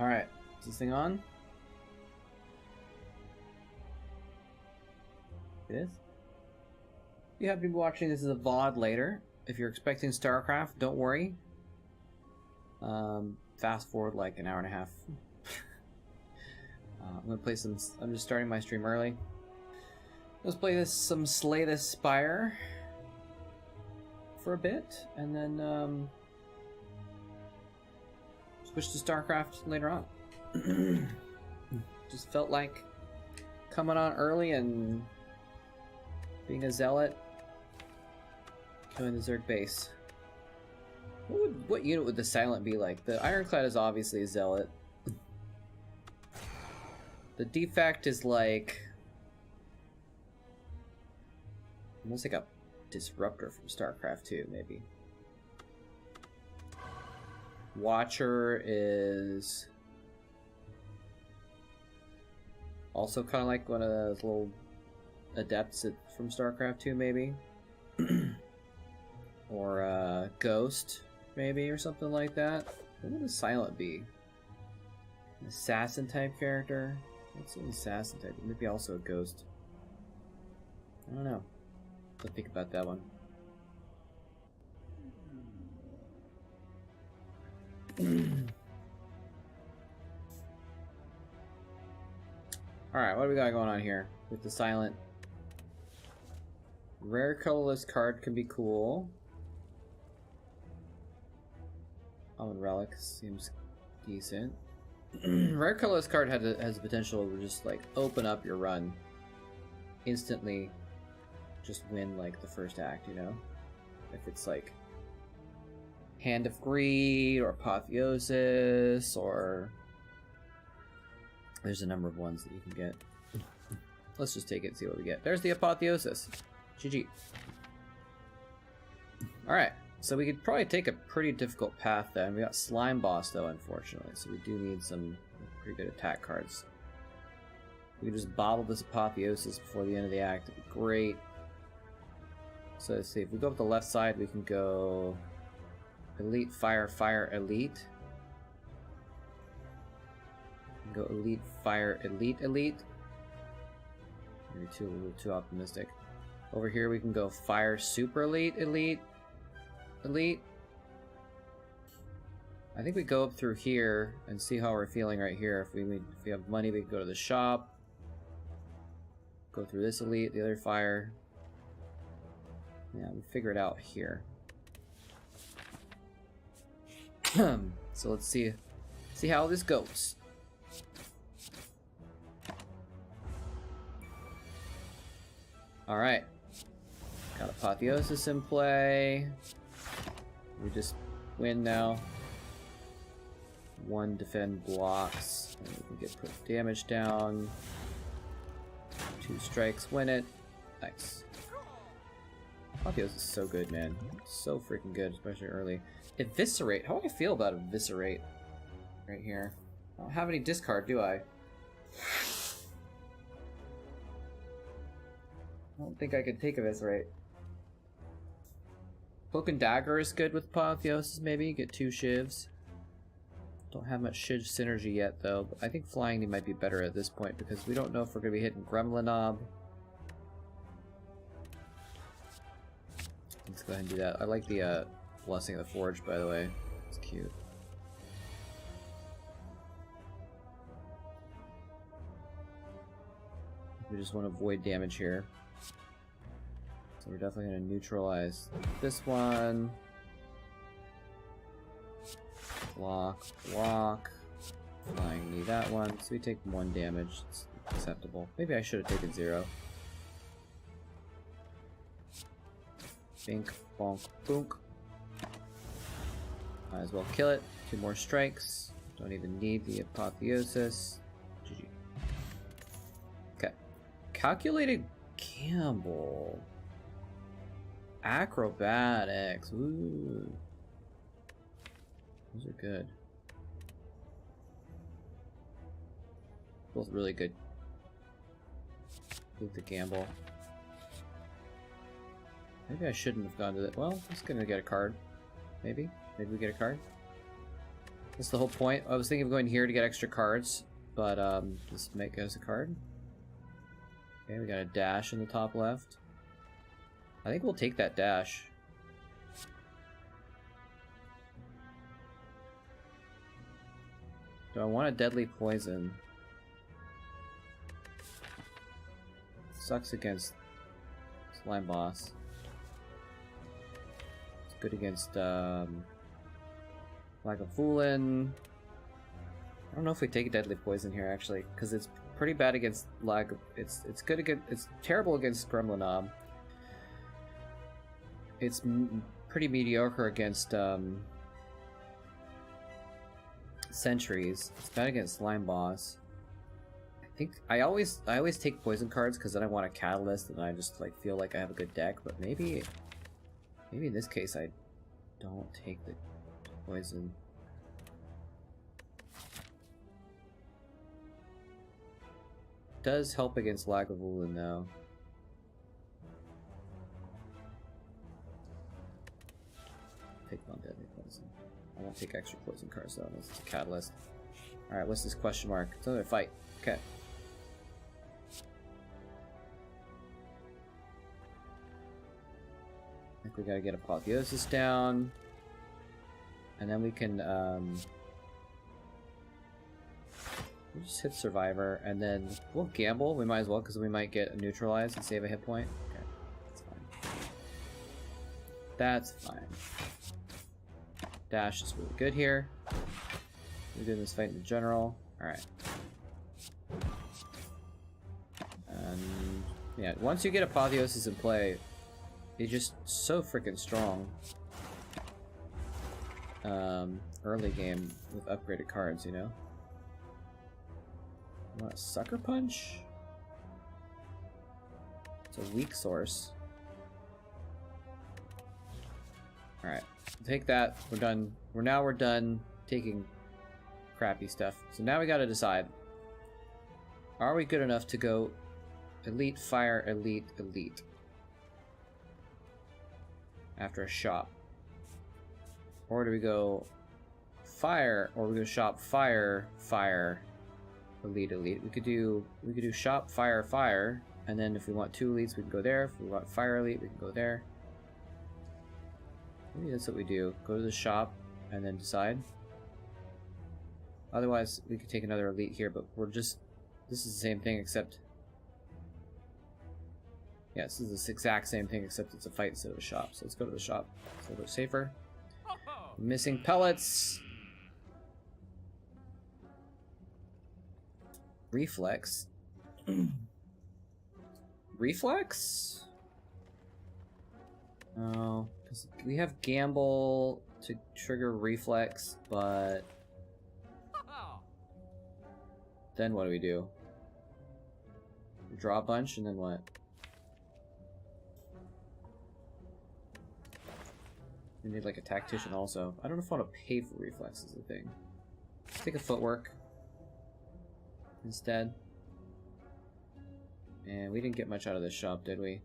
Alright, is this thing on? It is? You have to be watching this as a VOD later. If you're expecting Starcraft, don't worry. Fast forward like an hour and a half. I'm gonna play some. I'm just starting my stream early. Let's play some Slay the Spire for a bit, and then switch to Starcraft later on. Just felt like coming on early and being a zealot, killing the Zerg base. What unit would the Silent be like? The Ironclad is obviously a zealot. The defect is like almost like a disruptor from StarCraft 2, maybe. Watcher is also kind of like one of those little adepts from StarCraft 2, maybe. Or Ghost, maybe, or something like that. What would a Silent be? An assassin type character? What's an assassin type? Maybe also a Ghost. I don't know. Let's think about that one. Alright, what do we got going on here with the Silent? Rare colorless card can be cool. Common Relic seems decent. Rare colorless card has the potential to just like open up your run instantly, just win like the first act, you know? If it's like Hand of Greed or Apotheosis, or there's a number of ones that you can get. Let's just take it and see what we get. There's the Apotheosis. GG. Alright, so we could probably take a pretty difficult path then. We got Slime Boss though, unfortunately, so we do need some pretty good attack cards. We can just bottle this Apotheosis before the end of the act. That'd be great. So let's see, if we go up the left side, we can go Elite, Fire, Fire, Elite. We can go Elite, Fire, Elite, Elite. Maybe a little too optimistic. Over here we can go Fire, Super Elite, Elite, Elite. I think we go up through here and see how we're feeling right here. If we have money, we can go to the shop. Go through this Elite, the other Fire. Yeah, we figure it out here. So let's see how this goes. Alright. Got Apotheosis in play. We just win now. 1 defend blocks. And we can get put damage down. 2 strikes, win it. Nice. Apotheosis is so good, man. So freaking good, especially early. Eviscerate. How do I feel about Eviscerate right here? I don't have any discard, do I? I don't think I could take Eviscerate. Cloak and Dagger is good with Apotheosis, maybe. Get 2 shivs. Don't have much shiv synergy yet, though. But I think Flying Knee might be better at this point because we don't know if we're going to be hitting Gremlin Knob. Let's go ahead and do that. I like the Blessing of the Forge, by the way. It's cute. We just want to avoid damage here. So we're definitely going to neutralize this one. Block, block. Flying Knee that one. So we take 1 damage. It's acceptable. Maybe I should have taken 0. Bink, bonk, boonk. Might as well kill it. 2 more strikes. Don't even need the Apotheosis. GG. Okay. Calculated Gamble. Acrobatics. Ooh. Those are good. Both really good. With the gamble. Maybe I shouldn't have gone to that. Well, I'm just gonna get a card. Maybe. Maybe we get a card. That's the whole point. I was thinking of going here to get extra cards, but just make us a card. Okay, we got a dash in the top left. I think we'll take that dash. Do I want a deadly poison? Sucks against slime boss. It's good against like a foolin. I don't know if we take a deadly poison here actually, because it's pretty bad against lag. It's good against. It's terrible against Gremlin. It's pretty mediocre against sentries. It's bad against slime boss. I think I always take poison cards because then I want a catalyst and I just like feel like I have a good deck. But maybe in this case I don't take the poison. Does help against Lagavulin though. Take on deadly poison. I won't take extra poison cards though unless it's a catalyst. Alright, what's this question mark? It's another fight. Okay. I think we gotta get Apotheosis down. And then we can we'll just hit Survivor, and then we'll gamble. We might as well, because we might get neutralized and save a hit point. Okay, that's fine. That's fine. Dash is really good here. We're doing this fight in general. Alright. And yeah, once you get Apotheosis in play, he's just so freaking strong. Early game with upgraded cards, you know? Want a Sucker Punch? It's a weak source. Alright, take that. We're done. We're done taking crappy stuff. So now we gotta decide. Are we good enough to go Elite, Fire, Elite, Elite? After a shop. Or do we go Fire, or we go shop, Fire, Fire, Elite, Elite? We could do shop, Fire, Fire, and then if we want 2 elites, we can go there. If we want Fire Elite, we can go there. Maybe that's what we do. Go to the shop and then decide. Otherwise, we could take another elite here, but we're just... This is the same thing, except... Yeah, this is the exact same thing, except it's a fight instead of a shop. So let's go to the shop. It's a little bit safer. Missing pellets. Reflex. Reflex? No, because we have gamble to trigger reflex, but then what do we do? We draw a bunch and then what? We need like a tactician also. I don't know if I want to pay for reflex is the thing. Let's take a footwork instead. And we didn't get much out of this shop, did we?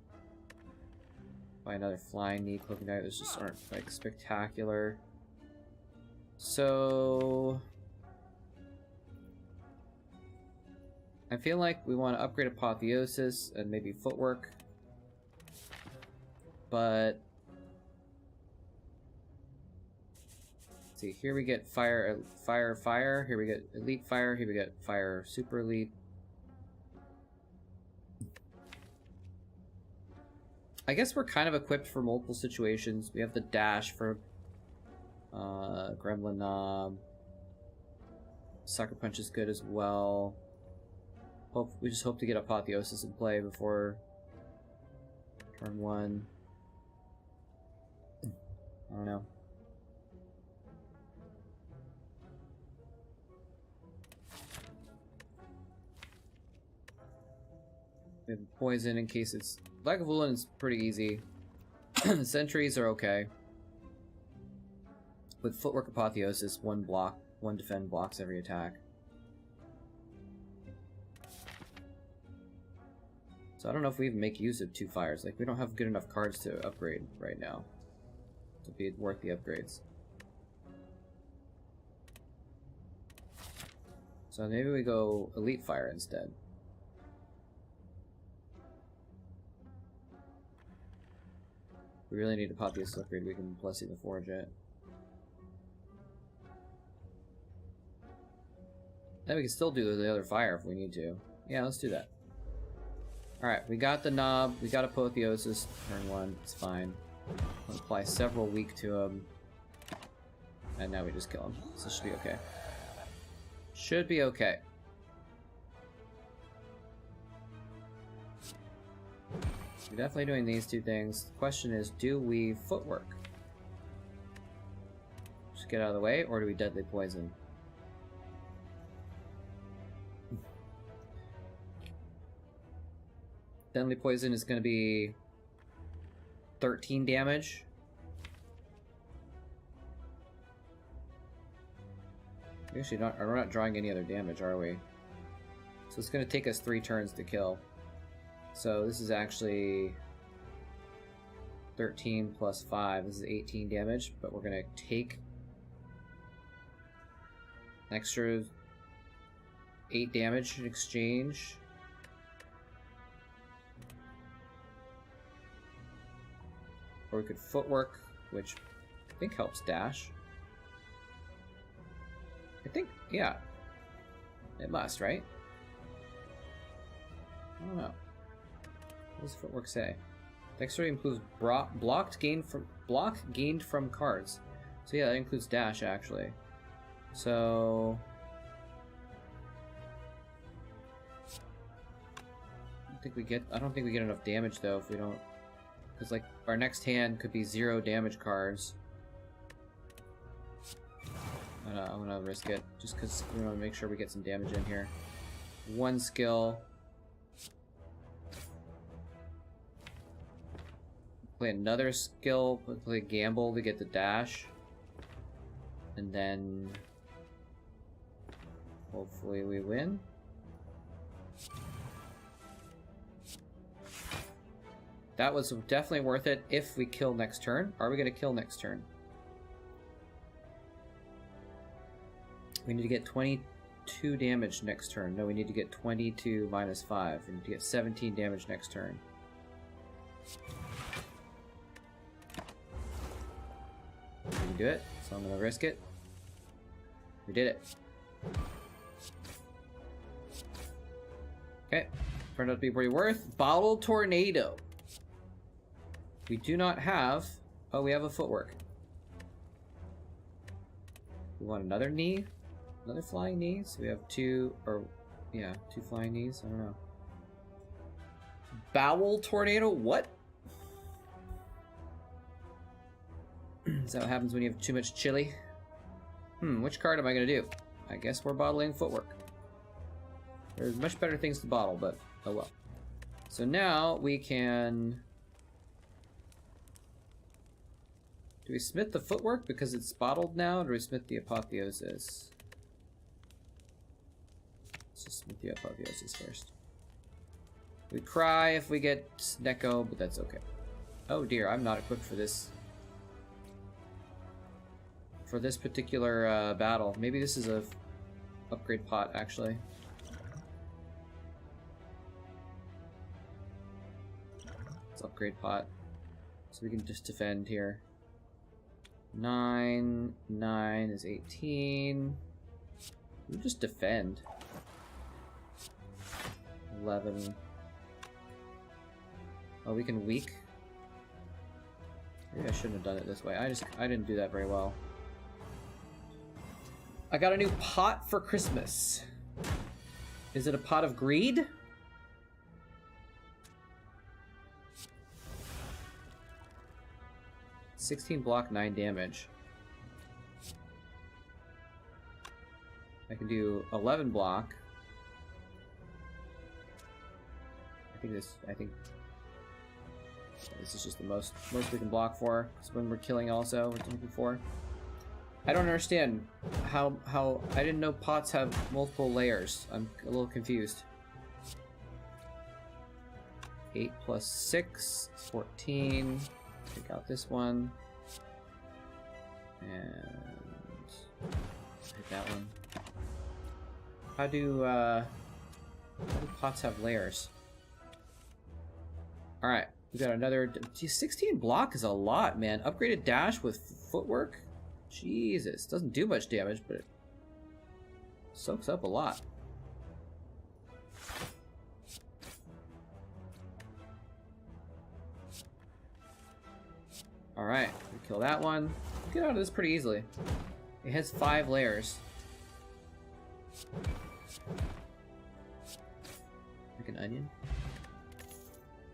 Buy another flying knee cloaking knight. Those just aren't like spectacular. So I feel like we want to upgrade Apotheosis and maybe footwork. But let's see, here we get fire, fire, fire. Here we get elite fire. Here we get fire, super elite. I guess we're kind of equipped for multiple situations. We have the dash for Gremlin Knob. Sucker Punch is good as well. We just hope to get Apotheosis in play before turn 1. I don't know. We have poison in case it's... Lagavulin is pretty easy. The sentries are okay. With Footwork Apotheosis, 1 block, 1 defend blocks every attack. So I don't know if we even make use of 2 fires. Like, we don't have good enough cards to upgrade right now to be worth the upgrades. So maybe we go Elite Fire instead. We really need to pop this upgrade. We can Blessing the Forge it. Then we can still do the other fire if we need to. Yeah, let's do that. Alright, we got the knob. We got Apotheosis. Turn 1. It's fine. We'll apply several weak to him. And now we just kill him. So this should be okay. Should be okay. We're definitely doing these two things. The question is, do we footwork? Just get out of the way, or do we deadly poison? Deadly poison is going to be 13 damage. Actually, we're not drawing any other damage, are we? So it's going to take us 3 turns to kill. So this is actually 13 plus 5. This is 18 damage, but we're going to take an extra 8 damage in exchange. Or we could footwork, which I think helps dash. I think, yeah. It must, right? I don't know. What does footwork say? Dexterity includes block gained from cards. So yeah, that includes dash actually. So I don't think we get enough damage though if we don't, because like our next hand could be 0 damage cards. I'm gonna risk it just because we want to make sure we get some damage in here. 1 skill. Play another skill, play gamble to get the dash. And then hopefully we win. That was definitely worth it if we kill next turn. Are we going to kill next turn? We need to get 22 damage next turn. No, we need to get 22 minus 5. We need to get 17 damage next turn. We can do it, so I'm going to risk it. We did it. Okay, turned out to be pretty worth. Bottle Tornado. We do not have... Oh, we have a footwork. We want another knee? Another flying knee? So we have 2, or... yeah, 2 flying knees? I don't know. Bowel Tornado? What? Is that what happens when you have too much chili? Which card am I going to do? I guess we're bottling footwork. There's much better things to bottle, but oh well. So now we can... Do we smith the footwork because it's bottled now, or do we smith the apotheosis? Let's just smith the apotheosis first. We cry if we get Neko, but that's okay. Oh dear, I'm not equipped for this. For this particular battle. Maybe this is a upgrade pot, actually. It's upgrade pot. So we can just defend here. 9 is 18. We just defend. 11. Oh, we can weak. Maybe I shouldn't have done it this way. I didn't do that very well. I got a new pot for Christmas. Is it a pot of greed? $16 block, 9 damage. I can do 11 block. I think this is just the most we can block for. Because when we're killing also, we're looking for. I don't understand how I didn't know pots have multiple layers. I'm a little confused. 8 plus 6 is 14. Take out this one. And hit that one. How do pots have layers? Alright, we got another... Gee, 16 block is a lot, man. Upgraded dash with footwork? Jesus, doesn't do much damage, but it soaks up a lot. Alright, we kill that one. Get out of this pretty easily. It has 5 layers. Like an onion?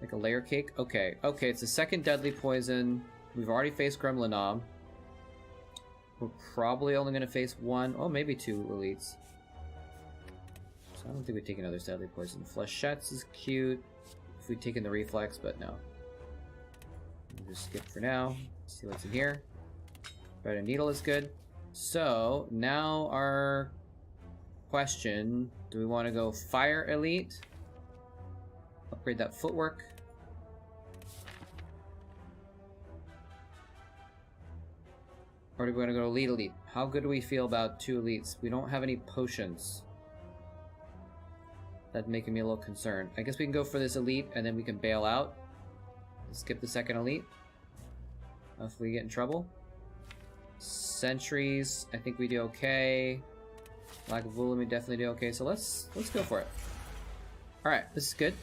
Like a layer cake? Okay, okay, it's the second deadly poison. We've already faced Gremlinob. We're probably only going to face 1, oh, maybe 2 elites. So I don't think we take another deadly poison. Flechettes is cute. If we'd taken the reflex, but no. We'll just skip for now. See what's in here. Red and needle is good. So now our question: do we want to go fire elite? Upgrade that footwork. Or do we want to go elite? How good do we feel about 2 elites? We don't have any potions. That's making me a little concerned. I guess we can go for this elite and then we can bail out. Skip the second elite. If we get in trouble. Sentries, I think we do okay. Lack of Vula, we definitely do okay. So let's go for it. Alright, this is good.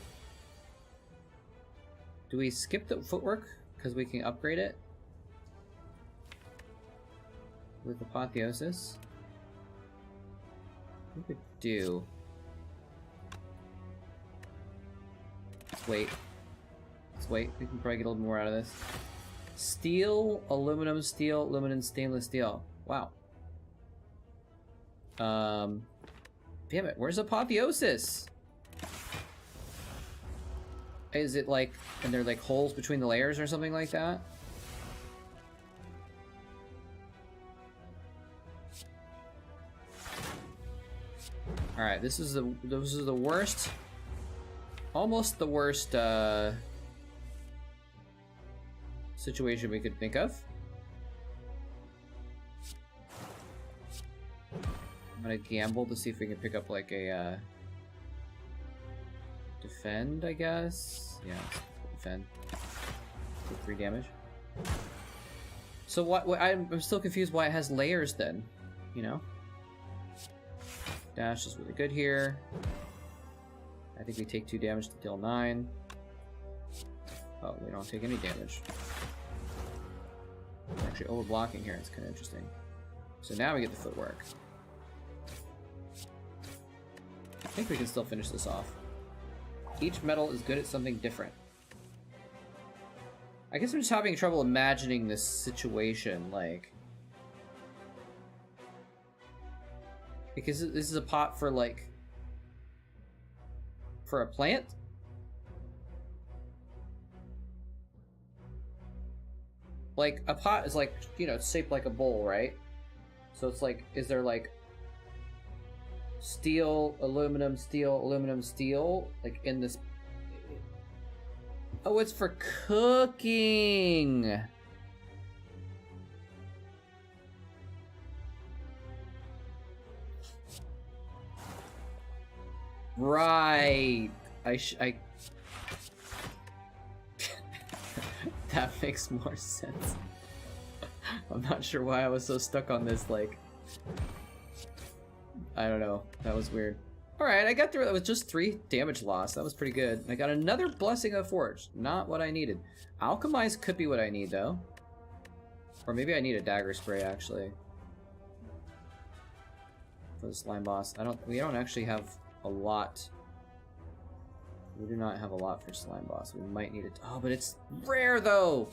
Do we skip the footwork? Because we can upgrade it. With Apotheosis. I think we do. Let's wait. Let's wait. We can probably get a little more out of this. Steel, aluminum, stainless steel. Wow. Damn it, where's Apotheosis? Is it like, and there are like holes between the layers or something like that? Alright, this is the worst, almost the worst situation we could think of. I'm gonna gamble to see if we can pick up like a defend, I guess. Yeah, defend. Take 3 damage. So what I'm still confused why it has layers then, you know? Dash is really good here. I think we take 2 damage to deal 9. Oh, we don't take any damage. We're actually overblocking here, it's kind of interesting. So now we get the footwork. I think we can still finish this off. Each metal is good at something different. I guess I'm just having trouble imagining this situation, like... Because this is a pot for, like... For a plant? Like, a pot is like, you know, it's shaped like a bowl, right? So it's like, is there like... steel, aluminum, steel, like in this... Oh, it's for cooking! Right! That makes more sense. I'm not sure why I was so stuck on this, like... I don't know. That was weird. Alright, I got through it with just 3 damage loss. That was pretty good. I got another Blessing of Forge. Not what I needed. Alchemize could be what I need, though. Or maybe I need a dagger spray, actually. For the slime boss. We don't actually have a lot. We do not have a lot for slime boss. We might need it. Oh, but it's rare, though!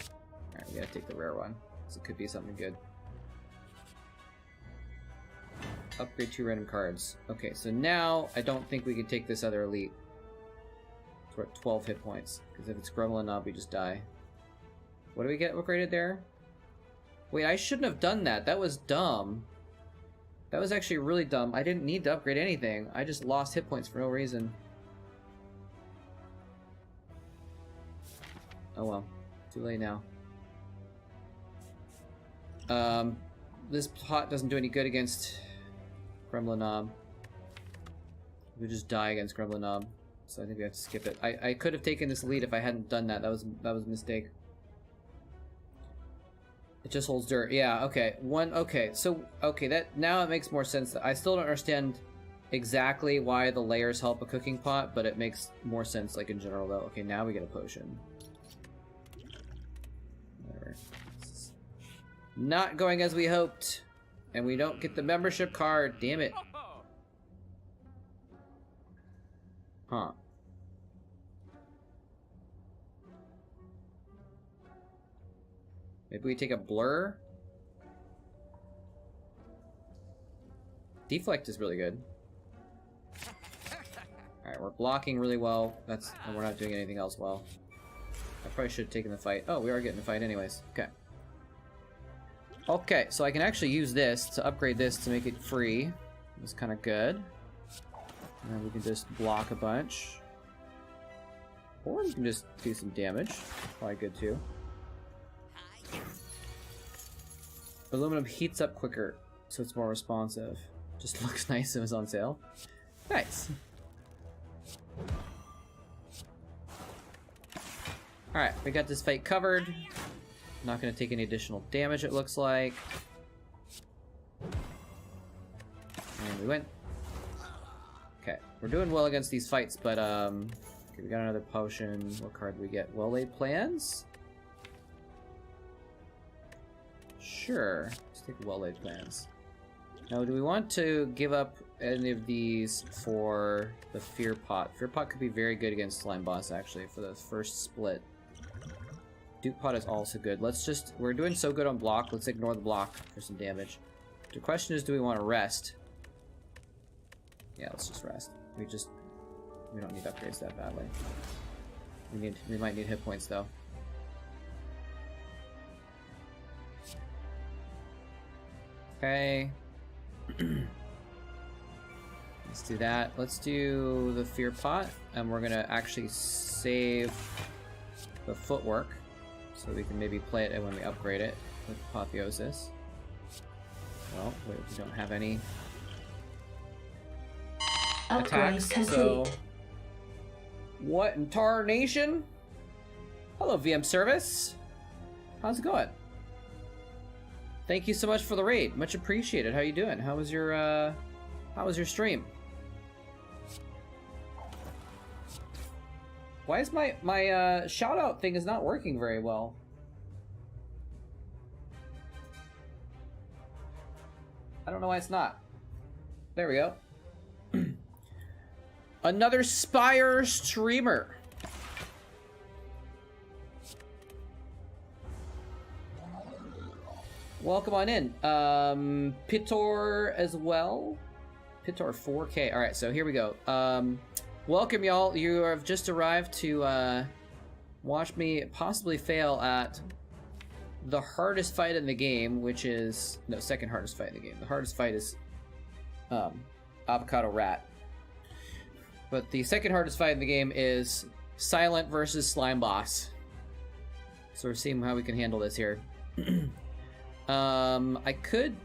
Alright, we gotta take the rare one. So it could be something good. Upgrade 2 random cards. Okay, so now I don't think we can take this other elite. So we're at 12 hit points. Because if it's Gremlinob, we just die. What do we get upgraded there? Wait, I shouldn't have done that. That was dumb. That was actually really dumb. I didn't need to upgrade anything. I just lost hit points for no reason. Oh well. Too late now. This pot doesn't do any good against Gremlinob. We just die against Gremlin Knob. So I think we have to skip it. I could have taken this lead if I hadn't done that. That was a mistake. It just holds dirt. Yeah, okay. Okay, so, okay, that, now it makes more sense. I still don't understand exactly why the layers help a cooking pot, but it makes more sense, like, in general, though. Okay, now we get a potion. Whatever. Not going as we hoped. And we don't get the membership card. Damn it. Huh. Maybe we take a blur? Deflect is really good. Alright, we're blocking really well. And we're not doing anything else well. I probably should have taken the fight. Oh, we are getting the fight anyways. Okay. Okay, so I can actually use this to upgrade this to make it free. That's kind of good. And then we can just block a bunch. Or we can just do some damage. Probably good too. Aluminum heats up quicker, so it's more responsive. Just looks nice if it's on sale. Nice. Alright, we got this fight covered. Not going to take any additional damage, it looks like. And we win. Okay, we're doing well against these fights, but okay, we got another potion. What card do we get? Well-laid plans? Sure, let's take well-laid plans. Now, do we want to give up any of these for the Fear Pot? Fear Pot could be very good against Slime Boss, actually, for the first split. Duke Pot is also good. Let's just... We're doing so good on block, let's ignore the block for some damage. The question is, do we want to rest? Yeah, let's just rest. We don't need upgrades that badly. We might need hit points, though. Okay. Let's do that. Let's do the Fear Pot, and we're gonna actually save the footwork, so we can maybe play it when we upgrade it with Apotheosis. Well, wait, we don't have any attacks, so... What in tarnation? Hello, VM Service. How's it going? Thank you so much for the raid. Much appreciated. How you doing? How was your stream? Why is my shout out thing is not working very well? I don't know why it's not. There we go. Another Spire streamer. Welcome on in. Pitor as well. Pitor 4K. Alright, so here we go. Welcome, y'all. You have just arrived to watch me possibly fail at the hardest fight in the game, which is... No, second hardest fight in the game. The hardest fight is Avocado Rat. But the second hardest fight in the game is Silent versus Slime Boss. So we're seeing how we can handle this here. I could...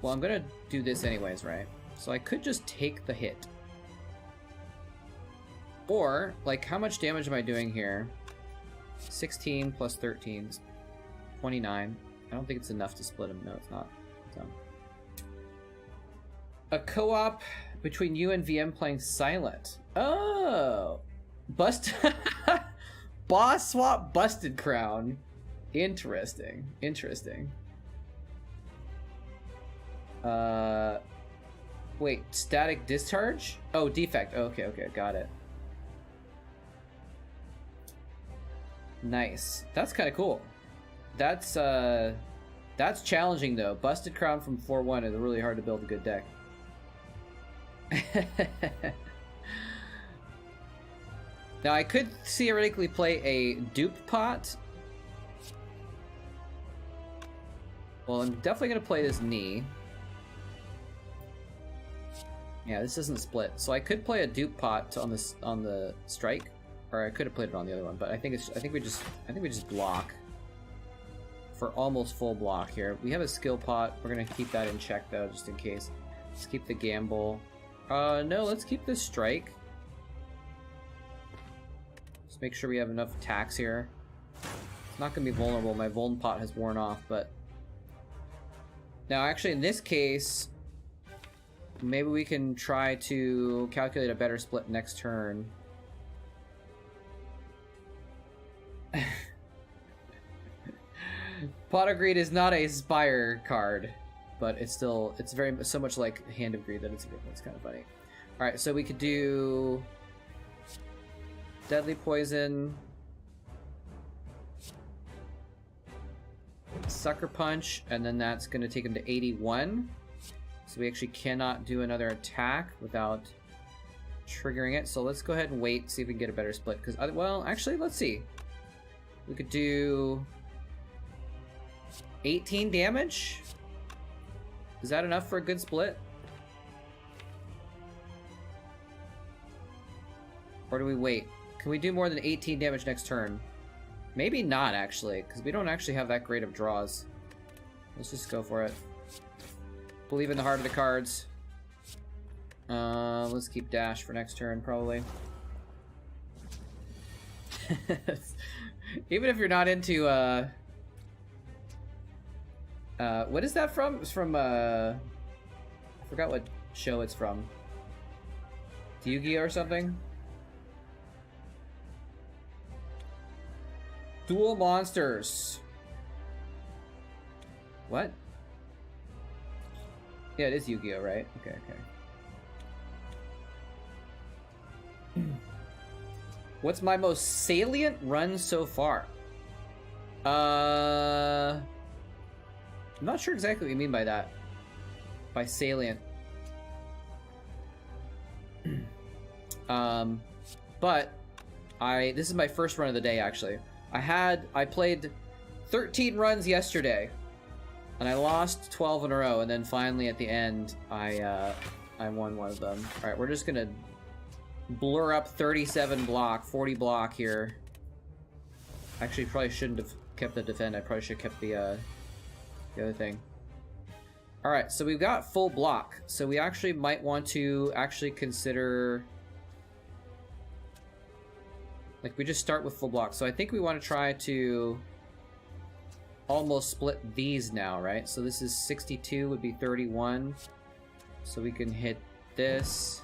Well, I'm gonna do this anyways, right? So I could just take the hit. Or, like, how much damage am I doing here? 16 plus 13 is 29. I don't think it's enough to split them. No, it's not. So. A co-op between you and VM playing Silent. Oh! Boss swap busted crown. Interesting. Interesting. Wait, static discharge? Oh, defect. Oh, okay, okay, got it. Nice. That's kind of cool. That's challenging though. Busted crown from 4-1 is really hard to build a good deck. Now I could theoretically play a dupe pot. Well, I'm definitely gonna play this knee. Yeah, this isn't split, so I could play a dupe pot on the strike, or I could have played it on the other one. But I think we just block for almost full block here. We have a skill pot. We're gonna keep that in check though, just in case. Let's keep the gamble. No, let's keep this strike. Just make sure we have enough attacks here. It's not gonna be vulnerable. My Vuln pot has worn off, but... Now, actually, in this case, maybe we can try to calculate a better split next turn. Pot of Greed is not a Spire card, but it's still, it's very so much like Hand of Greed that it's kind of funny. All right, so we could do Deadly Poison, Sucker Punch, and then that's going to take him to 81. So we actually cannot do another attack without triggering it. So let's go ahead and wait, see if we can get a better split. Because, well, actually, let's see. We could do 18 damage. Is that enough for a good split? Or do we wait? Can we do more than 18 damage next turn? Maybe not, actually, because we don't actually have that great of draws. Let's just go for it. Believe in the heart of the cards. Let's keep dash for next turn, probably. Even if you're not into, what is that from? It's from, I forgot what show it's from. Yu-Gi-Oh! Or something? Dual monsters. What? Yeah, it is Yu-Gi-Oh, right? Okay, okay. What's my most salient run so far? I'm not sure exactly what you mean by that. By salient. But this is my first run of the day, actually. I played 13 runs yesterday, and I lost 12 in a row, and then finally at the end, I won one of them. All right, we're just gonna blur up 37 block, 40 block here. Actually, probably shouldn't have kept the defend. I probably should have kept the other thing. All right, so we've got full block. So we actually might want to actually consider, like, we just start with full block. So I think we want to try to almost split these now, right? So this is 62 would be 31. So we can hit this.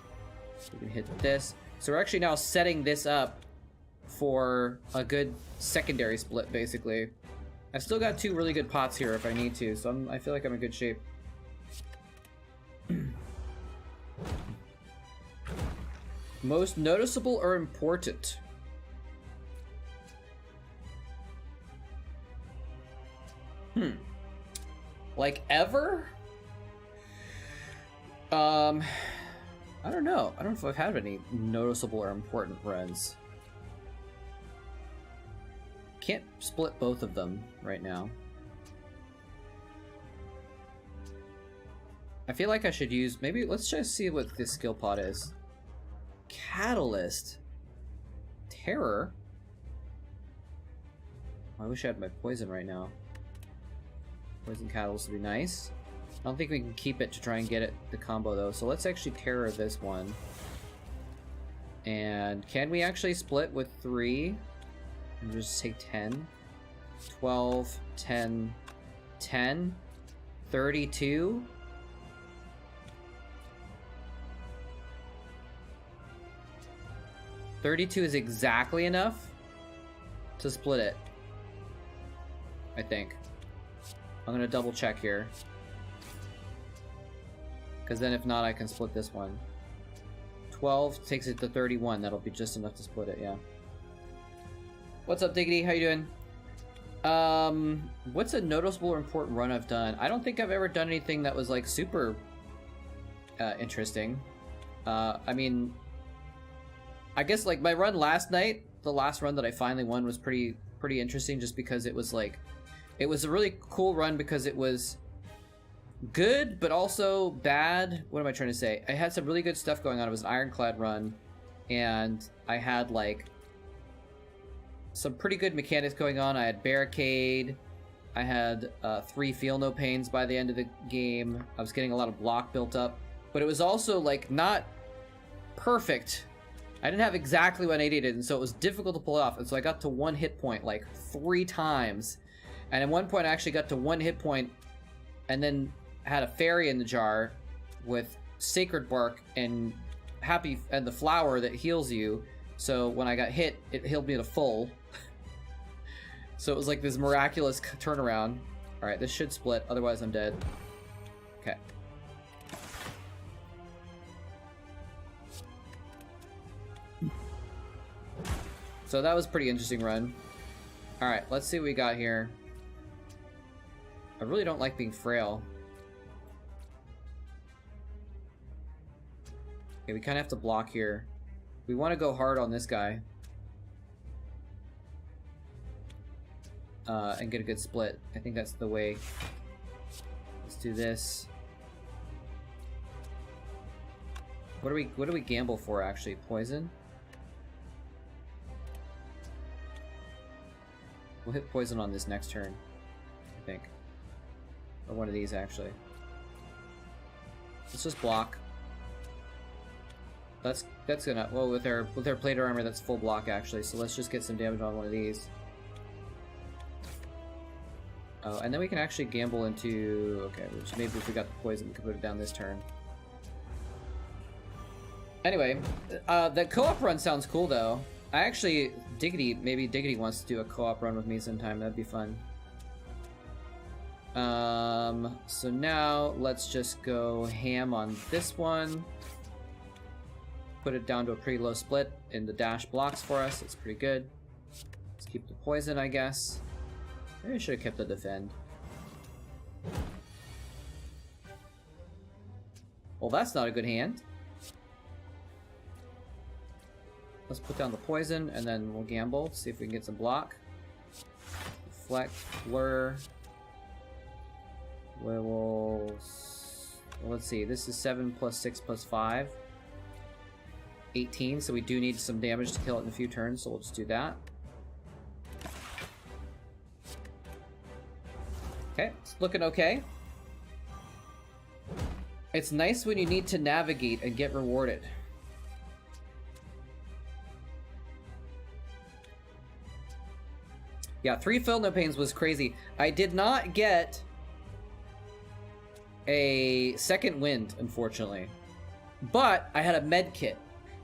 We can hit this. So we're actually now setting this up for a good secondary split, basically. I've still got two really good pots here if I need to, so I feel like I'm in good shape. Most noticeable or important? Like ever? I don't know. I don't know if I've had any noticeable or important runs. Can't split both of them right now. I feel like I should use, maybe let's just see what this skill pot is. Catalyst. Terror. I wish I had my poison right now. Poison Catalyst would be nice. I don't think we can keep it to try and get it the combo though, so let's actually terror this one. And can we actually split with 3? And just take 10. 12, 10, 10, 32. $32 is exactly enough to split it, I think. I'm gonna double check here, because then if not, I can split this one. 12 takes it to 31. That'll be just enough to split it, yeah. What's up, Diggity? How you doing? What's a noticeable or important run I've done? I don't think I've ever done anything that was like super interesting. I mean, I guess like my run last night, the last run that I finally won was pretty interesting, just because it was like, it was a really cool run because it was good but also bad. What am I trying to say? I had some really good stuff going on. It was an ironclad run, and I had like some pretty good mechanics going on. I had barricade. I had 3 feel no pains by the end of the game. I was getting a lot of block built up, but it was also like not perfect. I didn't have exactly what 80 did, and so it was difficult to pull it off. And so I got to 1 hit point like 3 times. And at one point I actually got to 1 hit point and then had a fairy in the jar with sacred bark and the flower that heals you. So when I got hit, it healed me to full. So it was like this miraculous turnaround. All right, this should split, otherwise I'm dead. Okay. So that was a pretty interesting run. All right, let's see what we got here. I really don't like being frail. Okay, we kind of have to block here. We want to go hard on this guy. And get a good split. I think that's the way. Let's do this. What do we gamble for actually? Poison? We'll hit poison on this next turn, I think. Or one of these actually. Let's just block. That's gonna, well, with our plate armor that's full block actually, so let's just get some damage on one of these. Oh, and then we can actually gamble into, okay, which maybe if we got the poison we could put it down this turn. Anyway, that co-op run sounds cool though. I actually, maybe Diggity wants to do a co-op run with me sometime, that'd be fun. So now let's just go ham on this one. Put it down to a pretty low split, and the dash blocks for us. It's pretty good. Let's keep the poison, I guess. Maybe I should have kept the defend. Well, that's not a good hand. Let's put down the poison, and then we'll gamble, see if we can get some block. Deflect, blur. Well, let's see. This is 7 plus 6 plus 5. 18, so we do need some damage to kill it in a few turns, so we'll just do that. Okay, it's looking okay. It's nice when you need to navigate and get rewarded. Yeah, 3 Fill No Pains was crazy. I did not get a second wind, unfortunately. But I had a med kit.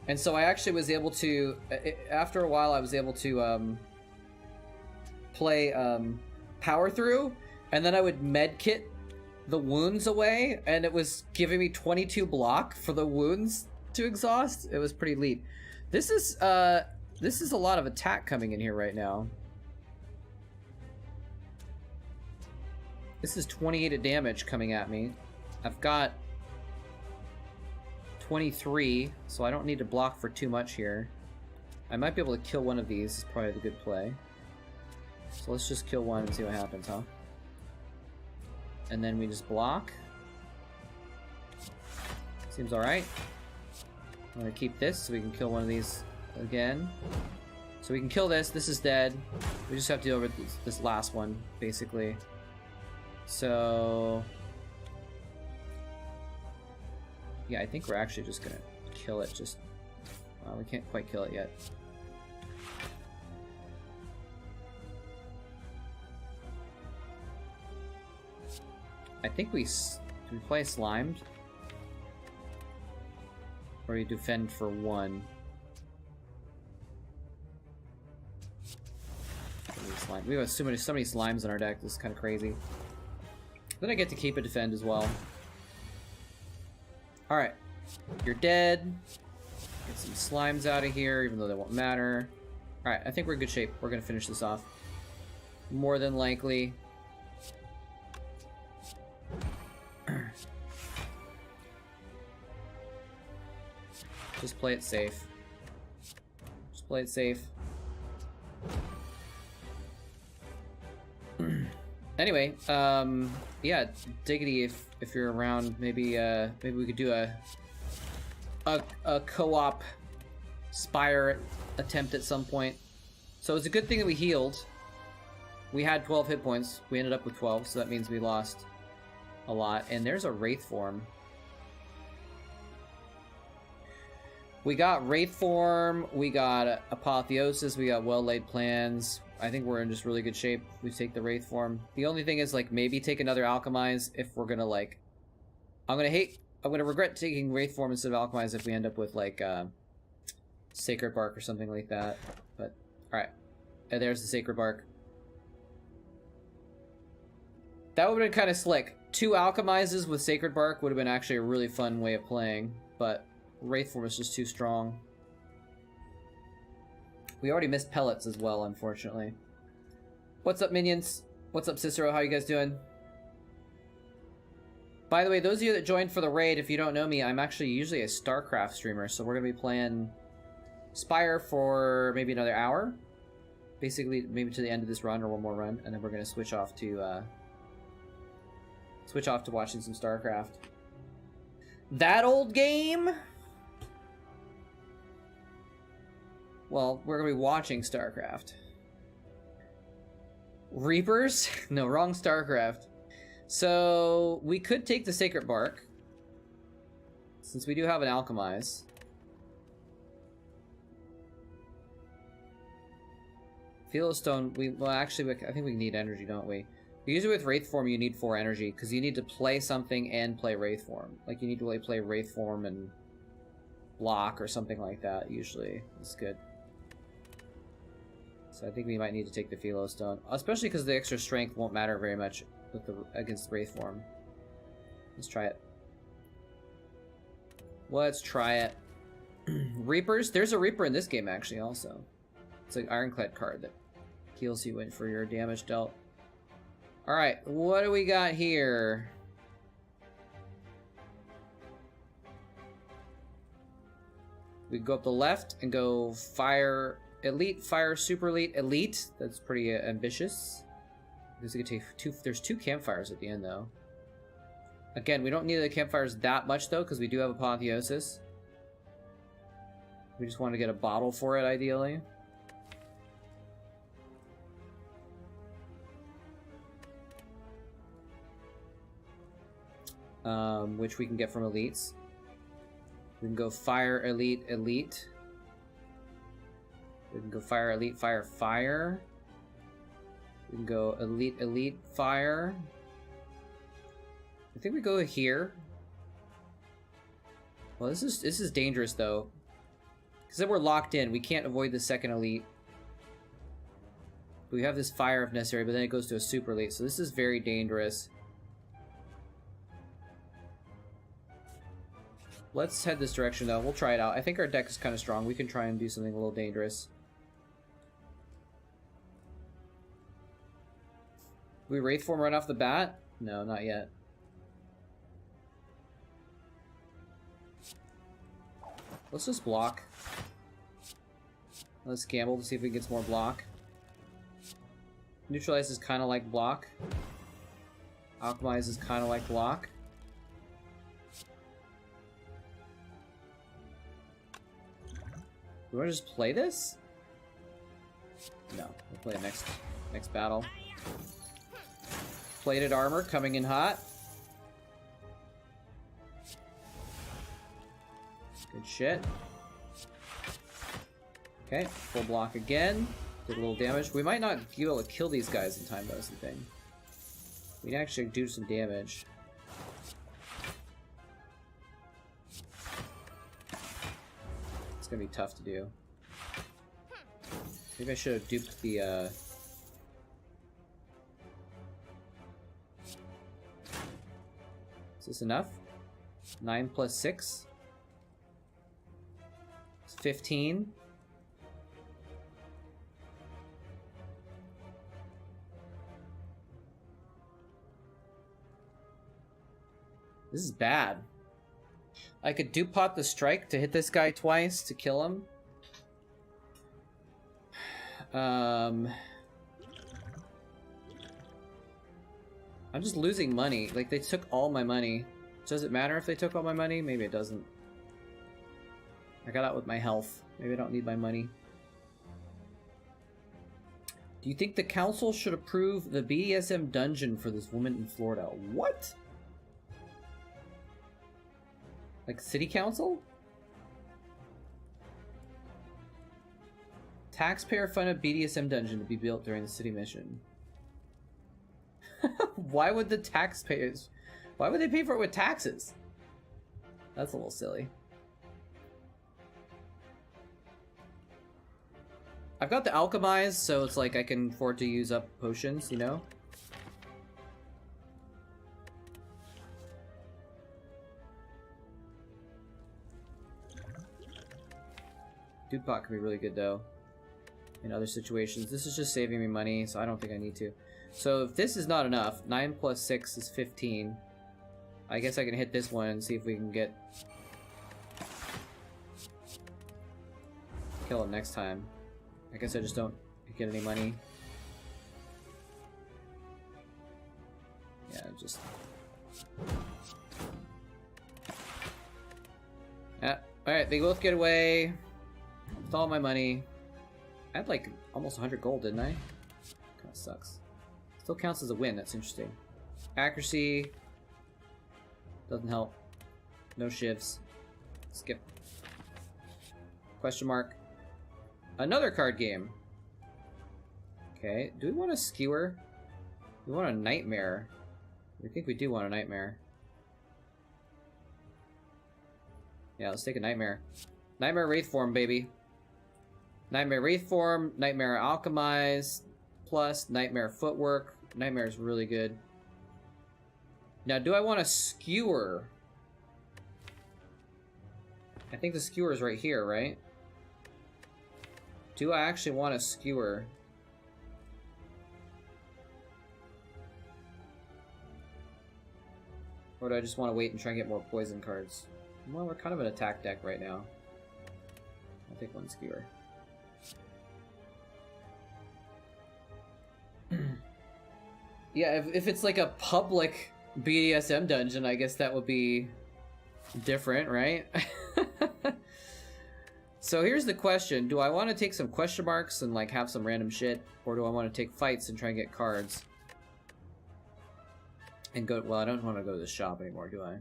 And so I actually was able to, after a while, I was able to play Power Through, and then I would med kit the wounds away, and it was giving me 22 block for the wounds to exhaust. It was pretty neat. This is a lot of attack coming in here right now. This is 28 damage coming at me. I've got 23, so I don't need to block for too much here. I might be able to kill one of these, is probably the good play. So let's just kill one and see what happens, huh? And then we just block. Seems alright. I'm gonna keep this so we can kill one of these again. So we can kill this, this is dead. We just have to deal with this last one, basically. So... yeah, I think we're actually just gonna kill it, just... we can't quite kill it yet. I think we play Slimed? Or you defend for 1. We have so many slimes in our deck, this is kind of crazy. Then I get to keep a defend as well. Alright, you're dead. Get some slimes out of here, even though they won't matter. Alright, I think we're in good shape. We're gonna finish this off. More than likely. Just play it safe. Just play it safe. Anyway, yeah, Diggity, if you're around, maybe we could do a co-op Spire attempt at some point. So it's a good thing that we healed. We had 12 hit points. We ended up with 12, so that means we lost a lot. And there's a Wraith form. We got Wraith Form, we got Apotheosis, we got well-laid plans. I think we're in just really good shape if we take the Wraith Form. The only thing is, like, maybe take another Alchemize if we're gonna, like... I'm gonna regret taking Wraith Form instead of Alchemize if we end up with, like, Sacred Bark or something like that. But, alright. And there's the Sacred Bark. That would have been kind of slick. 2 Alchemizes with Sacred Bark would have been actually a really fun way of playing, but Wraith Form is just too strong. We already missed pellets as well, unfortunately. What's up, minions? What's up, Cicero? How you guys doing? By the way, those of you that joined for the raid, if you don't know me, I'm actually usually a Starcraft streamer, so we're going to be playing Spire for maybe another hour. Basically, maybe to the end of this run or one more run, and then we're going to switch off to watching some Starcraft. That old game? Well, we're going to be watching Starcraft. Reapers? No, wrong Starcraft. So, we could take the Sacred Bark, since we do have an Alchemize. Philostone, well, actually, I think we need energy, don't we? Usually with Wraith Form, you need 4 energy, because you need to play something and play Wraith Form. Like, you need to really play Wraith Form and block or something like that, usually. It's good. So I think we might need to take the Philostone, especially because the extra strength won't matter very much with against Wraith Form. Let's try it. Let's try it. Reapers? There's a Reaper in this game, actually, also. It's an Ironclad card that heals you in for your damage dealt. Alright, what do we got here? We go up the left and go Fire Elite, Fire Super Elite, Elite. That's pretty ambitious. There's two campfires at the end, though. Again, we don't need the campfires that much, though, because we do have Apotheosis. We just want to get a bottle for it, ideally. Which we can get from elites. We can go Fire Elite, Elite. We can go Fire Elite, Fire, Fire. We can go Elite, Elite, Fire. I think we go here. Well, this is dangerous, though. Because then we're locked in. We can't avoid the second Elite. We have this Fire if necessary, but then it goes to a Super Elite. So this is very dangerous. Let's head this direction, though. We'll try it out. I think our deck is kind of strong. We can try and do something a little dangerous. We Wraith Form right off the bat? No, not yet. Let's just block. Let's gamble to see if we can get some more block. Neutralize is kind of like block. Alchemize is kind of like block. Do we want to just play this? No, we'll play the next battle. Plated armor coming in hot. Good shit. Okay, full block again. Did a little damage. We might not be able to kill these guys in time, though, is the thing. We can actually do some damage. It's gonna be tough to do. Maybe I should have duped the, Is this enough? 9 plus 6? It's 15. This is bad. I could dupot the strike to hit this guy twice to kill him. I'm just losing money. Like, they took all my money. Does it matter if they took all my money? Maybe it doesn't. I got out with my health. Maybe I don't need my money. Do you think the council should approve the BDSM dungeon for this woman in Florida? What? Like city council? Taxpayer-funded BDSM dungeon to be built during the city mission. Why would the taxpayers... Why would they pay for it with taxes? That's a little silly. I've got the alchemize, so it's like I can afford to use up potions, you know? Dude pot can be really good though in other situations. This is just saving me money, so I don't think I need to. So if this is not enough, 9 plus 6 is 15. I guess I can hit this one and see if we can get... kill him next time. I guess I just don't get any money. Yeah, just... yeah, alright, they both get away with all my money. I had like almost 100 gold, didn't I? Kinda sucks. Still counts as a win, that's interesting. Accuracy... doesn't help. No shivs. Skip. Question mark. Another card game. Okay, do we want a skewer? We want a nightmare. I think we do want a nightmare. Yeah, let's take a nightmare. Nightmare Wraith form, baby. Nightmare Wraith form, Nightmare Alchemize, plus Nightmare Footwork. Nightmare is really good. Now, do I want a skewer? I think the skewer is right here, right? Do I actually want a skewer? Or do I just want to wait and try and get more poison cards? Well, we're kind of an attack deck right now. I'll take one skewer. Yeah, if it's like a public BDSM dungeon, I guess that would be different, right? So here's the question. Do I want to take some question marks and like have some random shit? Or do I want to take fights and try and get cards? And go, well, I don't want to go to the shop anymore, do I?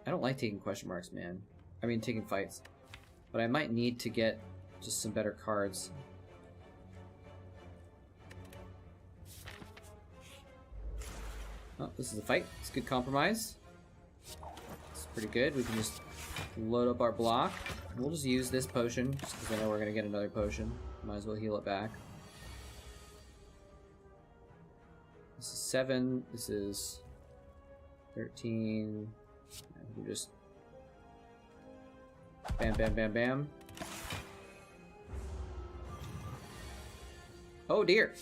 I don't like taking question marks, man. I mean, taking fights. But I might need to get just some better cards. Oh, this is a fight. It's a good compromise. It's pretty good. We can just load up our block. We'll just use this potion, just because I know we're going to get another potion. Might as well heal it back. This is 7. This is 13. We just bam, bam, bam, bam. Oh dear.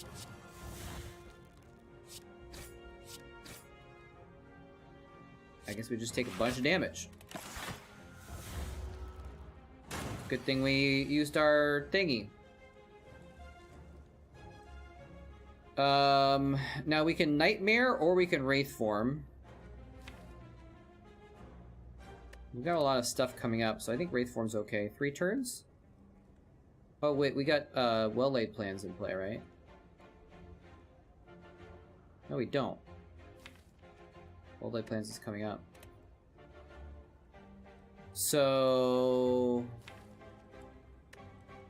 I guess we just take a bunch of damage. Good thing we used our thingy. Now we can Nightmare or we can Wraith form. We've got a lot of stuff coming up, so I think Wraith form's okay. 3 turns? Oh wait, we got well-laid plans in play, right? No, we don't. Well-laid plans is coming up. So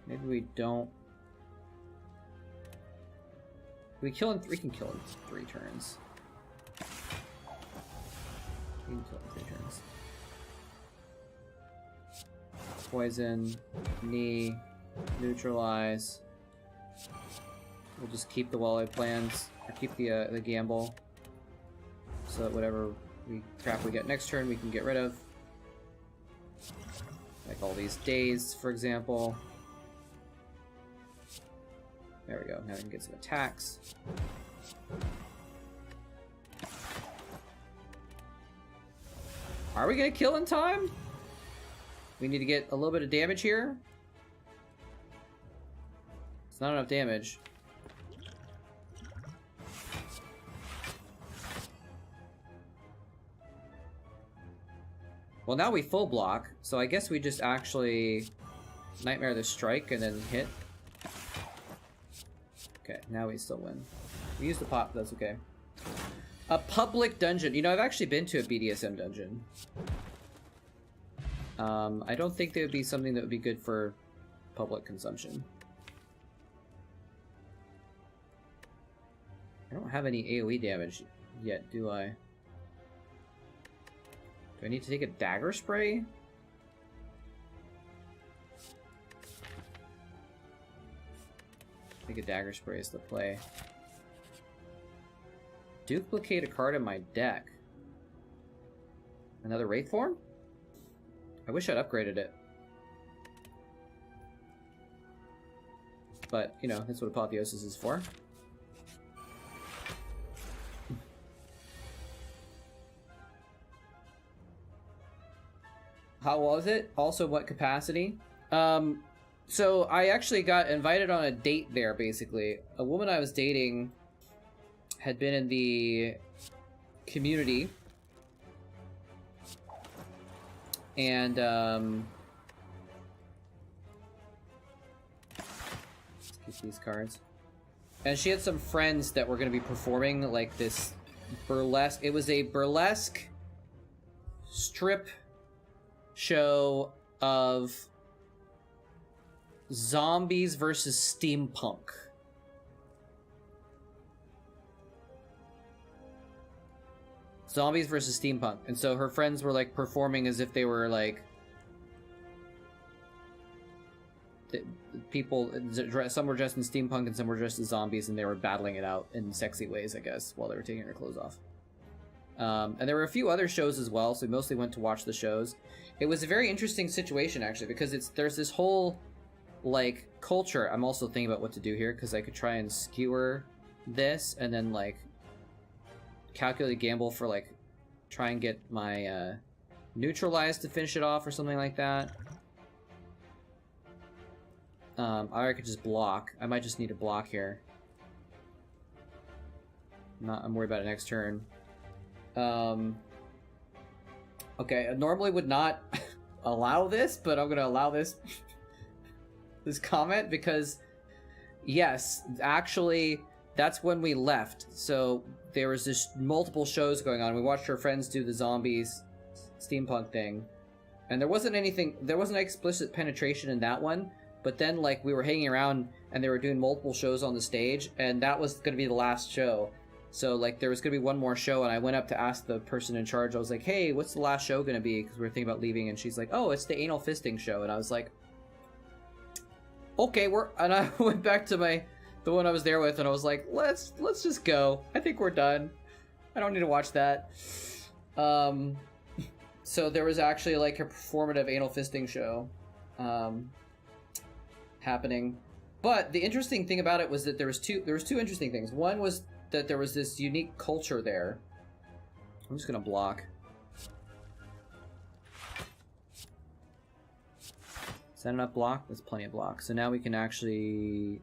maybe we don't. We can kill in 3 turns. We can kill in 3 turns. Poison, knee, neutralize. We'll just keep the well-laid plans, or keep the gamble, so that whatever crap we get next turn we can get rid of. Like all these days, for example. There we go. Now we can get some attacks. Are we gonna kill in time? We need to get a little bit of damage here. It's not enough damage. Well, now we full block, so I guess we just actually Nightmare the strike and then hit. Okay, now we still win. We used the pop, that's okay. A public dungeon. You know, I've actually been to a BDSM dungeon. I don't think they would be something that would be good for public consumption. I don't have any AoE damage yet, do I? Do I need to take a dagger spray? I think a dagger spray is the play. Duplicate a card in my deck. Another Wraith form? I wish I'd upgraded it. But, you know, that's what Apotheosis is for. How was it? Also, what capacity? So I actually got invited on a date there, basically. A woman I was dating had been in the community. And, let's keep these cards. And she had some friends that were going to be performing, like, this burlesque. It was a burlesque strip show of zombies versus steampunk. Zombies versus steampunk. And so her friends were like performing as if they were like people. Some were dressed in steampunk and some were dressed as zombies, and they were battling it out in sexy ways, I guess, while they were taking their clothes off. And there were a few other shows as well, so we mostly went to watch the shows. It was a very interesting situation, actually, because there's this whole like culture. I'm also thinking about what to do here, because I could try and skewer this and then like calculate a gamble for like try and get my neutralized to finish it off or something like that. Or I could just block. I might just need a block here. I'm worried about it next turn. Okay, I normally would not allow this, but I'm gonna allow this this comment because yes, actually that's when we left. So there was just multiple shows going on. We watched our friends do the zombies steampunk thing, and there wasn't explicit penetration in that one, but then like we were hanging around and they were doing multiple shows on the stage, and that was gonna be the last show. So, like, there was going to be one more show, and I went up to ask the person in charge. I was like, hey, what's the last show going to be? Because we were thinking about leaving, and she's like, oh, it's the anal fisting show. And I was like, okay, and I went back to the one I was there with, and I was like, let's just go. I think we're done. I don't need to watch that. So there was actually, like, a performative anal fisting show happening. But the interesting thing about it was that there was two interesting things. One was that there was this unique culture there. I'm just gonna block. Is that enough block? That's plenty of block. So now we can actually...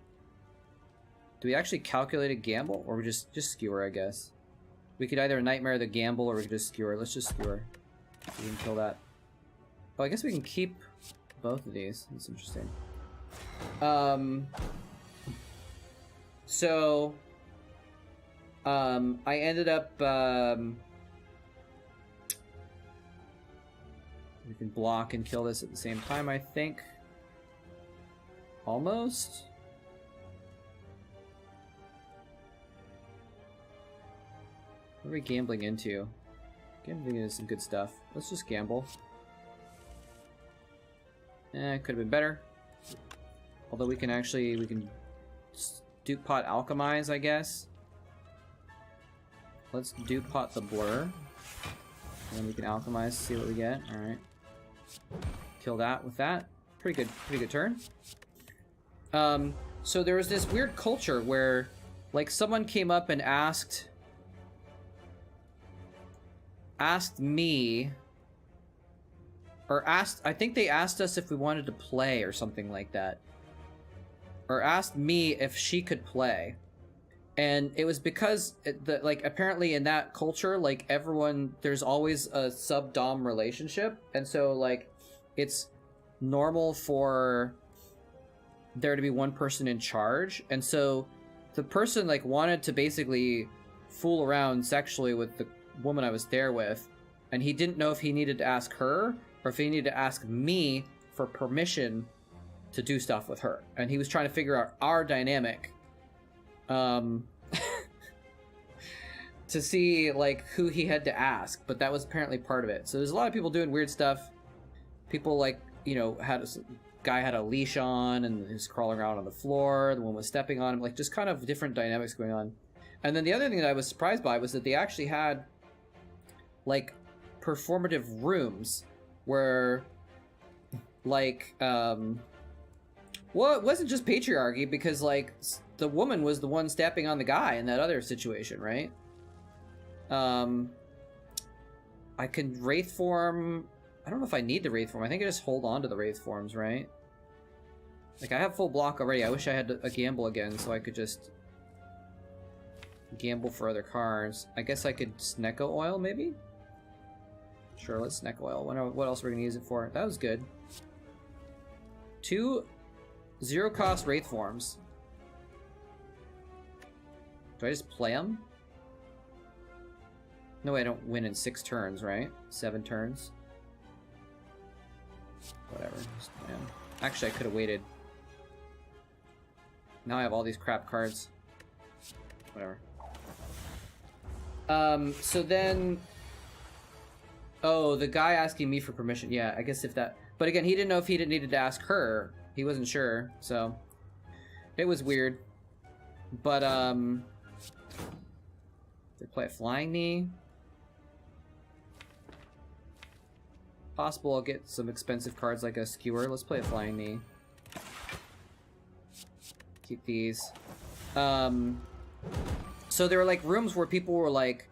Do we actually calculate a gamble? Or we just skewer, I guess? We could either nightmare the gamble, or we could just skewer. Let's just skewer. So we can kill that. Oh, I guess we can keep both of these. That's interesting. So... I ended up, we can block and kill this at the same time, I think. Almost? What are we gambling into? Gambling into some good stuff. Let's just gamble. Could have been better. Although we can Duke Pot Alchemize, I guess. Let's Duke Pot the Blur. And then we can alchemize, see what we get. Alright. Kill that with that. Pretty good turn. So there was this weird culture where, like, someone came up and asked me, or I think they asked us if we wanted to play or something like that. Or asked me if she could play. And it was because, apparently in that culture, like, there's always a sub-dom relationship. And so, like, it's normal for there to be one person in charge. And so the person, like, wanted to basically fool around sexually with the woman I was there with. And he didn't know if he needed to ask her or if he needed to ask me for permission to do stuff with her. And he was trying to figure out our dynamic. to see like who he had to ask, but that was apparently part of it. So there's a lot of people doing weird stuff. People like, you know, guy had a leash on and he was crawling around on the floor. The one was stepping on him, like just kind of different dynamics going on. And then the other thing that I was surprised by was that they actually had like performative rooms where like well, it wasn't just patriarchy, because like the woman was the one stepping on the guy in that other situation, right? I can wraith form. I don't know if I need the wraith form. I think I just hold on to the wraith forms, right? Like I have full block already. I wish I had a gamble again so I could just gamble for other cards. I guess I could Snecko oil maybe? Sure, let's Snecko oil. What else we're gonna use it for? That was good. 2 0-cost wraith forms. Do I just play them? No, I don't win in 6 turns, right? 7 turns. Whatever. Just play 'em. Actually, I could have waited. Now I have all these crap cards. Whatever. So then... Oh, the guy asking me for permission. Yeah, I guess if that... But again, he didn't know if he needed to ask her. He wasn't sure, so... It was weird. But, they play a flying knee. Possible I'll get some expensive cards like a skewer. Let's play a flying knee. Keep these. So there were like rooms where people were like,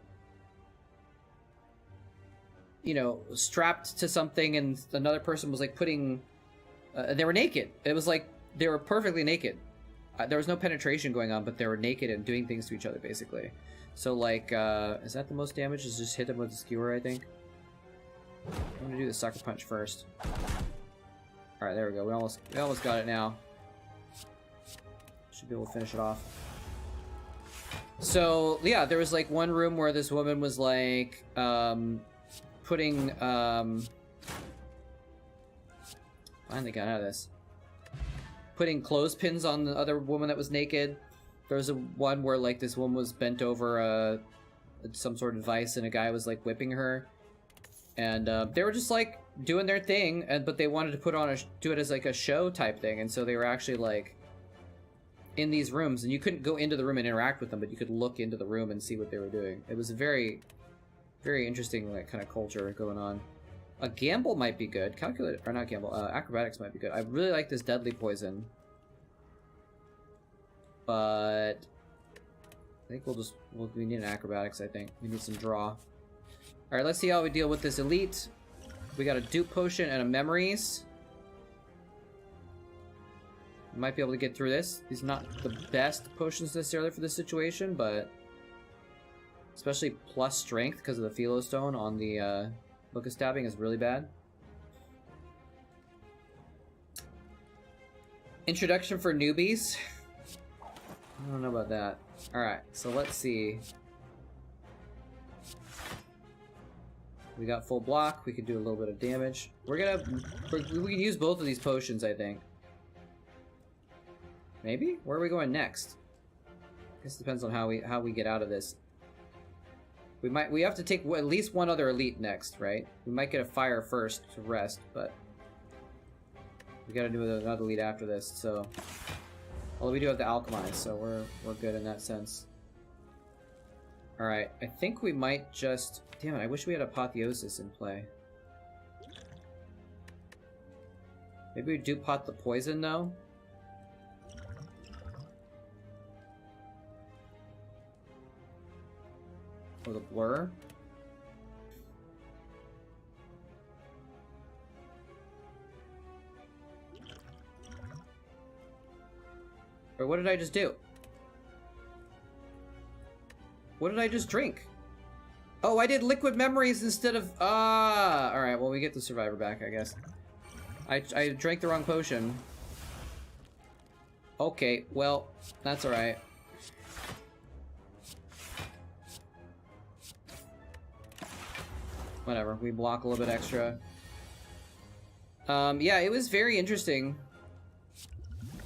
you know, strapped to something, and another person was like putting, they were naked. It was like they were perfectly naked. There was no penetration going on, but they were naked and doing things to each other basically. So like, is that the most damage? Is just hit them with the skewer, I think. I'm gonna do the sucker punch first. All right, there we go. We almost got it now. Should be able to finish it off. So yeah, there was like one room where this woman was like putting finally got out of this. Putting clothespins on the other woman that was naked. There was one where like this woman was bent over some sort of device and a guy was like whipping her. And they were just like doing their thing, but they wanted to do it as like a show type thing, and so they were actually like in these rooms, and you couldn't go into the room and interact with them, but you could look into the room and see what they were doing. It was a very, very interesting like kind of culture going on. A gamble might be good. Calculate or not gamble. Acrobatics might be good. I really like this deadly poison, but I think we need an acrobatics. I think we need some draw. All right, let's see how we deal with this elite. We got a dupe potion and a memories. We might be able to get through this. These are not the best potions necessarily for this situation, but especially plus strength because of the philo stone on the book of stabbing is really bad. Introduction for newbies. I don't know about that. All right, so let's see. We got full block. We could do a little bit of damage. We can use both of these potions, I think. Maybe? Where are we going next? I guess it depends on how we get out of this. We have to take at least one other elite next, right? We might get a fire first to rest, but we gotta do another elite after this. So, although we do have to alchemize, so we're good in that sense. All right, I think we might just. Damn it! I wish we had Apotheosis in play. Maybe we do pot the poison though. Or the blur. Or what did I just do? What did I just drink? Oh, I did liquid memories instead of... Alright, well, we get the survivor back, I guess. I drank the wrong potion. Okay, well, that's alright. Whatever, we block a little bit extra. Yeah, it was very interesting.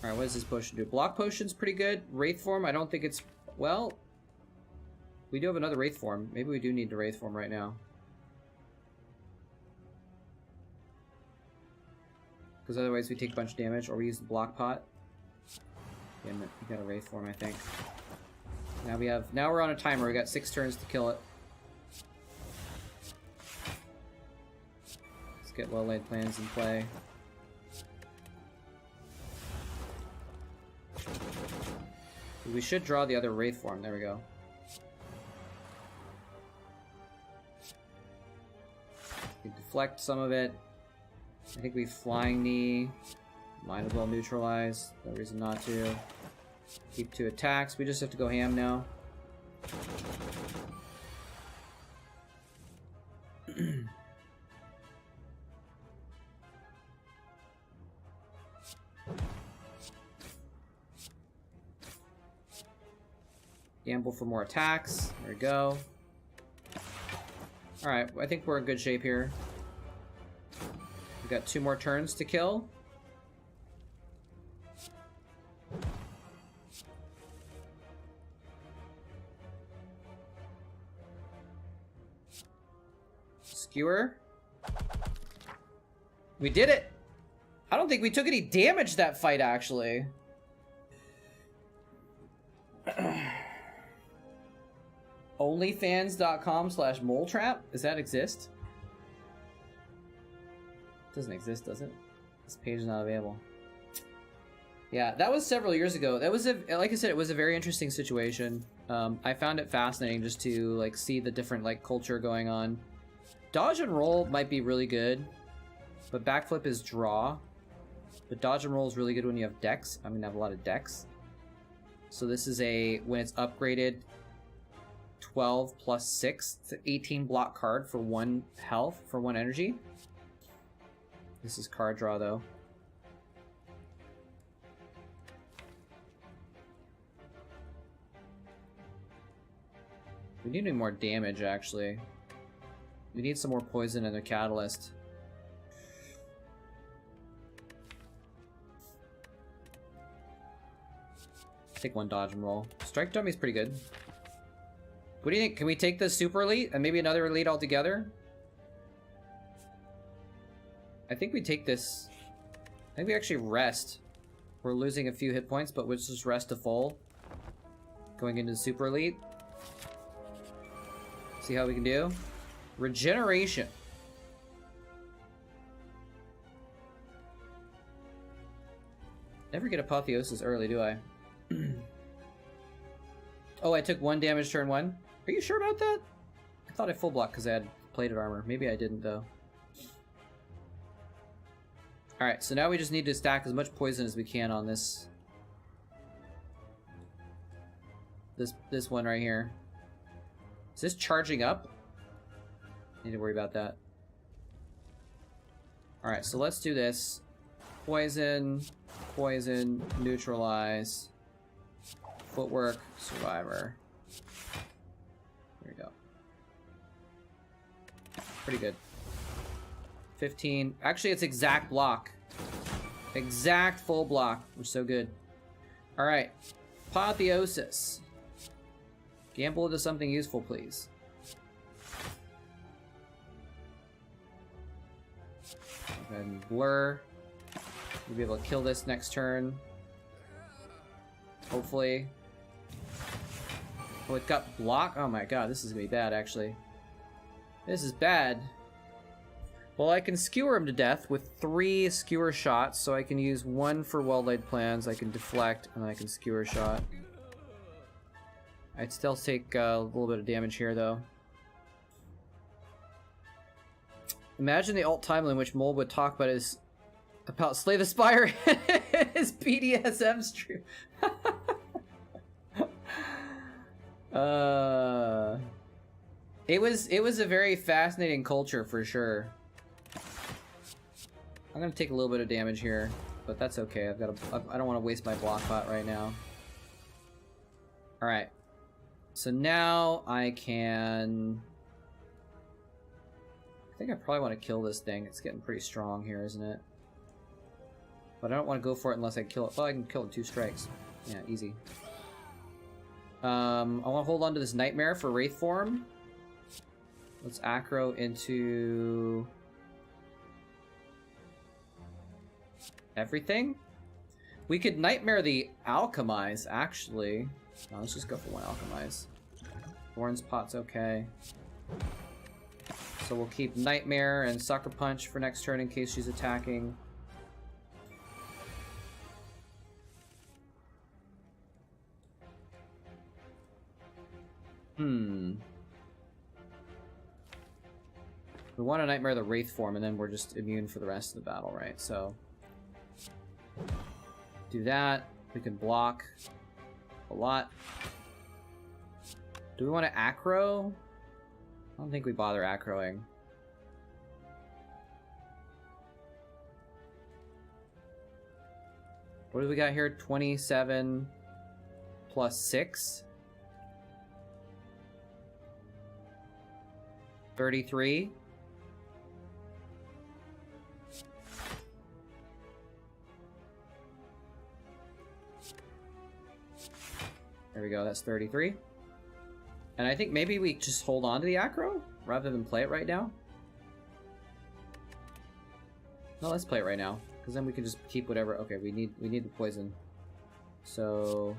Alright, what does this potion do? Block potion's pretty good. Wraith form, I don't think it's... Well... We do have another Wraith form. Maybe we do need to Wraith form right now. Because otherwise we take a bunch of damage, or we use the block pot. Damn it, we got a Wraith form, I think. Now we're on a timer. We got 6 turns to kill it. Let's get well-laid plans in play. We should draw the other Wraith form. There we go. We deflect some of it. I think we Flying Knee. Might as well neutralize. No reason not to. Keep 2 attacks. We just have to go ham now. Gamble for more attacks. There we go. Alright, I think we're in good shape here. We've got 2 more turns to kill. Skewer. We did it! I don't think we took any damage that fight, actually. Onlyfans.com/moletrap? Does that exist? It doesn't exist, does it? This page is not available. Yeah, that was several years ago. That was like I said, it was a very interesting situation. I found it fascinating just to like see the different like culture going on. Dodge and roll might be really good, but backflip is draw. But dodge and roll is really good when you have decks. I'm gonna have a lot of decks. So this is when it's upgraded 12 plus 6. It's an 18 block card for 1 health, for 1 energy. This is card draw though. We need more damage actually. We need some more poison and a catalyst. Take 1 dodge and roll. Strike dummy is pretty good. What do you think? Can we take the super elite and maybe another elite altogether? I think we take this. I think we actually rest. We're losing a few hit points, but we'll just rest to full. Going into the super elite. See how we can do. Regeneration. Never get apotheosis early, do I? Oh, I took 1 damage turn 1. Are you sure about that? I thought I full blocked because I had plated armor. Maybe I didn't though. Alright, so now we just need to stack as much poison as we can on this one right here. Is this charging up? Need to worry about that. Alright, so let's do this. Poison, poison, neutralize, footwork, survivor. There we go. Pretty good. 15. Actually, it's exact block. Exact full block. We're so good. Alright. Apotheosis. Gamble into something useful, please. Go ahead and blur. We'll be able to kill this next turn. Hopefully. Oh, it got block? Oh my god, this is gonna be bad, actually. This is bad. Well, I can skewer him to death with 3 skewer shots, so I can use 1 for well-laid plans, I can deflect, and then I can skewer shot. I'd still take a little bit of damage here, though. Imagine the alt timeline in which Mole would talk about Slay the Spire in his BDSM stream. It was a very fascinating culture for sure. I'm gonna take a little bit of damage here, but that's okay. I don't want to waste my block pot right now. All right. So now I can. I think I probably want to kill this thing. It's getting pretty strong here, isn't it? But I don't want to go for it unless I kill it. Well, I can kill it in 2 strikes. Yeah, easy. I want to hold on to this Nightmare for Wraith form. Let's aggro into everything. We could Nightmare the Alchemize, actually. No, let's just go for one Alchemize. Thorns Pot's okay. So we'll keep Nightmare and Sucker Punch for next turn in case she's attacking. We want to Nightmare the Wraith form, and then we're just immune for the rest of the battle, right? So do that. We can block a lot. Do we want to aggro? I don't think we bother acroing. What do we got here? 27 plus 6? 33? There we go, that's 33. And I think maybe we just hold on to the aggro rather than play it right now. No, let's play it right now, because then we can just keep whatever. Okay, we need the poison. So,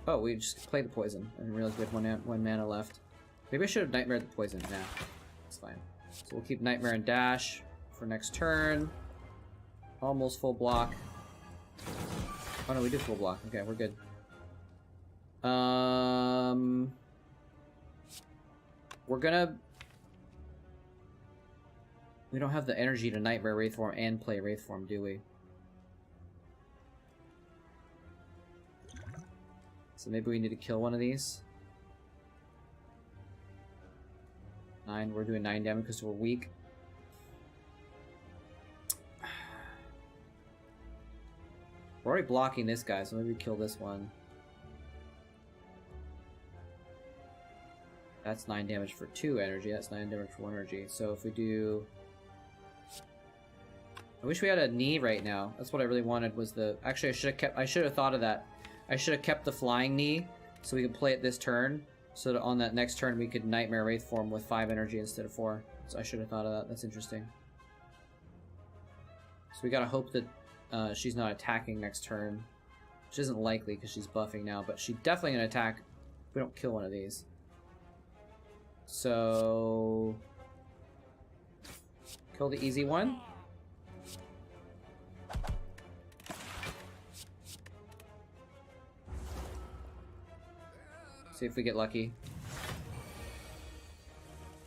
oh, we just played the poison. I didn't realize we had one mana left. Maybe I should have Nightmared the poison. Nah, it's fine. So we'll keep Nightmare and Dash for next turn. Almost full block. Oh no, we did full block. Okay, we're good. We're gonna... We don't have the energy to Nightmare Wraith form and play Wraith form, do we? So maybe we need to kill one of these. 9, we're doing 9 damage because we're weak. We're already blocking this guy, so maybe we kill this one. That's 9 damage for 2 energy, that's 9 damage for 1 energy. So if we do... I wish we had a knee right now. That's what I really wanted, was the... Actually, I should have thought of that. I should have kept the flying knee, so we could play it this turn. So that on that next turn we could Nightmare Wraith form with 5 energy instead of 4. So I should have thought of that. That's interesting. So we gotta hope that she's not attacking next turn. Which isn't likely because she's buffing now, but she's definitely gonna attack if we don't kill one of these. So... Kill the easy one. See if we get lucky.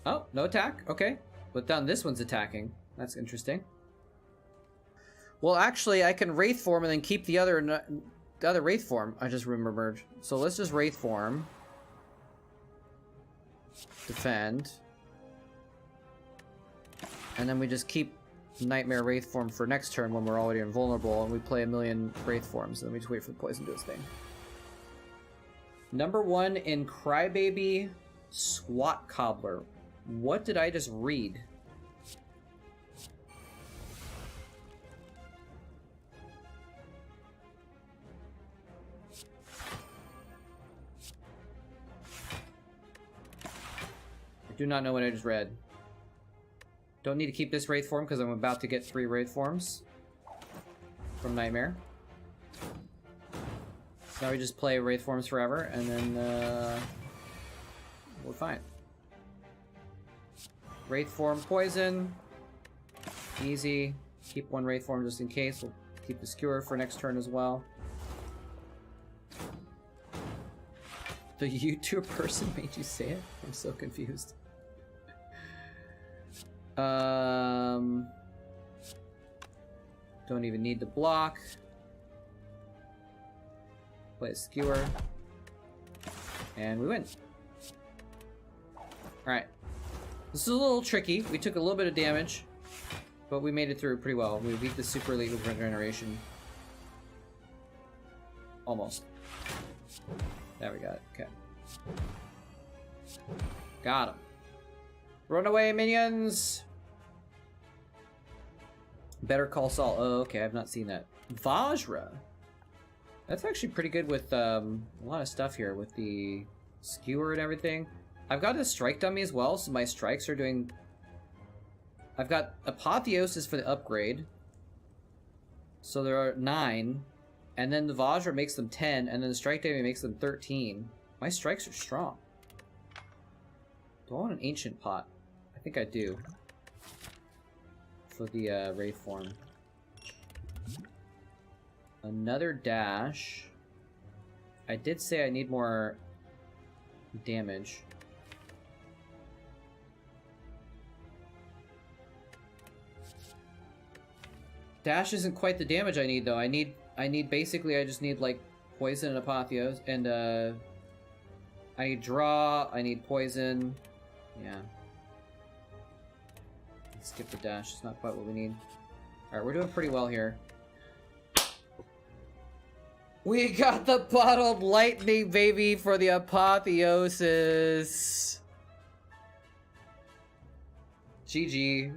Oh, no attack? Okay. But then this one's attacking. That's interesting. Well, actually, I can Wraith form and then keep the other Wraith form. I just remembered. So let's just Wraith form. Defend. And then we just keep Nightmare Wraith form for next turn when we're already invulnerable, and we play a million Wraith forms, and then we just wait for the poison to do its thing. Number 1 in Crybaby SWAT Cobbler. What did I just read? I do not know what I just read. Don't need to keep this Wraith form because I'm about to get 3 Wraith forms from Nightmare. So now we just play Wraith forms forever, and then we're fine. Wraith form poison. Easy. Keep 1 Wraith form just in case. We'll keep the Skewer for next turn as well. The YouTube person made you say it? I'm so confused. Don't even need the block. Play a Skewer. And we win. Alright. This is a little tricky. We took a little bit of damage, but we made it through pretty well. We beat the Super Elite with Regeneration. Almost. There we got it. Okay. Got him. Run away, minions! Better Call Saul. Oh, okay. I've not seen that. Vajra. That's actually pretty good with a lot of stuff here, with the skewer and everything. I've got a strike dummy as well, so my strikes are doing... I've got Apotheosis for the upgrade. So there are 9. And then the Vajra makes them 10, and then the strike dummy makes them 13. My strikes are strong. Do I want an ancient pot? I think I do. For the Wraith form. Another dash. I did say I need more damage. Dash isn't quite the damage I need though. I need basically I just need like poison and apotheos and I need draw, I need poison. Yeah. Let's skip the dash, it's not quite what we need. Alright, we're doing pretty well here. We got the bottled lightning, baby, for the apotheosis. GG.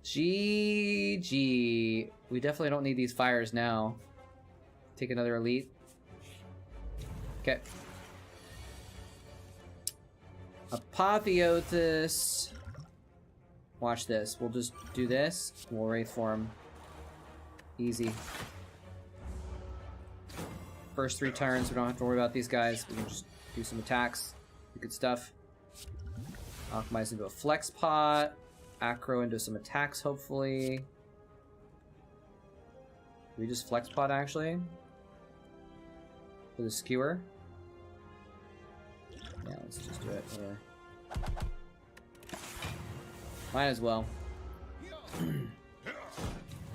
GG. We definitely don't need these fires now. Take another elite. Okay. Apotheosis. Watch this. We'll just do this. We'll Wraith form. Easy. First 3 turns, we don't have to worry about these guys. We can just do some attacks. Good stuff. Alchemize into a flex pot. Acro into some attacks, hopefully. We just flex pot, actually? For the skewer? Yeah, let's just do it. Whatever. Might as well.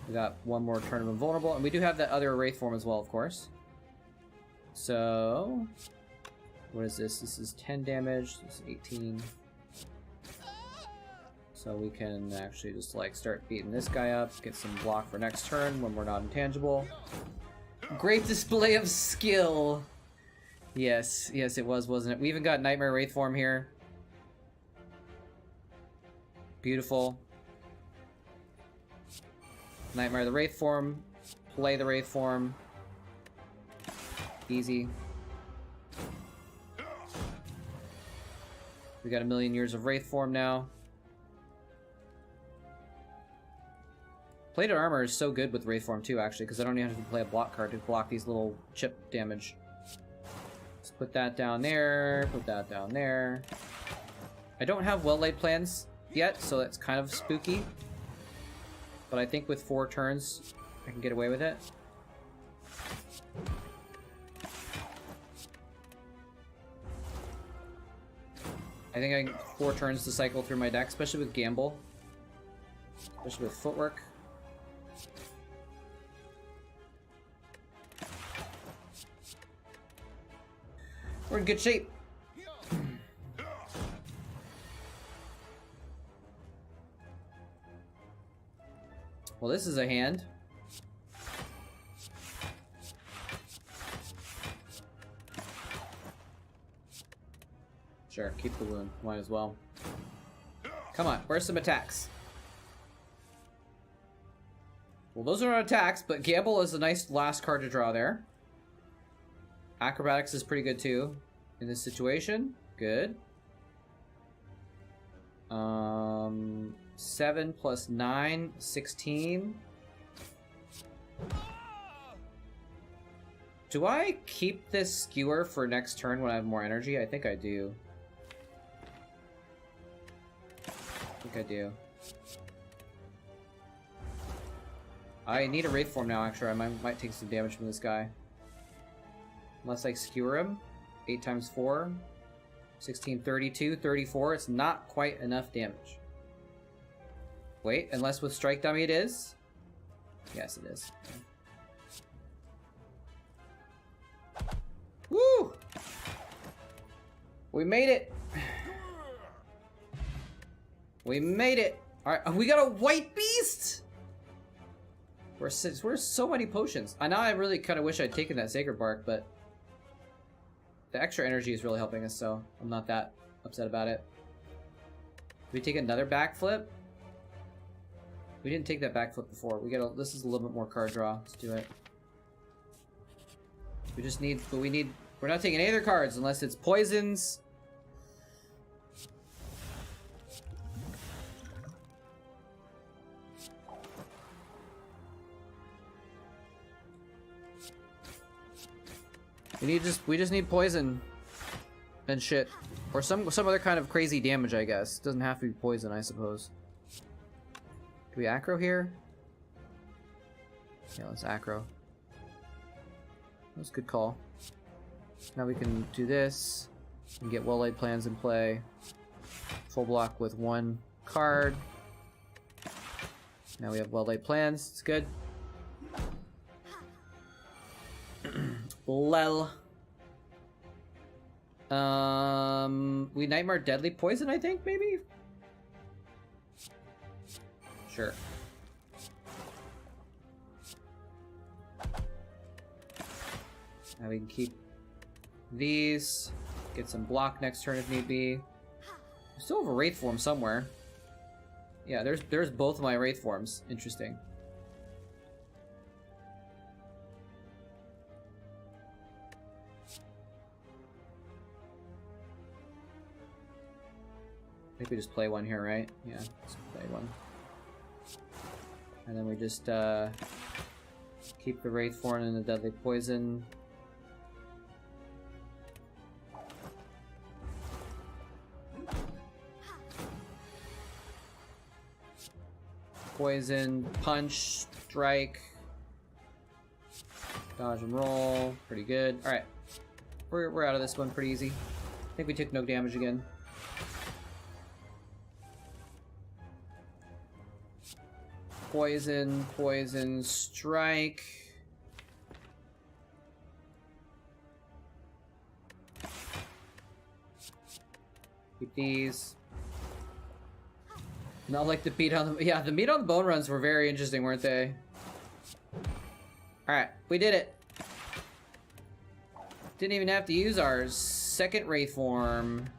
We got one more turn of invulnerable, and we do have that other Wraith form as well, of course. So... what is this? This is 10 damage. This is 18. So we can actually just like start beating this guy up, get some block for next turn when we're not intangible. Great display of skill! Yes, yes it was, wasn't it? We even got Nightmare Wraith form here. Beautiful. Nightmare the Wraith form, play the Wraith form. Easy. We got a million years of Wraith form now. Plated armor is so good with Wraith form too, actually, because I don't even have to play a block card to block these little chip damage. Let's put that down there, put that down there. I don't have well-laid plans yet, so that's kind of spooky. But I think with 4 turns, I can get away with it. I think I can 4 turns to cycle through my deck, especially with Gamble. Especially with Footwork. We're in good shape. Well, this is a hand. Sure, keep the wound. Might as well. Come on, where's some attacks? Well, those are not attacks, but Gamble is a nice last card to draw there. Acrobatics is pretty good too in this situation. Good. 7 plus 9, 16. Do I keep this skewer for next turn when I have more energy? I think I do. I need a Wraith form now, actually. I might take some damage from this guy. Unless I skewer him. 8 times 4. 16, 32, 34. It's not quite enough damage. Wait, unless with Strike Dummy it is? Yes, it is. Woo! We made it! We made it! Alright, we got a White Beast! We're so many potions. I know I really kind of wish I'd taken that Sacred Bark, but the extra energy is really helping us, so I'm not that upset about it. Do we take another backflip? We didn't take that backflip before. This is a little bit more card draw. Let's do it. We just need, but we're not taking any other cards unless it's poisons. We just need poison and shit. Or some other kind of crazy damage, I guess. Doesn't have to be poison, I suppose. Do we aggro here? Yeah, let's aggro. That's a good call. Now we can do this and get well-laid plans in play. Full block with one card. Now we have well-laid plans. It's good. Lel. We Nightmare Deadly Poison, I think, maybe? Sure. Now we can keep these. Get some block next turn if need be. We still have a Wraith form somewhere. Yeah, there's both of my Wraith forms. Interesting. I think we just play one here, right? Yeah, let's play one. And then we just keep the Wraith form and the Deadly Poison. Poison, punch, strike, dodge and roll. Pretty good. All right, we're out of this one pretty easy. I think we took no damage again. Poison, poison, strike. Keep these. Not like the meat on the... Yeah, the meat on the bone runs were very interesting, weren't they? Alright, we did it. Didn't even have to use our second Wraith form.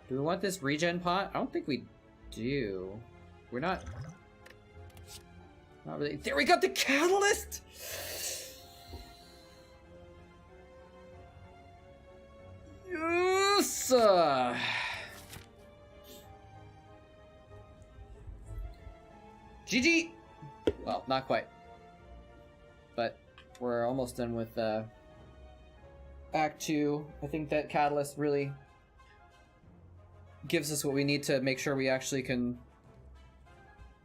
Do we want this regen pot? I don't think we do. We're not... Not really. There we got the catalyst! Yes! GG! Well, not quite. But we're almost done with Act 2. I think that catalyst really gives us what we need to make sure we actually can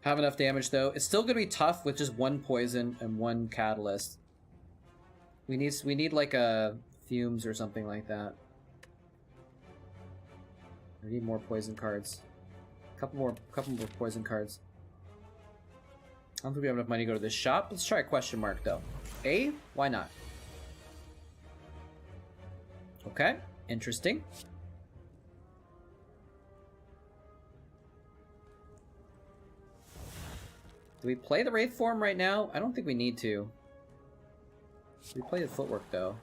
have enough damage, though. It's still gonna be tough with just one poison and one catalyst. We need like a fumes or something like that. We need more poison cards. Couple more poison cards. I don't think we have enough money to go to this shop. Let's try a question mark, though. A? Why not? Okay, interesting. Do we play the Wraith form right now? I don't think we need to. We play the footwork, though.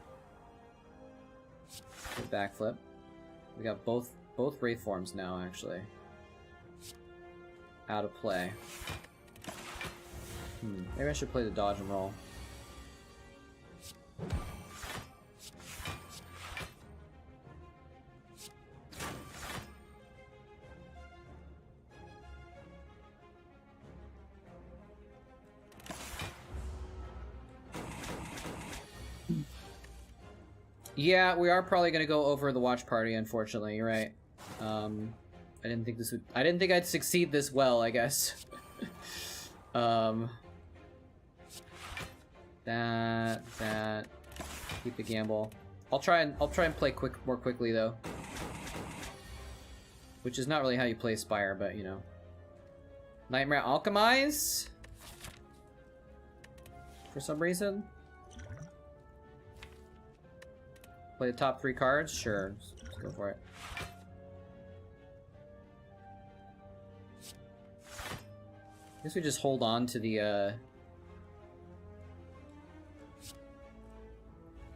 The backflip. We got both Wraith forms now, actually. Out of play. Maybe I should play the dodge and roll. Yeah, we are probably gonna go over the watch party, unfortunately. You're right. I didn't think I'd succeed this well, I guess. That. Keep the gamble. I'll try and play more quickly, though. Which is not really how you play Spire, but you know. Nightmare Alchemize? For some reason? Play the top 3 cards? Sure. Let's go for it. I guess we just hold on to the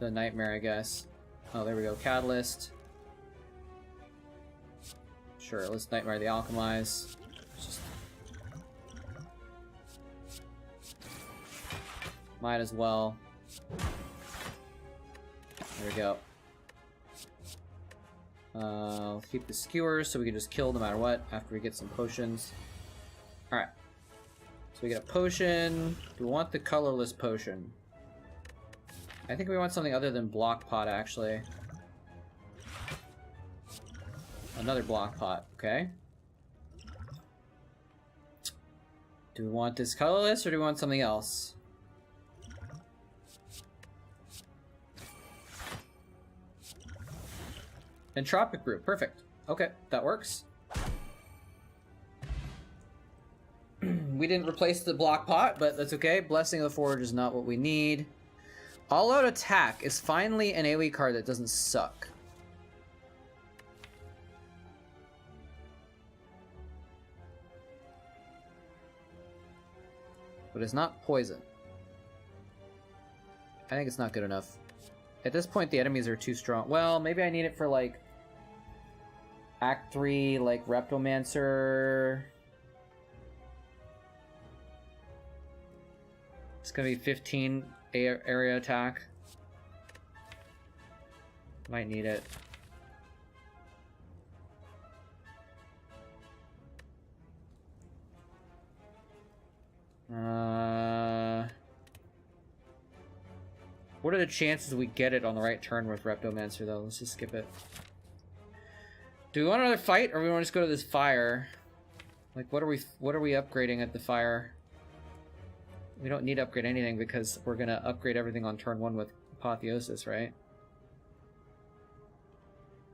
Nightmare, I guess. Oh, there we go. Catalyst. Sure, let's Nightmare the Alchemize. Just Might as well. There we go. Let's keep the skewers so we can just kill no matter what after we get some potions. Alright. So we get a potion. Do we want the colorless potion? I think we want something other than block pot, actually. Another block pot, okay. Do we want this colorless or do we want something else? Entropic Brew, perfect. Okay, that works. We didn't replace the block pot, but that's okay. Blessing of the Forge is not what we need. All Out Attack is finally an AoE card that doesn't suck. But it's not poison. I think it's not good enough. At this point, the enemies are too strong. Well, maybe I need it for, like, Act 3, like, Reptomancer. It's gonna be 15 area attack. Might need it. What are the chances we get it on the right turn with Reptomancer, though? Let's just skip it. Do we want another fight, or we want to just go to this fire? Like, what are we upgrading at the fire? We don't need to upgrade anything because we're gonna upgrade everything on turn 1 with Apotheosis, right?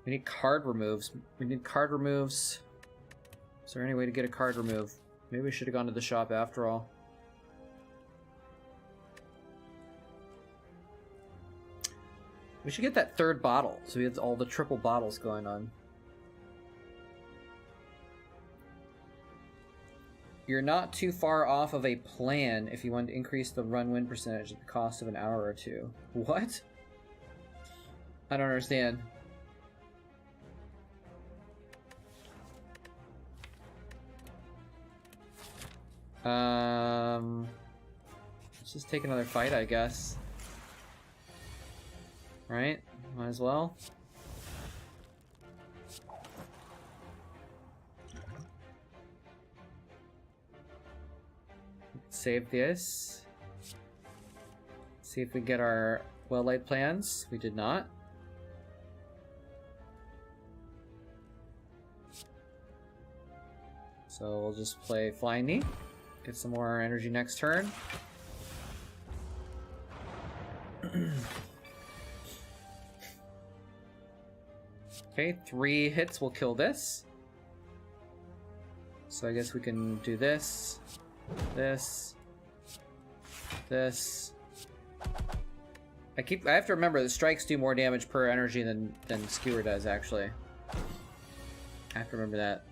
We need card removes. We need card removes. Is there any way to get a card remove? Maybe we should have gone to the shop after all. We should get that third bottle, so we have all the triple bottles going on. You're not too far off of a plan if you want to increase the run win percentage at the cost of an hour or two. What? I don't understand. Let's just take another fight, I guess. Right? Might as well. Save this. See if we get our well-laid plans. We did not. So we'll just play Flying Knee. Get some more energy next turn. Okay, 3 hits will kill this. So I guess we can do this, this. I have to remember that strikes do more damage per energy than Skewer does, actually. I have to remember that.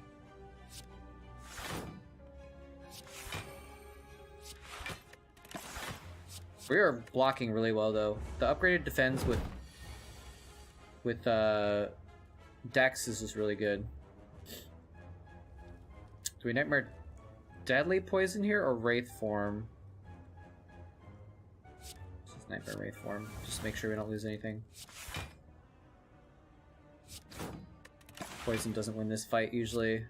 We are blocking really well, though. The upgraded defense with Dex is just really good. Do we Nightmare Deadly Poison here or Wraith Form? This is Nightmare Wraith Form. Just make sure we don't lose anything. Poison doesn't win this fight usually.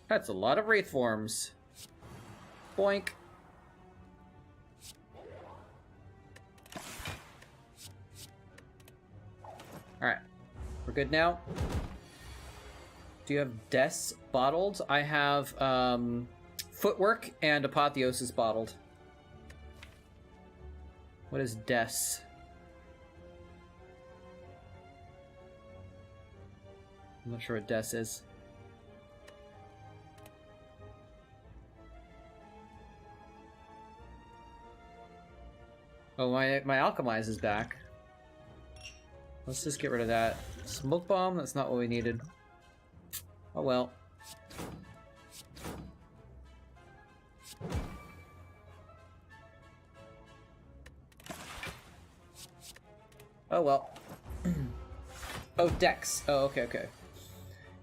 That's a lot of Wraith Forms. Boink. Alright. We're good now. Do you have Des bottled? I have Footwork and Apotheosis bottled. What is Des? I'm not sure what Des is. Oh, my Alchemize is back. Let's just get rid of that. Smoke Bomb, that's not what we needed. Oh well. Oh well. Oh, Dex. Oh, okay.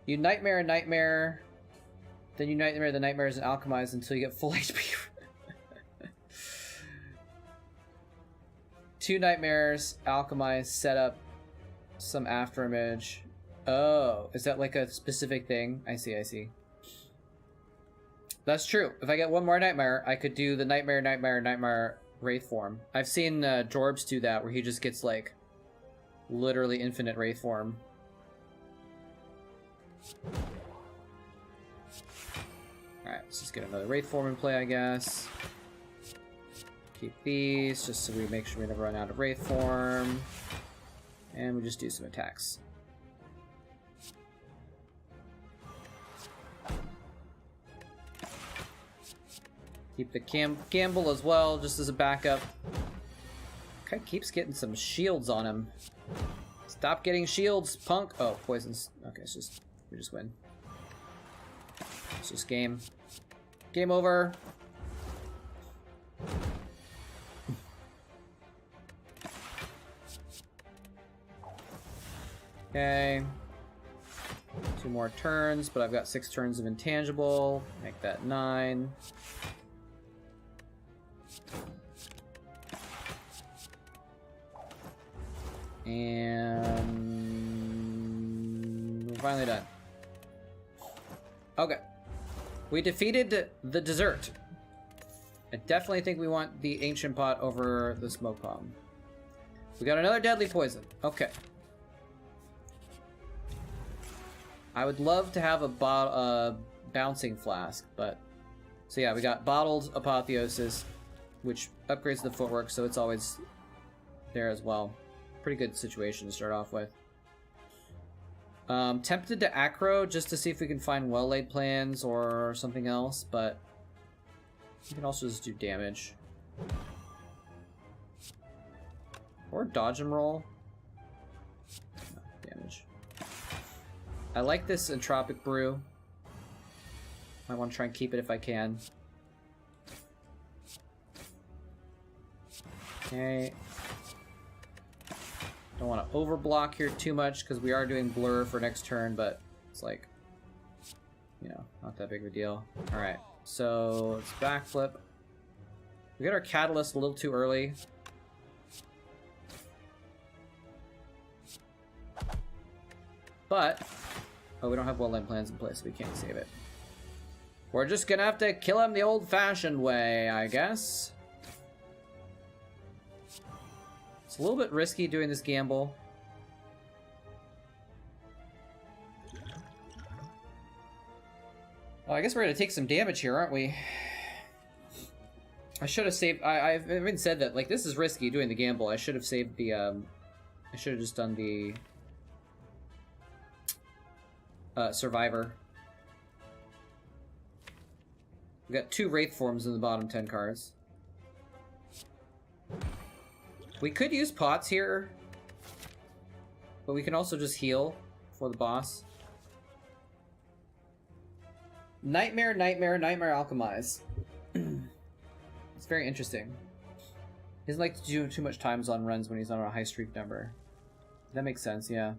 You Nightmare. Then you nightmare the nightmares and alchemize until you get full HP. 2 nightmares, alchemize, set up some afterimage. Oh, is that like a specific thing? I see, I see. That's true. If I get 1 more nightmare, I could do the nightmare wraith form. I've seen Jorbs do that, where he just gets like literally infinite wraith form. Alright, let's just get another wraith form in play, I guess. Keep these, just so we make sure we never run out of wraith form. And we just do some attacks. Keep the gamble as well, just as a backup. Guy keeps getting some shields on him. Stop getting shields, punk! Oh, poisons. Okay, it's just... we just win. It's just game. Game over. Okay. 2 more turns, but I've got 6 turns of intangible. Make that 9. And we're finally done. Okay. We defeated the dessert. I definitely think we want the ancient pot over the smoke bomb. We got another deadly poison. Okay. I would love to have a bouncing flask, but... So yeah, we got bottled apotheosis, which upgrades the footwork, so it's always there as well. Pretty good situation to start off with. Tempted to acro just to see if we can find well-laid plans or something else, but we can also just do damage. Or dodge and roll. No, damage. I like this entropic brew. I want to try and keep it if I can. Okay. Don't want to overblock here too much because we are doing blur for next turn, but it's like, you know, not that big of a deal. Alright, so let's backflip. We got our catalyst a little too early. But, oh, we don't have well-laid plans in place, so we can't save it. We're just gonna have to kill him the old-fashioned way, I guess. It's a little bit risky doing this gamble. Well, I guess we're gonna take some damage here, aren't we? I should have saved... I've even said that, like, this is risky doing the gamble. I should have saved the, I should have just done the... Survivor. We got 2 Wraith forms in the bottom 10 cards. We could use pots here, but we can also just heal for the boss. Nightmare, alchemize. It's very interesting. He doesn't like to do too much times on runs when he's on a high streak number. That makes sense, yeah.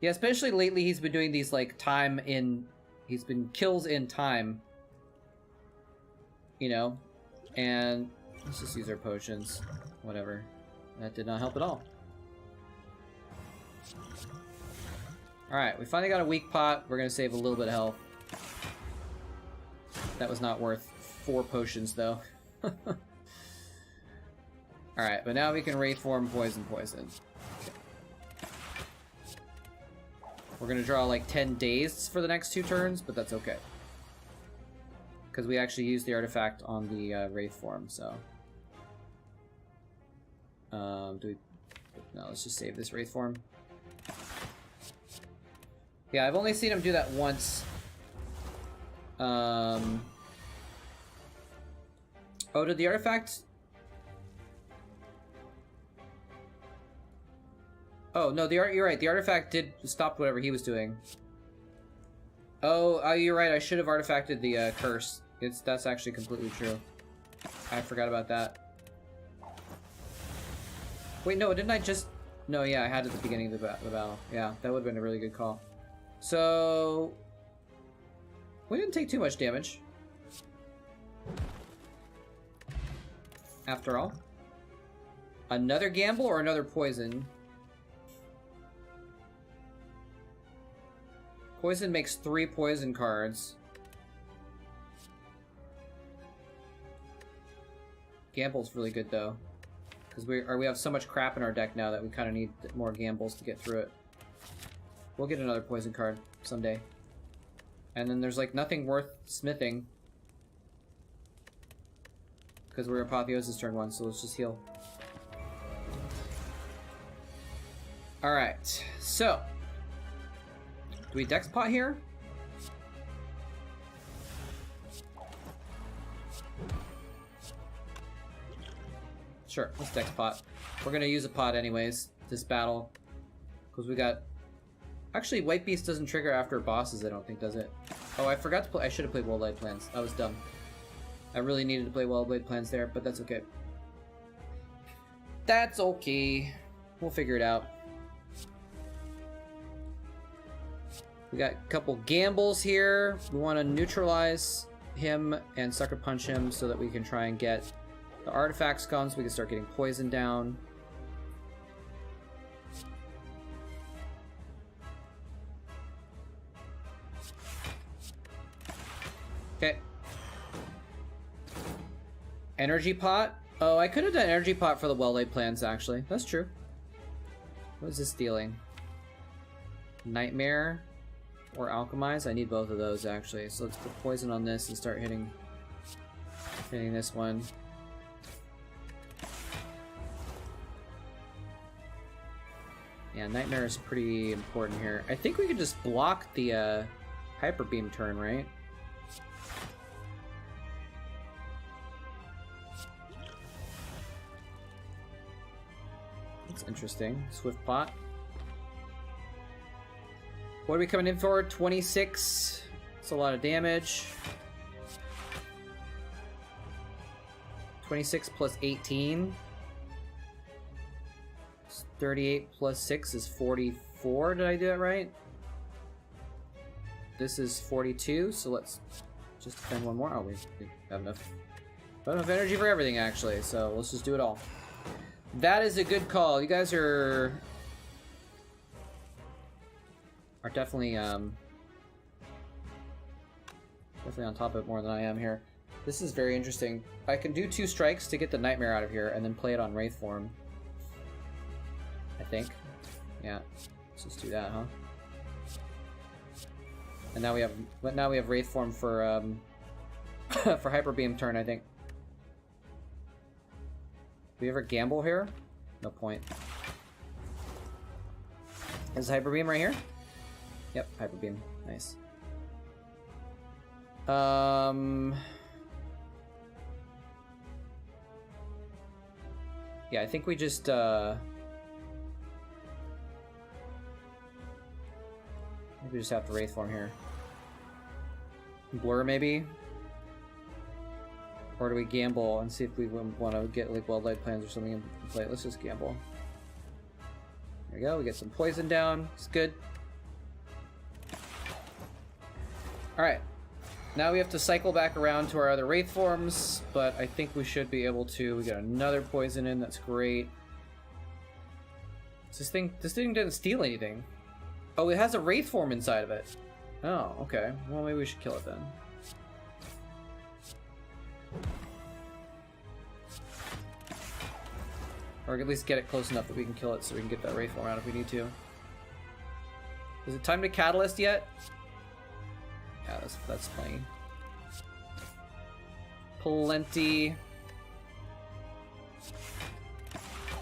Yeah, especially lately he's been doing these like he's been kills in time. You know? And let's just use our potions. Whatever. That did not help at all. Alright, we finally got a weak pot. We're gonna save a little bit of health. That was not worth 4 potions, though. Alright, but now we can Wraith form poison. Okay. We're gonna draw like 10 days for the next 2 turns, but that's okay. Because we actually used the artifact on the Wraith form, so... No, let's just save this Wraith form. Yeah, I've only seen him do that once. Oh, did the artifact... Oh, no, you're right. The artifact did stop whatever he was doing. Oh, you're right. I should have artifacted the curse. That's actually completely true. I forgot about that. Wait, no, didn't I just... No, yeah, I had it at the beginning of the battle. Yeah, that would have been a really good call. So... We didn't take too much damage. After all. Another gamble or another poison? Poison makes 3 poison cards. Gamble's really good though. Because we have so much crap in our deck now that we kind of need more gambles to get through it. We'll get another poison card someday. And then there's like nothing worth smithing. Because we're Apotheosis turn 1, so let's just heal. Alright, so. Do we dex pot here? Sure, let's dex pot. We're gonna use a pot anyways, this battle. Because we got... Actually, White Beast doesn't trigger after bosses, I don't think, does it? Oh, I forgot to play... I should have played Wall-Blade Plans. That was dumb. I really needed to play Wall-Blade Plans there, but that's okay. That's okay. We'll figure it out. We got a couple gambles here. We want to neutralize him and Sucker Punch him so that we can try and get the artifacts gone so we can start getting poison down. Okay. Energy pot? Oh, I could have done energy pot for the well-laid plans, actually. That's true. What is this dealing? Nightmare or alchemize? I need both of those, actually. So let's put poison on this and start hitting this one. Yeah, Nightmare is pretty important here. I think we could just block the Hyper Beam turn, right? That's interesting. Swift pot. What are we coming in for? 26. That's a lot of damage. 26 plus 18. 38 plus 6 is 44. Did I do that right? This is 42, so let's just defend one more. Oh, we have enough energy for everything, actually, so let's just do it all. That is a good call. You guys are definitely on top of it more than I am here. This is very interesting. I can do 2 strikes to get the Nightmare out of here and then play it on Wraith form. I think. Yeah. Let's just do that, huh? And now we have Wraith form for for Hyper Beam turn, I think. Do we ever gamble here? No point. Is Hyper Beam right here? Yep, Hyper Beam. Nice. Yeah, I think we just we just have to Wraith form here. Blur maybe? Or do we gamble and see if we want to get like Well-Laid Plans or something in play? Let's just gamble. There we go, we get some poison down. It's good. Alright. Now we have to cycle back around to our other Wraith forms, but I think we should be able to. We got another poison in, that's great. This thing didn't steal anything. Oh, it has a Wraith form inside of it. Oh, okay. Well, maybe we should kill it then. Or at least get it close enough that we can kill it so we can get that Wraith form out if we need to. Is it time to Catalyst yet? Yeah, that's plenty. Plenty.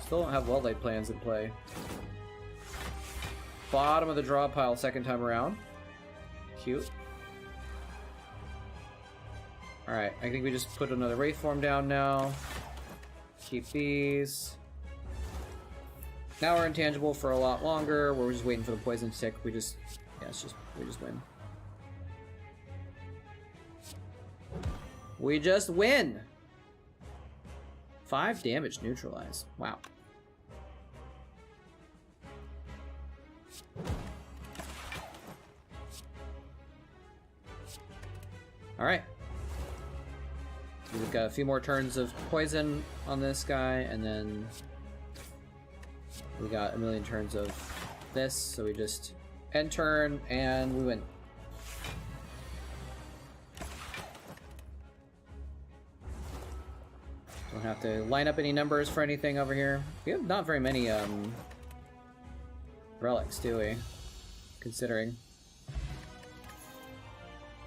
Still don't have well-laid plans in play. Bottom of the draw pile second time around. Cute. Alright, I think we just put another Wraith form down now. Keep these. Now we're intangible for a lot longer. We're just waiting for the poison tick. We just win. We just win! 5 damage neutralized. Wow. Alright. We've got a few more turns of poison on this guy, and then we got a million turns of this, so we just end turn and we win. Don't have to line up any numbers for anything over here. We have not very many relics, do we? Considering.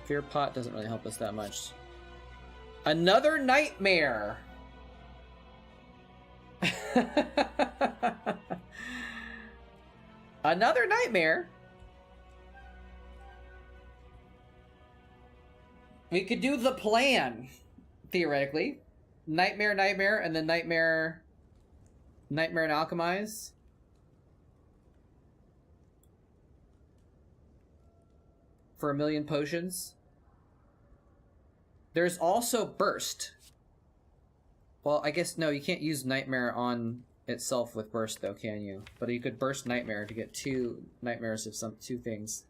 Fear Pot doesn't really help us that much. Another nightmare! Another nightmare? We could do the plan, theoretically. Nightmare, nightmare, and then nightmare... Nightmare and alchemize. For 1 million potions. There's also burst. Well, I guess no, you can't use nightmare on itself with burst though, can you? But you could burst nightmare to get 2 nightmares of two things.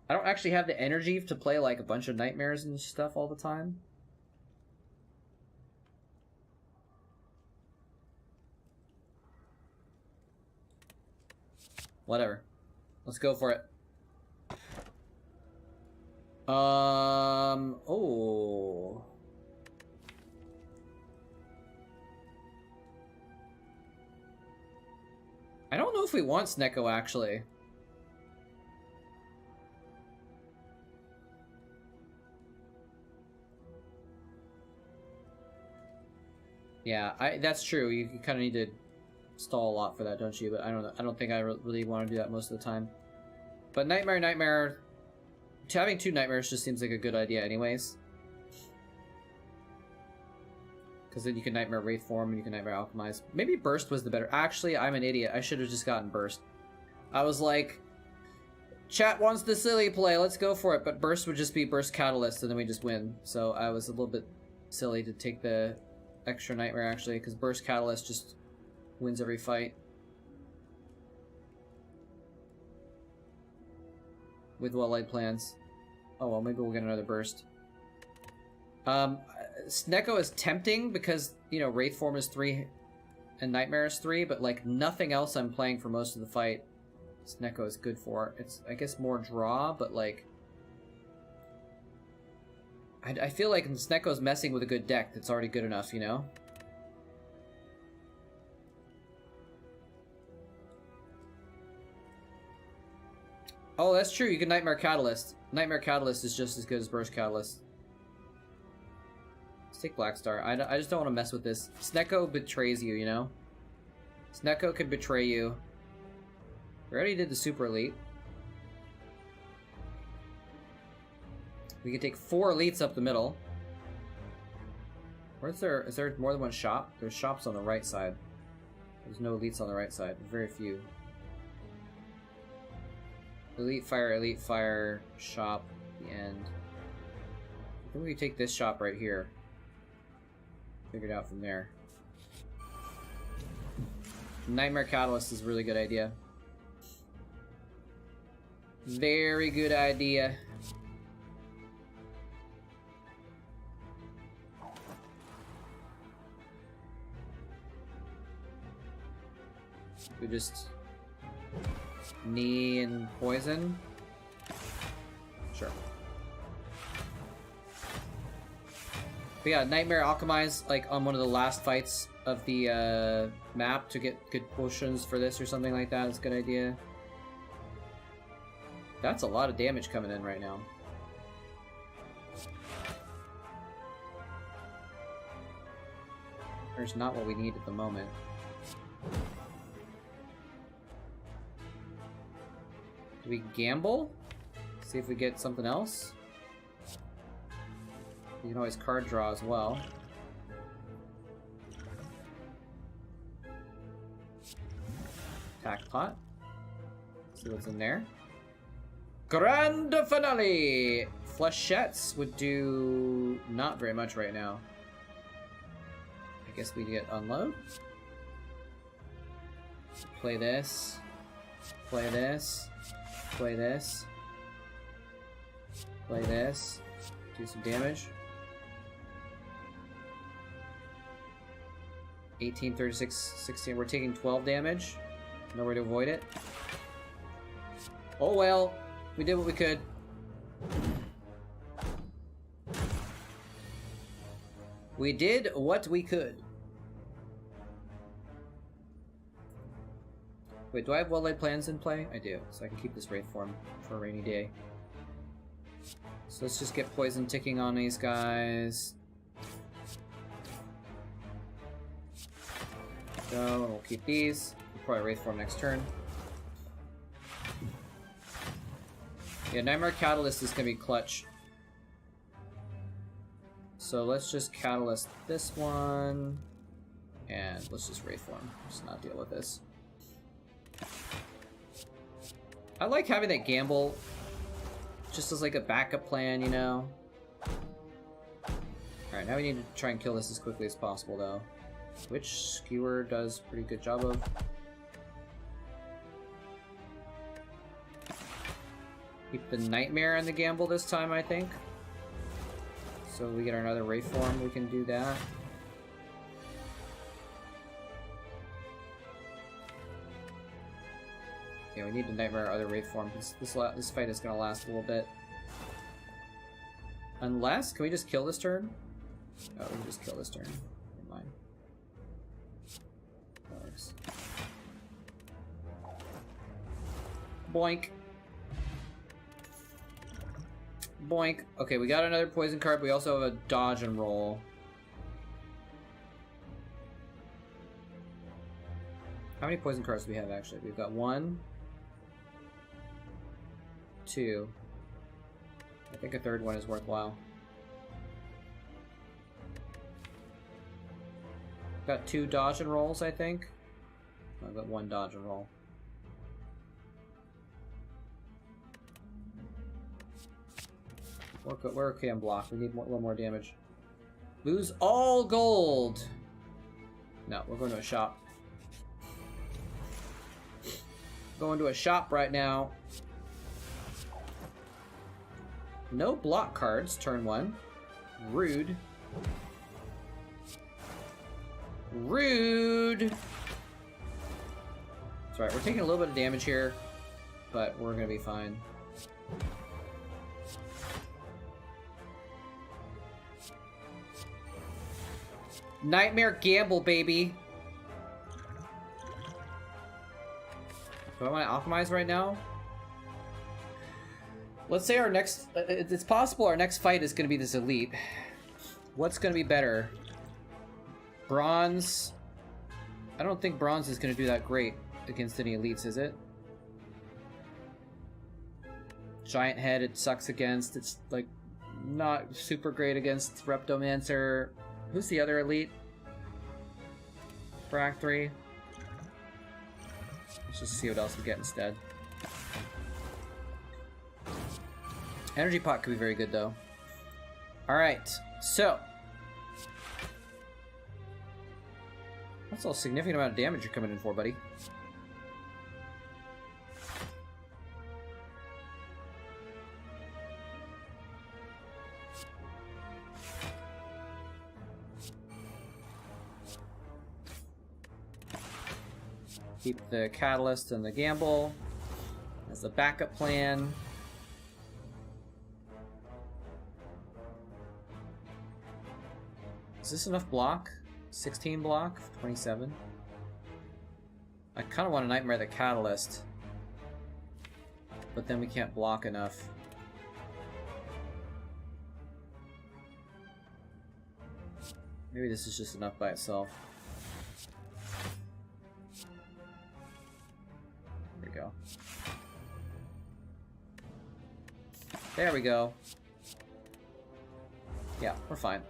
I don't actually have the energy to play like a bunch of nightmares and stuff all the time. Whatever. Let's go for it. Oh. I don't know if we want Snecko, actually. Yeah, that's true. You kind of need to stall a lot for that, don't you? But I don't think I really want to do that most of the time. But Nightmare... Having 2 nightmares just seems like a good idea anyways. Because then you can Nightmare Wraith form and you can Nightmare Alchemize. Maybe Burst was the better... Actually, I'm an idiot. I should have just gotten Burst. I was like... Chat wants the silly play, let's go for it. But Burst would just be Burst Catalyst and then we just win. So I was a little bit silly to take the extra Nightmare actually. Because Burst Catalyst just wins every fight. With well-laid plans. Oh well, maybe we'll get another burst. Snecko is tempting because, you know, Wraith form is 3 and Nightmare is 3, but like nothing else I'm playing for most of the fight Snecko is good for. It's, I guess, more draw, but like... I feel like Snecko's messing with a good deck that's already good enough, you know? Oh, that's true. You can Nightmare Catalyst. Nightmare Catalyst is just as good as Burst Catalyst. Let's take Black Star. I just don't want to mess with this. Snecko betrays you, you know? Snecko could betray you. We already did the Super Elite. We can take 4 elites up the middle. Where's there? Is there more than one shop? There's shops on the right side. There's no elites on the right side. Very few. Elite Fire, shop, the end. I think we can take this shop right here. Figure it out from there. Nightmare Catalyst is a really good idea. Very good idea. We just... knee and poison? Sure. But yeah, Nightmare Alchemize, like, on one of the last fights of the map to get good potions for this or something like that is a good idea. That's a lot of damage coming in right now. There's not what we need at the moment. Do we gamble? See if we get something else? You can always card draw as well. Attack pot. See what's in there. Grand finale! Flechettes would do not very much right now. I guess we get unload. Play this. Play this. Play this. Play this. Do some damage. 18, 36, 16. We're taking 12 damage. Nowhere to avoid it. Oh well. We did what we could. We did what we could. Wait, do I have well-laid plans in play? I do, so I can keep this Wraith form for a rainy day. So let's just get poison ticking on these guys. Go, and we'll keep these. We'll probably Wraith form next turn. Yeah, Nightmare Catalyst is gonna be clutch. So let's just Catalyst this one. And let's just Wraith form. Just not deal with this. I like having that gamble just as like a backup plan, you know? Alright, now we need to try and kill this as quickly as possible, though. Which Skewer does a pretty good job of. Keep the Nightmare in the gamble this time, I think. So we get another Wraith form, we can do that. Yeah, we need to Nightmare our other Wraith form. This fight is gonna last a little bit. Unless, can we just kill this turn? Oh, we can just kill this turn. Never mind. That works. Boink. Boink. Okay, we got another poison card. We also have a dodge and roll. How many poison cards do we have, actually? We've got 1, 2. I think a third one is worthwhile. Got 2 dodge and rolls, I think. I've got 1 dodge and roll. We're okay on block. We need a little more damage. Lose all gold! No, we're going to a shop. Going to a shop right now. No block cards, turn 1. Rude. Rude! That's right, we're taking a little bit of damage here, but we're gonna be fine. Nightmare Gamble, baby! Do I want to optimize right now? Let's say our next... It's possible our next fight is going to be this elite. What's going to be better? Bronze? I don't think bronze is going to do that great against any elites, is it? Giant head, it sucks against. It's, like, not super great against Reptomancer. Who's the other elite? Frac 3. Let's just see what else we get instead. Energy pot could be very good, though. Alright, so. That's a significant amount of damage you're coming in for, buddy. Keep the Catalyst and the Gamble as a backup plan. Is this enough block? 16 block? 27? I kind of want to Nightmare the Catalyst, but then we can't block enough. Maybe this is just enough by itself. There we go. There we go. Yeah, we're fine.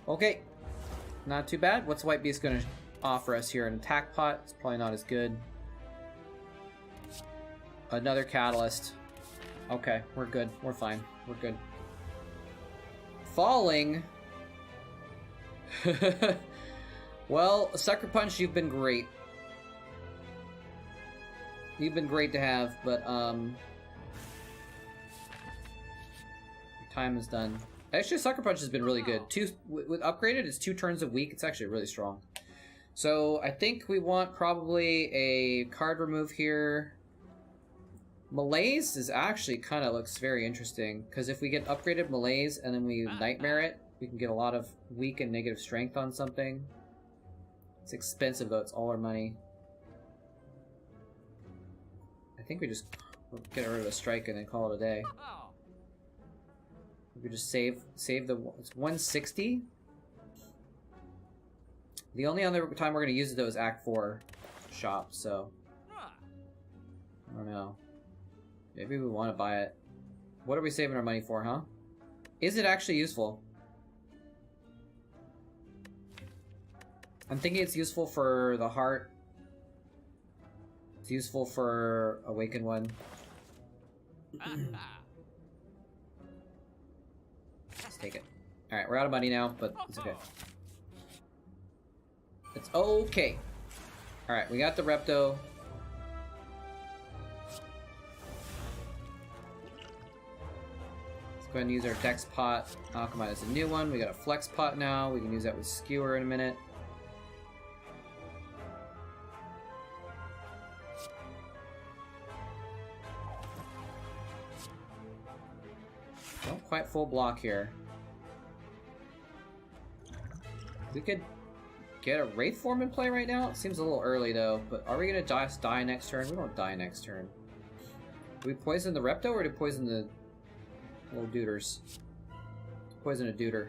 Okay, not too bad. What's White Beast going to offer us here? An attack pot? It's probably not as good. Another Catalyst. Okay, we're good. We're fine. We're good. Falling. Well, Sucker Punch, you've been great. You've been great to have, but your time is done. Actually, Sucker Punch has been really good. With upgraded, it's 2 turns a week. It's actually really strong. So I think we want probably a card remove here. Malaise is actually kind of looks very interesting, because if we get upgraded Malaise and then we Nightmare it, we can get a lot of weak and negative strength on something. It's expensive though, it's all our money. I think we just get rid of a strike and then call it a day. We just save the... It's 160? The only other time we're going to use it though is Act 4 shop, so... I don't know. Maybe we want to buy it. What are we saving our money for, huh? Is it actually useful? I'm thinking it's useful for the heart. It's useful for Awakened One. Let's take it. Alright, we're out of money now, but it's okay. It's okay. Alright, we got the Repto. Let's go ahead and use our Dex Pot. Alchemite is a new one. We got a Flex Pot now. We can use that with Skewer in a minute. Don't quite full block here. We could get a Wraith Form in play right now. It seems a little early though, but are we gonna just die next turn? We don't die next turn. Do we poison the Repto or do we poison the little duders? Poison a duder.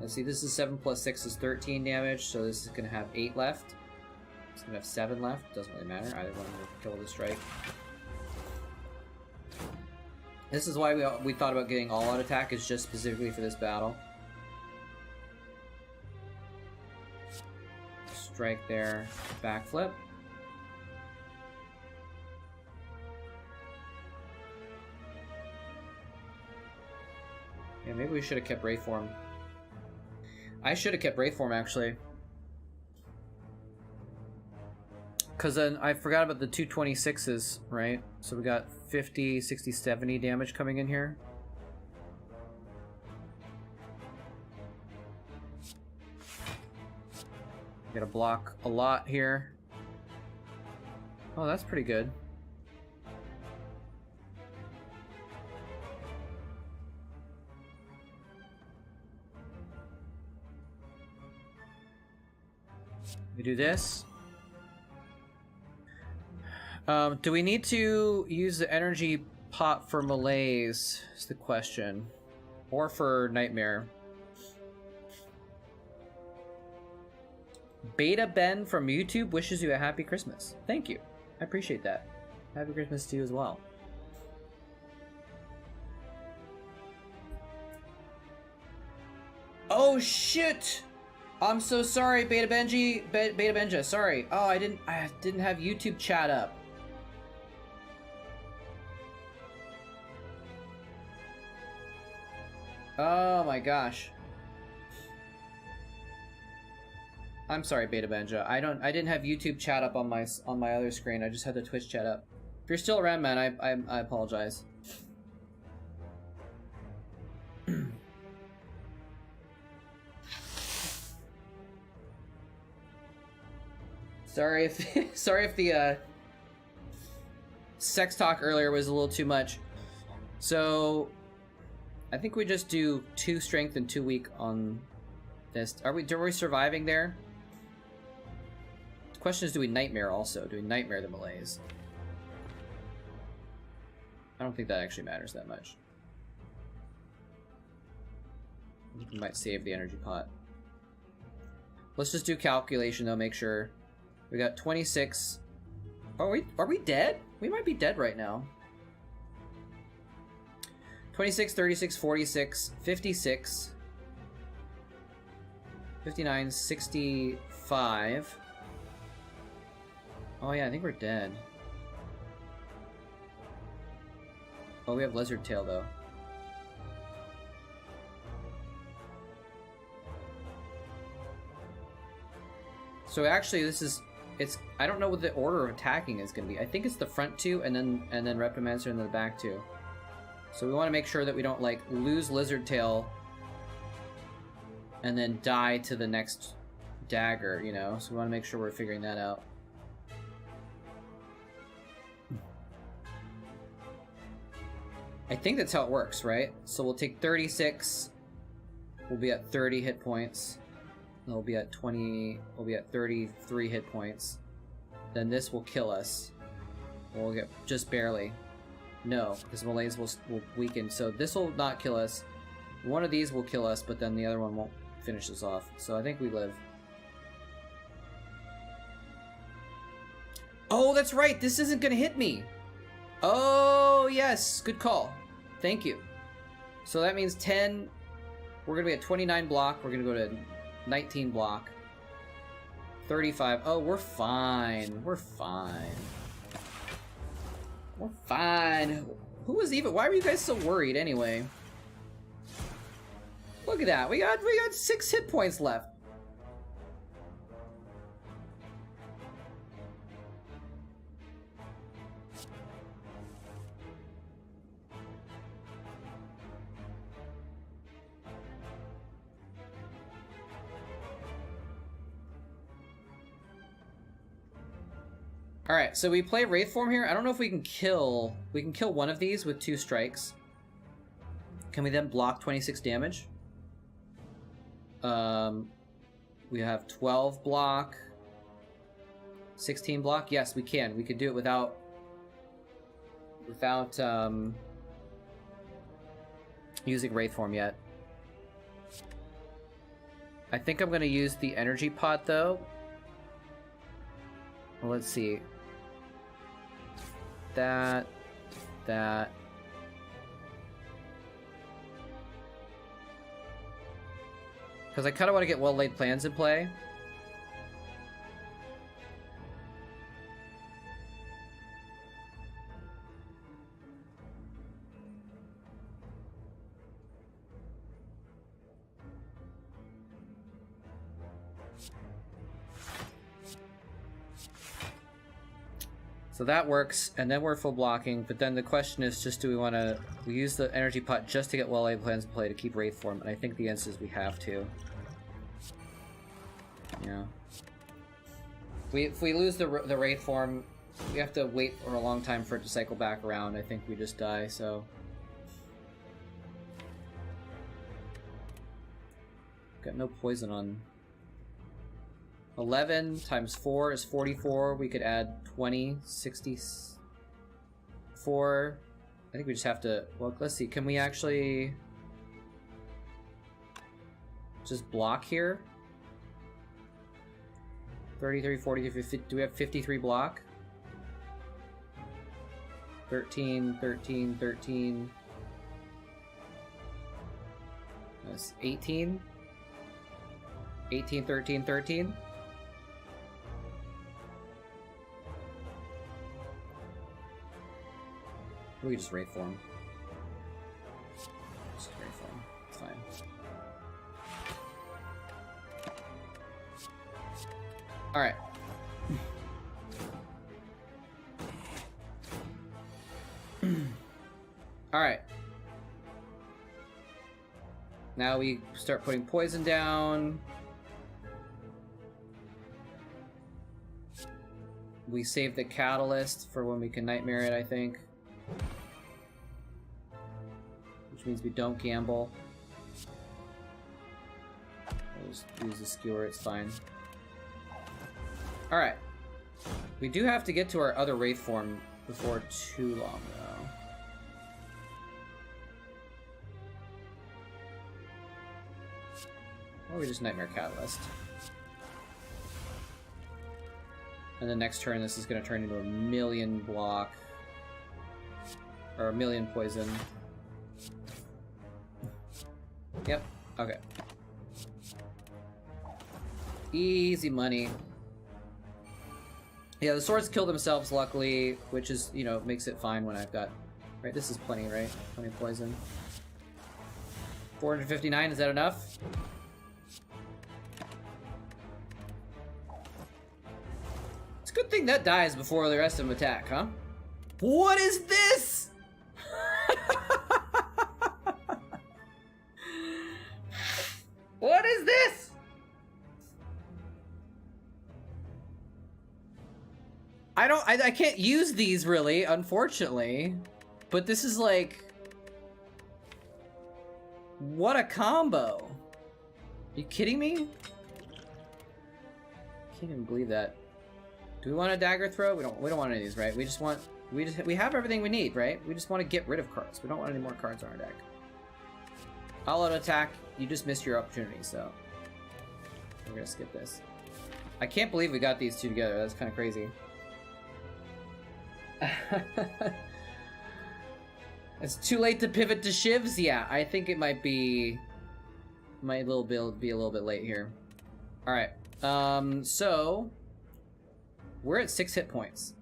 Let's see, this is 7 plus 6 is 13 damage, so this is gonna have 8 left. It's gonna have 7 left, doesn't really matter. Either one will kill the strike. This is why we thought about getting all-out attack, is just specifically for this battle. Strike there, backflip. Yeah, maybe we should have kept Wraith Form. I should have kept Wraith Form, actually. Because then I forgot about the 226s, right? So we got 50, 60, 70 damage coming in here. Gotta block a lot here. Oh, that's pretty good. We do this. Do we need to use the energy pot for Malaise? Is the question. Or for Nightmare. Beta Ben from YouTube wishes you a happy Christmas. Thank you. I appreciate that. Happy Christmas to you as well. Oh shit! I'm so sorry, Beta Benji. Beta Benja, sorry. Oh, I didn't have YouTube chat up. Oh my gosh. I'm sorry, Beta Benja. I didn't have YouTube chat up on my other screen. I just had the Twitch chat up. If you're still around, man, I apologize. Sorry if the sex talk earlier was a little too much. So I think we just do 2 strength and 2 weak on this. Are we surviving there? The question is, do we Nightmare also? Do we Nightmare the Malaise? I don't think that actually matters that much. We might save the energy pot. Let's just do calculation though, make sure. We got 26. Are we dead? We might be dead right now. 26, 36, 46, 56, 59, 65. Oh yeah, I think we're dead. Oh, we have Lizard Tail though. So actually this is it's I don't know what the order of attacking is going to be. I think it's the front two and then Reptomancer and then the back two. So we want to make sure that we don't like lose Lizard Tail and then die to the next dagger, you know? So we want to make sure we're figuring that out. I think that's how it works, right? So we'll take 36. We'll be at 30 hit points. We'll be at 20. We'll be at 33 hit points. Then this will kill us. We'll get just barely. No, because Malaise will weaken. So this will not kill us. One of these will kill us, but then the other one won't finish us off. So I think we live. Oh, that's right. This isn't going to hit me. Oh, yes. Good call. Thank you. So that means 10. We're going to be at 29 block. We're going to go to 19 block. 35. Oh, we're fine. We're fine. We're fine. Who was even? Why were you guys so worried anyway? Look at that. We got 6 hit points left. All right, so we play Wraith form here. I don't know if we can kill. We can kill one of these with 2 strikes. Can we then block 26 damage? We have 12 block, 16 block. Yes, we can. We could do it without using Wraith form yet. I think I'm gonna use the energy pot though. Well, let's see. That. Because I kind of want to get well-laid plans in play. So that works, and then we're full blocking, but then the question is just do we want to use the energy pot just to get well-laid plans in play to keep Wraith form, and I think the answer is we have to. Yeah. If we lose the Wraith form, we have to wait for a long time for it to cycle back around. I think we just die, so... Got no poison on... 11 times 4 is 44. We could add 20, 64. I think we just have to... Well, let's see. Can we actually... just block here? 33, 43, 50. Do we have 53 block? 13, 13, 13. That's 18. 18, 13, 13. We can just Wraith form. Just Wraith form. It's fine. Alright. Alright. Now we start putting poison down. We save the catalyst for when we can nightmare it, I think. Which means we don't gamble. We'll just use the skewer, it's fine. Alright. We do have to get to our other Wraith form before too long, though. Or we just Nightmare Catalyst. And the next turn, this is going to turn into a million block. Or a million poison. Yep, okay. Easy money. Yeah, the swords kill themselves, luckily, which is, you know, makes it fine when I've got... Right, this is plenty, right? Plenty of poison. 459, is that enough? a good thing that dies before the rest of them attack, huh? What is this? What is this? I can't use these really, unfortunately. But this is like... What a combo. Are you kidding me? Can't even believe that. Do we want a dagger throw? We don't want any of these, right? We have everything we need, right? We just want to get rid of cards. We don't want any more cards on our deck. I'll auto attack. You just missed your opportunity, so we're gonna skip this. I can't believe we got these two together. That's kind of crazy. It's too late to pivot to shivs. Yeah, I think it might be a little bit late here. All right. So we're at 6 hit points.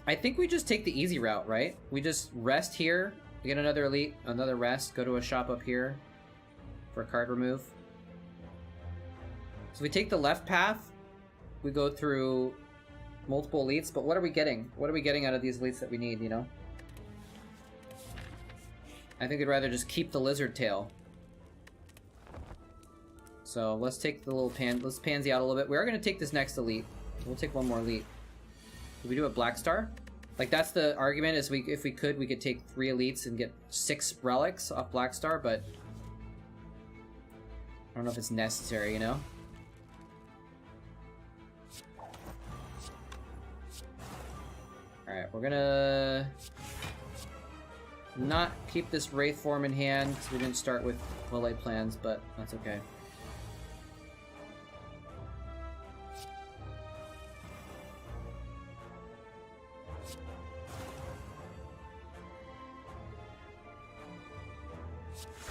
I think we just take the easy route, right? We just rest here, get another elite, another rest, go to a shop up here for a card remove. So we take the left path, we go through multiple elites, but what are we getting? What are we getting out of these elites that we need, you know? I think I'd rather just keep the lizard tail. So let's take the little let's pansy out a little bit. We are going to take this next elite. We'll take one more elite. Did we do a Black Star? Like, that's the argument, is if we could take 3 elites and get 6 relics off Black Star, but I don't know if it's necessary, you know? Alright, we're gonna not keep this Wraith form in hand, because we didn't start with well-laid plans, but that's okay.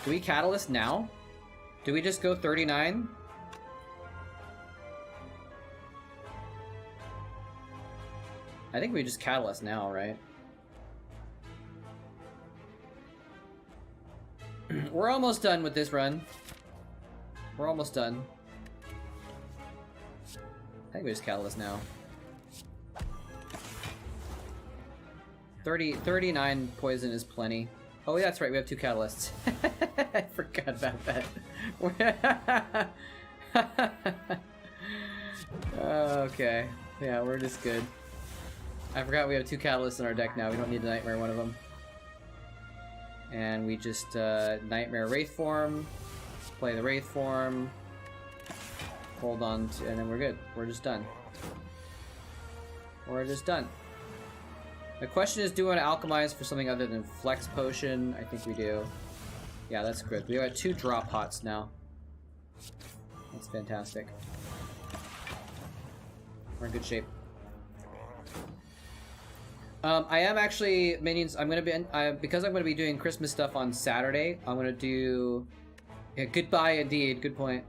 Do we Catalyst now? Do we just go 39? I think we just Catalyst now, right? We're almost done with this run. We're almost done. I think we just Catalyst now. 39 poison is plenty. Oh, that's right, we have 2 catalysts. I forgot about that. Okay. Yeah, we're just good. I forgot we have 2 catalysts in our deck now. We don't need to Nightmare one of them. And we just Nightmare Wraith form, play the Wraith form, hold on to, and then we're good. We're just done. We're just done. The question is, do we want to alchemize for something other than Flex Potion? I think we do. Yeah, that's good. We got 2 drop pots now. That's fantastic. We're in good shape. I am actually, minions, I'm gonna be, because I'm gonna be doing Christmas stuff on Saturday, I'm gonna do, yeah, goodbye indeed, good point.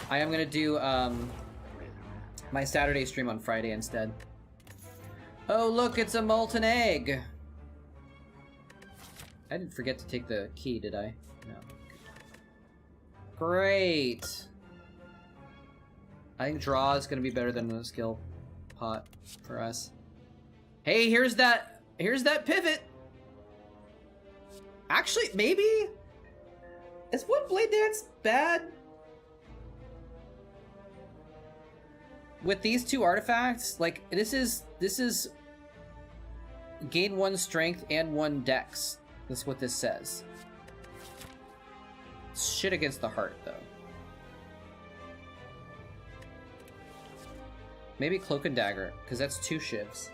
I am gonna do, my Saturday stream on Friday instead. Oh look, it's a molten egg! I didn't forget to take the key, did I? No. Great! I think draw is gonna be better than the skill pot for us. Hey, here's that pivot! Actually, maybe? Is One Blade Dance bad? With these 2 artifacts, like, this is gain 1 strength and 1 dex. That's what this says. Shit against the heart, though. Maybe Cloak and Dagger, because that's 2 shivs.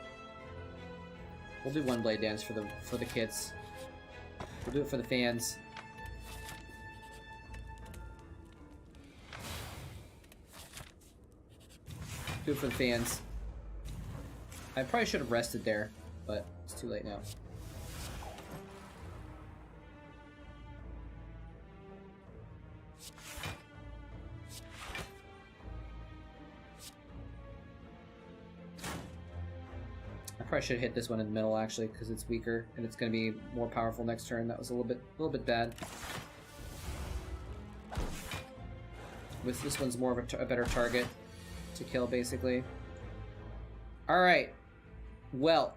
We'll do One Blade Dance for the kids. We'll do it for the fans. Do it for the fans. I probably should have rested there, but it's too late now. I probably should have hit this one in the middle actually, because it's weaker and it's going to be more powerful next turn. That was a little bit bad. with this one's more of a better target to kill, basically. Alright. Well.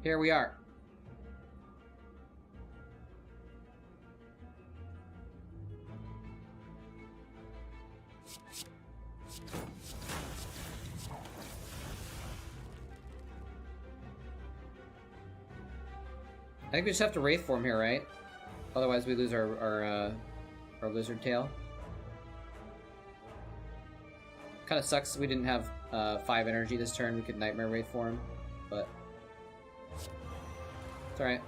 Here we are. I think we just have to Wraith form here, right? Otherwise we lose our Lizard Tail. Kind of sucks we didn't have 5 energy this turn. We could Nightmare Wraith form, but it's alright.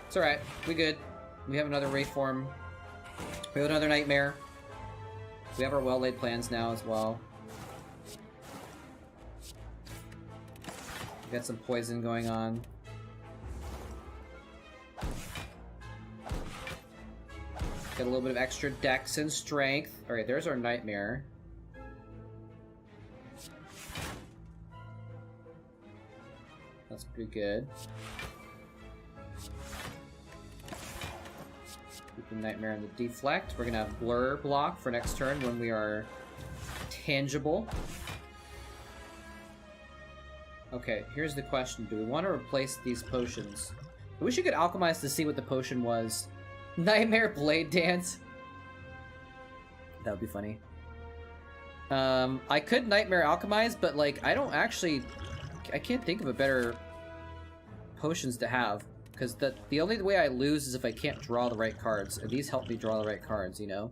It's alright. We good. We have another Wraith form. We have another Nightmare. We have our well-laid plans now as well. We got some poison going on. Got a little bit of extra dex and strength. Alright, there's our Nightmare. That's pretty good. Keep the Nightmare in the deflect. We're gonna have Blur block for next turn when we are tangible. Okay, here's the question. Do we want to replace these potions? I wish you could alchemize to see what the potion was. Nightmare Blade Dance. That would be funny. I could Nightmare Alchemize, but like, I can't think of a better potions to have. Because the only way I lose is if I can't draw the right cards. And these help me draw the right cards, you know?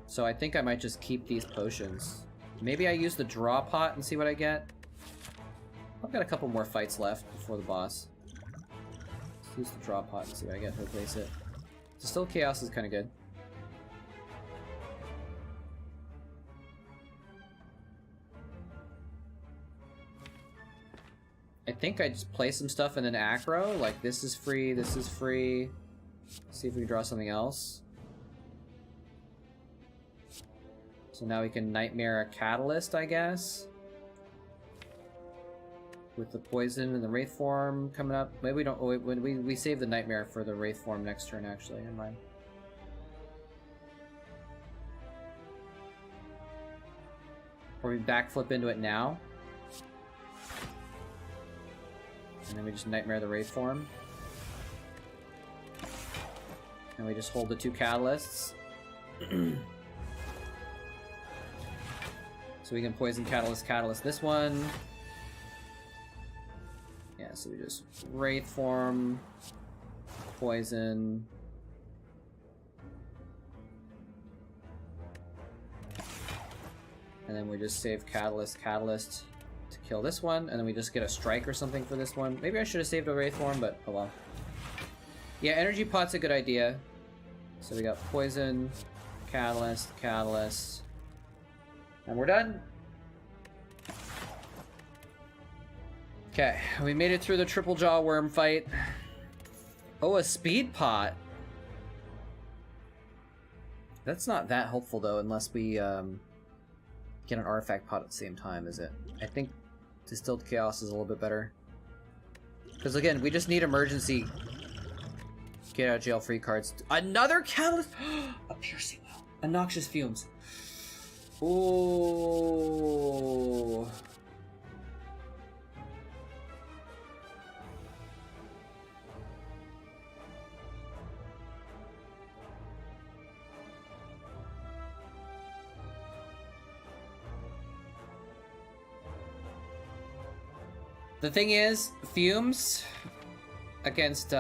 So I think I might just keep these potions. Maybe I use the draw pot and see what I get. I've got a couple more fights left before the boss. Let's use the draw pot and see what I get to replace it. So still Chaos is kind of good. I think I just play some stuff and then aggro. Like this is free, this is free. See if we can draw something else. So now we can Nightmare a Catalyst, I guess. With the poison and the Wraith form coming up. Maybe we don't. Oh, we save the Nightmare for the Wraith form next turn, actually. Never mind. Or we backflip into it now. And then we just Nightmare the Wraith form. And we just hold the 2 Catalysts. So we can poison catalyst this one. Yeah, so we just Wraith form, poison. And then we just save catalyst to kill this one, and then we just get a strike or something for this one. Maybe I should have saved a Wraith form, but oh well. Yeah, energy pot's a good idea. So we got poison, catalyst. And we're done. Okay, we made it through the triple jaw worm fight. Oh, a speed pot. That's not that helpful though, unless we get an artifact pot at the same time, is it? I think Distilled Chaos is a little bit better. Because again, we just need emergency get out of jail free cards. Another catalyst! A piercing well. A noxious fumes. Oh. The thing is, fumes against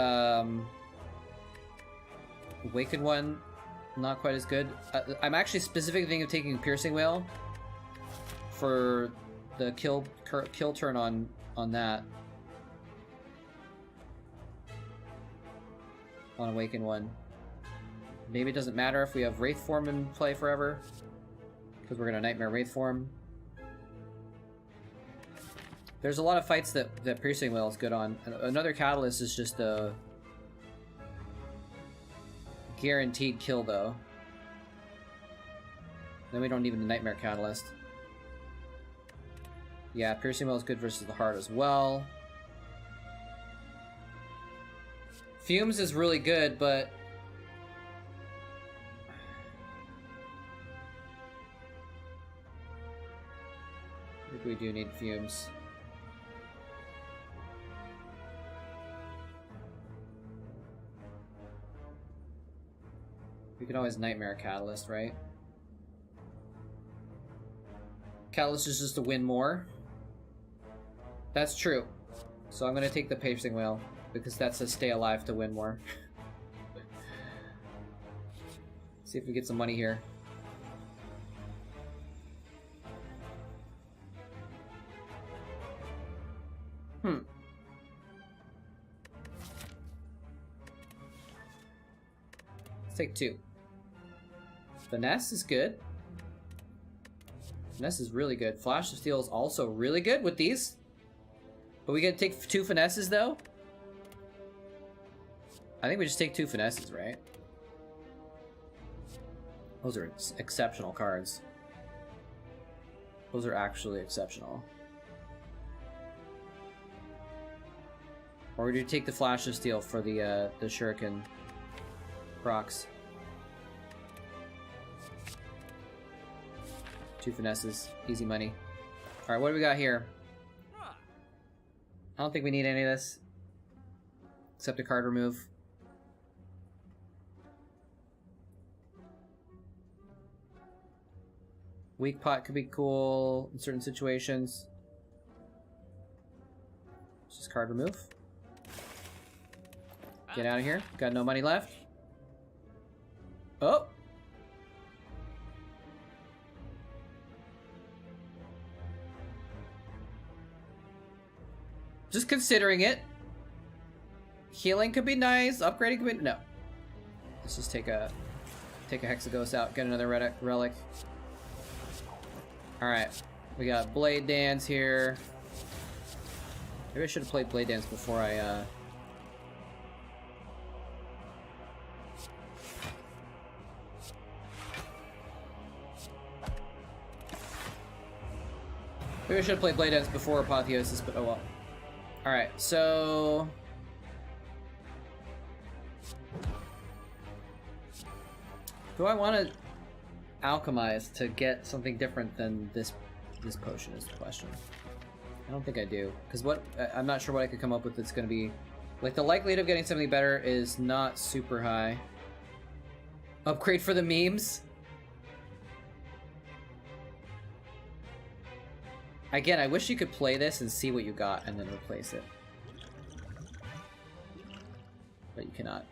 Awakened one, not quite as good. I'm actually specifically thinking of taking Piercing Wail for the kill turn on that. On Awakened one. Maybe it doesn't matter if we have Wraith form in play forever, because we're gonna Nightmare Wraith form. There's a lot of fights that Piercing Wail is good on. Another Catalyst is just a guaranteed kill, though. Then we don't need the Nightmare Catalyst. Yeah, piercing mail is good versus the heart as well. Fumes is really good, but I think we do need fumes. We can always Nightmare Catalyst, right? Catalyst is just to win more. That's true. So I'm gonna take the piercing whale because that's a stay alive to win more. See if we get some money here. Let's take 2. Finesse is good. Finesse is really good. Flash of Steel is also really good with these. But we get to take 2 finesses though? I think we just take 2 finesses, right? Those are exceptional cards. Those are actually exceptional. Or do you take the Flash of Steel for the Shuriken procs? 2 finesses, easy money. Alright, what do we got here? I don't think we need any of this. Except a card remove. Weak pot could be cool in certain situations. It's just card remove. Get out of here. Got no money left. Oh! Just considering it. Healing could be nice. Upgrading could be... No. Let's just take a Hexaghost out. Get another relic. Alright. We got Blade Dance here. Maybe I should have played Blade Dance before I... Maybe I should have played Blade Dance before Apotheosis, but oh well. Alright, so... Do I want to alchemize to get something different than this potion is the question. I don't think I do. Because I'm not sure what I could come up with that's going to be... Like, the likelihood of getting something better is not super high. Upgrade for the memes? Again, I wish you could play this and see what you got and then replace it. But you cannot.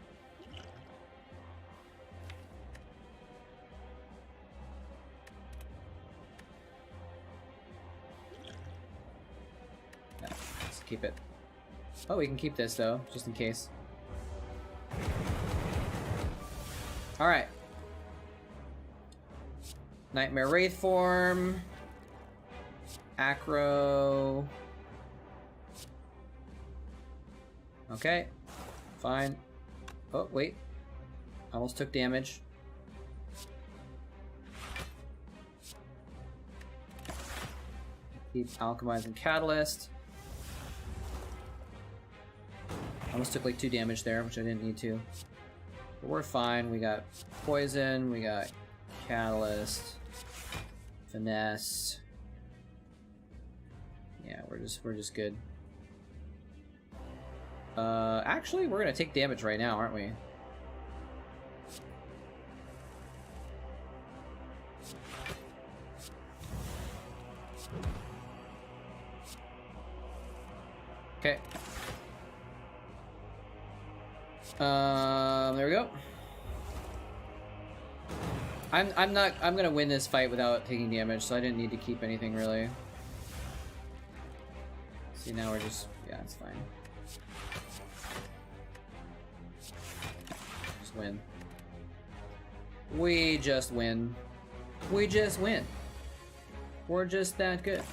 No, let's keep it. Oh, we can keep this though, just in case. Alright. Nightmare Wraith form. Acro. Okay. Fine. Oh, wait. Almost took damage. Keep alchemizing catalyst. Almost took like 2 damage there, which I didn't need to. But we're fine. We got poison, we got catalyst, finesse. Yeah, we're just good. Actually, we're gonna take damage right now, aren't we? Okay. There we go. I'm gonna win this fight without taking damage, so I didn't need to keep anything really. See, now we're just... yeah, it's fine. Just win. We just win. We just win. We're just that good.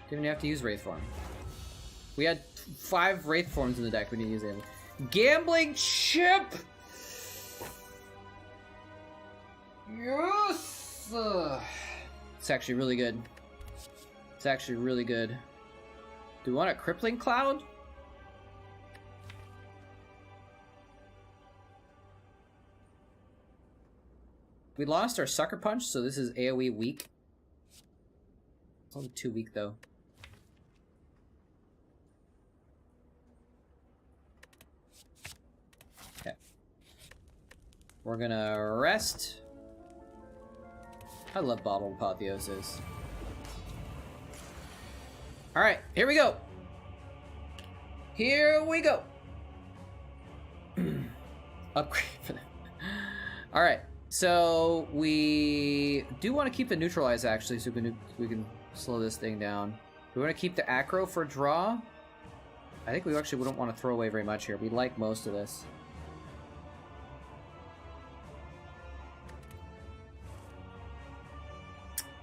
Didn't have to use Wraith Form. We had 5 Wraith Forms in the deck, we didn't use them. Gambling Chip! Yes! It's actually really good. It's actually really good. Do we want a crippling cloud? We lost our sucker punch, so this is AoE weak. It's only 2 weak though. Okay. We're gonna rest. I love bottled apotheosis. Alright, here we go. Here we go. Upgrade for them. Alright, so we do want to keep the neutralize actually, so we can slow this thing down. We want to keep the acro for draw. I think we actually wouldn't want to throw away very much here. We like most of this.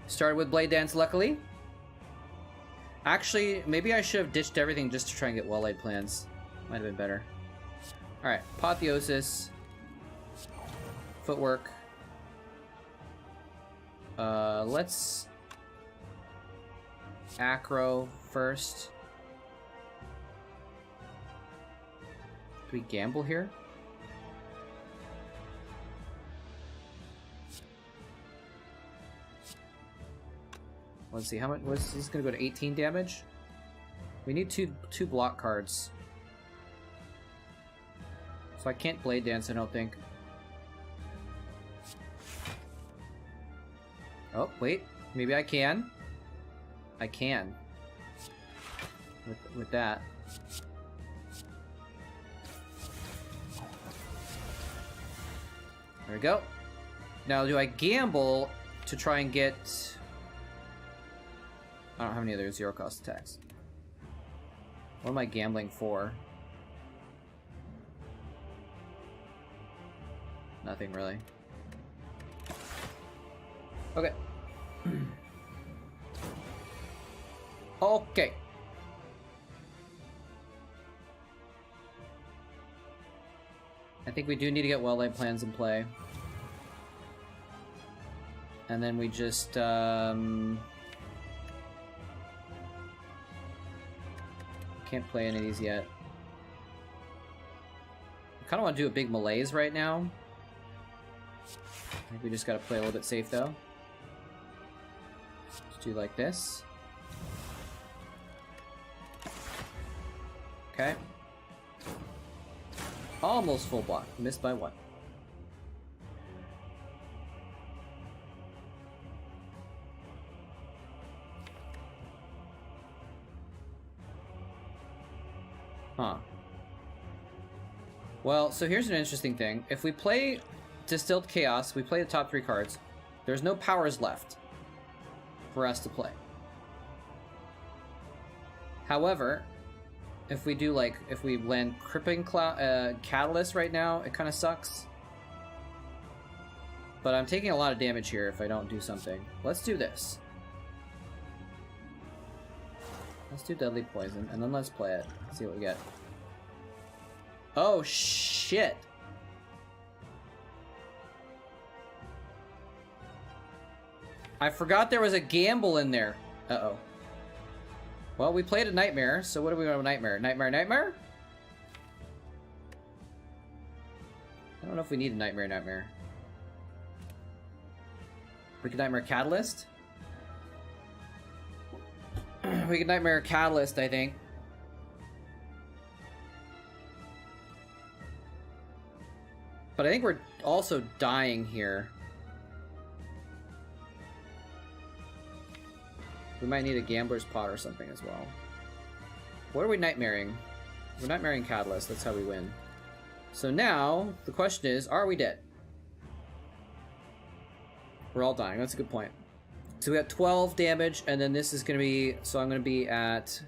Started with Blade Dance, luckily. Actually, maybe I should have ditched everything just to try and get well-laid plans. Might have been better. Alright, Apotheosis. Footwork. Let's... Acro first. Do we gamble here? Let's see, how much was this gonna go to 18 damage? We need two block cards. So I can't Blade Dance, I don't think. Oh, wait. Maybe I can. I can. With that. There we go. Now, do I gamble to try and get... I don't have any other zero-cost attacks. What am I gambling for? Nothing, really. Okay. Okay. I think we do need to get well-laid plans in play. And then we just, can't play any of these yet. I kind of want to do a big malaise right now. I think we just gotta play a little bit safe, though. Just do like this. Okay. Almost full block. Missed by 1. Huh. Well, so here's an interesting thing. If we play Distilled Chaos, we play the top 3 cards, there's no powers left for us to play. However, if we do, like, if we land Crippling Catalyst right now, it kind of sucks. But I'm taking a lot of damage here if I don't do something. Let's do this. Let's do Deadly Poison, and then let's play it. See what we get. Oh, shit! I forgot there was a gamble in there. Uh-oh. Well, we played a Nightmare, so what do we want with Nightmare? Nightmare? I don't know if we need a Nightmare. We could Nightmare Catalyst? We could Nightmare Catalyst, I think. But I think we're also dying here. We might need a Gambler's Pot or something as well. What are we Nightmaring? We're Nightmaring Catalyst, that's how we win. So now, the question is, are we dead? We're all dying, that's a good point. So we got 12 damage, and then this is going to be... So I'm going to be at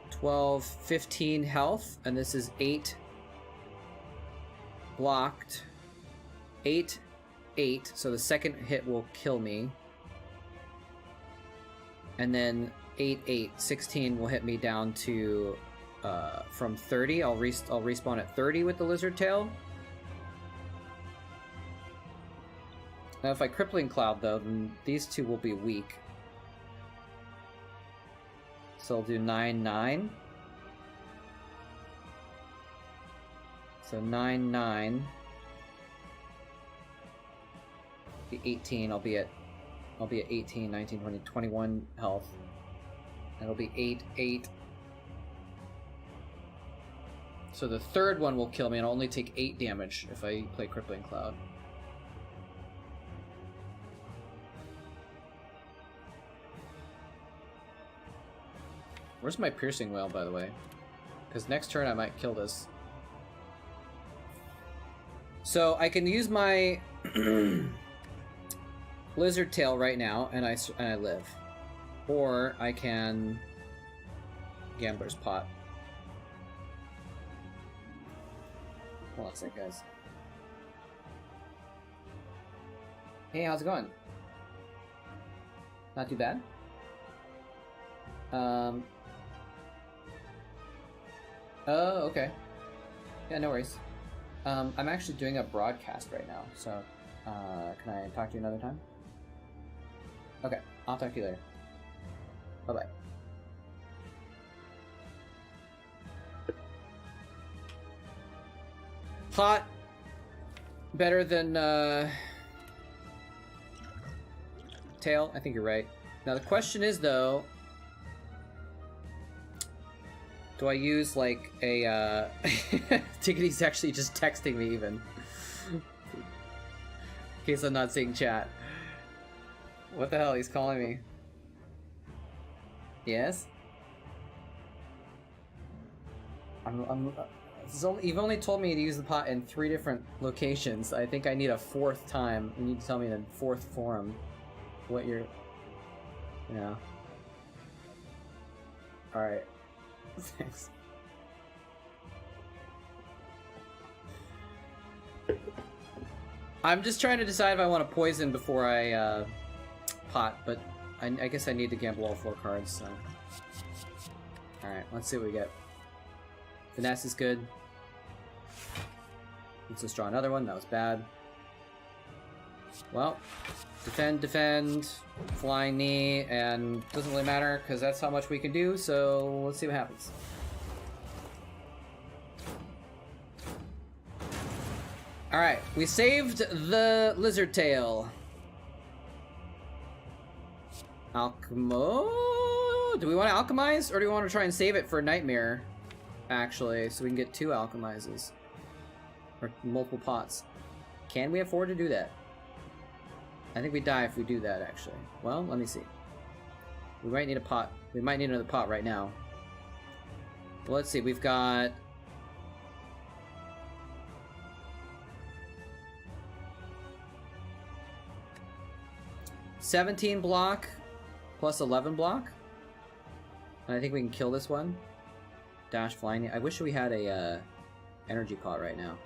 12, 15 health, and this is 8 blocked. 8, 8, so the second hit will kill me. And then 8, 8, 16 will hit me down to, from 30. I'll respawn at 30 with the Lizard Tail. Now if I Crippling Cloud, though, then these two will be weak. So I'll do 9, 9. So 9, 9. Be 18. I'll be at 18, 19, 20, 21 health. That'll be 8, 8. So the third one will kill me, and I'll only take 8 damage if I play Crippling Cloud. Where's my Piercing Wail, by the way? Because next turn I might kill this. So I can use my Lizard Tail right now, and I live. Or I can Gambler's Pot. Hold on a sec, guys. Hey, how's it going? Not too bad? Oh, okay. Yeah, no worries. I'm actually doing a broadcast right now, so can I talk to you another time? Okay, I'll talk to you later. Bye-bye. Pot. Better than, Tail? I think you're right. Now the question is, though, do I use, like, a, Tiggity's actually just texting me, even. In case I'm not seeing chat. What the hell? He's calling me. Yes? You've only told me to use the pot in 3 different locations. I think I need a 4th time. You need to tell me in a 4th forum what you're... You know. Alright. Thanks. I'm just trying to decide if I want to poison before I pot, but I guess I need to gamble all 4 cards, so... Alright, let's see what we get. Finesse is good. Let's just draw another one, that was bad. Well, defend, defend, flying knee, and doesn't really matter because that's how much we can do, so let's see what happens. Alright, we saved the Lizard Tail. Alchemo? Do we want to alchemize, or do we want to try and save it for Nightmare, actually, so we can get 2 alchemizes? Or multiple pots. Can we afford to do that? I think we die if we do that, actually. Well, let me see. We might need a pot. We might need another pot right now. Well, let's see. We've got... $17 block plus 11 block. And I think we can kill this one. Dash flying. I wish we had a energy pot right now.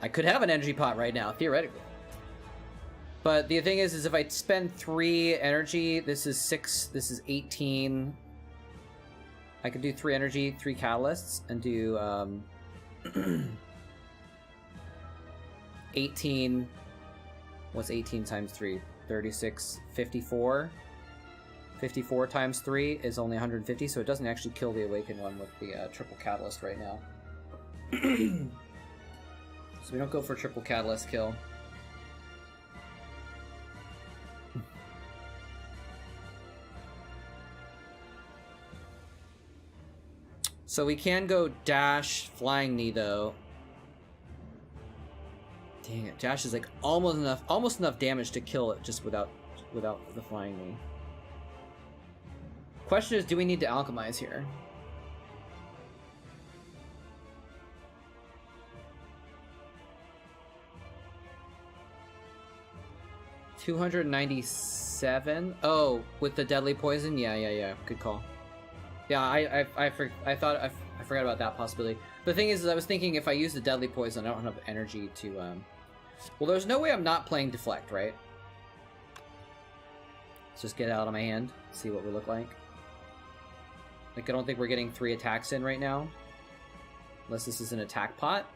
I could have an energy pot right now, theoretically. But the thing is if I spend 3 energy, this is 6, this is 18. I could do 3 energy, 3 catalysts, and do 18. What's 18 times 3? 36, 54. 54 times 3 is only 150, so it doesn't actually kill the Awakened one with the triple catalyst right now. So we don't go for triple catalyst kill. So we can go dash flying knee though. Dang it, dash is like almost enough damage to kill it just without the flying knee. Question is, do we need to alchemize here? $297. Oh, with the deadly poison? Yeah. Good call. Yeah, I forgot about that possibility. The thing is I was thinking if I use the deadly poison, I don't have energy to, Well, there's no way I'm not playing deflect, right? Let's just get it out of my hand, see what we look like. Like, I don't think we're getting 3 attacks in right now. Unless this is an attack pot.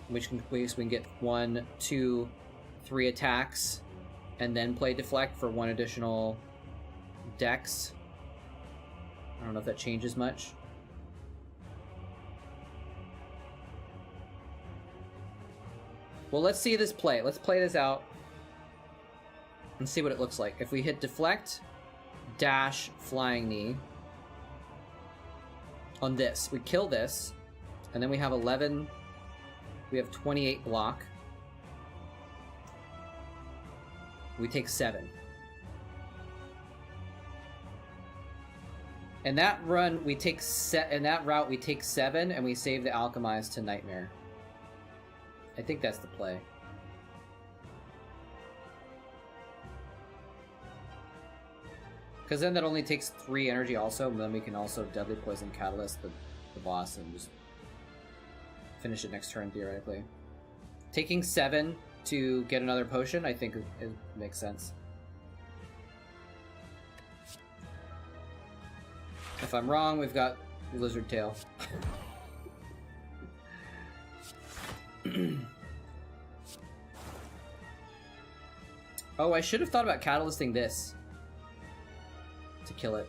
In which case we can get 1, 2, 3 attacks. and then play Deflect for 1 additional dex. I don't know if that changes much. Well, let's see this play. Let's play this out and see what it looks like. If we hit Deflect, Dash, Flying Knee on this, we kill this, and then we have 11, we have 28 block. We take 7. And that run, we take in that route we take 7, and we save the Alchemize to Nightmare. I think that's the play. Because then that only takes 3 energy also, and then we can also Deadly Poison Catalyst the boss and just finish it next turn, theoretically. Taking 7 to get another potion, I think it makes sense. If I'm wrong, we've got Lizard Tail. Oh, I should have thought about catalysting this to kill it.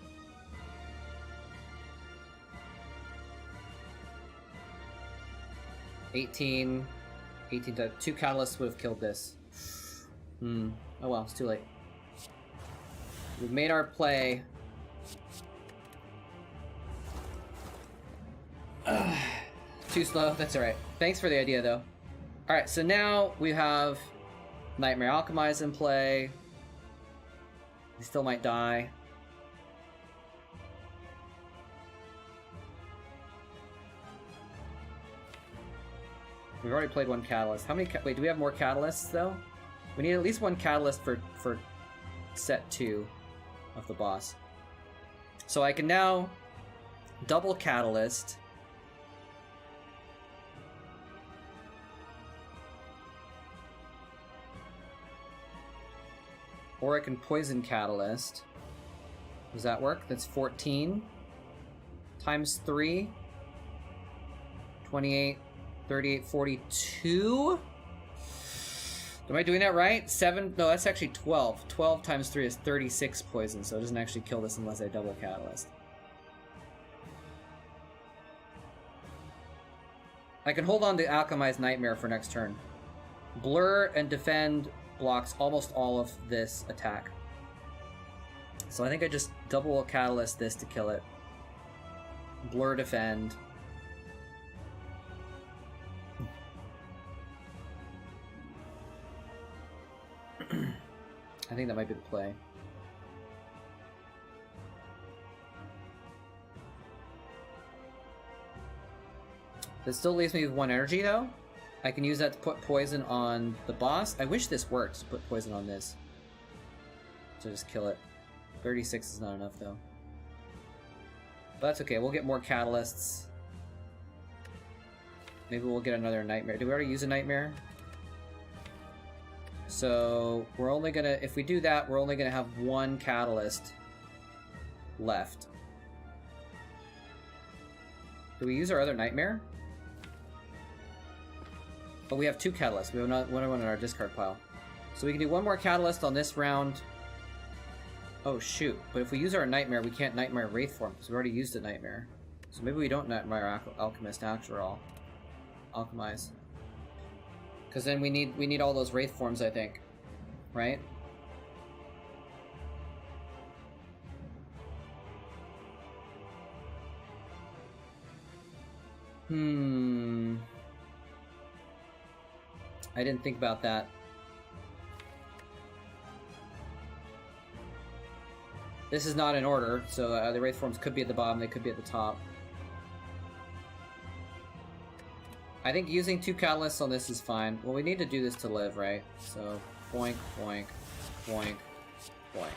$18 to 2 catalysts would have killed this. Oh well, it's too late. We've made our play. Too slow, that's alright. Thanks for the idea though. Alright, so now we have Nightmare Alchemize in play. We still might die. We've already played 1 catalyst. How many wait, do we have more catalysts though? We need at least 1 catalyst for set 2 of the boss. So I can now double catalyst. Or I can poison catalyst. Does that work? That's 14 times 3. 28, 38, 42. Am I doing that right? 7? No, that's actually 12. 12 times 3 is 36 poison, so it doesn't actually kill this unless I double catalyst. I can hold on to Alchemized Nightmare for next turn. Blur and defend blocks almost all of this attack. So I think I just double catalyst this to kill it. Blur defend. I think that might be the play. That still leaves me with 1 energy though. I can use that to put poison on the boss. I wish this worked, to put poison on this. So just kill it. 36 is not enough though. But that's okay, we'll get more catalysts. Maybe we'll get another nightmare. Did we already use a nightmare? So we're only gonna, if we do that, we're only gonna have 1 catalyst left. Do we use our other nightmare? But we have 2 catalysts. We have one in our discard pile. So we can do 1 more catalyst on this round. Oh shoot, but if we use our nightmare, we can't nightmare Wraith form, because we already used a nightmare. So maybe we don't nightmare Alchemist after all. Alchemize. Because then we need all those Wraith forms, I think. Right? I didn't think about that. This is not in order, so the Wraith forms could be at the bottom, they could be at the top. I think using 2 catalysts on this is fine. Well, we need to do this to live, right? So, boink, boink, boink, boink.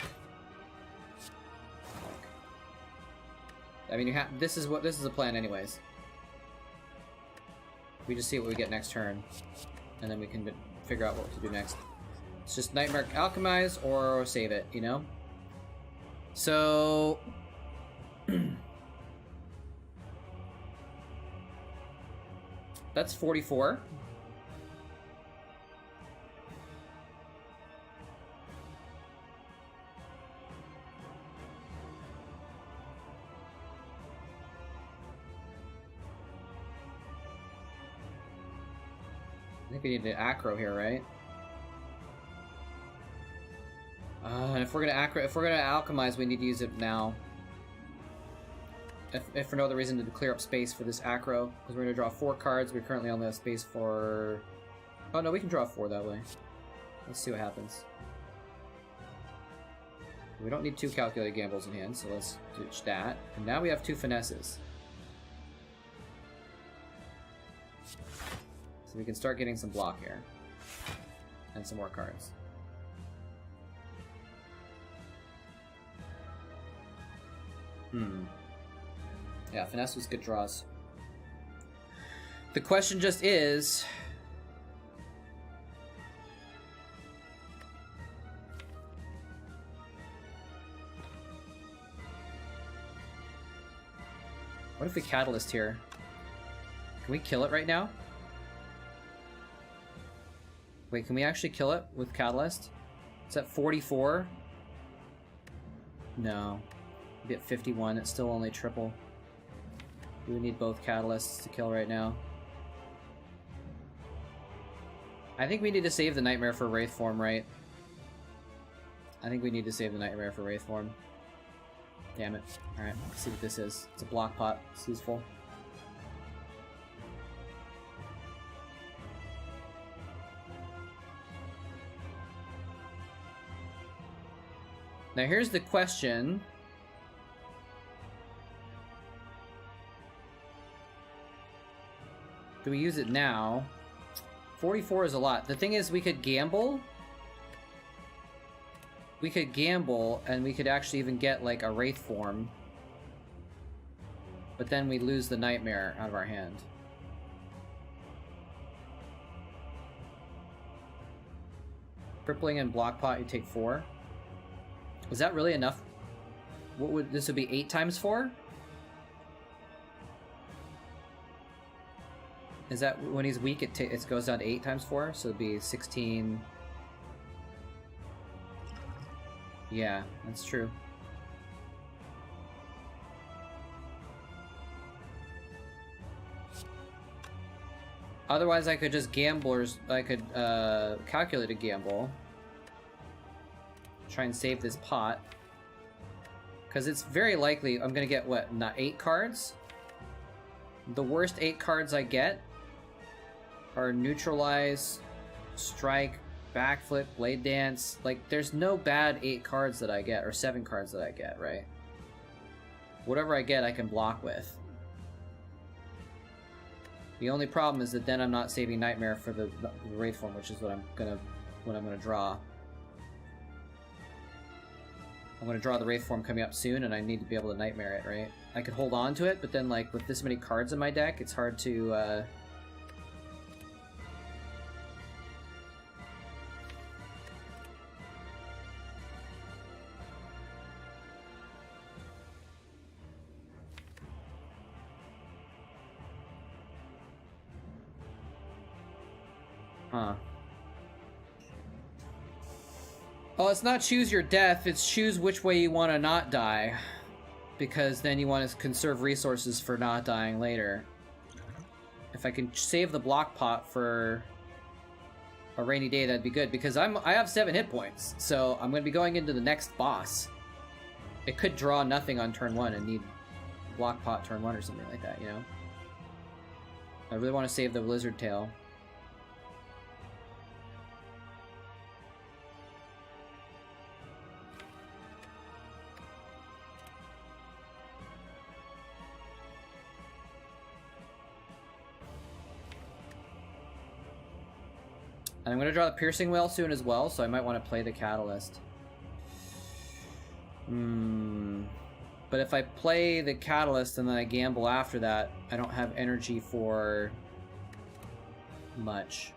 I mean, this is the plan anyways. We just see what we get next turn, and then we can figure out what to do next. It's just Nightmare Alchemize or save it, you know? So... that's 44. I think we need an acro here, right? And if we're gonna alchemize, we need to use it now. If for no other reason to clear up space for this acro, because we're gonna draw 4 cards. We currently only have space for. Oh no, we can draw 4 that way. Let's see what happens. We don't need 2 calculated gambles in hand, so let's ditch that. And now we have 2 finesses. So we can start getting some block here. And some more cards. Yeah, finesse was good draws. The question just is... what if we catalyst here? Can we kill it right now? Wait, can we actually kill it with catalyst? It's at 44. No. Maybe at 51. It's still only triple. We would need both catalysts to kill right now. I think we need to save the Nightmare for Wraith form, right? I think we need to save the Nightmare for Wraith form. Damn it. Alright, let's see what this is. It's a block pot. It's useful. Now here's the question. Do we use it now? 44 is a lot. The thing is, we could gamble. We could gamble, and we could actually even get, like, a Wraith form. But then we lose the Nightmare out of our hand. Crippling and block pot, you take 4. Is that really enough? What would this would be 8 times 4? Is that when he's weak? It goes down to 8 times 4, so it'd be 16. Yeah, that's true. Otherwise, I could just I could calculate a gamble. Try and save this pot. Because it's very likely I'm gonna get, what, not 8 cards? The worst 8 cards I get are Neutralize, Strike, Backflip, Blade Dance. Like, there's no bad 8 cards that I get, or 7 cards that I get, right? Whatever I get, I can block with. The only problem is that then I'm not saving Nightmare for the Wraith form, which is what I'm gonna draw. I'm gonna draw the Wraith form coming up soon, and I need to be able to Nightmare it, right? I could hold on to it, but then, like, with this many cards in my deck, it's hard to, Well, it's not choose your death, it's choose which way you want to not die. Because then you want to conserve resources for not dying later. If I can save the block pot for a rainy day, that'd be good. Because I have 7 hit points, so I'm going to be going into the next boss. It could draw nothing on turn 1 and need block pot turn 1 or something like that, you know? I really want to save the Lizard Tail. And I'm going to draw the Piercing Wail soon as well, so I might want to play the Catalyst. But if I play the Catalyst and then I gamble after that, I don't have energy for much.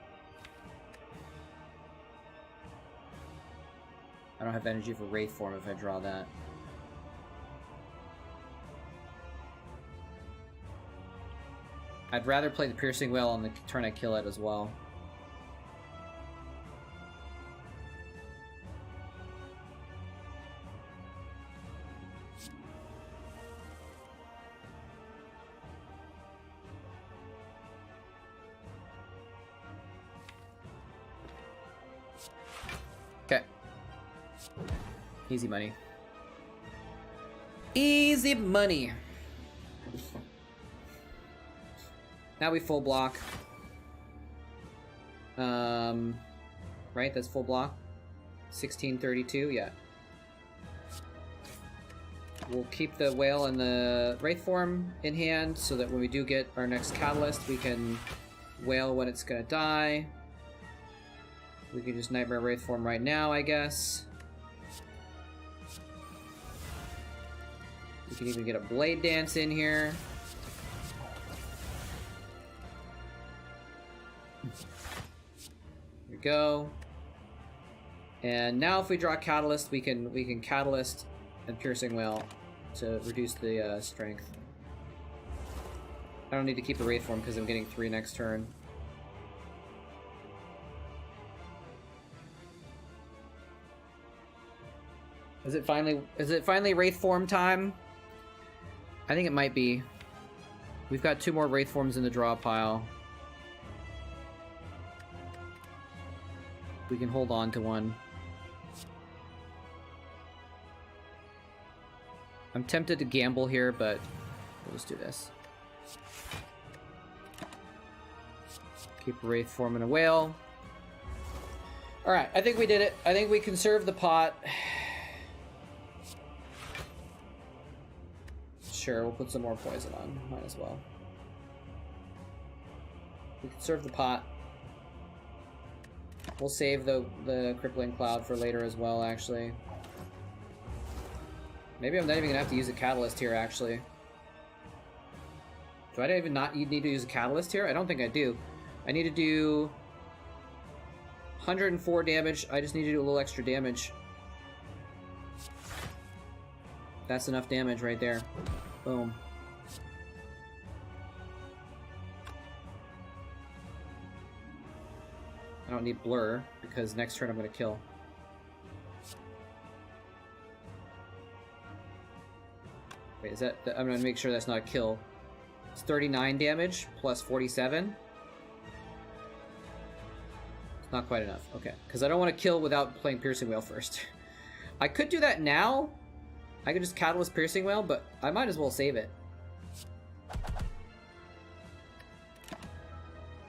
I don't have energy for Wraith form if I draw that. I'd rather play the Piercing Wail on the turn I kill it as well. Easy money. Easy money. Now we full block. Right, that's full block. 1632, yeah. We'll keep the whale and the wraith form in hand so that when we do get our next catalyst, we can whale when it's gonna die. We can just nightmare wraith form right now, I guess. We can even get a blade dance in here. There we go. And now if we draw catalyst, we can catalyst and piercing whale to reduce the strength. I don't need to keep the wraith form because I'm getting 3 next turn. Is it finally wraith form time? I think it might be. We've got 2 more wraith forms in the draw pile. We can hold on to one. I'm tempted to gamble here, but we'll just do this. Keep a wraith form and a whale. Alright, I think we did it. I think we conserved the pot. Sure, we'll put some more poison on. Might as well. We conserve the pot. We'll save the crippling cloud for later as well, actually. Maybe I'm not even gonna have to use a catalyst here, actually. Do I even not need to use a catalyst here? I don't think I do. I need to do 104 damage. I just need to do a little extra damage. That's enough damage right there. Boom. I don't need blur because next turn I'm gonna kill. Wait, is that... I'm gonna make sure that's not a kill. It's 39 damage plus 47. It's not quite enough. Okay, because I don't want to kill without playing Piercing Whale first. I could do that now. I could just Catalyst Piercing Whale, but I might as well save it.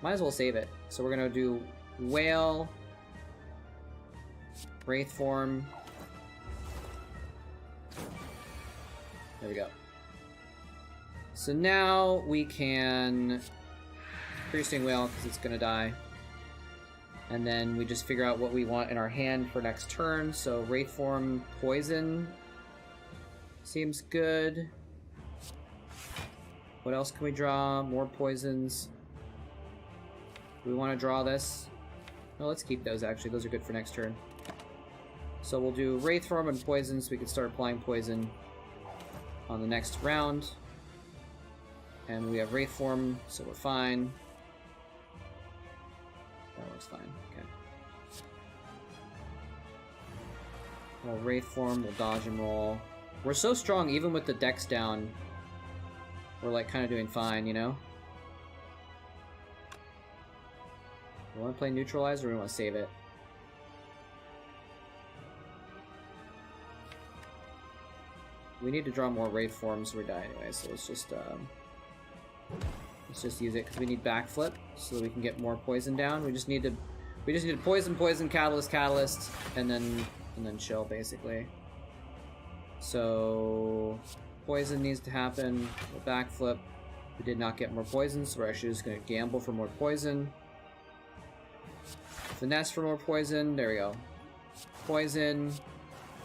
Might as well save it. So we're gonna do Whale, Wraith Form. There we go. So now we can Piercing Whale because it's gonna die. And then we just figure out what we want in our hand for next turn. So Wraith Form, Poison seems good. What else can we draw? More poisons. Do we want to draw this? No, let's keep those actually. Those are good for next turn. So we'll do Wraith Form and Poison so we can start applying poison on the next round. And we have Wraith Form, so we're fine. That works fine. Okay. We'll Wraith Form, we'll dodge and roll. We're so strong even with the dex down. We're like kind of doing fine, you know? We want to play Neutralize or we want to save it? We need to draw more Wraith Forms, so we're dying anyway, so let's just use it because we need backflip so that we can get more poison down. We just need to poison, poison, catalyst, catalyst, and then chill basically. So poison needs to happen. We'll backflip. We did not get more poison, so we're actually just going to gamble for more poison. Finesse for more poison. There we go. Poison,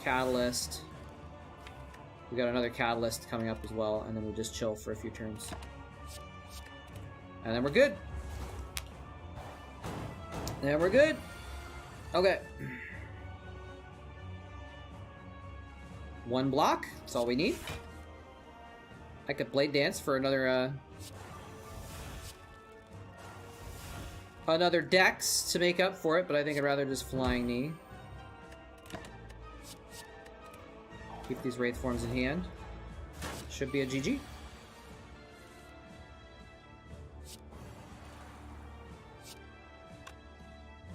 catalyst. We got another catalyst coming up as well, and then we'll just chill for a few turns. And then we're good. Then we're good. Okay. 1 block. That's all we need. I could Blade Dance for another dex to make up for it, but I think I'd rather just Flying Knee. Keep these Wraith Forms in hand. Should be a GG.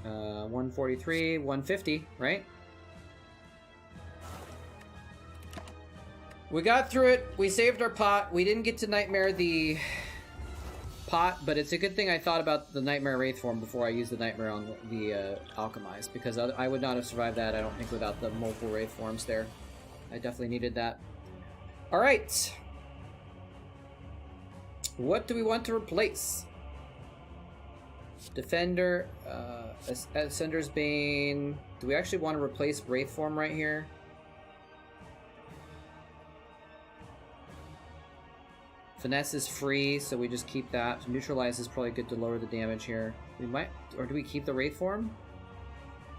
$143, $150, right? We got through it. We saved our pot. We didn't get to Nightmare the pot, but it's a good thing I thought about the Nightmare Wraith form before I used the Nightmare on the Alchemized, because I would not have survived that, I don't think, without the multiple Wraith forms there. I definitely needed that. Alright. What do we want to replace? Defender, Ascender's Bane. Do we actually want to replace Wraith form right here? Finesse is free, so we just keep that. Neutralize is probably good to lower the damage here. We might, or do we keep the Wraith form?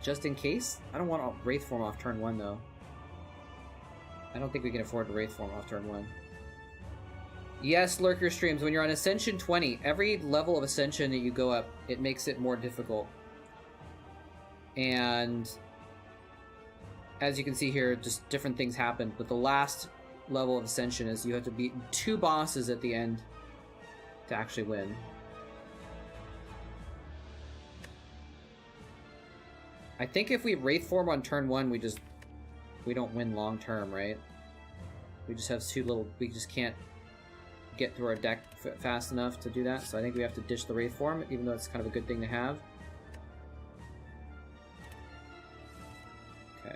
Just in case? I don't want a Wraith form off turn 1 though. I don't think we can afford a Wraith form off turn 1. Yes, Lurker streams, when you're on Ascension 20, every level of Ascension that you go up, it makes it more difficult. And as you can see here, just different things happen, but the last level of Ascension is you have to beat 2 bosses at the end to actually win. I think if we Wraith form on turn 1, we don't win long term, right? We just have we just can't get through our deck fast enough to do that, so I think we have to ditch the Wraith form, even though it's kind of a good thing to have. Okay.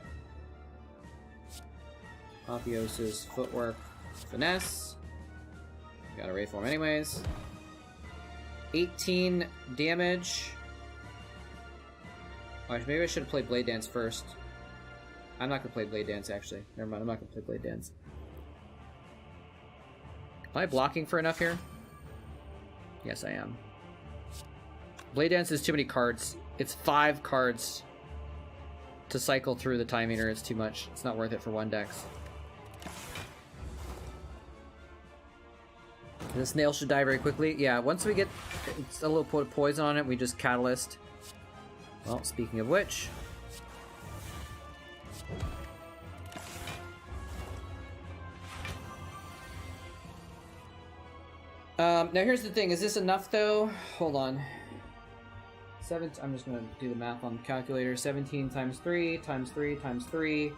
Apotheosis, Footwork, Finesse. We got a Wraith form anyways. 18 damage. Oh, maybe I should have played Blade Dance first. I'm not going to play Blade Dance, actually. Never mind, I'm not going to play Blade Dance. Am I blocking for enough here? Yes, I am. Blade Dance is too many cards. It's 5 cards to cycle through the Time Eater. It's too much. It's not worth it for 1 dex. The snail should die very quickly. Yeah, once we get a little poison on it, we just Catalyst. Well, speaking of which... now here's the thing, is this enough though? Hold on. I'm just gonna do the math on the calculator. 17 times 3 times 3 times 3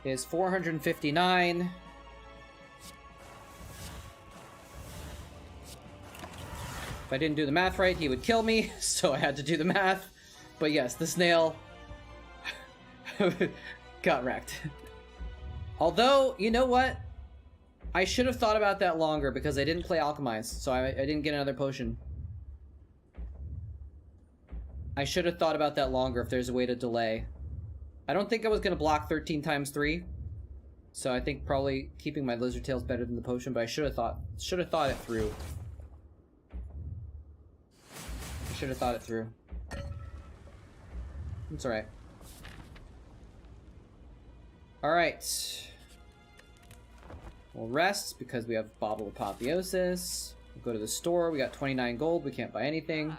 is 459. If I didn't do the math right, he would kill me, so I had to do the math. But yes, the snail got wrecked. Although, you know what? I should have thought about that longer because I didn't play Alchemize, so I didn't get another potion. I should have thought about that longer if there's a way to delay. I don't think I was going to block 13 times 3, so I think probably keeping my Lizard Tail is better than the potion, but I should have thought it through. I should have thought it through. It's alright. Alright. We'll rest because we have Bauble Apotheosis. We'll go to the store. We got 29 gold. We can't buy anything.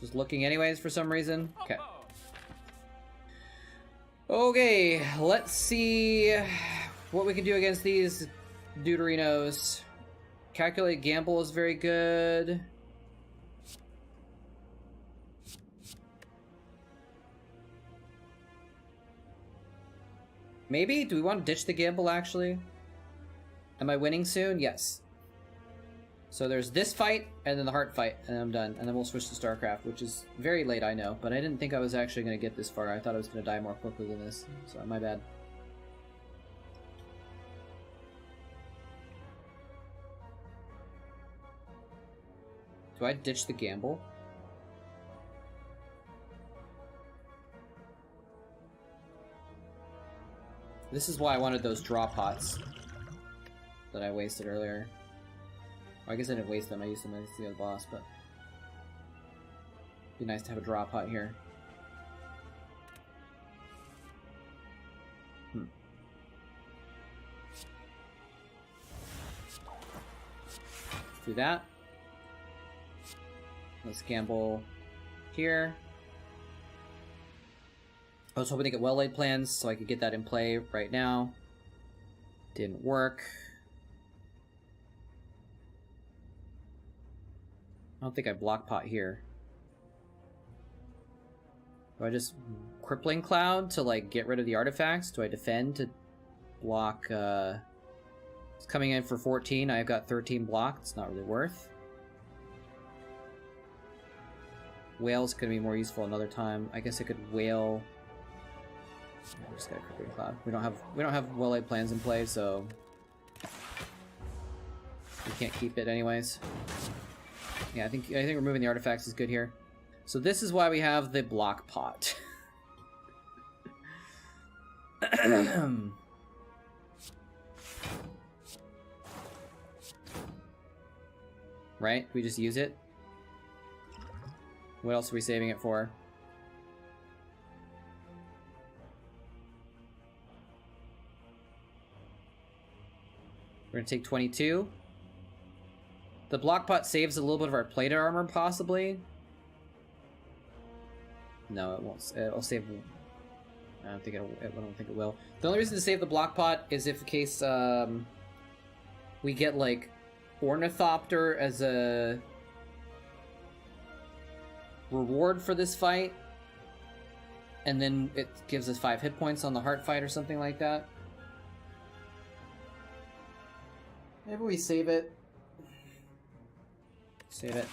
Just looking anyways for some reason. Okay. Okay, let's see what we can do against these Deuterinos. Calculate Gamble is very good. Maybe? Do we want to ditch the Gamble, actually? Am I winning soon? Yes. So there's this fight, and then the Heart fight, and then I'm done. And then we'll switch to Starcraft, which is very late, I know. But I didn't think I was actually going to get this far. I thought I was going to die more quickly than this. So, my bad. Do I ditch the Gamble? This is why I wanted those draw pots that I wasted earlier. Well, I guess I didn't waste them, I used them as the other boss, but it'd be nice to have a draw pot here. Let's do that. Let's gamble here. I was hoping to get well-laid plans so I could get that in play right now. Didn't work. I don't think I block pot here. Do I just Crippling Cloud to, like, get rid of the artifacts? Do I defend to block, It's coming in for 14. I've got 13 blocked. It's not really worth. Whale's gonna be more useful another time. I guess I could whale. I just got a Crippling Cloud. We don't have well-laid plans in play, so we can't keep it anyways. Yeah, I think removing the artifacts is good here. So this is why we have the block pot. Right? We just use it. What else are we saving it for? We're gonna take 22. The block pot saves a little bit of our plated armor, possibly. No, it won't. It'll save. I don't think it will. The only reason to save the block pot is if in case we get like Ornithopter as a reward for this fight, and then it gives us 5 hit points on the heart fight or something like that. Maybe we save it. Save it.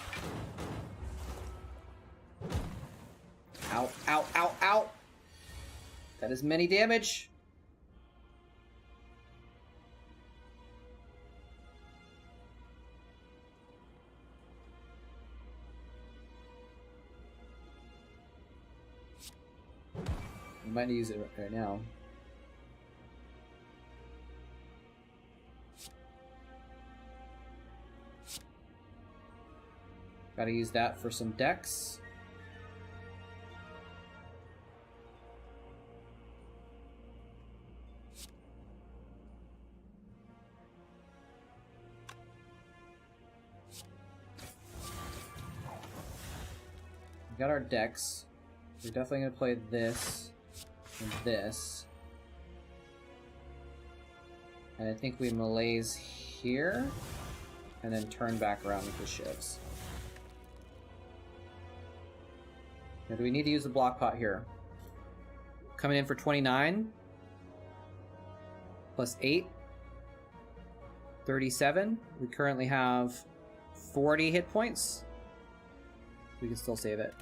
Ow, ow, ow, ow! That is many damage. We might use it right now. Gotta use that for some decks. We got our decks. We're definitely gonna play this and this. And I think we melees here, and then turn back around with the shivs. Now, do we need to use the block pot here? Coming in for 29. Plus 8. 37. We currently have 40 hit points. We can still save it.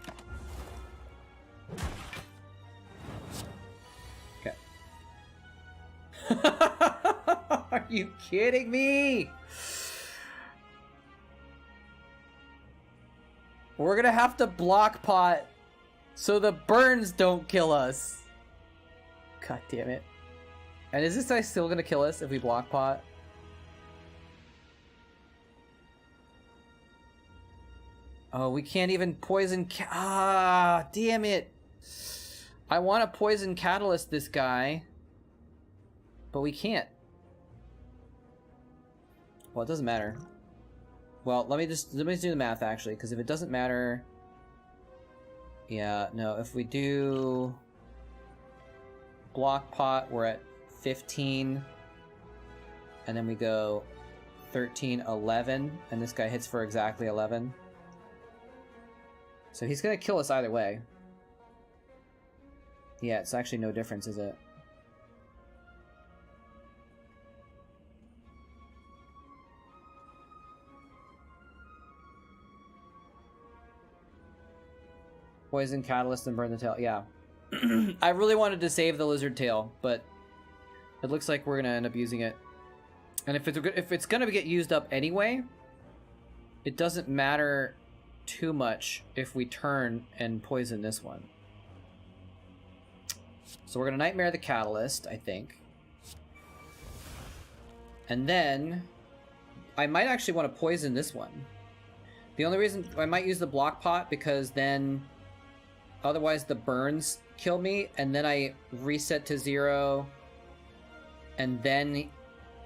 Okay. Are you kidding me? We're gonna have to block pot so the burns don't kill us. God damn it. And is this guy still gonna kill us if we block pot? Oh, we can't even poison damn it. I want to poison catalyst this guy, but we can't. Well, it doesn't matter. Well, let me do the math actually, because if it doesn't matter, yeah, no, if we do block pot, we're at 15, and then we go 13, 11, and this guy hits for exactly 11. So he's gonna kill us either way. Yeah, it's actually no difference, is it? Poison, catalyst, and burn the tail. Yeah. I really wanted to save the lizard tail, but it looks like we're gonna end up using it. And if it's gonna get used up anyway, it doesn't matter too much if we turn and poison this one. So we're gonna Nightmare the Catalyst, I think. And then I might actually want to poison this one. The only reason I might use the block pot, because then otherwise the burns kill me, and then I reset to 0, and then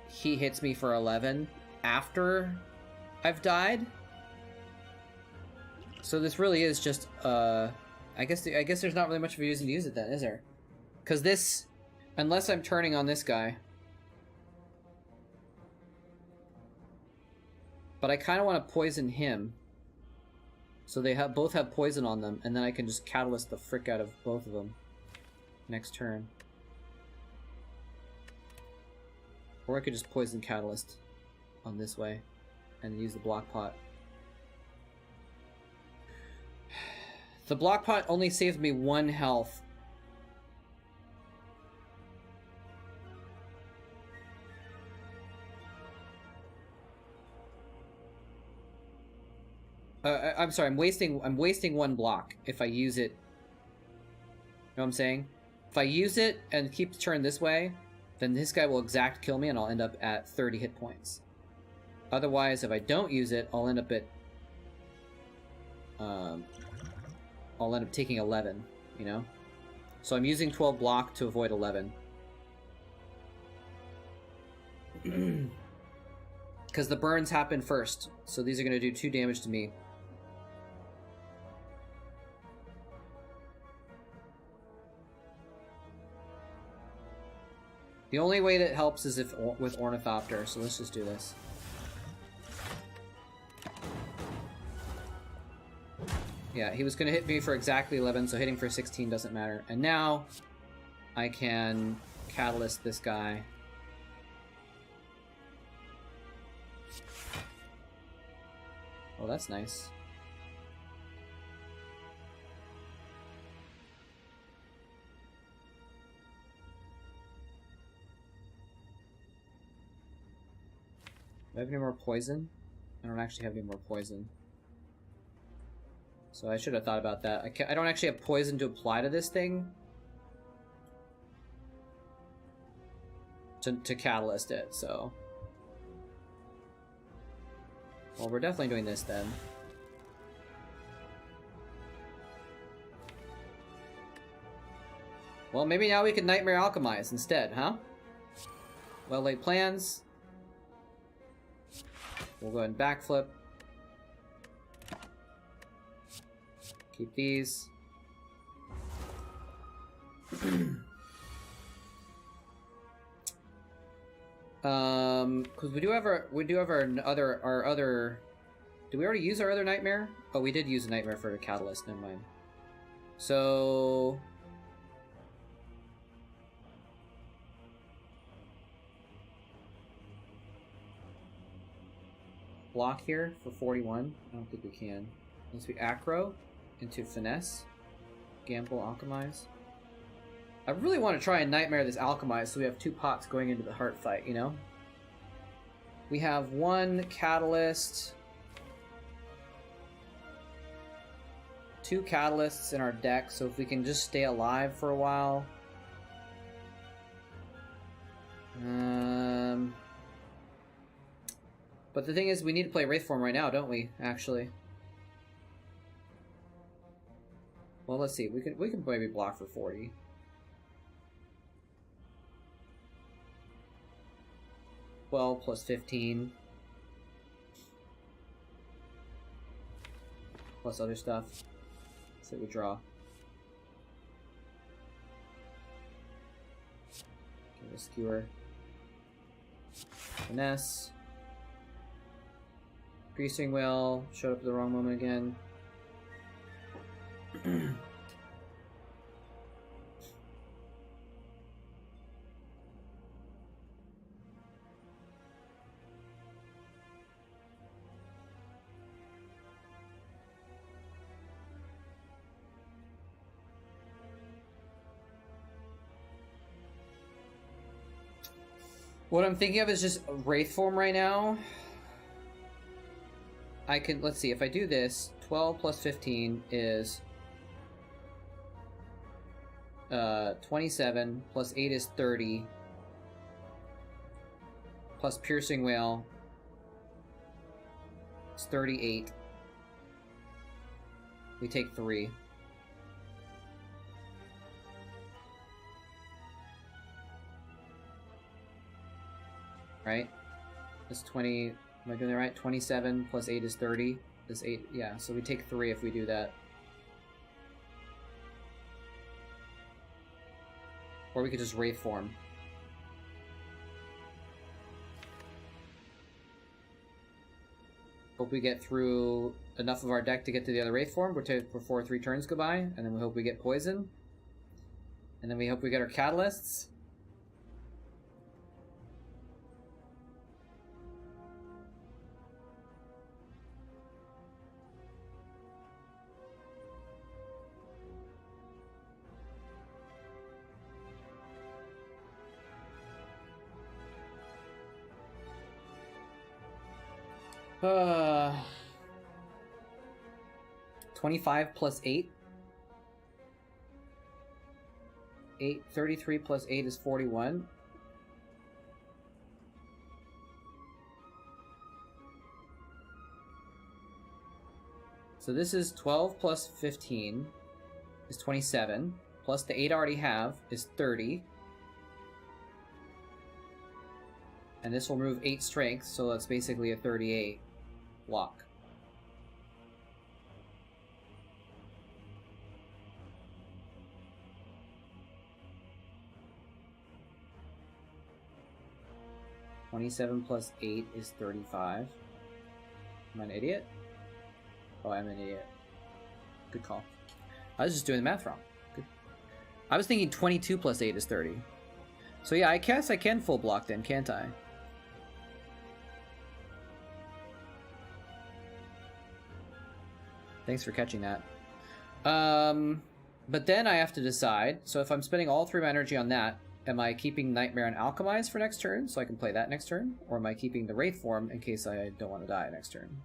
he hits me for 11 after I've died. So this really is just I guess there's not really much of a reason to use it then, is there? Because this, unless I'm turning on this guy. But I kind of want to poison him. So they both have poison on them, and then I can just Catalyst the frick out of both of them next turn. Or I could just poison Catalyst on this way and use the block pot. The block pot only saves me 1 health. I'm sorry, I'm wasting 1 block if I use it. You know what I'm saying? If I use it and keep the turn this way, then this guy will exact kill me and I'll end up at 30 hit points. Otherwise, if I don't use it, I'll end up at taking 11, you know? So I'm using 12 block to avoid 11. Because the burns happen first, so these are going to do 2 damage to me. The only way that helps is if with Ornithopter, so let's just do this. Yeah, he was going to hit me for exactly 11, so hitting for 16 doesn't matter. And now I can Catalyst this guy. Oh, that's nice. Do I have any more poison? I don't actually have any more poison. So I should have thought about that. I don't actually have poison to apply to this thing. To Catalyst it, so... Well, we're definitely doing this then. Well, maybe now we can Nightmare Alchemize instead, huh? Well-laid plans. We'll go ahead and backflip. Keep these. Because we do have our other. Did we already use our other nightmare? Oh, we did use a nightmare for the catalyst. Never mind. So. Block here for 41. I don't think we can. Unless we acro into finesse. Gamble, alchemize. I really want to try and nightmare this alchemize so we have 2 pots going into the heart fight, you know? We have 1 catalyst. 2 catalysts in our deck, so if we can just stay alive for a while. But the thing is, we need to play Wraithform right now, don't we, actually? Well, let's see. We can maybe block for 40. Well, plus 15. Plus other stuff. So we draw. Okay, a skewer. Finesse. Greasing Whale. Showed up at the wrong moment again. What I'm thinking of is just Wraith form right now. I can, let's see, if I do this, 12 plus 15 is 27, plus 8 is 30, plus Piercing Whale, it's 38. We take 3. Right? That's 20, am I doing that right? 27 plus 8 is 30. This 8, yeah, so we take 3 if we do that. Or we could just Wraith form. Hope we get through enough of our deck to get to the other Wraith form before 3 turns go by, and then we hope we get poison. And then we hope we get our catalysts. Uh, 25 plus 8. 33 plus 8 is 41. So this is 12 plus 15 is 27. Plus the 8 I already have is 30. And this will remove 8 strength, so that's basically a 38 block. (27 plus 8 is 35. Am I an idiot? Oh, I'm an idiot. Good call. I was just doing the math wrong. Good. I was thinking 22 plus 8 is 30. So yeah, I guess I can full block then, can't I? Thanks for catching that. But then I have to decide. So if I'm spending all 3 of my energy on that, am I keeping Nightmare and Alchemize for next turn so I can play that next turn? Or am I keeping the Wraith form in case I don't want to die next turn?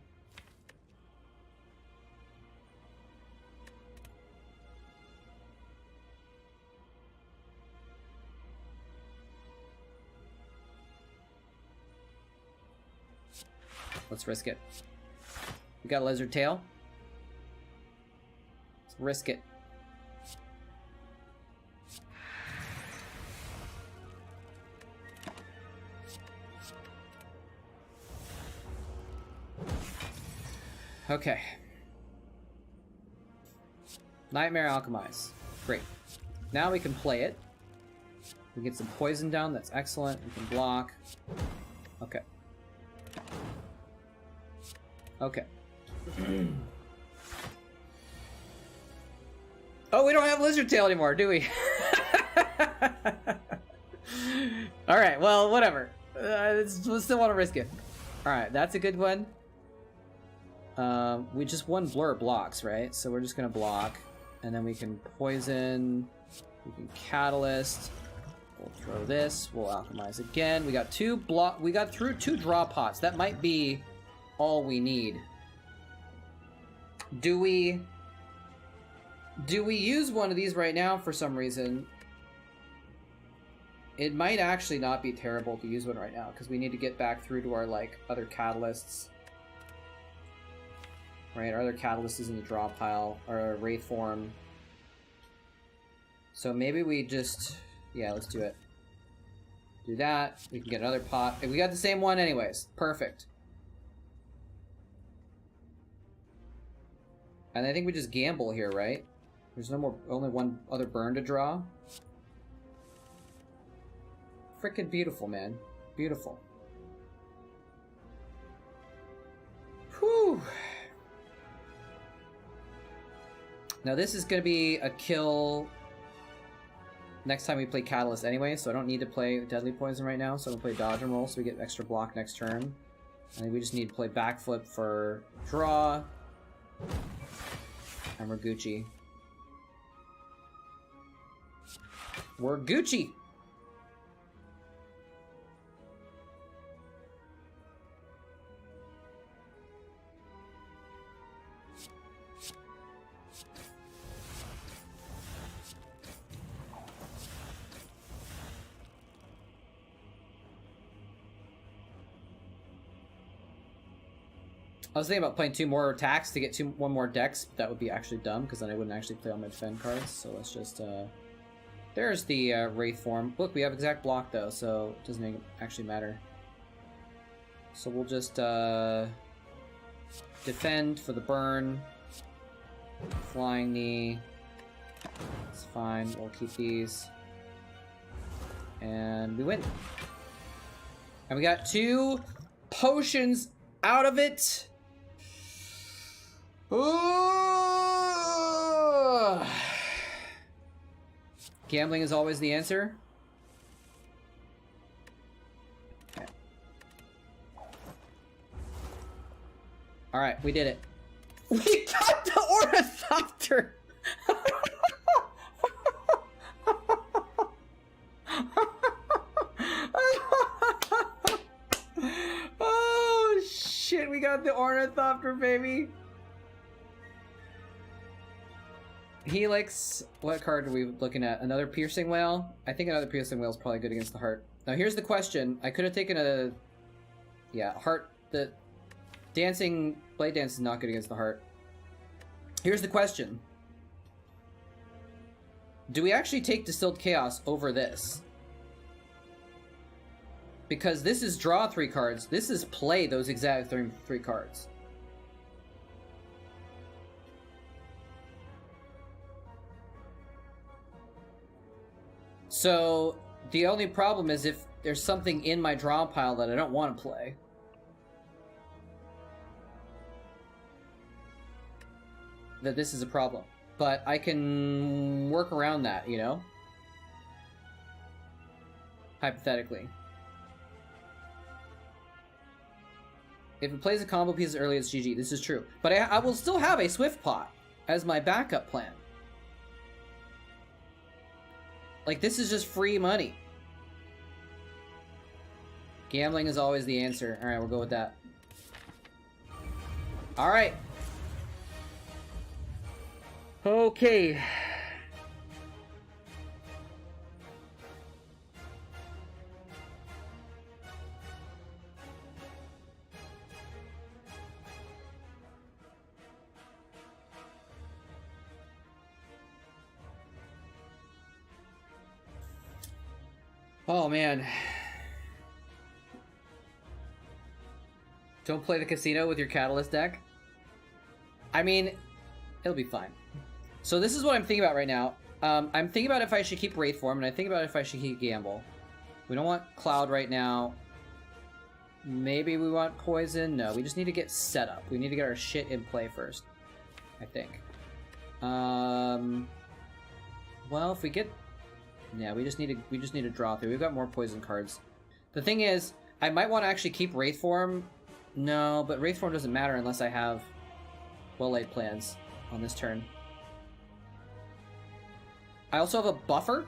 Let's risk it. We got a Lizard Tail. Let's risk it. Okay. Nightmare Alchemize. Great. Now we can play it. We get some poison down. That's excellent. We can block. Okay. Okay. Oh, we don't have Lizard Tail anymore, do we? Alright, well, whatever. We still want to risk it. Alright, that's a good one. We just won Blur blocks, right? So we're just gonna block. And then we can poison. We can catalyst. We'll throw this. We'll alchemize again. We got 2 block. We got through 2 draw pots. That might be all we need. Do we use one of these right now for some reason? It might actually not be terrible to use one right now because we need to get back through to our like other catalysts. Right, our other catalyst is in the draw pile, our Wraith form. So maybe we just, yeah, let's do it. Do that. We can get another pot. We got the same one anyways. Perfect. And I think we just gamble here, right? There's no more, only one other burn to draw. Frickin' beautiful, man. Beautiful. Whew. Now this is going to be a kill next time we play Catalyst anyway, so I don't need to play Deadly Poison right now, so I'm going to play Dodge and Roll so we get extra block next turn. I think we just need to play Backflip for draw. And we're Gucci. We're Gucci! I was thinking about playing 2 more attacks to get one more dex, but that would be actually dumb, because then I wouldn't actually play all my defend cards, so let's just, there's the, Wraith form. Look, we have exact block, though, so it doesn't actually matter. So we'll just, defend for the burn. Flying knee. It's fine, we'll keep these. And we win. And we got 2 potions out of it! Ooh. Gambling is always the answer. Okay. All right, we did it. We got the Ornithopter. Oh shit, we got the Ornithopter, baby. Helix. What card are we looking at? Another Piercing Whale? I think another Piercing Whale is probably good against the Heart. Now here's the question. I could have taken a... Yeah, Heart... The Dancing... Blade Dance is not good against the Heart. Here's the question. Do we actually take Distilled Chaos over this? Because this is draw 3 cards. This is play those exact three cards. So, the only problem is if there's something in my draw pile that I don't want to play. That this is a problem. But I can work around that, you know? Hypothetically. If it plays a combo piece early, it's GG. This is true. But I will still have a Swift Pot as my backup plan. Like, this is just free money. Gambling is always the answer. Alright, we'll go with that. Alright. Okay. Oh, man. Don't play the casino with your Catalyst deck? I mean, it'll be fine. So this is what I'm thinking about right now. I'm thinking about if I should keep Wraith Form, and I think about if I should keep Gamble. We don't want Cloud right now. Maybe we want Poison? No, we just need to get set up. We need to get our shit in play first, I think. Well, if we get... Yeah, we just need to draw through. We've got more poison cards. The thing is, I might want to actually keep Wraith Form. No, but Wraith Form doesn't matter unless I have well-laid plans on this turn. I also have a buffer.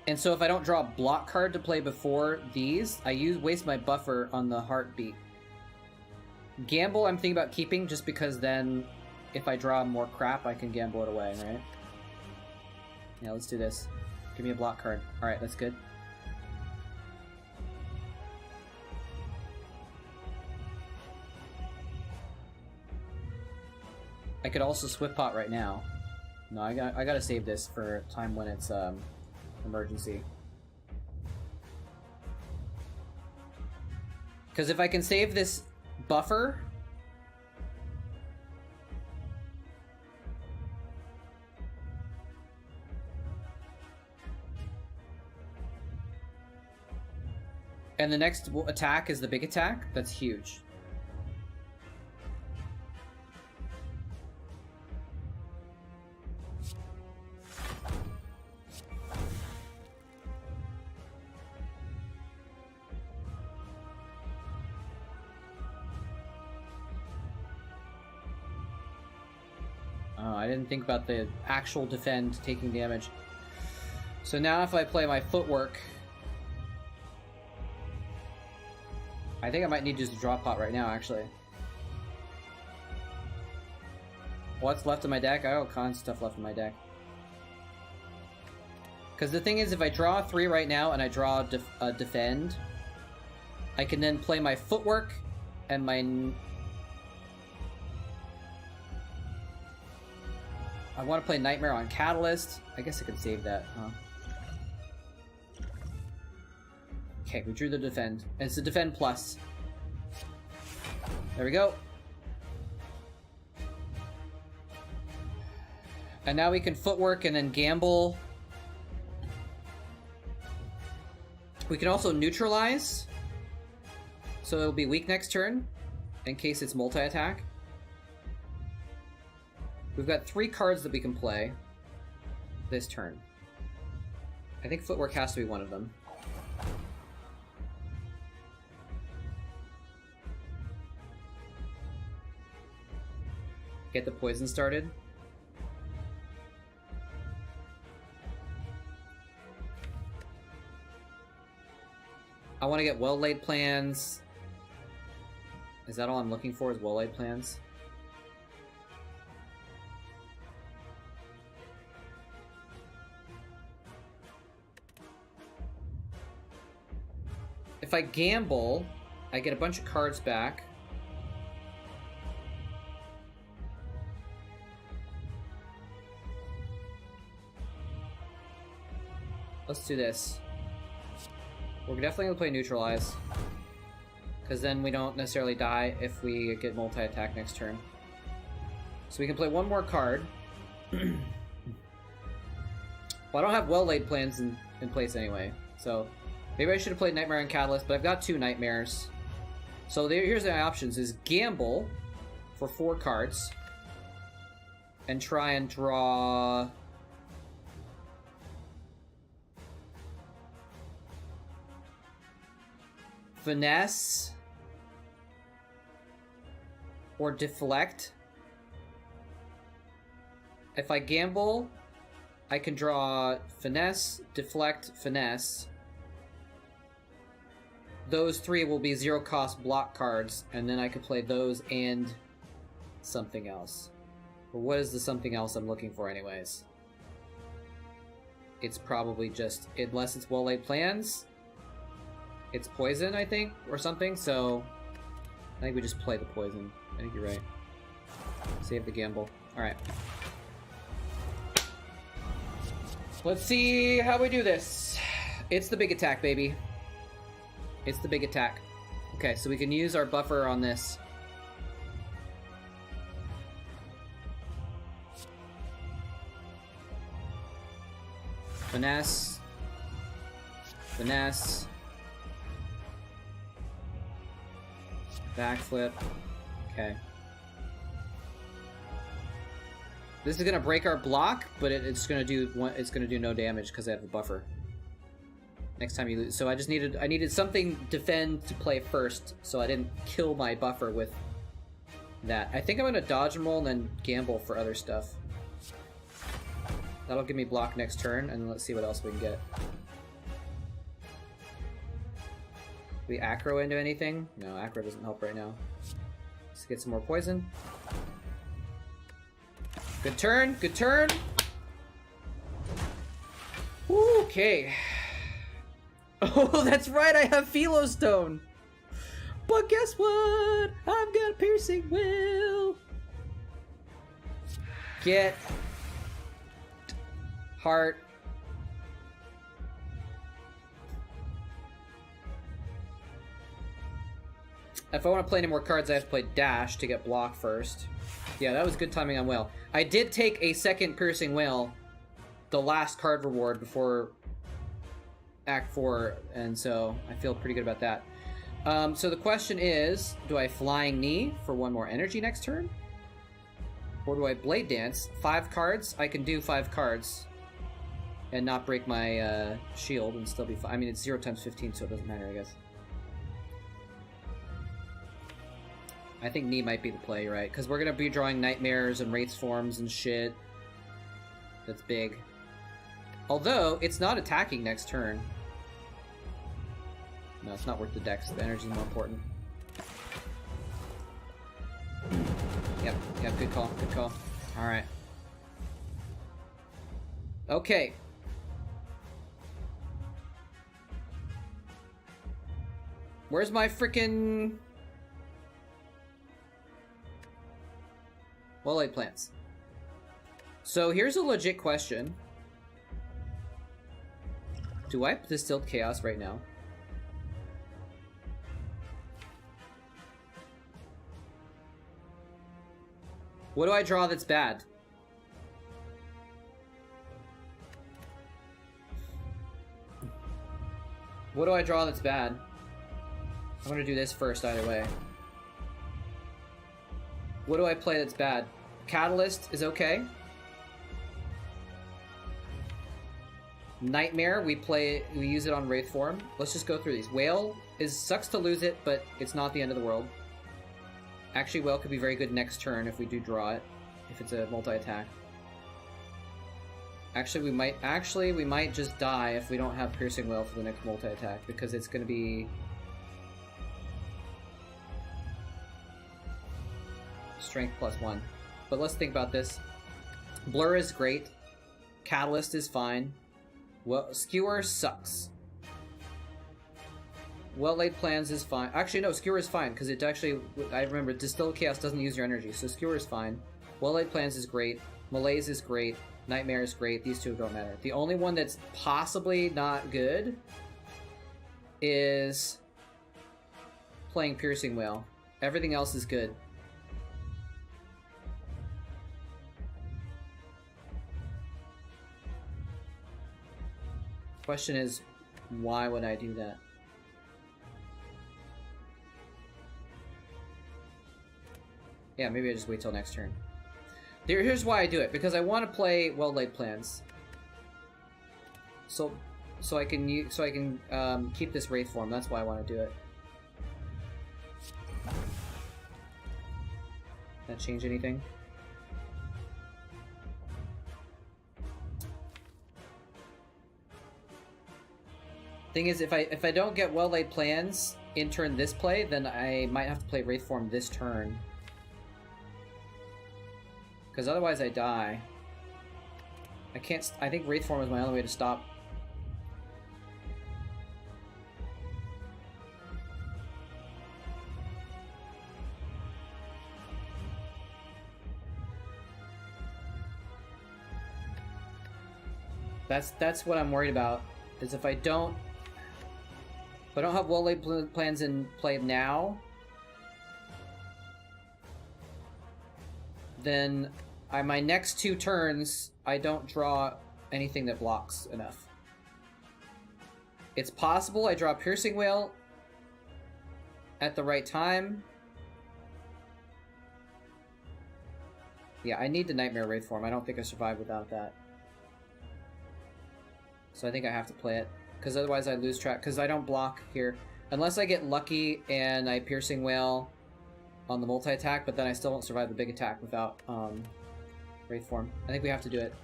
And so if I don't draw a block card to play before these, I waste my buffer on the Heartbeat. Gamble, I'm thinking about keeping just because then if I draw more crap, I can gamble it away, right? Yeah, let's do this. Give me a block card. Alright, that's good. I could also Swift Pot right now. No, I gotta save this for a time when it's emergency. Because if I can save this buffer... And the next attack is the big attack. That's huge. Oh, I didn't think about the actual defend taking damage. So now if I play my footwork... I think I might need to use a draw pot right now, actually. What's left of my deck? I got all kinds of stuff left in my deck. Because the thing is, if I draw 3 right now and I draw a defend, I can then play my footwork and my... I want to play Nightmare on Catalyst. I guess I could save that, huh? Okay, we drew the defend. And it's a defend plus. There we go. And now we can footwork and then gamble. We can also neutralize. So it'll be weak next turn, in case it's multi-attack. We've got 3 cards that we can play this turn. I think Footwork has to be one of them. Get the poison started. I want to get well-laid plans. Is that all I'm looking for, is well-laid plans? If I gamble, I get a bunch of cards back. Let's do this. We're definitely going to play Neutralize. Because then we don't necessarily die if we get multi-attack next turn. So we can play one more card. Well, I don't have well-laid plans in place anyway. So maybe I should have played Nightmare and Catalyst, but I've got 2 Nightmares. So here's my options, is gamble for 4 cards. And try and draw... Finesse or Deflect. If I gamble, I can draw Finesse, Deflect, Finesse. Those 3 will be 0-cost block cards, and then I could play those and something else. But what is the something else I'm looking for anyways? It's probably just, unless it's well-laid plans, it's poison, I think, or something, so I think we just play the poison. I think you're right. Save the gamble. Alright. Let's see how we do this. It's the big attack, baby. It's the big attack. Okay, so we can use our buffer on this. Finesse. Finesse. Backflip. Okay. This is gonna break our block, but it's gonna do no damage because I have the buffer. Next time you lose, so I needed something defend to play first, so I didn't kill my buffer with that. I think I'm gonna dodge and roll and then gamble for other stuff. That'll give me block next turn, and let's see what else we can get. We aggro into anything? No, aggro doesn't help right now. Let's get some more poison. Good turn, good turn! Okay. Oh, that's right, I have Philostone! But guess what? I've got Piercing Will! Get... Heart. If I want to play any more cards, I have to play Dash to get block first. Yeah, that was good timing on Whale. I did take a second Piercing Whale, the last card reward before Act 4, and so I feel pretty good about that. So the question is, do I Flying Knee for 1 more energy next turn? Or do I Blade Dance? 5 cards? I can do 5 cards and not break my shield and still be fine. I mean, it's 0 times 15, so it doesn't matter, I guess. I think Knee might be the play, right? Because we're going to be drawing Nightmares and Wraiths forms and shit. That's big. Although, it's not attacking next turn. No, it's not worth the dex. The energy's more important. Yep, good call, good call. Alright. Okay. Where's my frickin'... well-laid plans? So here's a legit question. Do I Distilled Chaos right now? What do I draw that's bad? What do I draw that's bad? I'm gonna do this first either way. What do I play that's bad? Catalyst is okay. Nightmare, we use it on Wraith form. Let's just go through these. Whale sucks to lose it, but it's not the end of the world. Actually, Whale could be very good next turn if we do draw it, if it's a multi-attack. Actually, we might just die if we don't have Piercing Whale for the next multi-attack, because it's going to be Strength +1. But let's think about this. Blur is great. Catalyst is fine. Well, Skewer sucks. Well-laid plans is fine. Actually, no, Skewer is fine, because it actually, I remember, Distilled Chaos doesn't use your energy, so Skewer is fine. Well-laid plans is great. Malaise is great. Nightmare is great. These two don't matter. The only one that's possibly not good is playing Piercing Whale. Everything else is good. Question is, why would I do that? Yeah, maybe I just wait till next turn. Here's why I do it, because I want to play well-laid plans. So I can keep this Wraith form. That's why I want to do it. That change anything? Thing is, if I don't get well-laid plans in turn this play, then I might have to play Wraith form this turn. Because otherwise I die. I can't... I think Wraith form is my only way to stop. That's what I'm worried about. Is if I don't have well-laid plans in play now, then my next 2 turns, I don't draw anything that blocks enough. It's possible I draw Piercing Whale at the right time. Yeah, I need the Nightmare Wraith form. I don't think I survive without that. So I think I have to play it, because otherwise I lose track, because I don't block here. Unless I get lucky and I Piercing Whale on the multi-attack, but then I still won't survive the big attack without Wraith form. I think we have to do it.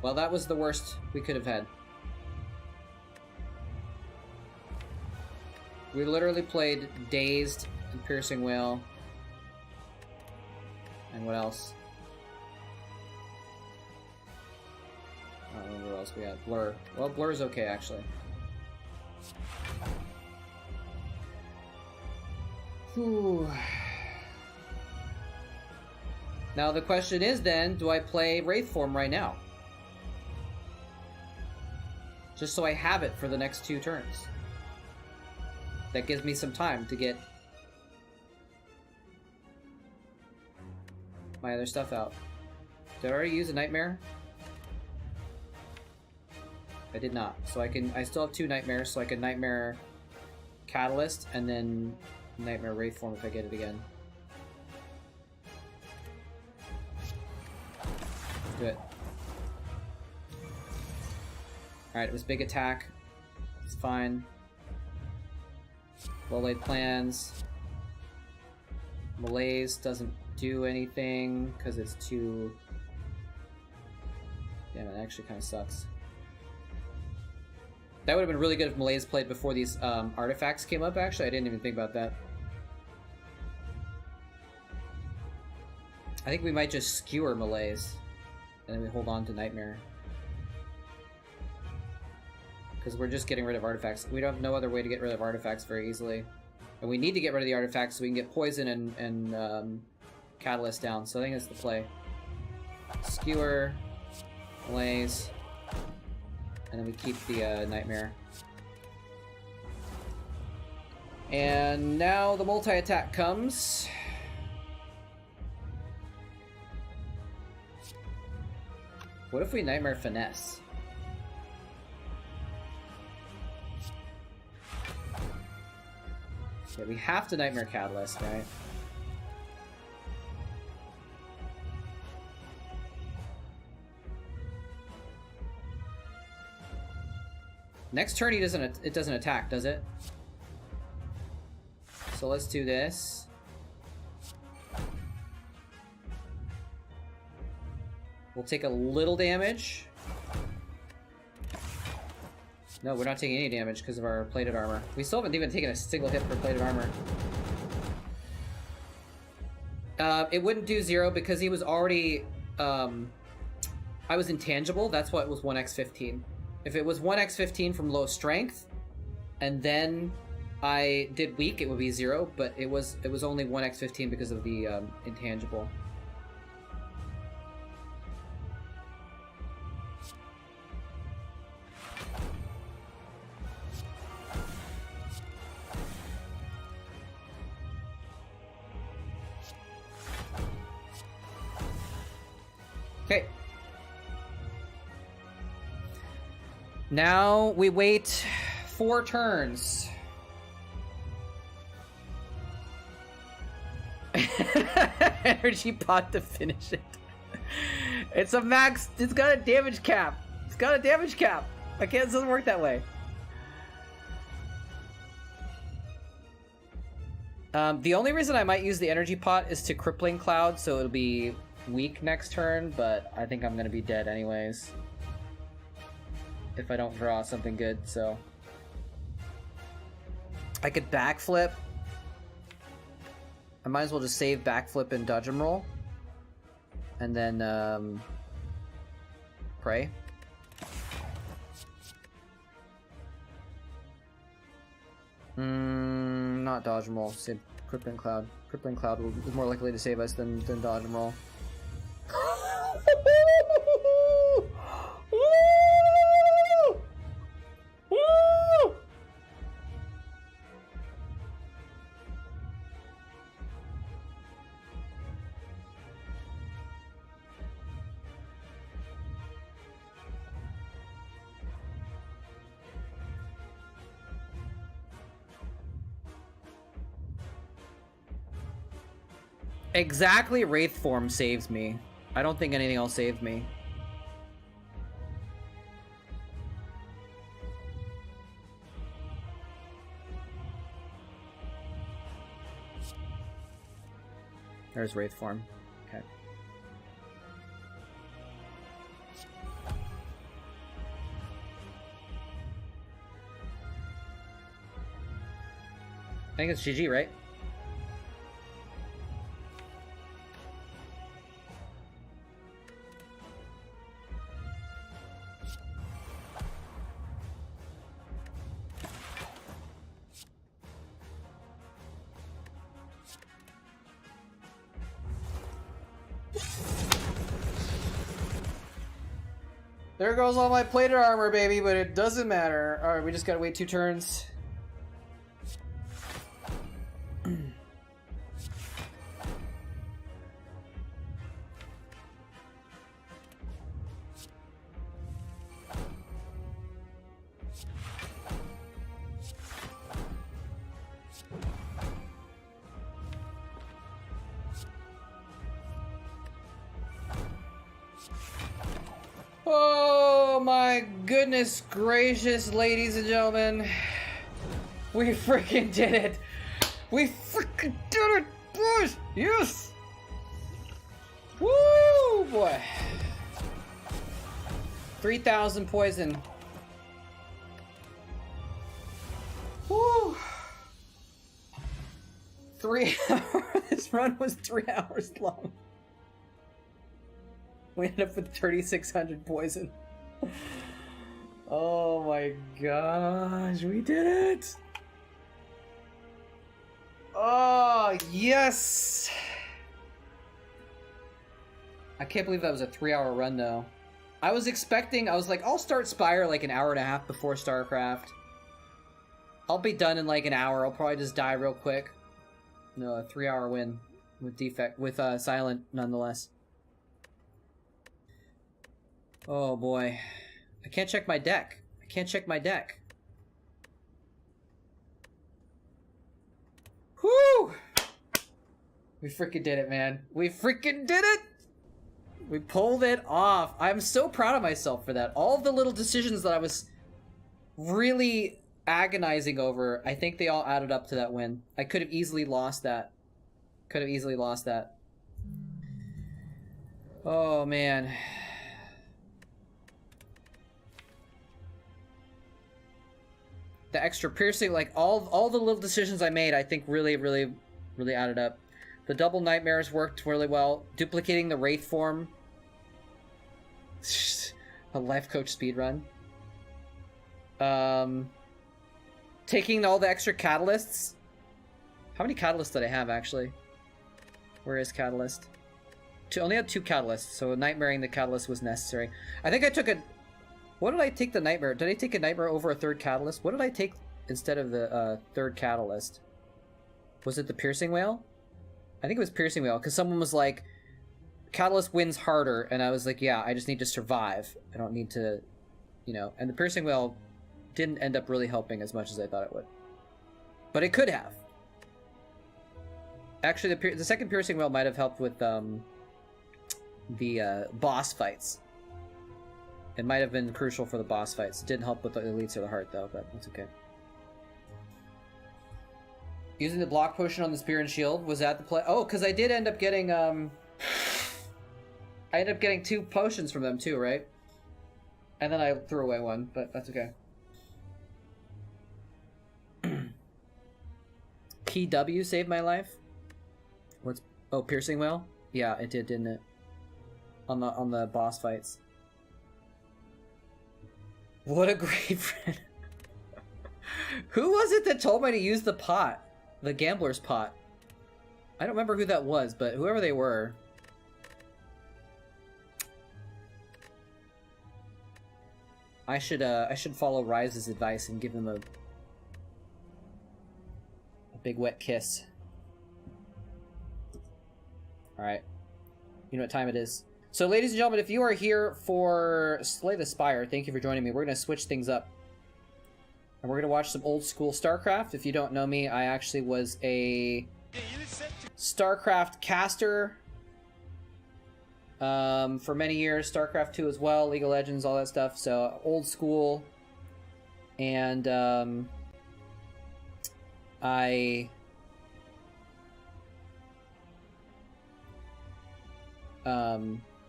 Well, that was the worst we could have had. We literally played Dazed and Piercing Whale. And what else? I don't remember what else we had. Blur. Well, Blur's okay, actually. Whew. Now the question is then, do I play Wraith form right now? Just so I have it for the next 2 turns. That gives me some time to get my other stuff out. Did I already use a Nightmare? I did not. So I still have 2 Nightmares, so I can Nightmare Catalyst and then Nightmare Wraith form if I get it again. Let's do it. Alright, it was big attack. It's fine. Well-laid plans. Malaise doesn't do anything because it's too... Damn, it actually kind of sucks. That would have been really good if Malaise played before these artifacts came up, actually. I didn't even think about that. I think we might just skewer Malaise, and then we hold on to Nightmare. Because we're just getting rid of artifacts. We don't have no other way to get rid of artifacts very easily. And we need to get rid of the artifacts so we can get Poison and Catalyst down. So I think that's the play. Skewer, Malaise, and then we keep the Nightmare. And now the multi-attack comes. What if we Nightmare Finesse? Yeah, we have to Nightmare Catalyst, right? Next turn, it doesn't attack, does it? So let's do this. We'll take a little damage. No, we're not taking any damage because of our plated armor. We still haven't even taken a single hit for plated armor. It wouldn't do 0 because he was already... I was intangible, that's why it was 1x15. If it was 1x15 from low strength, and then I did weak, it would be 0, but it was only 1x15 because of the intangible. Okay. Now we wait 4 turns. Energy pot to finish it. It's a max. It's got a damage cap. It's got a damage cap. It doesn't work that way. The only reason I might use the energy pot is to crippling cloud, so it'll be weak next turn, but I think I'm gonna be dead anyways if I don't draw something good. So I could backflip. I might as well just save backflip and dodge and roll, and then pray. Not dodge and roll. Save crippling cloud. Crippling cloud is more likely to save us than dodge and roll. Exactly, Wraith form saves me. I don't think anything else saved me. There's Wraith form. Okay. I think it's GG, right? There goes all my plated armor, baby, but it doesn't matter. Alright, we just gotta wait 2 turns. Oh my goodness gracious, ladies and gentlemen. We freaking did it. We freaking did it, boys. Yes. Woo, boy. 3,000 poison. Woo. 3 hours. This run was 3 hours long. We ended up with 3,600 poison. Oh my gosh, we did it! Oh, yes! I can't believe that was a 3-hour run, though. I was like, I'll start Spire like an hour and a half before Starcraft. I'll be done in like an hour. I'll probably just die real quick. No, a 3-hour win with Silent, nonetheless. Oh boy. I can't check my deck. I can't check my deck. We freaking did it, man. We freaking did it! We pulled it off. I'm so proud of myself for that. All of the little decisions that I was really agonizing over, I think they all added up to that win. I could have easily lost that. Could have easily lost that. Oh, man. The extra piercing, like all the little decisions I made, I think really added up. The double nightmares worked really well. Duplicating the wraith form. A life coach speedrun. Taking all the extra catalysts. How many catalysts did I have, actually? Where is catalyst? Only had 2 catalysts, so nightmaring the catalyst was necessary. I think I took a... What did I take the nightmare? Did I take a nightmare over a 3rd catalyst? What did I take instead of the 3rd catalyst? Was it the piercing whale? I think it was piercing whale, because someone was like, catalyst wins harder, and I was like, yeah, I just need to survive. I don't need to, you know, and the piercing whale didn't end up really helping as much as I thought it would. But it could have. Actually, the second piercing whale might have helped with the boss fights. It might have been crucial for the boss fights. It didn't help with the elites or the heart, though, but that's okay. Using the block potion on the spear and shield, was that the play? Oh, because I did end up getting, I ended up getting 2 potions from them, too, right? And then I threw away one, but that's okay. Key W saved my life? What's... Oh, piercing whale? Yeah, it did, didn't it? On the boss fights. What a great friend. Who was it that told me to use the pot? The gambler's pot. I don't remember who that was, but whoever they were. I should follow Rise's advice and give them a big wet kiss. Alright. You know what time it is. So, ladies and gentlemen, if you are here for Slay the Spire, thank you for joining me. We're going to switch things up. And we're going to watch some old school Starcraft. If you don't know me, I actually was a Starcraft caster for many years. Starcraft 2 as well, League of Legends, all that stuff. So, old school. And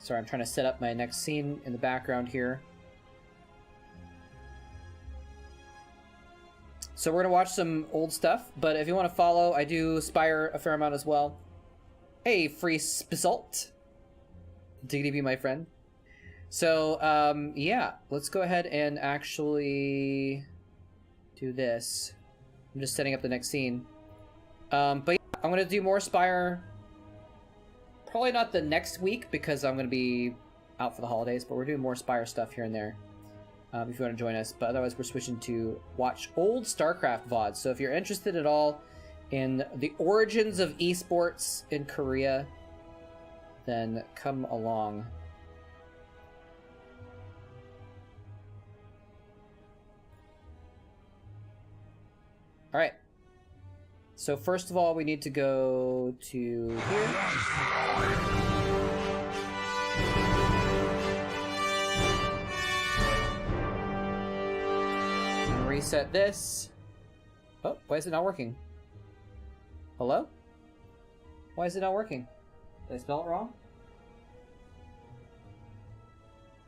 sorry, I'm trying to set up my next scene in the background here. So we're going to watch some old stuff, but if you want to follow, I do Spire a fair amount as well. Hey, free Spasalt. Diggity be my friend. So, yeah, let's go ahead and actually do this. I'm just setting up the next scene. But yeah, I'm going to do more Spire. Probably not the next week because I'm going to be out for the holidays, but we're doing more Spire stuff here and there if you want to join us. But otherwise, we're switching to watch old Starcraft VODs. So if you're interested at all in the origins of esports in Korea, then come along. All right. So first of all, we need to go to here. And reset this. Oh, why is it not working? Hello? Why is it not working? Did I spell it wrong?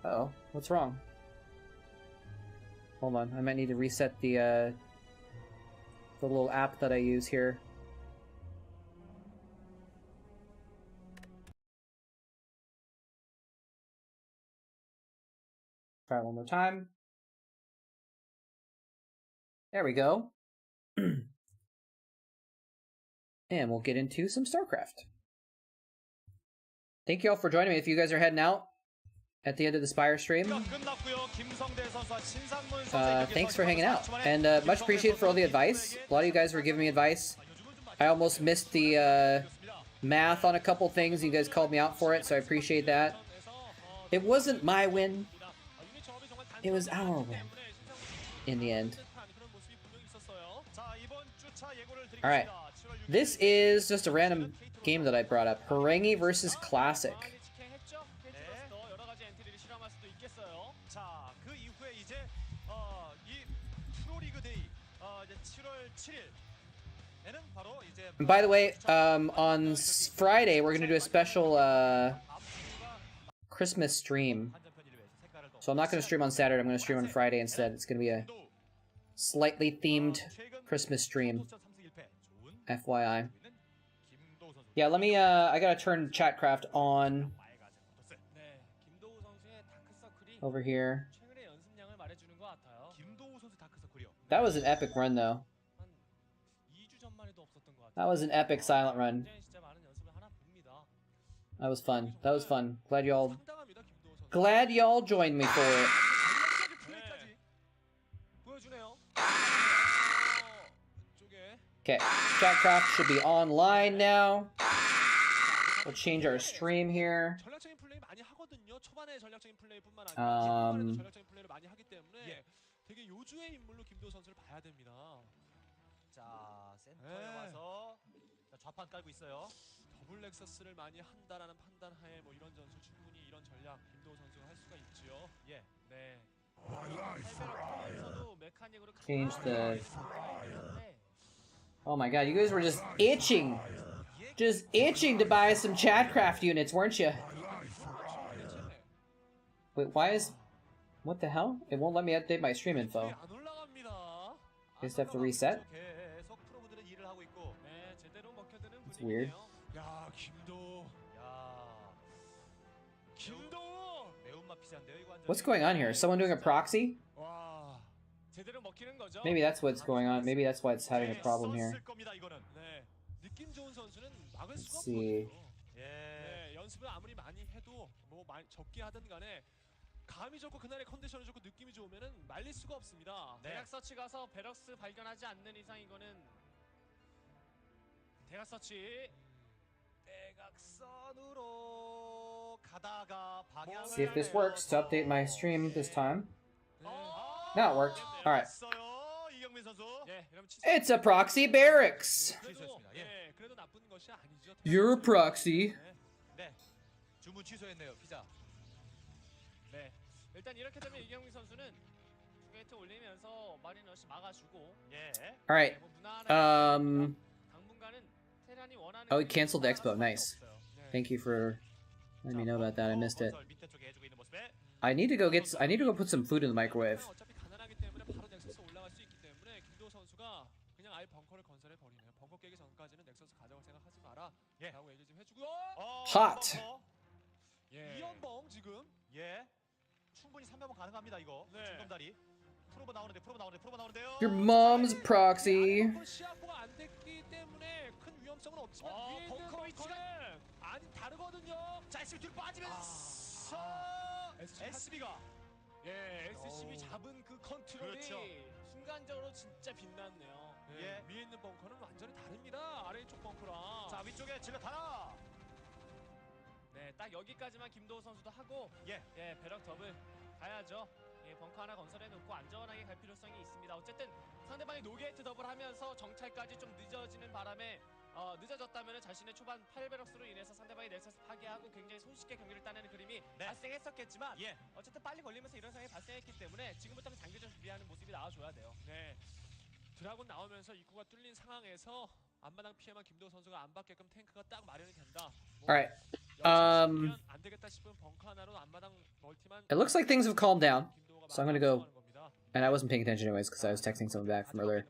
Uh-oh, what's wrong? Hold on, I might need to reset the little app that I use here. Try it one more time. There we go. And we'll get into some Starcraft. Thank you all for joining me. If you guys are heading out at the end of the Spire stream, thanks for hanging out, and much appreciated for all the advice. A lot of you guys were giving me advice. I almost missed the math on a couple things. You guys called me out for it, so I appreciate that. It wasn't my win. It was our win in the end. Alright. This is just a random game that I brought up. Harangi versus Classic. 자, 그 이후에 이제 이 프로리그 데이 이제 7월 7일에는 바로 이제 And by the way, on Friday we're gonna do a special Christmas stream. So I'm not gonna stream on Saturday. I'm gonna stream on Friday instead. It's gonna be a slightly themed Christmas stream. FYI. Yeah, let me. I gotta turn Chatcraft on over here. That was an epic run, though. That was an epic silent run. That was fun. That was fun. Glad y'all joined me for it. Okay, Chatcraft should be online now. We'll change our stream here. 되게 요주의 인물로 김도우 선수를 봐야 됩니다. 자, 센터에 와서 좌판 깔고 있어요. 더블 넥서스를 많이 한다라는 판단하에 뭐 이런 전술 충분히 이런 전략 김도우 선수가 할 수가 있지요. 예, 네. Change the. Oh my god, you guys were just itching to buy some Chatcraft units, weren't you? Wait, why is... What the hell? It won't let me update my stream info. I just have to reset? It's weird. What's going on here? Is someone doing a proxy? Maybe that's what's going on. Maybe that's why it's having a problem here. Let's see. 감이 좋고 그날의 컨디션이 좋고 느낌이 좋으면은 말릴 수가 없습니다. 대각 서치 가서 베럭스 발견하지 않는 이상 이거는 대각 서치 대각선으로 가다가 방향을 See if this works to update my stream this time. Now it worked. Alright. It's a proxy barracks. You're a proxy. 주문 취소했네요. 피자. 네. 일단 이렇게 되면 이경민 선수는 게이트 올리면서 마리너시 막아주고. 예. All right. Oh, he canceled the expo. Nice. Thank you for letting me know about that. I missed it. I need to go put some food in the microwave. Hot. 예. 충분히 300번 가능합니다 이거. 중검다리. 프로브 나오는데요. Your mom's proxy. 시야보가 안 됐기 때문에 큰 위험성은 없지만 위에 있는 벙커는 아니 다르거든요. 자, SB 뒤로 빠지면서 SB가 SCB 잡은 그 컨트롤이 그렇죠. 순간적으로 진짜 빛났네요. 예. 위에 있는 벙커는 완전히 다릅니다. 아래쪽 벙커랑. 자, 위쪽에 질럿 하나. 네, 딱 여기까지만 김도우 선수도 하고 예, 배럭 더블 가야죠. 예, 벙커 하나 건설해 놓고 안전하게 갈 필요성이 있습니다. 어쨌든 상대방이 노게이트 더블 하면서 정찰까지 좀 늦어지는 바람에 늦어졌다면 자신의 초반 8배럭스로 인해서 상대방이 넥서스 파괴하고 굉장히 손쉽게 경기를 따내는 그림이 발생했었겠지만 어쨌든 빨리 걸리면서 이런 상황이 발생했기 때문에 지금부터는 장기전 준비하는 모습이 나와줘야 돼요. 네, 드라군 나오면서 입구가 뚫린 상황에서 앞마당 피해만 김도우 선수가 안 받게끔 탱크가 딱 마련이 된다. Alright. It looks like things have calmed down. So I'm gonna go. And I wasn't paying attention anyways because I was texting someone back from earlier.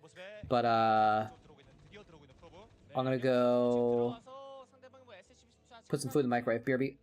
But I'm gonna go put some food in the microwave. BRB.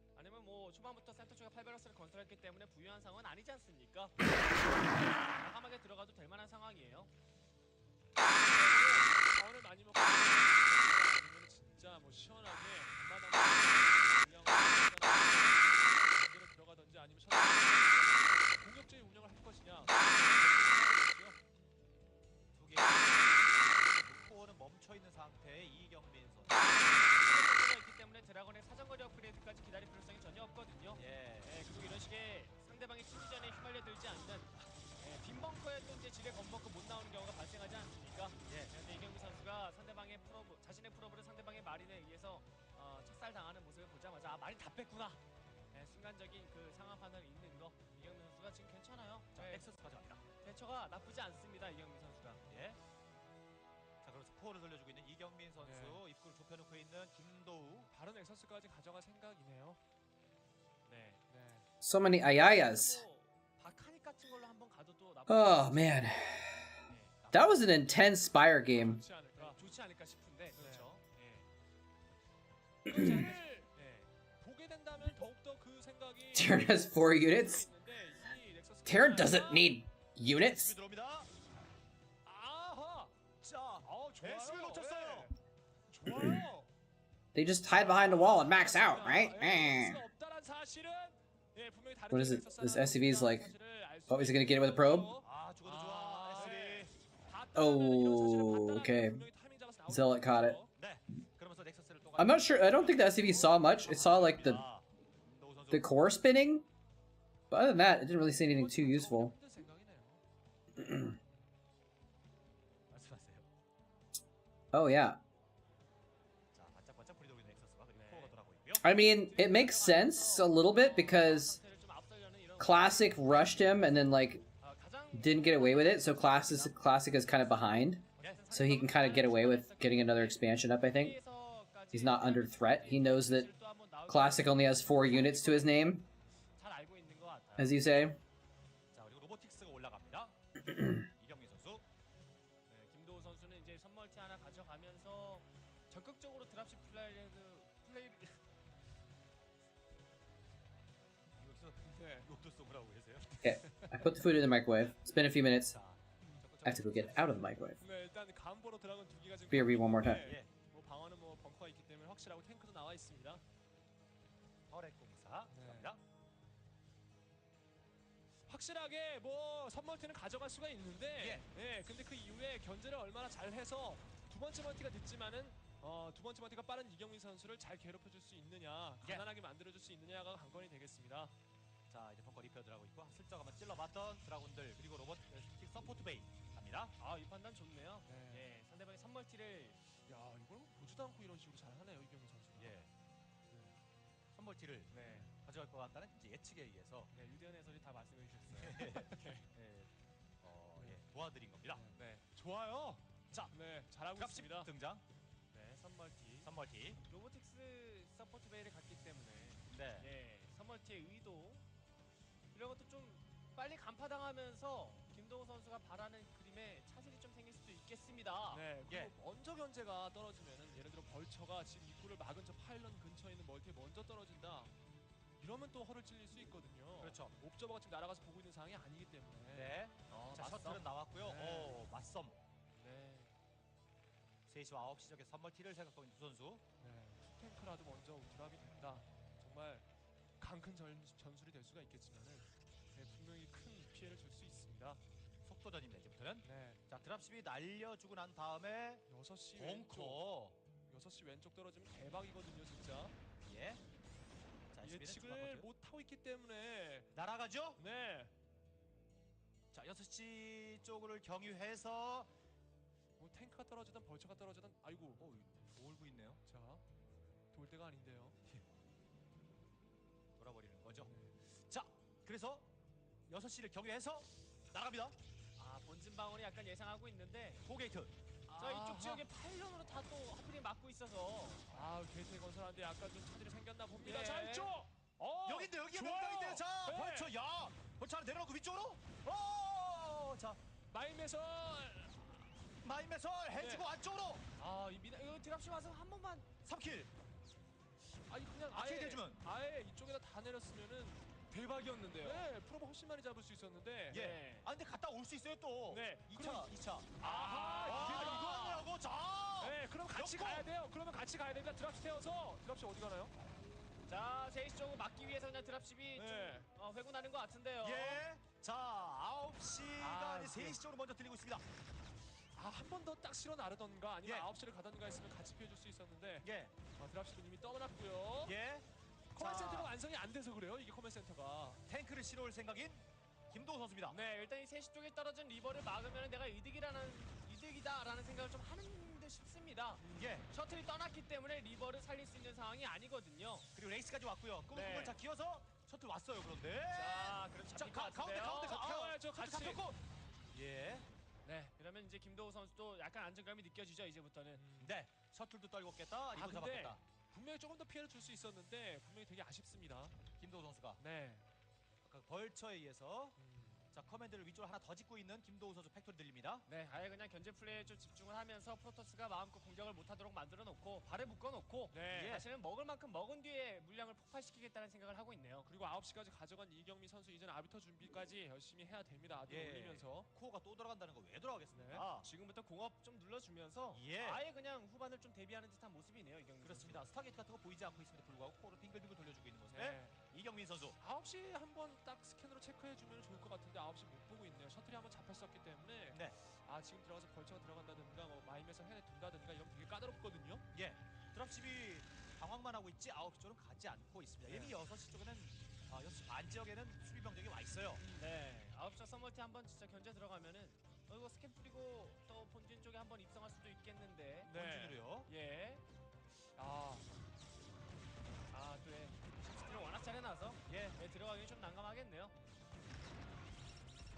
멈춰있는 상태의 이경민 선수. 있기 때문에 드라곤의 사정거리 업그레이드까지 기다릴 필요성이 전혀 없거든요. 그리고 이런 식의 상대방의 수비전에 휘말려들지 않는 빈 벙커에 또 이제 지뢰 건벙커 못 나오는 경우가 발생하지 않습니까? 그런데 이경민 선수가 상대방의 자신의 프로브를 상대방의 마린에 의해서 학살 당하는 모습을 보자마자 아, 많이 다 뺐구나. 네, 순간적인 그 상황 판단이 있는 거 이경민 선수가 지금 괜찮아요. 자, 넥서스 가져갑니다. 대처가 나쁘지 않습니다. 이경민 선수가. 예. 자, 그래서 코어를 돌려주고 있는 이경민 선수, 네. 입구를 좁혀놓고 있는 김도우. 바로 넥서스까지 가져갈 생각이네요. 네. 네. So many ayayas. 바카닉 같은 걸로 한번 가도 또 나쁘지 않죠. Oh man, that was an intense Spire game. 좋지 않을까 싶은데 그렇죠. 네. 보게 된다면 더욱더 그 생각이 Terran has 4 units. Terran doesn't need units. 들어옵니다. 아하. 자, 좋아요. SB 놓쳤어요. 좋아요. They just hide behind the wall and max out, right? 없다란 사실은 분명히 다른 What is it? 넥서스라는 This SCV's like, 사실을 알 수 oh, is he gonna get it with a probe? 죽어도 좋아. SB. Oh, okay. Zealot caught it. 네. 그러면서 넥서스를 또 I'm not sure. I don't think the SCV saw much. It saw like the core spinning, but other than that, it didn't really see anything too useful. 말씀하세요. Oh yeah. 자, 반짝반짝 불이 돌고 있는 넥서스가 그리고 코어가 돌아가고 있고요. I mean, it makes sense a little bit because Classic rushed him and then like didn't get away with it. So Classic is kind of behind, so he can kind of get away with getting another expansion up. I think he's not under threat. He knows that Classic only has 4 units to his name, as you say. 자, 그리고 로보틱스가 올라갑니다. 이경민 선수. 네, 김도우 선수는 이제 선멀티 하나 가져가면서 적극적으로 드랍십 플레이를 여기서 욕도 쏘라고 계세요. Okay, I put the food in the microwave. It's been a few minutes. I have to go get it out of the microwave. 네, 일단 감보로 드라군 두 개가 지금 BRB one more time. 예. 뭐 방어는 뭐 벙커가 있기 때문에 확실하고 탱크도 나와 있습니다. 터렛 공사 들어갑니다. 확실하게 뭐 선멀티는 가져갈 수가 있는데 근데 그 이후에 견제를 얼마나 잘 해서 두 번째 멀티가 늦지만은 두 번째 멀티가 빠른 이경민 선수를 잘 괴롭혀 줄 수 있느냐, 가난하게 만들어 줄 수 있느냐가 관건이 되겠습니다. 자, 이제 벙커 리페어 들어가고 있고 슬쩍 한번 찔러봤던 드라군들 그리고 로보틱 서포트 베이 갑니다. 이 판단 좋네요. 예, 상대방의 선멀티를 이걸 보지도 않고 이런 식으로 잘 하네요, 이경민 선수가. 예. 선멀티를 가져갈 것 같다는 이제 예측에 의해서 유대현 해설이 다 말씀해 주셨어요. 도와드린 겁니다. 네, 좋아요. 자, 잘하고 드랍십 있습니다. 등장. 네, 선멀티. 로보틱스 서포트 베이를 갔기 때문에 선멀티의 의도 이런 것도 좀 빨리 간파당하면서 김동우 선수가 바라는 그림에 차질이 좀 생길 수도 있겠습니다. 네, 그리고 먼저 견제가 떨어지면은 예를 들어 벌처가 지금 입구를 막은 저 파일런 근처에 있는 멀티에 먼저 떨어진다. 이러면 또 허를 찔릴 수 있거든요. 그렇죠. 옵저버가 지금 날아가서 보고 있는 상황이 아니기 때문에. 네. 자, 맞썸. 셔틀은 나왔고요. 네. 맞섬. 네. 3시와 9시 적의 선멀티를 생각하고 있는 두 선수. 탱크라도 먼저 드랍이 된다. 정말 강큰 전술이 될 수가 있겠지만은 분명히 큰 피해를 줄 수 있습니다. 속도전입니다, 이제부터는. 네. 자, 드랍십이 날려주고 난 다음에 6시 벙커. 왼쪽 6시 왼쪽 떨어지면 대박이거든요, 진짜. 예. 자, 예측을 못 하고 있기 때문에 날아가죠? 네. 자, 6시 쪽을 경유해서 뭐 탱크가 떨어지든 벌처가 떨어지든 아이고. 돌고 있네요. 자, 돌 때가 아닌데요. 돌아버리는 거죠. 자, 그래서 6시를 경유해서 나갑니다. 본진 방어를 약간 예상하고 있는데 포게이트. 자, 이쪽 지역에 파일런으로 다 또 하필이 막고 있어서 게이트 건설하는데 약간 좀 차질이 생겼나 봅니다. 자, 이쪽! 여긴데, 여기가 좋아요. 맥락인데요. 자, 네. 벌처, 벌처 하나 내려놓고 위쪽으로. 자, 마임에서 마임에서 해주고 안쪽으로. 이거 드랍시 와서 한 번만 3킬. 그냥 아케이드 해주면. 아예 이쪽에다 다 내렸으면은 대박이었는데요. 네, 프로브 훨씬 많이 잡을 수 있었는데. 예. 근데 갔다 올 수 있어요 또. 네. 2차. 이거는 이거라고. 자. 네, 그럼 같이 가야 돼요. 그러면 같이 가야 됩니다. 드랍시 태워서. 드랍시 어디 가나요? 자, 세이지 쪽을 막기 위해서 그냥 드랍십이 좀 회군하는 것 같은데요. 예. 자, 9시가 이제 3시 쪽으로 먼저 들리고 있습니다. 한 번 더 딱 실어 나르던가 아니면 예. 9시를 가던가 했으면 같이 피해줄 수 있었는데 예. 드랍십은 이미 떠났고요. 예. 커맨 센터가 완성이 안 돼서 그래요. 이게 커맨 센터가. 탱크를 실어올 생각인 김도우 선수입니다. 네, 일단 이 3시 쪽에 떨어진 리버를 막으면 내가 이득이다라는 생각을 좀 하는데 하기도 쉽습니다. 예. 셔틀이 떠났기 때문에 리버를 살릴 수 있는 상황이 아니거든요. 그리고 레이스까지 왔고요. 그걸 네. 자 기어서 셔틀 왔어요. 그런데 자, 그럼 잡힐 것 같은데요. 가운데 태워야죠, 셔틀 같이. 잡혔고. 예. 네, 그러면 이제 김도우 선수도 약간 안정감이 느껴지죠, 이제부터는. 네. 셔틀도 떨궜겠다. 리버 근데 잡았겠다. 분명히 조금 더 피해를 줄 수 있었는데 분명히 되게 아쉽습니다. 김도우 선수가 네. 아까 벌처에 의해서 자 커맨드를 위쪽으로 하나 더 짓고 있는 김도우 선수 팩토리 들립니다. 네, 아예 그냥 견제 플레이에 좀 집중을 하면서 프로토스가 마음껏 공격을 못하도록 만들어놓고 발에 묶어놓고 네. 사실은 먹을 만큼 먹은 뒤에 물량을 폭발시키겠다는 생각을 하고 있네요. 그리고 9시까지 가져간 이경민 선수 이제는 아비터 준비까지 열심히 해야 됩니다. 아비터 예. 올리면서. 코어가 또 들어간다는 거 왜 네. 들어가겠습니까? 지금부터 공업 좀 눌러주면서 예. 아예 그냥 후반을 좀 대비하는 듯한 모습이네요, 이경민 그렇습니다. 스타게이트 같은 거 보이지 않고 있음에도 불구하고 코어를 빙글빙글 돌려주고 있는 모습. 네. 이경민 선수. 9시 한번 딱 스캔으로 체크해주면 좋을 것 같은데 9시 못 보고 있네요. 셔틀이 한번 잡혔었기 때문에 네. 아 지금 들어가서 벌처가 들어간다든가 뭐 마임에서 해둔다든가 이러면 되게 까다롭거든요. 예. 드랍십이 방황만 하고 있지 9시 쪽은 가지 않고 있습니다. 네. 이미 6시 쪽에는 6시 반 지역에는 수비 병력이 와 있어요. 네, 9시 서멀티 한번 진짜 견제 들어가면은 이거 스캔 뿌리고 또 본진 쪽에 한번 입성할 수도 있겠는데 네. 본진으로요. 예. 아 또 예. 스킬을 워낙 잘 해놔서 예. 들어가기 좀 난감하겠네요.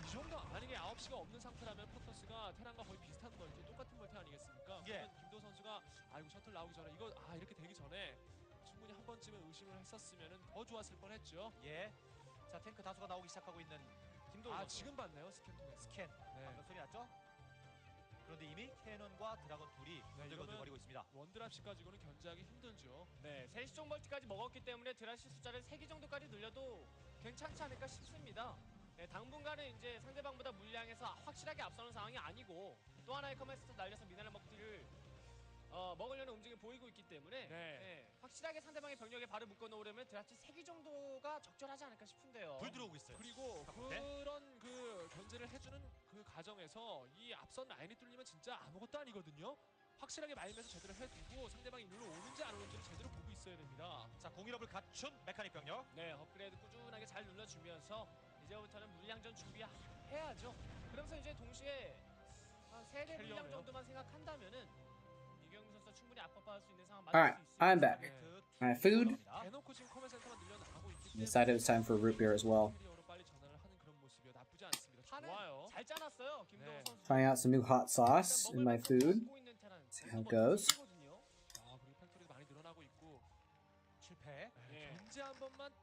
이 정도 만약에 9시가 없는 상태라면 프로토스가 테란과 거의 비슷한 멀티, 똑같은 멀티 아니겠습니까? 예. 그러면 김도 선수가 아이고 셔틀 나오기 전에 이거 이렇게 되기 전에 충분히 한 번쯤은 의심을 했었으면 더 좋았을 뻔했죠. 예. 자 탱크 다수가 나오기 시작하고 있는 김도우 선수. 지금 봤네요 스캔 통해서. 스캔. 네. 방금 소리 났죠? 그런데 이미 캐논과 드라곤 둘이 건들건들거리고 있습니다. 원드랍시 가지고는 견제하기 힘들죠. 네, 3시 쪽 멀티까지 먹었기 때문에 드라시 숫자를 3개 정도까지 늘려도 괜찮지 않을까 싶습니다. 네, 당분간은 이제 상대방보다 물량에서 확실하게 앞서는 상황이 아니고 또 하나의 커맨스터 날려서 미네랄 먹기를 먹으려는 움직임이 보이고 있기 때문에 네. 확실하게 상대방의 병력에 발을 묶어놓으려면 드라치 3개 정도가 적절하지 않을까 싶은데요. 불 들어오고 있어요. 그리고 네. 그런 그 견제를 해주는 그 과정에서 이 앞선 라인이 뚫리면 진짜 아무것도 아니거든요. 확실하게 마임에서 제대로 해두고 상대방이 일로 오는지 안 오는지를 제대로 보고 있어야 됩니다. 자 공일업을 갖춘 메카닉 병력. 네, 업그레이드 꾸준하게 잘 눌러주면서 이제부터는 물량전 준비해야죠. 그러면서 이제 동시에 한 3대 물량 캐리어네요. 정도만 생각한다면은 이경민 선수가 충분히 압박받을 수 있는 상황 Alright, 만들 수 있습니다. I'm back. Alright, food. 대놓고 지금 커맨 센터만 늘려나가고 있기 때문에 Decided it was time for a root beer as well. 캐리어로 빨리 전환을 하는 그런 모습이요. 나쁘지 않습니다. 판은 좋아요. 잘 짜놨어요, 김도호 네. 선수. Trying out some new hot sauce in my food. See how it goes. 그리고 팩토리도 많이 늘어나고 있고 실패. 예. 견제 한 번만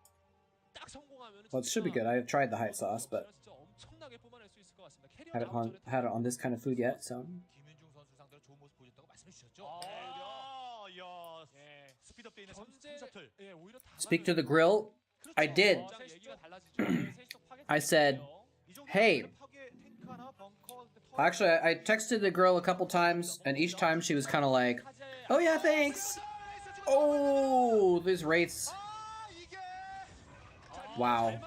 딱 성공하면은 Well, it should be good. I tried the hot sauce, but 진짜 엄청나게 뿜어낼 수 있을 것 같습니다. 캐리어 had it on this kind of food yet. So 김윤중 선수 상대로 좋은 모습 보여줬다고 말씀해 주셨죠? 야, 예. 스피드업 돼 있는 견제 셔틀. 예, 오히려 다 speak to the grill. I did. 얘기가 달라지죠. I said, hey. Actually, I texted the girl a couple times, and each time she was kind of like, "Oh yeah, thanks." Oh, these rates. Wow.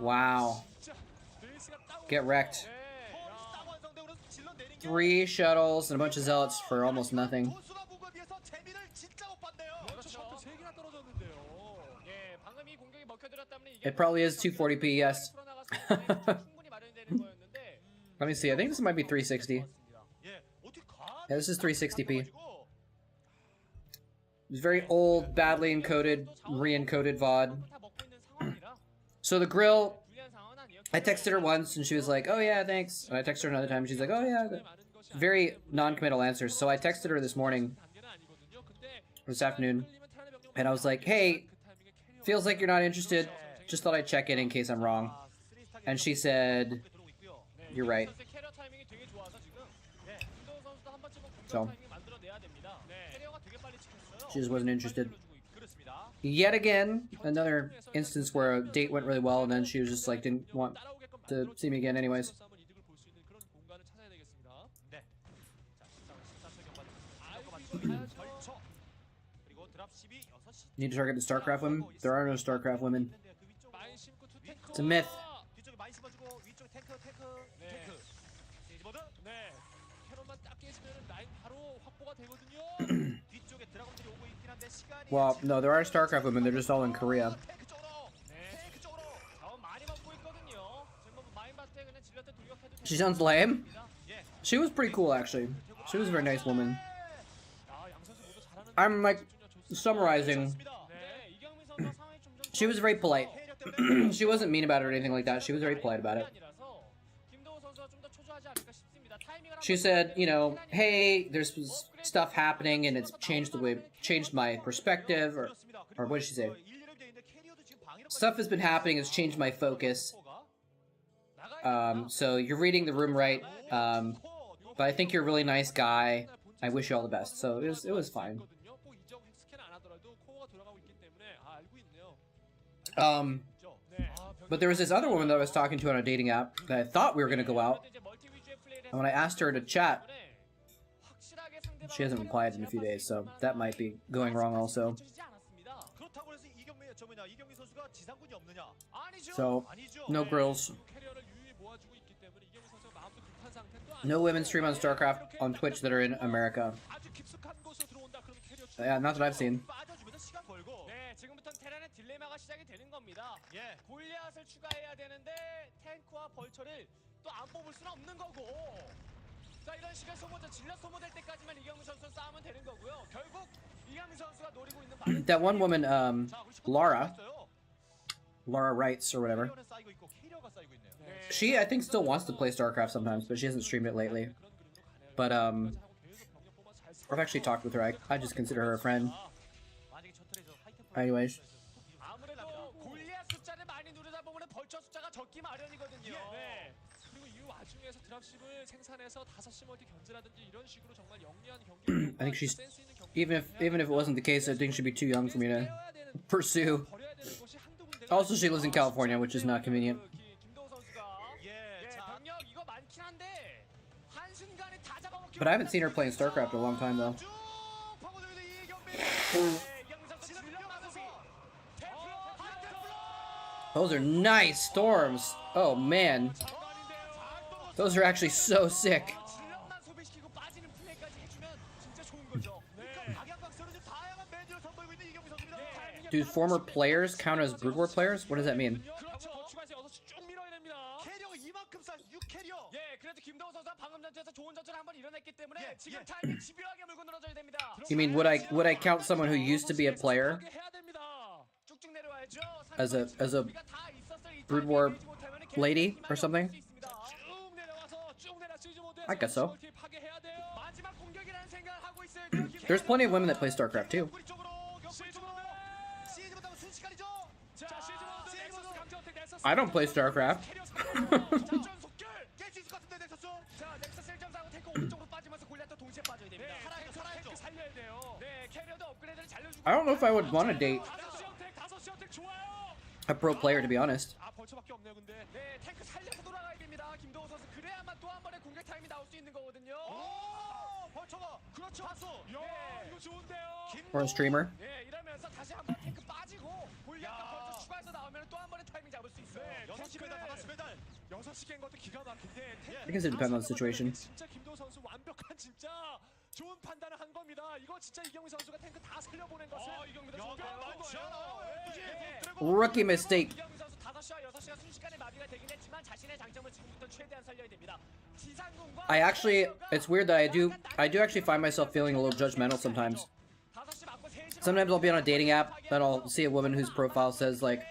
Wow. Get wrecked. 3 shuttles and a bunch of zealots for almost nothing. It probably is 240p, yes. Let me see, I think this might be 360. Yeah, this is 360p. It's very old, badly encoded, re-encoded VOD. So the grill, I texted her once and she was like, "Oh yeah, thanks." And I texted her another time and she's like, "Oh yeah." Very non-committal answers. So I texted her this morning, this afternoon, and I was like, "Hey, feels like you're not interested. Just thought I'd check in case I'm wrong." And she said, "You're right." So she just wasn't interested. Yet again, another instance where a date went really well and then she was just like didn't want to see me again anyways. Need to target the Starcraft women? There are no Starcraft women. It's a myth. Well, no, there are Starcraft women, they're just all in Korea. She sounds lame. She was pretty cool, actually. She was a very nice woman. 아, 양 선수 모두 잘하는 I'm like 집중력 좋습니다. summarizing. 네, 이경민 선수가 상황이 좀 She was very polite. She wasn't mean about it or anything like that. She was very polite about it. 김도우 선수가 좀 더 초조하지 않을까 싶습니다. 타이밍을 She said, you know, hey, there's stuff happening and it's changed my perspective, or what did she say? Stuff has been happening, it's changed my focus. So you're reading the room right, but I think you're a really nice guy. I wish you all the best. So it was fine. 꼭 이적 획스캔 안 하더라도 코어가 돌아가고 있기 때문에 아, 알고 있네요. 네. But there was this other woman that I was talking to on a dating app that I thought we were gonna go out, and when I asked her to chat, she hasn't replied in a few days, so that might be going wrong also. 그렇다고 해서 이경민 선수가 지상군이 없느냐? So, no girls. 캐리어를 유유히 모아주고 있기 때문에 이경민 선수가 마음도 급한 상태도 No women stream on Starcraft on Twitch that are in America. 아주 깊숙한 곳으로 들어온다. 그럼 캐리어 Yeah, not that I've seen. 빠져주면서 시간 벌고. 네, 지금부터는 테란의 딜레마가 시작이 되는 겁니다. 예. 골리앗을 추가해야 되는데 탱크와 벌처를 또 안 뽑을 수는 없는 거고. 자, 이런 식의 소모전 질럿 소모될 때까지만 이경민 선수 싸우면 되는 거고요. 결국 이경민 선수가 노리고 있는 바로 That one woman, Laura Wrights or whatever. 캐리어는 쌓이고 있고 캐리어가 쌓이고 있네요. 네. She, I think, still wants to play Starcraft sometimes, but she hasn't streamed it lately. But, I've actually talked with her. I just consider her a friend. 만약에 저 트레저 하이템 Anyways. 아무래도 골리앗 숫자를 많이 누르다 보면 벌처 숫자가 적기 마련이거든요. 네. 그리고 이 와중에서 드랍십을 생산해서 5시 멀티 견제라든지 이런 식으로 정말 영리한 경기 I think she's, even if it wasn't the case, I think she'd be too young for me to pursue. Also, she lives in California, which is not convenient. 김도우 선수가 예. 자, 병력 이거 많긴 한데 한순간에 다 잡아먹기 But I haven't seen her playing Starcraft in a long time, though. 쭉 파고들고 있는 이경민. 이경민 선수 질럿 Those are nice storms. Oh, man. Those are actually so sick. 질럿만 소비시키고 빠지는 플레이까지 해주면 진짜 좋은 거죠. 각양각색으로 지금 다양한 매듭을 선보이고 있는 이경민 선수입니다. Do former players count as Brood War players? What does that mean? 그렇죠. 더 추가해서 6시 쭉 밀어야 됩니다. 캐리어가 이만큼 쌓인 6캐리어. 예, 그래도 김도우 선수가 방금 전투에서 좋은 전투를 한번 이뤄냈기 때문에 예, 지금 예. 타이밍 집요하게 물고 늘어져야 됩니다. You mean would I count someone who used to be a player 해야 됩니다. 쭉쭉 내려와야죠. as a 우리가 다 있었을 이 Brood 타이밍을 War 밀지 못하면은 lady 계속 or something? 수 있습니다. 쭉 내려와서 쭉 내려 시즈 모드에서 I guess so. 파괴해야 돼요. 마지막 공격이라는 생각을 하고 있어야 돼요. There's plenty of women that play Starcraft too. 우리 쪽으로 옆구리 쪽으로 시즈부터 순식간이죠. 자, 시즈 모드 넥서스 강제 어택 넥서스. I don't play Starcraft. 작전 속결. 깰 수 있을 것 같은데 넥서스. 자, 넥서스 1.4고 탱크 오른쪽으로 빠지면서 골리앗도 동시에 빠져야 됩니다. 살아야죠. 탱크 살려야 돼요. 네, 캐리어도 업그레이드를 잘려주고. I don't know if I would want to date 5시 어택 좋아요. a pro player, to be honest. 아, 벌초밖에 없네요, 근데. 네, 탱크 살려서 돌아가야 됩니다. 김도우 선수 그래야만 또 한 번의 공격 타임이 나올 수 있는 거거든요. 오, 벌쳐가. 그렇죠. 다수. 야, 이거 좋은데요. Or a streamer. 네, 이러면서 다시 한 번 탱크 빠지고 골리앗과 벌써 추가해서 나오면 또 한 번의 타이밍 잡을 수 있어요. 네, 6시 배달, 5시 배달. 6시 깬 것도 기가 막힌데. I guess it depends on the situation. 진짜 김도우 선수 완벽한 진짜 좋은 판단을 한 겁니다. 이거 진짜 이경민 선수가 탱크 다 살려보낸 것을. 이경민도 야, 좋은 맞죠? 거예요. Rookie mistake. 이경민 선수 5시와 6시가 순식간에 마비가 되긴 했지만 자신의 장점을 지금부터 최대한 살려야 됩니다. 지상군과 It's weird that I do actually find myself feeling a little judgmental sometimes. 5시 맞고 3시 Sometimes I'll be on a dating app and I'll see a woman whose profile says like,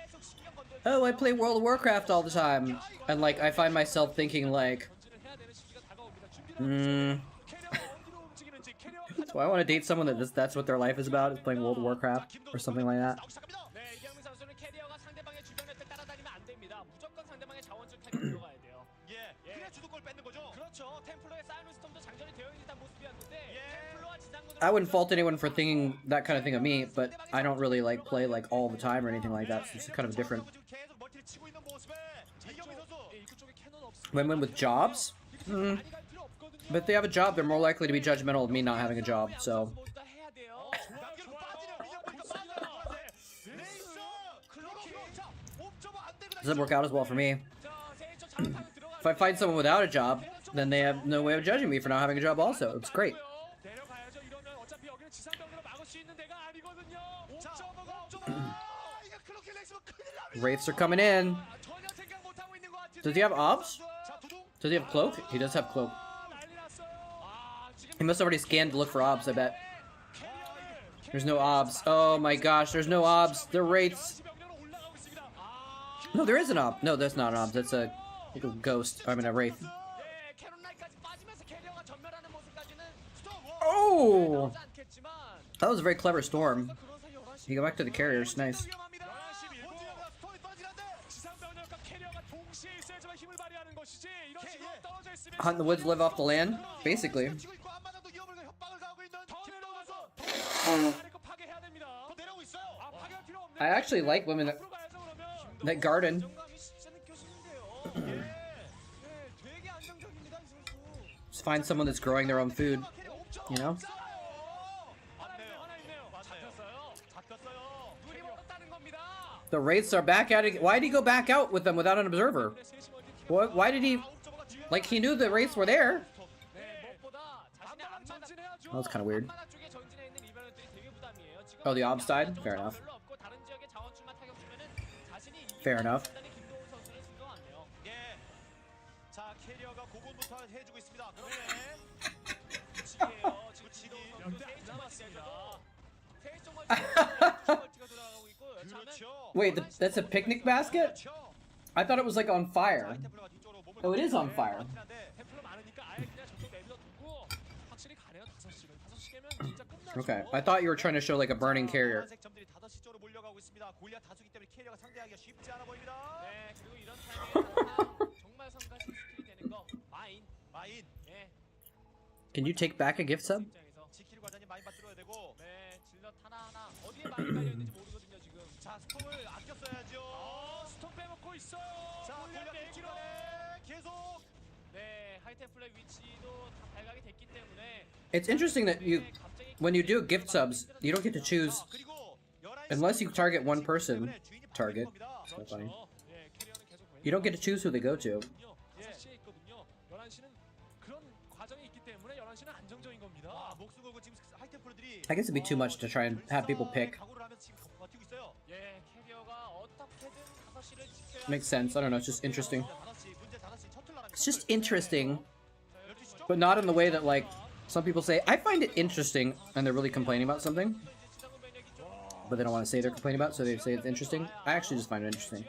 "Oh, I play World of Warcraft all the time," and like I find myself thinking like, 전진을 해야 되는 시기가 다가옵니다. 준비를 캐리어가 어디로 움직이는지 캐리어가 "Do I want to date someone that's what their life is about? Is playing World of Warcraft or something like that?" 나오기 시작합니다. 네, 이경민 선수는 캐리어가 상대방의 주변을 따라다니면 안 됩니다. 무조건 상대방의 자원줄 타고 들어가야 돼요. 예. 그래 주도골 뺏는 거죠. 그렇죠. 템플러의 사이언 스톰도 장전이 되어 있는 듯한 모습이었는데 예. 템플러와 지상군으로 I wouldn't fault anyone for thinking that kind of thing of me, but I don't really like play like all the time or anything like that. So it's kind of different. 계속 멀티를 치고 있는 모습에 이경민 선수. 입구 쪽에 캐논 없습니다. Women with jobs, 많이 갈 필요 없거든요. but if they have a job, they're more likely to be judgmental of me not having a job. So 모두 다 해야 돼요. 남기로 빠지려 미녀보니까 빠져요. 레이저 클로키. 자, 옵저버 안 되고 it doesn't work out as well for me. 자, 세이저 자원 타고 들어가. If I find someone without a job, then they have no way of judging me for not having a job. Also, it's great. 내려가야죠. 이러면 어차피 여기는 지상병으로 막을 수 있는 데가 아니거든요. 자, 옵저버가 이거 클로키 렉스면 큰일 납니다. Wraiths are coming in. 전혀 생각 못 하고 있는 것 같은데. Does he have obs? 자, 두둥. Does he have cloak? He does have cloak. 난리 났어요. 아, 지금 He must have already scanned to look for obs, I bet. There's no obs. Oh my gosh, there's no obs. The wraiths. No, there is an ob. No, that's not an ob. That's a, like a ghost. I mean, a wraith. Oh! That was a very clever storm. You go back to the carriers. Nice. Hunt in the woods, live off the land? Basically. I actually like women that garden. Just find someone that's growing their own food, you know? The wraiths are back at it. Why did he go back out with them without an observer? What? Why did he... Like, he knew the wraiths were there. That was kind of weird. Oh, the obs died? Fair enough. Fair enough. Wait, that's a picnic basket? I thought it was like on fire. Oh, it is on fire. Okay, I thought you were trying to show like a burning carrier. Can you take back a gift sub? It's interesting that when you do gift subs, you don't get to choose unless you target one person. Target. So funny. You don't get to choose who they go to. I guess it'd be too much to try and have people pick. Makes sense. I don't know. It's just interesting. It's just interesting, but not in the way that like some people say. I find it interesting, and they're really complaining about something, but they don't want to say they're complaining about it, so they say it's interesting. I actually just find it interesting.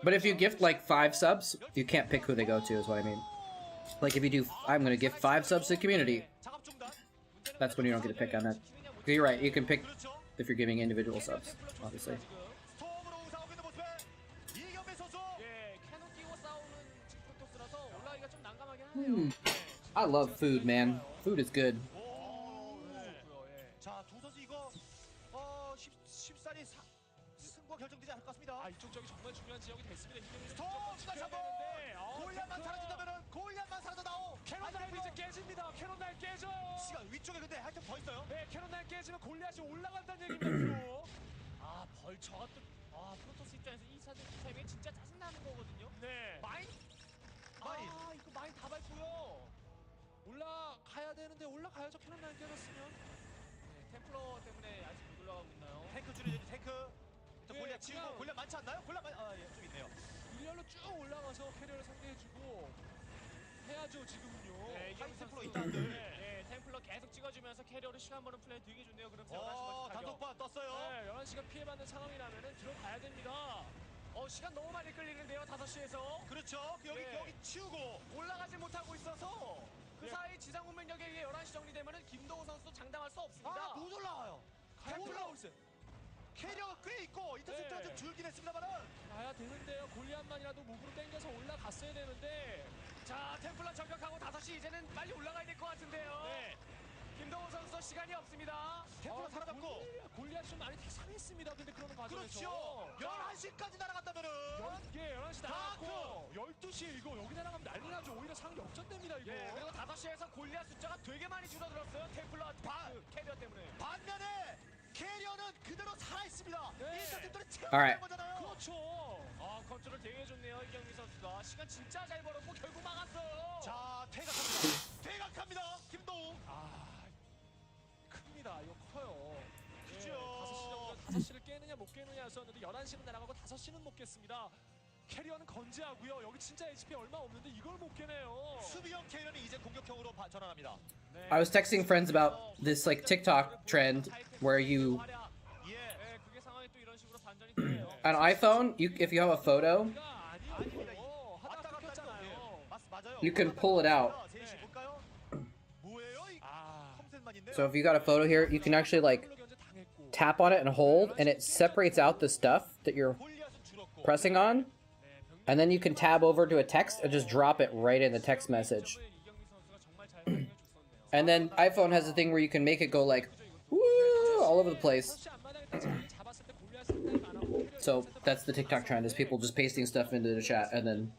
But if you gift like 5 subs, you can't pick who they go to, is what I mean. Like if you do, I'm gonna gift 5 subs to the community. That's when you don't get to pick on that. You're right. You can pick if you're giving individual subs, obviously. I love food, man. Food is good. 벌처가 또 프로토스 입장에서 이 타이밍에 진짜 짜증나는 거거든요. 네. 마인? 이거 마인 다 밟고요. 올라가야 되는데 올라가야죠. 캐논 라인 깨졌으면. 네, 템플러 때문에 아직 못 올라가고 있나요? 탱크 줄여야지. 탱크. 골리앗 치우고 골리앗 많지 않나요? 골리앗 예, 좀 있네요. 일렬로 쭉 올라가서 캐리어를 상대해주고 해야죠 지금은요. 네, 이게 템플러 있다들. 네, 템플러 계속 찍어주면서 캐리어로 시간 버는 플레이 되게 좋네요. 그럼 단독반 떴어요. 네, 11시가 피해받는 상황이라면 들어가야 됩니다. 시간 너무 많이 끌리는데요. 5시에서. 그렇죠. 여기 치우고 올라가지 못하고 있어서 그 사이 지상 공격력에 의해 11시 정리되면은 김도우 선수도 장담할 수 없습니다. 못 올라와요. 템플러 캐리어가 꽤 있고 인터셉트가 좀 줄긴 했습니다만은 가야 되는데요. 골리앗만이라도 목으로 당겨서 올라갔어야 되는데. 자, 템플러 저격하고 5시 이제는 빨리 올라가야 될 것 같은데요. 네. 김도우 선수 시간이 없습니다. 템플러 살아남고 골리앗 좀 많이 상했습니다. 근데 그러는 과정에서. 그렇죠. 11시까지 날아간다면은 11시 날아갔고 12시에 이거 여기 날아가면 난리 나죠. 오히려 상이 역전됩니다 이거. 예, 그리고 5시에서 골리앗 숫자가 되게 많이 줄어들었어요. 템플러 캐리어 때문에. 반면에 캐리어는 그대로 살아있습니다. 네. 인터셉트를 Alright. 채우는 거잖아요. 그렇죠. 컨트롤 되게 좋네요. 이경민 선수가. 시간 진짜 잘 벌었고 결국 막았어요. 자, 퇴각합니다. 퇴각합니다. 김도우. 큽니다. 이거 커요. 그죠. 5시를 깨느냐 못 깨느냐였었는데 11시는 날아가고 5시는 못 깼습니다. 캐리어는 건재하고요. 여기 진짜 HP 얼마 없는데 이걸 못 깨네요. 수비형 캐리어는 이제 공격형으로 전환합니다. 네. I was texting friends about this like TikTok trend where you 예. 네, 그게 상황이 또 이런 식으로 반전이 돼요. on iPhone, if you have a photo, 아니요. 하다가 왔다 갔다 끊겼잖아요. 맞아요. you can pull it out. 셋이 볼까요? 뭐예요? 이 아. 컴셋만 있네요. So if you got a photo here, you can actually like tap on it and hold, and it separates out the stuff that you're 골리앗은 줄었고. pressing on, and then you can tab over to a text and just drop it right in the text message. And then iPhone has a thing where you can make it go like, woo, all over the place. So that's the TikTok trend, is people just pasting stuff into the chat and then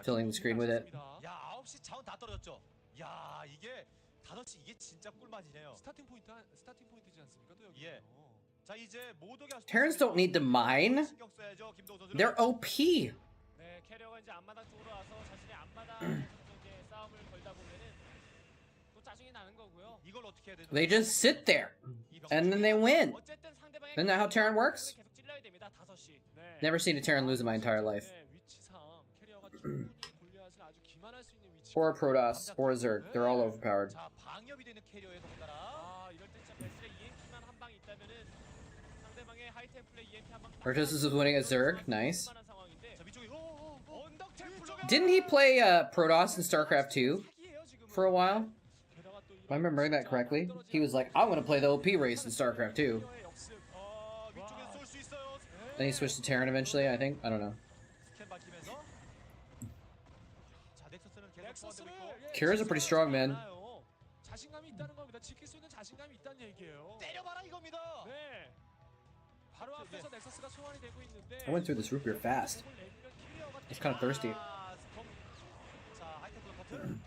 filling the screen with it. 야, 9시 자원 다 떨어졌죠. 야, 이게 5시 이게 진짜 꿀맛이네요. 스타팅 포인트지 않습니까? 또 여기. 예. 자, 이제 모독이 Terrans don't need to mine. 신경 써야죠. 김도우 선수는. They're OP. 네, 캐리어가 이제 앞마당 쪽으로 와서 자신의 앞마당에서 이제 싸움을 걸다 보면은 또 짜증이 나는 거고요. 이걸 어떻게 해야 되죠? They just sit there, and then they win. 어쨌든 상대방의 Isn't that how Terran works? 계속 찔러야 됩니다. 5시. 네. Never seen a Terran lose in my entire life. 네, 위치상 캐리어가 충분히 골리앗을 아주 기만할 수 있는 위치. Or a Protoss, or a Zerg. They're all overpowered. 자, 방역이 되는 캐리어에 더군다나. 아, 이럴 때 진짜 베스의 EMP만 한 방 있다면은 상대방의 하이템플의 EMP 한 방. Protoss is winning at Zerg. Nice. 자, 위쪽에 언덕 템플러. Didn't he play Protoss in Starcraft 2 for a while? If I remember that correctly, he was like, I'm gonna play the OP race in Starcraft 2. 위쪽에서 쏠 수 있어요. Then he switched to Terran eventually, I think. I don't know. 스캔 박히면서. 자, 넥서스는 계속 소환되고 있고. Kira's a pretty strong man. 자신감이 있다는 겁니다. 지킬 수 있는 자신감이 있다는 얘기예요. 때려봐라 이겁니다. 네. 바로 앞에서 넥서스가 소환이 되고 있는데. I went through this root beer fast. It's kind of thirsty. 자, 하이템플러 커트.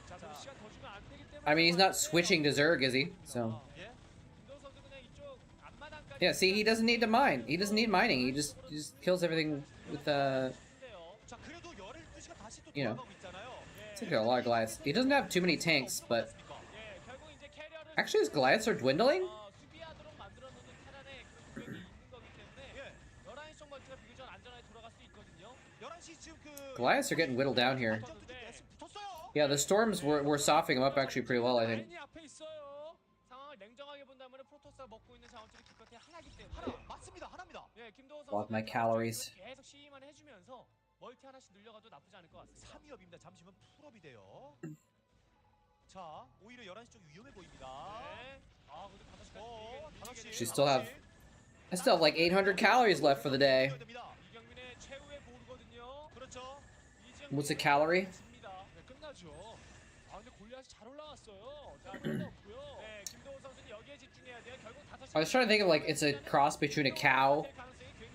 자, 그 시간 더 주면 안 되기 때문에. I mean, he's not switching to Zerg, is he? So, 예. 김도우 선수 그냥 이쪽 앞마당까지. yeah, see, he doesn't need to mine. He doesn't need mining. He just kills everything with, 자, 그래도 12시가 다시 또 You know. 돌아가고 있잖아요. It's like a lot of Goliaths. He doesn't have too many tanks, but 예, 결국 이제 캐리어를 actually his Goliaths are dwindling? 수비하도록 만들어 놓는 테란의 그 구력이 있는 거기 때문에 예. 11시 쪽 멀티가 비교적 안전하게 돌아갈 수 있거든요. 11시 지금 그 Goliaths are getting whittled down here. 점프 때 붙었어요. Yeah, the storms were softening him up actually pretty well, I think. 라인이 앞에 있어요. 상황을 냉정하게 본다면 프로토스가 먹고 있는 자원줄이 기껏해 하나기 때문에. 하나 맞습니다. 하나입니다. 예, 김도우 Block my 선수가 calories. 계속 시위만 해주면서 멀티 하나씩 늘려가도 나쁘지 않을 것 같습니다. 3위업입니다. 잠시만 풀업이 돼요. 자, 오히려 11시 쪽 위험해 보입니다. 네. 아, 근데 5시까지 She still have- I still have like 800 calories left for the day. 이경민의 최후의 보루거든요. 그렇죠. What's a calorie? 네, 끝나죠. 아, 근데 골리앗이 잘 올라왔어요. 자, 끝났고요. 네, 김도우 선수는 여기에 집중해야 돼요. 결국 5시. I was trying to think of like it's a cross between a cow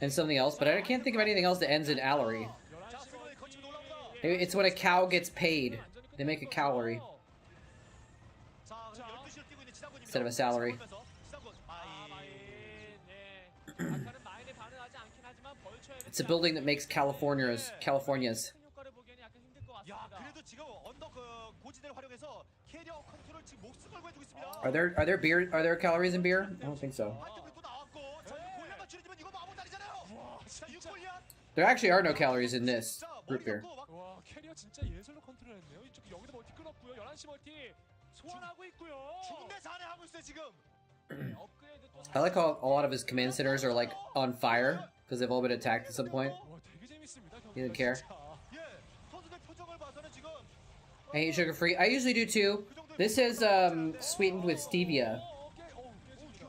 and something else, but I can't think of anything else that ends in allery. 자, 승관이 거치고 올라옵니다. Maybe it's when a cow gets paid. They make a calorie 자, 12시를 뛰고 있는 지상군입니다. instead of a salary. 지상군. 아, 마인. 네. 아까는 마인에 반응하지 않긴 하지만 벌쳐야 It's a building that makes Californias. 큰 효과를 보기에는 약간 힘들 것 야, 같습니다. 그래도 지금 언덕 그 고지대를 활용해서 캐리어 컨트롤 지금 목숨 걸고 해주고 있습니다. Are there calories in beer? I don't think so. 하이템플 또 나왔고, 자, 이거 골리앗만 줄이면 이거 뭐 아무 날이잖아요. 자, 6골리앗. There actually are no calories in this root beer. 와, 캐리어 진짜 예술로 컨트롤했네요. 이쪽 여기도 멀티 끊었고요. 11시 멀티 소환하고 있고요. 중대 잔해하고 있어요 지금. 네, 업그레이드 또 I like how a lot of his command centers are like on fire because they've all been attacked at some point. 와, 되게 재밌습니다. He didn't care. 예, 선수들 표정을 봐서는 지금 I eat sugar free. I usually do too. This is sweetened with stevia,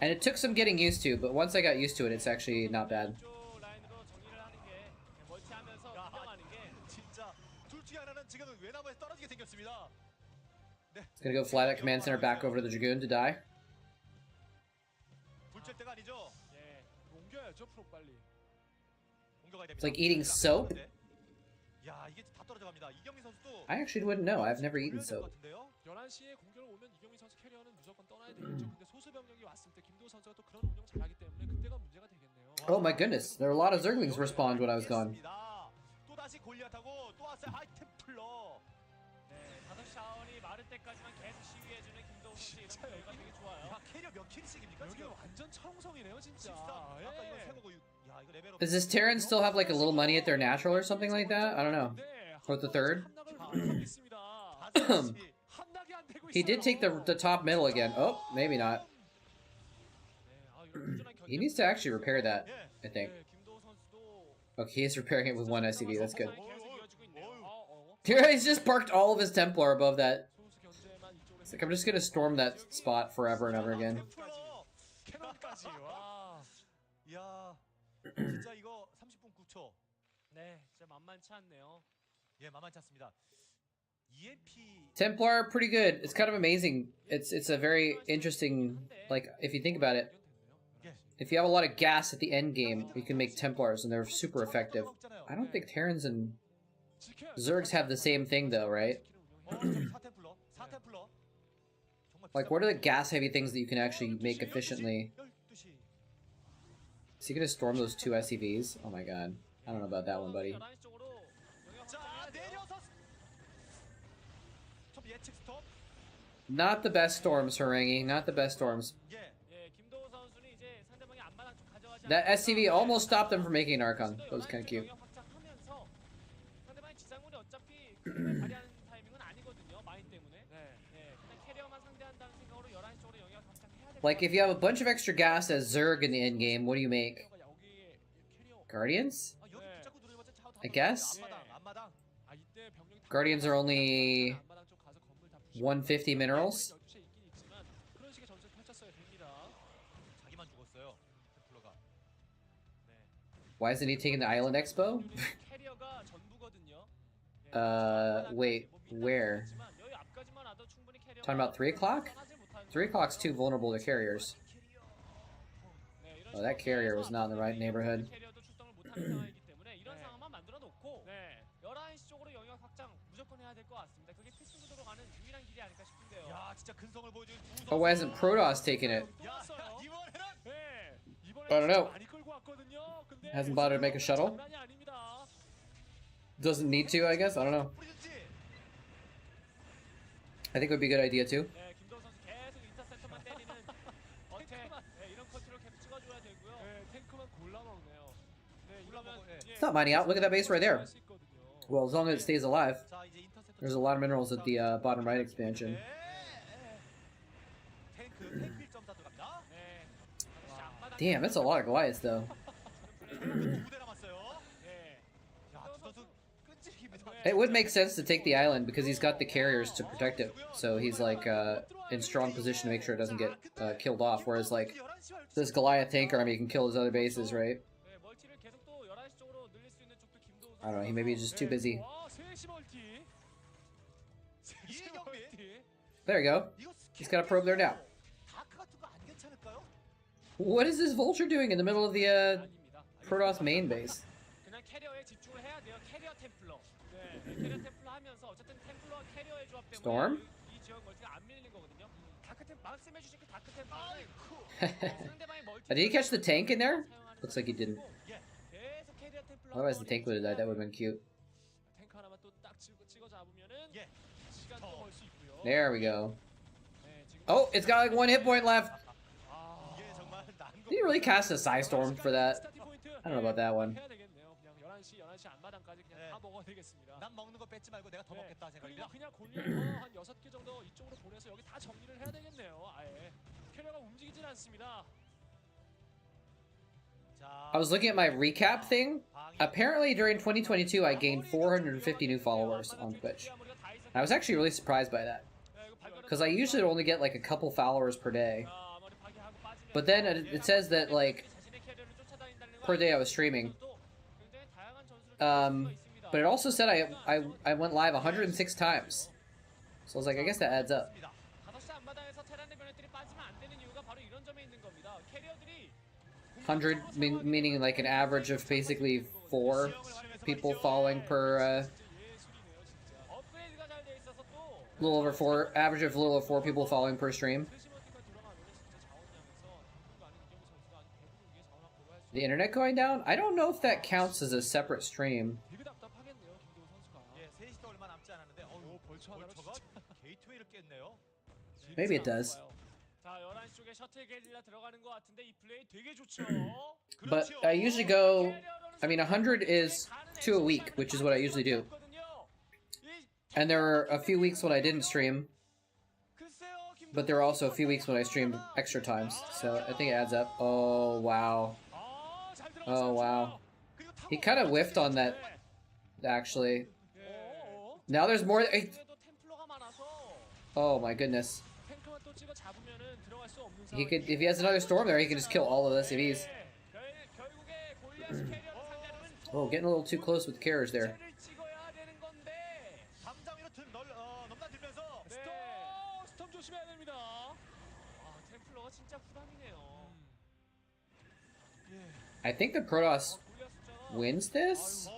and it took some getting used to, but once I got used to it, it's actually not bad. 이쪽 라인으로 정리를 하는 게 멀티하면서 운영하는 게 진짜 둘 중에 하나는 지금 외나무에 떨어지게 생겼습니다. It's gonna go fly that command center back over to the Dragoon to die. 불칠 때가 아니죠. 예, 옮겨야죠 프로 빨리. 옮겨가야 됩니다. It's like eating soap. 야, 이게 다 떨어져갑니다. 이경민 선수도 I actually wouldn't know. I've never eaten soap. 11시에 공격을 오면 이경민 선수 캐리어는 무조건 떠나야 되겠죠. 근데 소수 병력이 왔을 때 김도우 선수가 또 그런 운영 잘하기 때문에 그때가 문제가 되겠네요. Oh my goodness, there were a lot of Zerglings respawned when I was gone. 또 다시 골리앗하고 또 왔어요 하이템플러. 네, 5시 자원이 마를 때까지만 계속 시위해주는 김도우 선수 이런 결과 되게 좋아요. 야, 캐리어 몇 킬씩입니까 여기 지금? 완전 청성이네요 진짜. 14. 아까 이거 예. 세고고 야, 이거 Does this Terran still have like a little money at their natural or something like that? I don't know. Or the third? He did take the top middle again. Oh, maybe not. He needs to actually repair that, I think. Okay, he's repairing it with one SCV. That's good. He's just parked all of his Templar above that. It's like, I'm just gonna storm that spot forever and ever again. 야, 진짜 이거 30분 9초. 네, 진짜 만만치 않네요. 예, 만만치 않습니다. EMP Templar, pretty good. It's kind of amazing. It's a very interesting, like, if you think about it, if you have a lot of gas at the end game, you can make Templars and they're super effective. I don't think Terrans and Zergs have the same thing though, right? Like, what are the gas-heavy things that you can actually make efficiently? Is he gonna storm those two SCVs? Oh my god. I don't know about that one, buddy. Not the best storms, Harangi. Not the best storms. That SCV almost stopped them from making an Archon. That was kind of cute. Like, if you have a bunch of extra gas as Zerg in the end game, what do you make? Guardians? I guess? Guardians are only 150 minerals? Why isn't he taking the Island Expo? Wait, where? Talking about 3 o'clock? 3 o'clock's too vulnerable to carriers. Oh, that carrier was not in the right neighborhood. Oh, why isn't Protoss taking it? I don't know. Hasn't bothered to make a shuttle? Doesn't need to, I guess? I don't know. I think it would be a good idea too. It's not mining out. Look at that base right there. Well, as long as it stays alive. There's a lot of minerals at the bottom right expansion. Damn, that's a lot of Goliaths, though. It would make sense to take the island because he's got the carriers to protect it. So he's like in strong position to make sure it doesn't get killed off. Whereas like this Goliath tank army can kill his other bases, right? I don't know. He maybe he's just too busy. There you go. He's got a probe there now. What is this Vulture doing in the middle of the Protoss main base? Storm? Did he catch the tank in there? Looks like he didn't. Otherwise the tank would have died. That would have been cute. There we go. Oh, it's got like 1 hit point left. Did he really cast a Psy Storm for that? I don't know about that one. I was looking at my recap thing. Apparently during 2022 I gained 450 new followers on Twitch. I was actually really surprised by that. Because I usually only get like a couple followers per day. But then it says that like per day I was streaming. But it also said I went live 106 times. So I was like, I guess that adds up. 100 meaning like an average of basically 4 people following per little over 4, average of a little over 4 people following per stream. The internet going down? I don't know if that counts as a separate stream. Maybe it does. 자, 11시 쪽에 셔틀 게릴라 들어가는 것 같은데 이 플레이 되게 좋죠. But I usually go, I mean, 100 is 2 a week, which is what I usually do. And there were a few weeks when I didn't stream, but there were also a few weeks when I streamed extra times, so I think it adds up. Oh, wow. Oh, wow. He kind of whiffed on that, actually. Now there's more. Oh my goodness. He could, if he has another storm there, he can just kill all of this if he's. Oh, getting a little too close with carriage there. I think the Protoss wins this?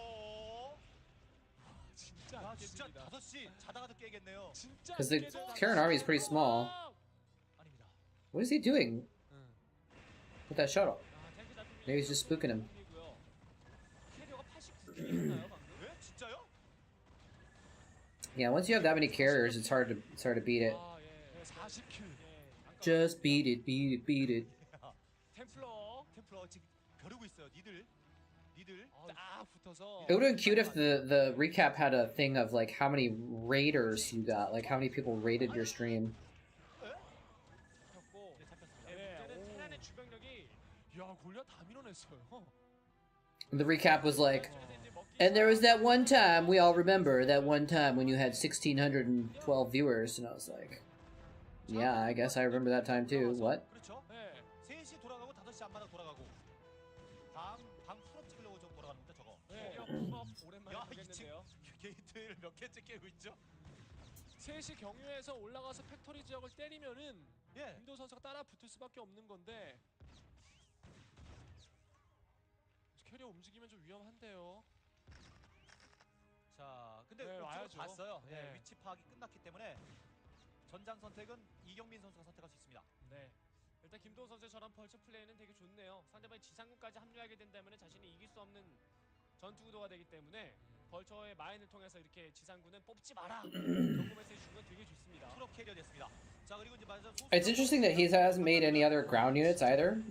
Because the Terran army is pretty small. What is he doing with that shuttle? Maybe he's just spooking him. Yeah, once you have that many carriers, it's hard to beat it. Just beat it, beat it, beat it. It would have been cute if the recap had a thing of like how many raiders you got, like how many people raided your stream. The recap was like, and there was that one time, we all remember that one time when you had 1,612 viewers, and I was like, yeah, I guess I remember that time too. What? 셋이 경유해서 올라가서 팩토리 지역을 때리면은 김도 선수가 따라 붙을 수밖에 없는 건데 캐리어 움직이면 좀 위험한데요. 자, 근데 와야죠. 봤어요. 위치 파악이 끝났기 때문에 전장 선택은 이경민 선수가 선택할 수 있습니다. 네. 일단 김도훈 선수의 저런 벌처 플레이는 되게 좋네요. 상대방이 지상군까지 합류하게 된다면 자신이 이길 수 없는 전투 구도가 되기 때문에 벌처의 마인을 통해서 이렇게 지상군은 뽑지 마라. 경고메시지 준 건 되게 좋습니다. 트럭 캐리어 됐습니다. 자, 그리고 이제 It's interesting that he hasn't made any other ground units either.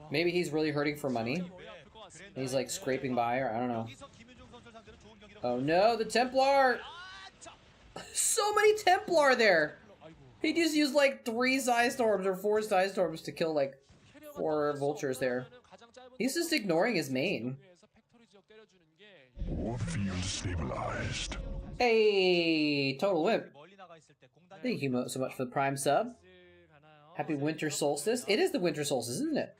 Maybe he's really hurting for money. He's like scraping by, or I don't know. Oh no, the Templar! So many Templar there! He just used like 3 Storms or 4 Storms to kill like 4 Vultures there. He's just ignoring his main. Field stabilized. Hey, Total Whip. Thank you so much for the Prime sub. Happy Winter Solstice. It is the Winter Solstice, isn't it?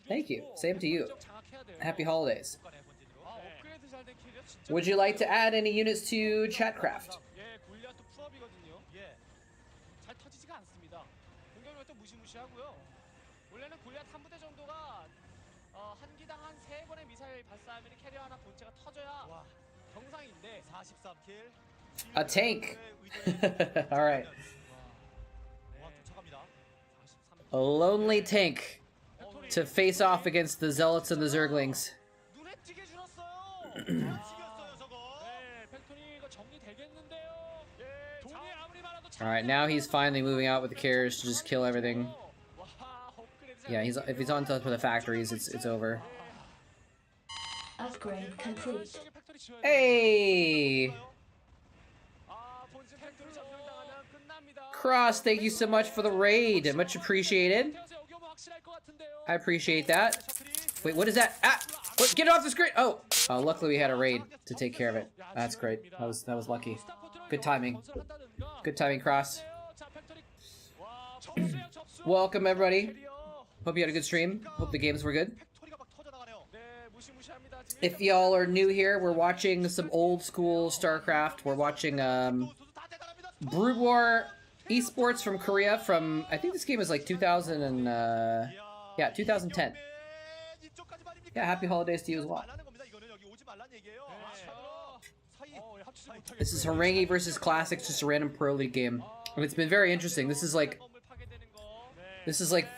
Thank you. Same to you. Happy holidays. Would you like to add any units to Chatcraft? A tank. All right. A lonely tank to face off against the zealots and the zerglings. All right, now he's finally moving out with the carriers to just kill everything. Yeah, if he's on top of the factories, it's over. Upgrade complete. Hey! Cross, thank you so much for the raid. Much appreciated. I appreciate that. Wait, what is that? Ah! What? Get it off the screen! Oh! Luckily we had a raid to take care of it. That's great. That was lucky. Good timing. Good timing, Cross. Welcome, everybody. Hope you had a good stream. Hope the games were good. If y'all are new here, we're watching some old school Starcraft. We're watching Brood War esports from Korea from, I think this game is like 2000 and, yeah, 2010. Yeah, happy holidays to you as well. This is Harangi versus Classics, just a random Pro League game. And it's been very interesting. This is like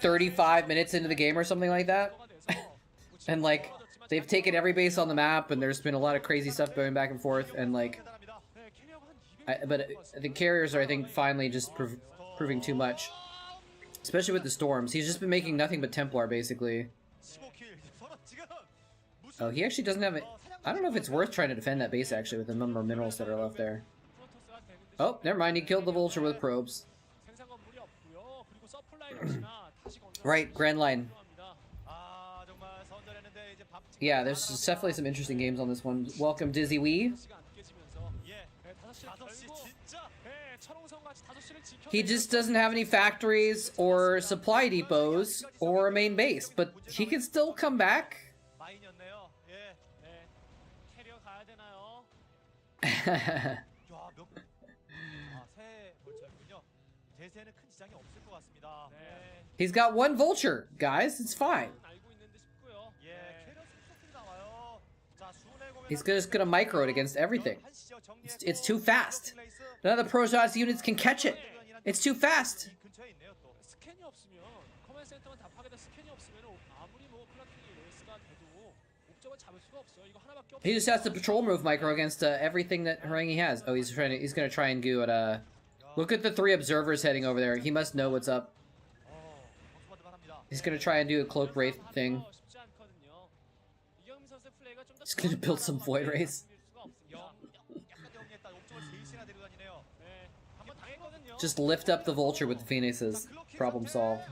35 minutes into the game or something like that. And like, they've taken every base on the map, and there's been a lot of crazy stuff going back and forth, and like, but the carriers are, I think, finally just proving too much. Especially with the storms. He's just been making nothing but Templar, basically. 15킬. 서로 지금 무슨 Oh, he actually doesn't have it. I don't know if it's worth trying to defend that base, actually, with the number of minerals that are left there. 프로토스가 되는데 Oh, never mind. He killed the Vulture with probes. 생산 건물이 없고요. 그리고 서플라이 역시나 다시 건설. Right, Grand Line. 아, 정말 선전했는데 이제 밥 Yeah, there's definitely some interesting games on this one. Welcome, Dizzy Wee. 예. 5시 진짜 He just doesn't have any factories or supply depots or a main base, but he can still come back. 마인이었네요. 예. 네. 캐리어 가야 되나요? 야, 새 벌처였군요. 제세는 큰 지장이 없을 것 같습니다. 네. He's got one Vulture, guys. It's fine. 알고 있는데 싶고요. 예, 캐리어 속속들이 나와요. 자, 순회 공연 He's just gonna micro it against everything. It's too fast. None of the Protoss units can catch it. It's too fast. 근처에 있네요, 또. 스캔이 없으면 커맨드 센터만 다 파괴돼 스캔이 없으면 아무리 뭐 플라킹이 레이스가 돼도 목적을 잡을 수가 없어요. 이거 하나밖에 없어요. He just has to patrol move micro against everything that Harangi has. Oh, he's gonna try and do it. Look at the 3 observers heading over there. He must know what's up. He's gonna try and do a cloak wraith thing. 쉽지 않거든요. 이경민 선수의 플레이가 좀더 He's gonna build some void rays. 약간 영리했다. 옵점을 3시나 데리고 다니네요. 네. 한번 당했거든요. Just lift up the Vulture with the Phoenixes. Problem solved.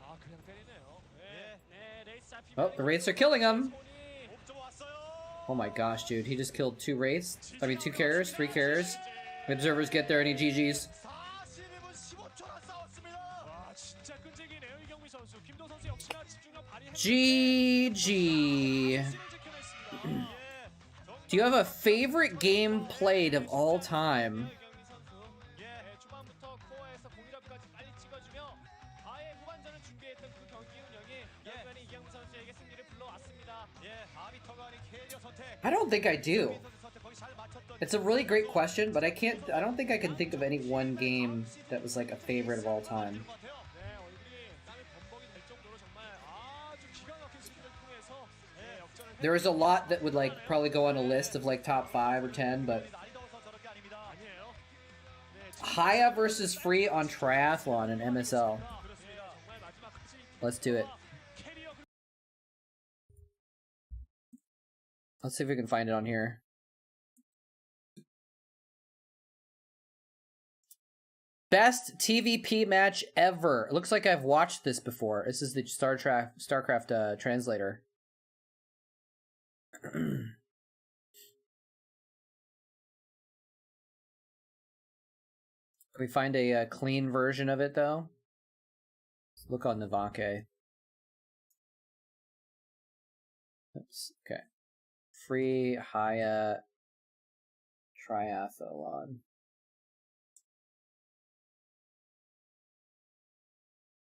아, 그냥 때리네요. 예. 네, 레이스 잡히면 Oh, the Wraiths are killing him. 손이 옵점 왔어요. Oh my gosh, dude. He just killed 2 Wraiths. I mean, 2 carriers, 3 carriers. The observers get there and he GG's. 42분 15초나 싸웠습니다. 와, 진짜 끈질기네요, 이경민 선수. 김도 선수 역시나 집중력 발휘했는데 GG. 스를 지켜냈습니다. Do you have a favorite game played of all time? 이경민 선수. 예, 초반부터 코어에서 공일업까지 빨리 찍어주며 아예 후반전을 준비했던 그 경기 운영이 결국에는 이경민 선수에게 승리를 불러왔습니다. 예, 아비터가 아닌 캐리어 선택. I don't think I do. 선택 거기 잘 맞췄던. It's a really great question, but I don't think I can think of any one game that was like a favorite of all time. 네, 얼굴이 땀이 범벅이 될 정도로 정말 아주 기가 막힌 스킬을 통해서 네, 역전을 There is a lot that would like probably go on a list of like top 5 or 10, but 날이 더워서 저런 게 아닙니다. 아니에요. Haya versus Free on Triathlon in MSL. 그렇습니다. 정말 마지막까지 Let's do it. 캐리어 Let's see if we can find it on here. Best TVP match ever. It looks like I've watched this before. This is the Starcraft translator. Can we find a clean version of it, though? Let's look on Navake. Oops, okay. Free Haya Triathlon.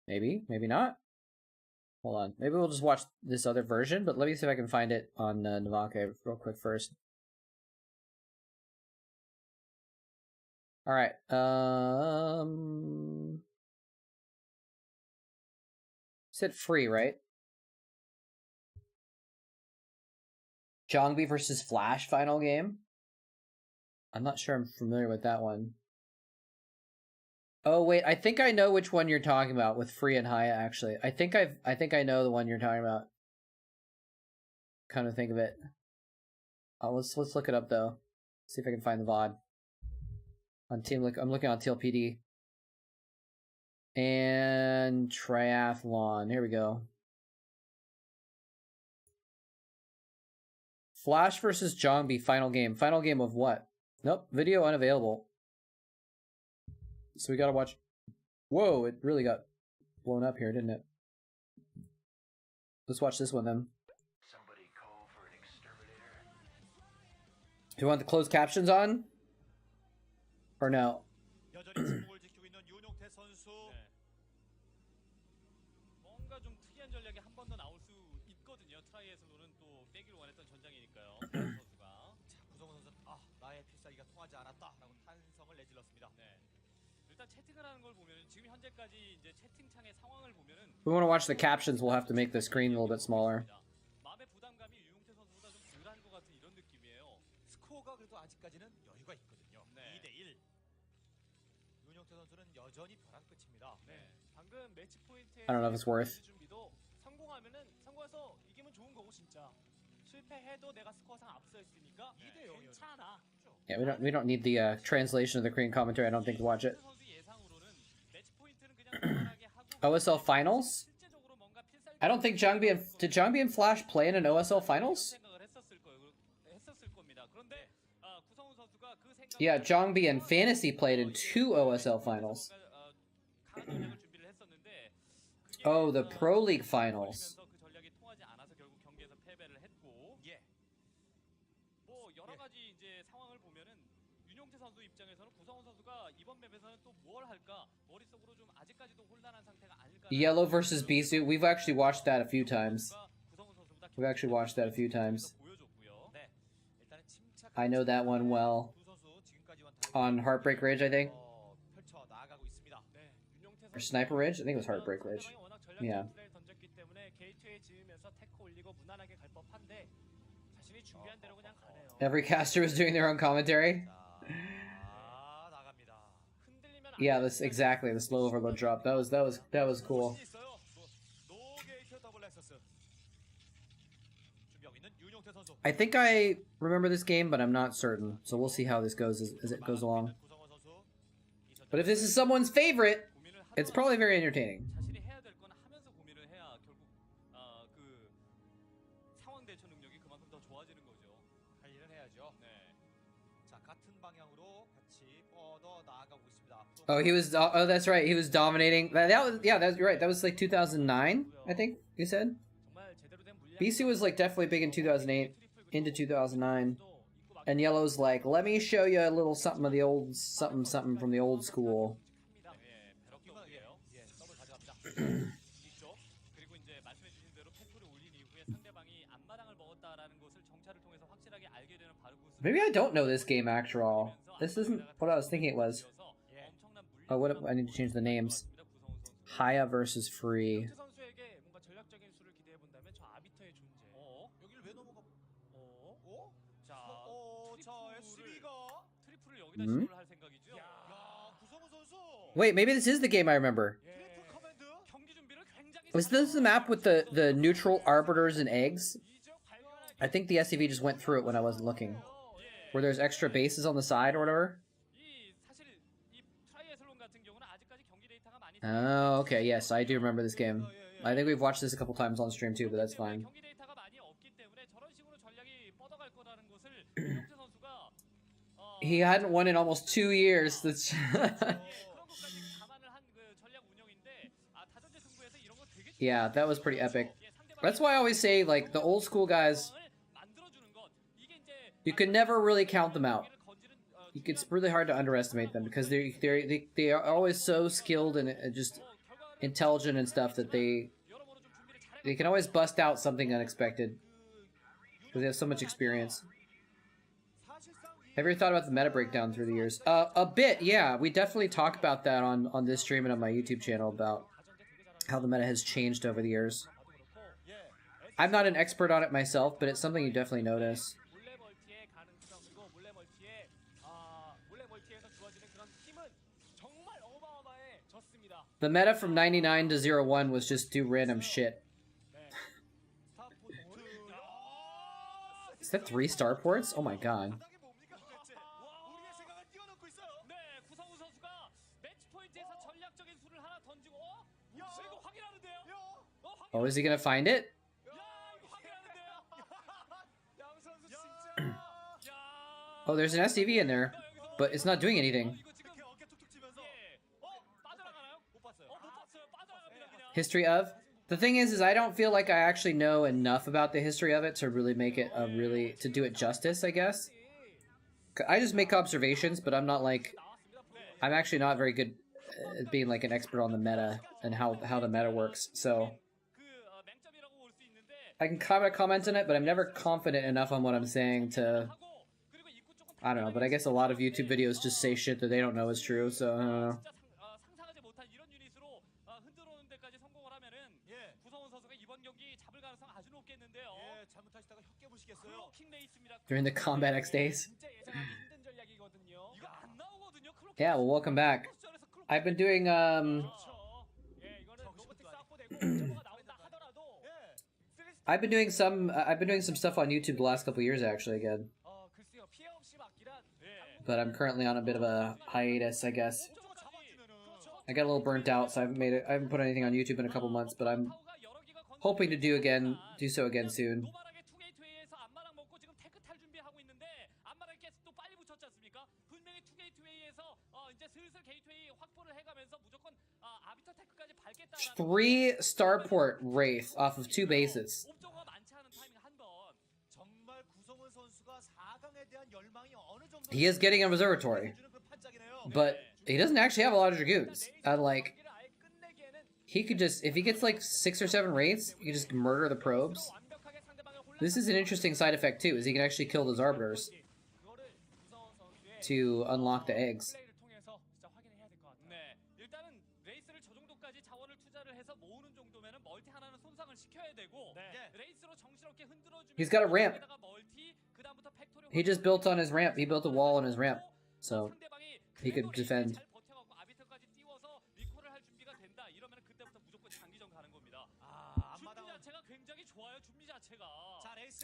Maybe, maybe not. Hold on. Maybe we'll just watch this other version, but let me see if I can find it on Navake real quick first. Alright, said free, right? Jongbi versus Flash final game? I'm not sure I'm familiar with that one. Oh wait, I think I know which one you're talking about with Free and Haya actually. I think I know the one you're talking about. Kind of think of it. Let's look it up though. See if I can find the VOD. On I'm looking on TLPD. And Triathlon. Here we go. Flash versus Jongbi final game. Final game of what? Nope, video unavailable. So we gotta watch. Whoa, it really got blown up here, didn't it? Let's watch this one then. Somebody call for an exterminator. Do you want the closed captions on? Or no? 여전히 침묵을 지키고 있는 윤용태 선수. 뭔가 좀 특이한 전략이 한 번 더 나올 수 있거든요. 트라이에서는 또 빼기를 원했던 전장이니까요. 선수가. 자, 구성훈 선수, 아, 나의 필살기가 통하지 않았다라고 탄성을 내질렀습니다. 네. 일단 채팅을 하는 걸 보면 지금 현재까지 이제 채팅창의 상황을 보면은 If we want to watch the captions, we'll have to make the screen a little bit smaller. 마음의 부담감이 유용태 선수보다 좀 덜한 것 같은 이런 느낌이에요. 스코어가 그래도 아직까지는 여유가 있거든요. 네. 2대1. 윤용태 선수는 여전히 벼랑 끝입니다. 네. 방금 매치 포인트에 I don't know if it's worth. 준비도 성공하면은 성공해서 이기면 좋은 거고 진짜. 실패해도 내가 스코어상 앞서 있으니까 2대 0 괜찮아. Yeah, we don't need the translation of the Korean commentary. I don't think to watch it. 선수 예상으로는 매치 포인트는 그냥 무난하게 하고 OSL finals? 실제적으로 뭔가 필살 I don't think did Jongbi and Flash play in an OSL finals? 생각을 했었을 겁니다. 그런데 구성훈 선수가 그 생각 Yeah, Jongbi and Fantasy played in 2 OSL finals. 강한 전략을 준비를 했었는데 Oh, the Pro League finals. 그 전략이 통하지 않아서 결국 경기에서 패배를 했고 예. 뭐 여러 가지 이제 상황을 보면은 윤용태 선수 입장에서는 구성훈 선수가 이번 맵에서는 또 뭘 할까 머릿속으로 좀 아직까지도 혼란한 상태가 아닐까. Yellow versus Bisu. We've actually watched that a few times. We've actually watched that a few times. 보여줬고요. 네. 일단은 침착하게 I know that one well. 두 선수 지금까지와는 On Heartbreak Ridge, I think. 펼쳐 나아가고 있습니다. 네, 윤용태 Or Sniper Ridge? I think it was Heartbreak Ridge. 상대방이 워낙 Yeah. 전략적인 플레이를 던졌기 때문에 게이트웨이 지으면서 테크 올리고 무난하게 갈 법한데 자신이 준비한 대로 그냥 가네요. Every caster was doing their own commentary. 자, 나갑니다. 흔들리면 안 Yeah, 돼요. this exactly the slow overload drop. That was cool. 있어요. 노 게이트 더블 렉서스. 준비하고 있는 윤용태 선수. I think I remember this game, but I'm not certain. So we'll see how this goes as it goes along. 구성원 선수. But if this is someone's favorite, 고민을 it's 하더라도 probably very entertaining. 자신이 해야 될 건 하면서 고민을 해야 결국 그 상황 대처 능력이 그만큼 더 좋아지는 거죠. 할 일은 해야죠. 네. 자, 같은 방향으로 같이 뻗어 나아가고 있습니다. Oh, he was. Oh, that's right. He was dominating. That was. Yeah, that's right. That was like 2009, I think you said. 정말 제대로 된 물량 BC was like definitely big in 2008 into 2009, and Yellow's like, let me show you a little something of the old something from the old school. 예, 배럭 더블이에요. 예, 더블 가져갑니다. 있죠. 그리고 이제 말씀해주신 대로 템포를 올린 이후에 상대방이 앞마당을 먹었다라는 것을 정찰을 통해서 확실하게 알게 되는 바로 그 Maybe I don't know this game after all. This isn't what I was thinking it was. Oh, what? I need to change the names. Haya versus Free. 선수에게 뭔가 전략적인 수를 기대해 본다면 저 아비터의 존재. 여기를 왜 넘어가? 자, 자, SB가 트리플을 여기다 음? 시도를 할 생각이죠. 야, 구성훈 선수. Wait, maybe this is the game I remember. 트리플 커맨드. 경기 준비를 굉장히 Was this the map with the neutral arbiters and eggs? I think the SCV just went through it when I wasn't looking. Where there's extra bases on the side or whatever. 이 사실 이 트라이애슬론 같은 경우는 아직까지 경기 데이터가 많이 Oh, okay. Yes, I do remember this game. I think we've watched this a couple times on stream too, but that's fine. 경기 데이터가 많이 없기 때문에 저런 식으로 전략이 뻗어갈 거라는 것을 윤용태 선수가 He hadn't won in almost 2 years. That's 그런 것까지 감안을 한 그 전략 운영인데 다전제 승부에서 이런 거 되게 yeah, that was pretty epic. 예, 상대방이 That's why I always say like the old school guys. 만들어주는 것 이게 이제 You can never really count them out. 건지는 It's really hard to underestimate them because they are always so skilled and just intelligent and stuff that they 여러모로 좀 준비를 잘해 can always bust out something unexpected because they have so much experience. Have you ever thought about the meta breakdown through the years? A bit, yeah. We definitely talk about that on this stream and on my YouTube channel about how the meta has changed over the years. I'm not an expert on it myself, but it's something you definitely notice. 몰래 멀티의 가능성 그리고 몰래 멀티에서 주어지는 그런 힘은 정말 어마어마해졌습니다. The meta from 99 to 01 was just do random shit. Is that 3 starports? Oh my god. 네, 구성우 선수가 매치 포인트에서 전략적인 수를 하나 던지고 이거 확인하는데요. Oh, is he gonna find it? Oh, there's an SCV in there, but it's not doing anything. History of? The thing is I don't feel like I actually know enough about the history of it to really make it to do it justice, I guess. I just make observations, but I'm not like, I'm actually not very good at being like an expert on the meta and how the meta works, so I can comment on it, but I'm never confident enough on what I'm saying to, I don't know, but I guess a lot of YouTube videos just say shit that they don't know is true, so I don't know. 상상하지 못한 이런 유닛으로 흔들어오는 데까지 성공을 하면은 구성훈 선수가 이번 경기 잡을 가능성 아주 높겠는데요. 예, 잘못하시다가 혓 깨부시겠어요. 클로킹 레이스입니다. During the Combat X days. 진짜 예상하기 힘든 전략이거든요. 이거 안 나오거든요. 클로킹 Yeah, well, welcome back. 포스전에서 클로킹 I've been doing 그렇죠. 예, 이거는 로보틱 쌓고 되고 옵저버가 나온다 하더라도 I've been doing some stuff on YouTube the last couple years actually again. 글쎄요. 피해 없이 막기란 But I'm currently on a bit of a hiatus, I guess. 옵저버 잡아주면은 I got a little burnt out, so I haven't put anything on YouTube in a couple months, but I'm hoping to do so again soon. 노말하게 투게이트웨이에서 앞마당 먹고 지금 테크 탈 준비하고 있는데 앞마당 가스 또 빨리 붙였지 않습니까? 분명히 투게이트웨이에서 이제 슬슬 게이트웨이 확보를 해가면서 무조건 아비터 테크까지 밟겠다라는 3 starport wraith off of 2 bases. 옵저버가 많지 않은 타이밍 한 번. 정말 구성훈 선수가 4강에 대한 열망이 어느 정도 He is getting an observatory, 그 판짝이네요. but he doesn't actually have a lot of dragoons. Like, 경기를 아예 끝내기에는 he could just, if he gets like 6 or 7 wraiths, he could just murder the probes. 완벽하게 상대방을 혼란. This is an interesting side effect too, is he can actually kill those arbiters 그거를 구성원 선수의 to unlock the eggs. 플레이를 통해서 진짜 확인해야 될 것 같아요. 네, 일단은 레이스를 저 정도까지 자원을 투자를 해서 모으는 정도면은 멀티 하나는 손상을 시켜야 되고 레이스로 정신없게 흔들어주면 He's got a ramp. 멀티, 그다음부터 팩토리 He just built on his ramp. He built a wall on his ramp, so 상대방이 he could 그래도 defend. 잘 버텨갖고 아비터까지 띄워서 리콜을 할 준비가 된다. 이러면 그때부터 무조건 장기전 가는 겁니다. 준비 자체가 굉장히 좋아요. 준비 자체가.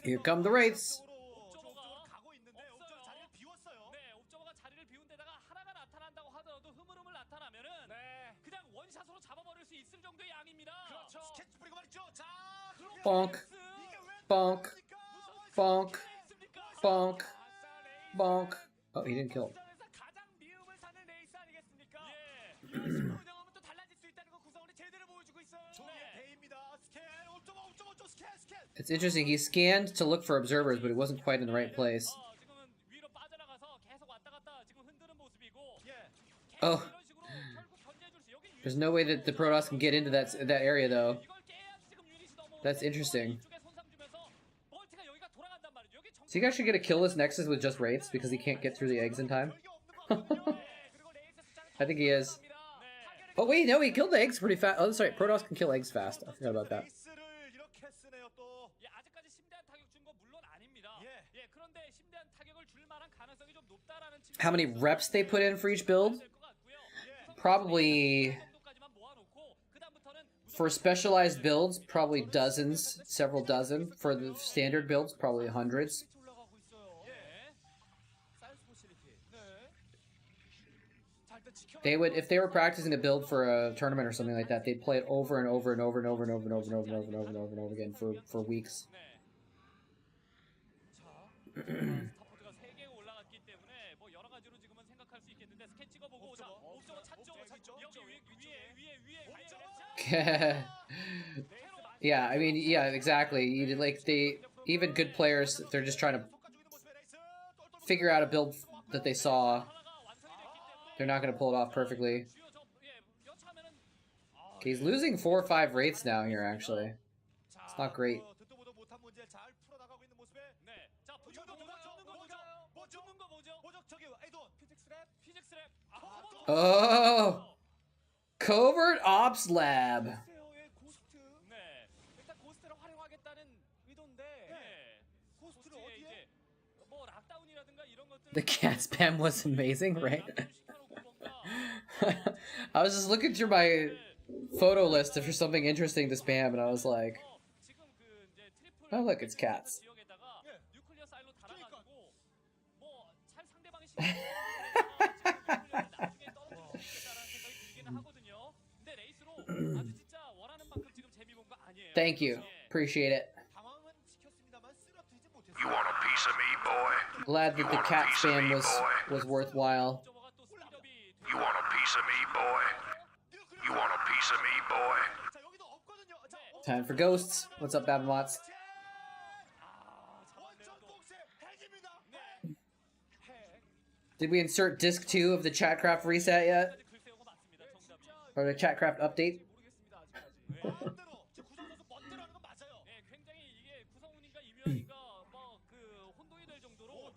Here come the wraiths. 옵저버가 가고 있는데 없어요. 옵저버 자리를 비웠어요. 네, 옵저버가 자리를 비운 데다가 하나가 나타난다고 하더라도 흐물흐물 나타나면은 그냥 원샷으로 잡아버릴 수 있을 정도의 양입니다. 그렇죠. 스케치 뿌리고 말이죠. 자, Bonk, bonk, bonk, bonk, bonk. Oh, he didn't kill him. 가장 미움을 사는 레이스 아니겠습니까? 예. 이런 식으로 운영하면 또 달라질 수 있다는 거 구성원이 제대로 보여주고 있어요. 대입니다. 스캔, 옵저버, 스캔. It's interesting. He scanned to look for observers, but he wasn't quite in the right place. 지금은 위로 빠져나가서 계속 왔다 갔다 지금 흔드는 모습이고. Oh, 이런 식으로 결국 견제해줄 수 여기 there's no way that the Protoss can get into that area though. 이걸 깨야지 지금 유닛이 넘어오는데 That's interesting. 이쪽에 손상 주면서 멀티가 여기가 돌아간단 말이죠. 여기 Is he actually gonna kill this Nexus with just wraiths because he can't get through the eggs in time? I think he is. Oh wait, no, he killed the eggs pretty fast. Oh, sorry, Protoss can kill eggs fast. I forgot about that. 레이스를 이렇게 쓰네요 또. 예, 아직까지 심대한 타격 준 건 물론 아닙니다. 예, 그런데 심대한 타격을 줄 만한 가능성이 좀 높다라는 측면에서 How many reps they put in for each build? 될 것 같고요. Probably, 정도까지만 모아놓고 그다음부터는 for specialized builds, probably dozens, several dozen. For the standard builds, probably hundreds. 올라가고 있어요. 예. 사이언스 포실리티. 네. 자, 일단 지켜. They would, if they were practicing a build for a tournament or something like that, they'd play it over and over and over and over and over and over and over and over and over and over and over again for weeks. 네. 자, 스타포트가 3개가 올라갔기 때문에 뭐 여러 가지로 지금은 생각할 수 있겠는데 스캔 찍어보고 자, 옵저버 찾죠. 여기 위에. Yeah, I mean, yeah, exactly. You, like, even good players, they're just trying to figure out a build that they saw. They're not going to pull it off perfectly. Okay, he's losing 4 or 5 wraiths now here, actually. It's not great. 듣도 못한 문제 잘 풀어나가고 있는 모습에. 네. 자, 뭐죠? 저기 에이돈. 피직스 랩. Oh! Covert Ops Lab. 세어의 고스트. 네. 일단 고스트를 활용하겠다는 의도인데. 네. 고스트를 어디에? 이제 뭐 락다운이라든가 이런 것들 The cat spam was amazing, right? I was just looking through my photo list for something interesting to spam, and I was like, 지금 그 이제 트리플 oh look, it's cats. 지역에다가 뉴클리어 사일로 달아가지고 뭐잘 상대방이 나중에 떨어질 수 있겠다라는 생각이 들기는 하거든요. 근데 레이스로 아주 진짜 원하는 만큼 지금 재미 본 거 아니에요. Thank you. Appreciate it. 당황은 시켰습니다만 쓰러뜨리지 못했어요. You want a piece of me, boy? Glad that the cat spam was worthwhile. 옵저버가 또 스피드업이 You want a piece of me, boy? You want a piece of me, boy? 자, 여기도 없거든요. 자, Time for ghosts. What's up, Babmots? 원천 공세 핵입니다. Did we insert disc 2 of the Chatcraft reset yet? 글쎄요가 맞습니다. 정답이. Or the Chatcraft update? 모르겠습니다. 아직까지. 멋대로 지금 구성 선수 멋대로 하는 건 맞아요. 네, 굉장히 이게 구성훈인가 이묘인가 뭐 그 혼동이 될 정도로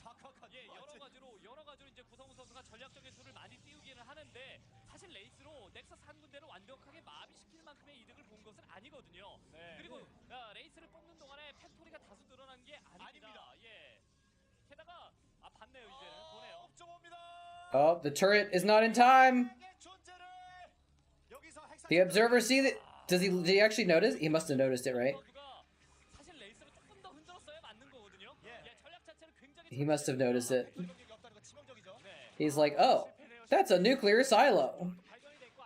여러 가지로 이제 구성훈 선수가 전략적인 수를 많이 띄우기는 하는데 사실 레이스로 넥서스 한 군데를 완벽하게 마비시킬 만큼의 이득을 본 것은 아니거든요. 그리고 레이스를 뽑는 동안에 팩토리가 다수 늘어난 게 아닙니다. 예. 게다가 봤네요 이제는 보네요. 옵저버입니다. Oh, the turret is not in time. 존재를 The observer see that? Did he actually notice? He must have noticed it, right? 사실 레이스를 조금 더 흔들었어야 맞는 거거든요. 예, 전략 자체는 굉장히 He must have noticed it. 경력이 없다는 건 치명적이죠. 네. He's like, oh, that's a nuclear silo.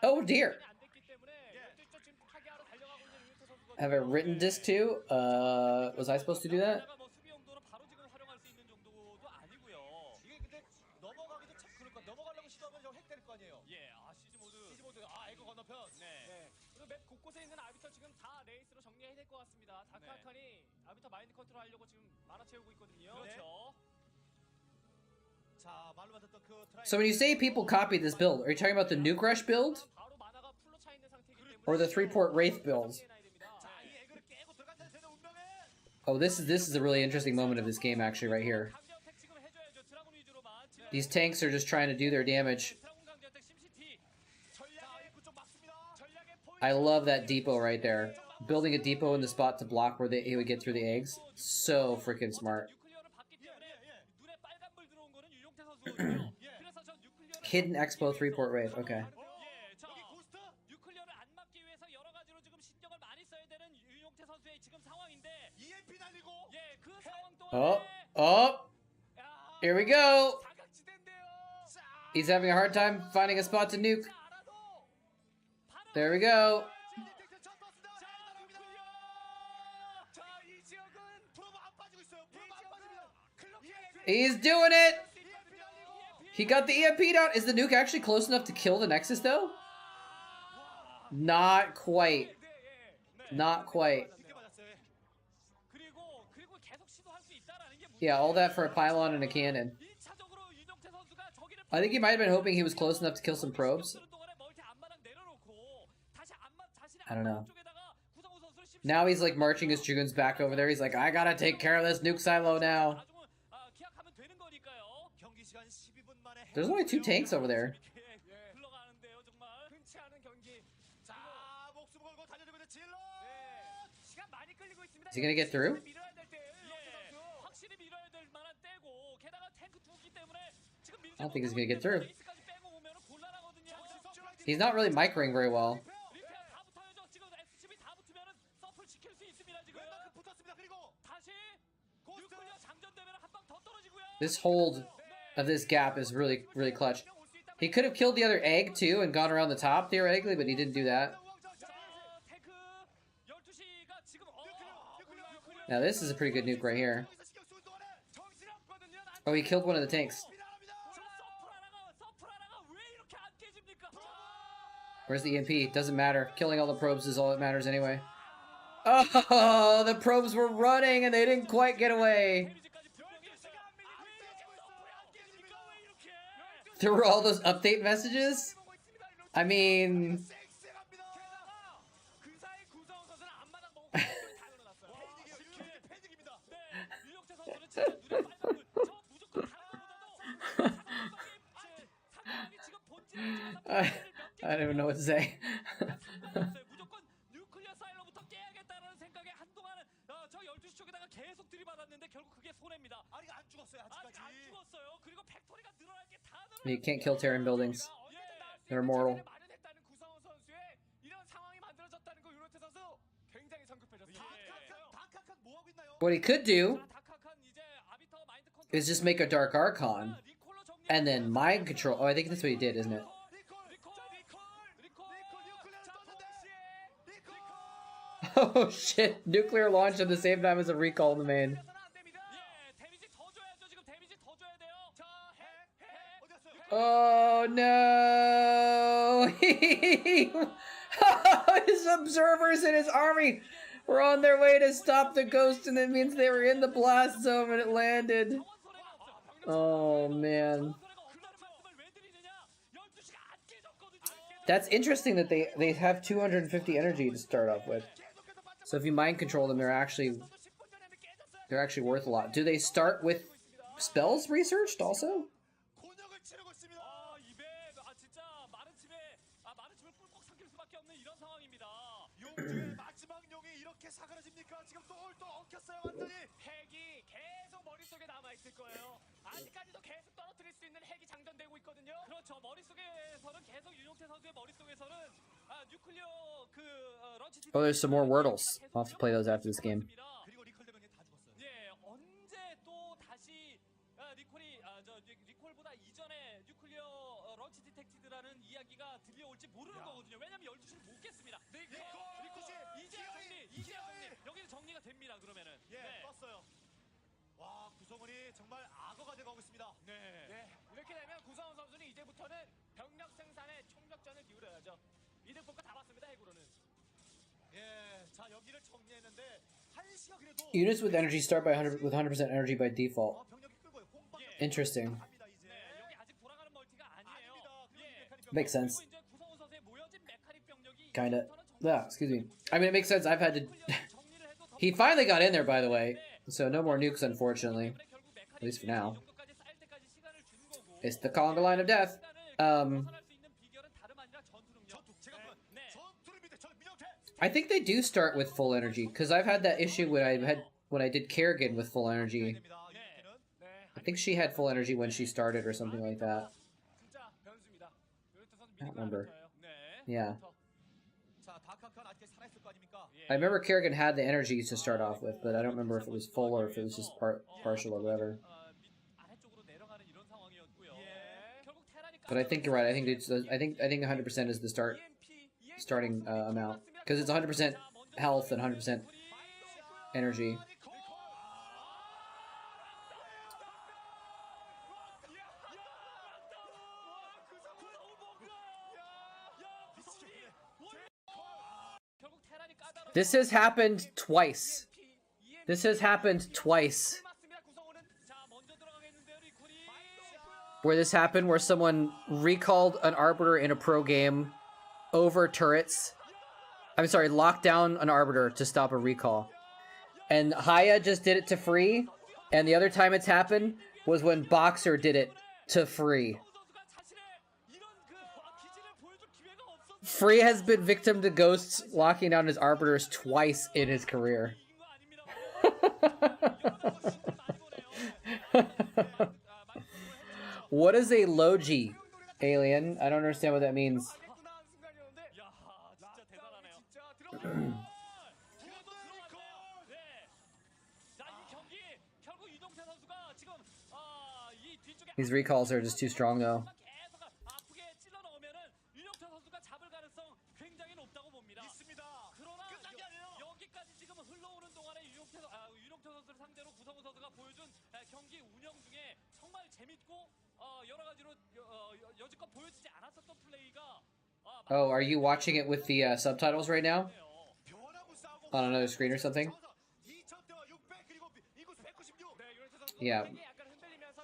Oh dear. 안 됐기 때문에 12조 지금 타격하러 달려가고 있는 유니트 선수거든요. Have a written disc too? Was I supposed to do that? 뭐 수비 용도로 바로 지금 활용할 수 있는 정도도 아니고요. 이게 근데 넘어가기도 참 그럴까. 넘어가려고 시도하면 저 핵될 거 아니에요. 예, 시즈 모드 에그 건너편. 네. 그리고 맵 곳곳에 있는 아비터 지금 다 레이스로 정리해야 될 것 같습니다. 다크아칸이 아비터 마인드 컨트롤 하려고 지금 만화 채우고 있거든요. 그렇죠. 자, 말로만 듣던 그 트라이. So when you say people copied this build, are you talking about the nuke rush build? 바로 만화가 풀로 차 있는 상태이기 때문에 Or the 3-port Wraith build? 자, 이 에그를 깨고 들어간다는 되는 운명에. Oh, this is a really interesting moment of this game actually right here. 강제 어택 지금 해줘야죠. 드라군 위주로만. 지금 These tanks are just trying to do their damage. 드라군 강제 어택 심시티. 전략의 그쪽 막습니다. 전략의 포인트. I love that depot right there. Building a depot in the spot to block where he would get through the eggs. So freaking smart. 뉴클리어를 봤기 때문에 눈에 빨간불 들어온 거는 유용태 선수거든요. 그래서 전 뉴클리어를 Hidden Expo 3-port Wraith. Okay. 예, 자, 여기 고스트. 뉴클리어를 안 막기 위해서 여러 가지로 지금 신경을 많이 써야 되는 유용태 선수의 지금 상황인데, EMP 날리고. 예, 그 상황 Oh, 동안에 oh, 야, here we go. 사각지대인데요. 자, He's having a hard time finding a spot to nuke. 알아도 바로 There we go. 자, 이 지역은 프로모 안 빠지고 있어요. 프로모 안 빠집니다. 클럽 He's doing it. He got the EMP down. Is the nuke actually close enough to kill the Nexus though? Not quite. Not quite. 늦게 맞았어요. 그리고 계속 시도할 수 있다라는 게 Yeah, all that for a pylon and a cannon. 1차적으로 유용태 선수가 저기를 I think he might have been hoping he was close enough to kill some probes. I don't know. Now he's like marching his Dragoons back over there. He's like, I gotta take care of this nuke silo now. 경기 시간 12분 만에. There's only 2 tanks over there. 흘러가는데요, 정말 흔치 않은 경기. 자, 목숨 걸고 달려들고 있는 질러. 시간 많이 끌리고 있습니다. Is he gonna get through? 밀어야 될 때예요, 유용태 선수. 확실히 밀어야 될 만한 때고, 게다가 탱크 2기 때문에 지금 밀지 I don't think he's 못하고 gonna get through. 레이스까지 빼고 오면은 곤란하거든요. He's not really microing very well. 리페어 다 붙어야죠. 지금 SCB 다 붙으면은 서플 지킬 수 있습니다, 지금. 웬만큼 붙었습니다. 그리고 다시 뉴클리어 장전되면 한 방 더 떨어지고요. This hold of this gap is really, really clutch. He could have killed the other egg too and gone around the top theoretically, but he didn't do that. 자, 탱크 12시가 지금 Now this is a pretty good nuke right here. 여기서 신경 쓰는 동안에 정신없거든요. Oh, he killed one of the tanks. 미안합니다. 서플 하나가 왜 이렇게 안 깨집니까? Where's the EMP? Doesn't matter. Killing all the probes is all that matters anyway. Oh, the probes were running and they didn't quite get away. There were all those update messages? I mean... I don't even know what to say. 무조건 뉴클리어 사일로부터 깨야겠다는 생각에 한동안은 저 12시 쪽에다가 계속 들이받았는데 결국 그게 손해입니다. 아니 안 죽었어요 아직 아직까지. 안 죽었어요. 그리고 팩토리가 늘어날 게 다 You can't kill Terran buildings. They're immortal. 마련했다는 구성원 선수의 이런 상황이 만들어졌다는 거 유로테 선수 굉장히 성급해졌어요. 다카칸 뭐 하고 있나요? What he could do 다카칸 이제 아비터 마인드 컨트롤 is just make a Dark Archon and then mind control. Oh, I think that's what he did, isn't it? Oh shit, nuclear launch at the same time as a recall in the main. Oh no! His observers and his army were on their way to stop the ghost, and it means they were in the blast zone when it landed. Oh man. That's interesting that they have 250 energy to start off with. So if you mind control them, they're actually worth a lot. Do they start with spells researched also? 곤욕을 치르고 있습니다. 입에 진짜 마른 침을 꿀꺽 삼킬 수밖에 없는 이런 상황입니다. 용주의 마지막 용이 이렇게 사그라집니까? 지금 또 엉켰어요 완전히. 핵이 계속 머릿속에 남아있을 거예요. 아직까지도 계속 떨어뜨릴 수 있는 핵이 장전되고 있거든요. 그렇죠. 머릿속에서는 계속 유용태 선수의 머릿속에서는 Oh, there's some more Wordles. I'll have to play those after this game. 그리고 리콜 대명이 다 죽었어요. 예, 언제 또 다시 리콜이 리콜보다 이전에 뉴클리어 런치 디텍티드라는 이야기가 들려올지 모르는 거거든요. 왜냐면 12시를 못 깼습니다. 리콜 이제 정리. 여기는 정리가 됩니다. 그러면은. 예, 떴어요. 와, 구성원이 정말 악어가 돼가고 있습니다. 네. 이렇게 되면 구성원 선수는 이제부터는 병력 생산에 총력전을 기울여야죠. 이들 볼거 다 봤습니다. 해구로는. 예, 자 여기를 정리했는데 한시가 그래도 Units with energy start by 100 with 100% energy by default. 병력이 끌고요. 공방 Interesting. 갑니다 이제. 네, 여기 아직 돌아가는 멀티가 아니에요. 아닙니다. Makes sense. 그리고 이제 구성원 선수의 모여진 메카닉 병력이 Kinda. Yeah, excuse me. I mean, it makes sense. I've had to. He finally got in there, by the way. So no more nukes, unfortunately. At least for now. It's the Conga line of death. I think they do start with full energy because I've had that issue when I did Kerrigan with full energy. I think she had full energy when she started or something like that. I don't remember. Yeah. I remember Kerrigan had the energy to start off with, but I don't remember if it was full or if it was just partial or whatever. But I think you're right. I think it's I think 100% is the starting amount because it's 100% health and 100% energy. This has happened twice. This has happened twice. Where this happened, where someone recalled an Arbiter in a pro game over turrets. I'm sorry, locked down an Arbiter to stop a recall. And Haya just did it to free, and the other time it's happened was when Boxer did it to free. Free has been victim to ghosts locking down his Arbiters twice in his career. What is a Logi, alien? I don't understand what that means. These recalls are just too strong, though. Oh, are you watching it with the subtitles right now? On another screen or something? Yeah.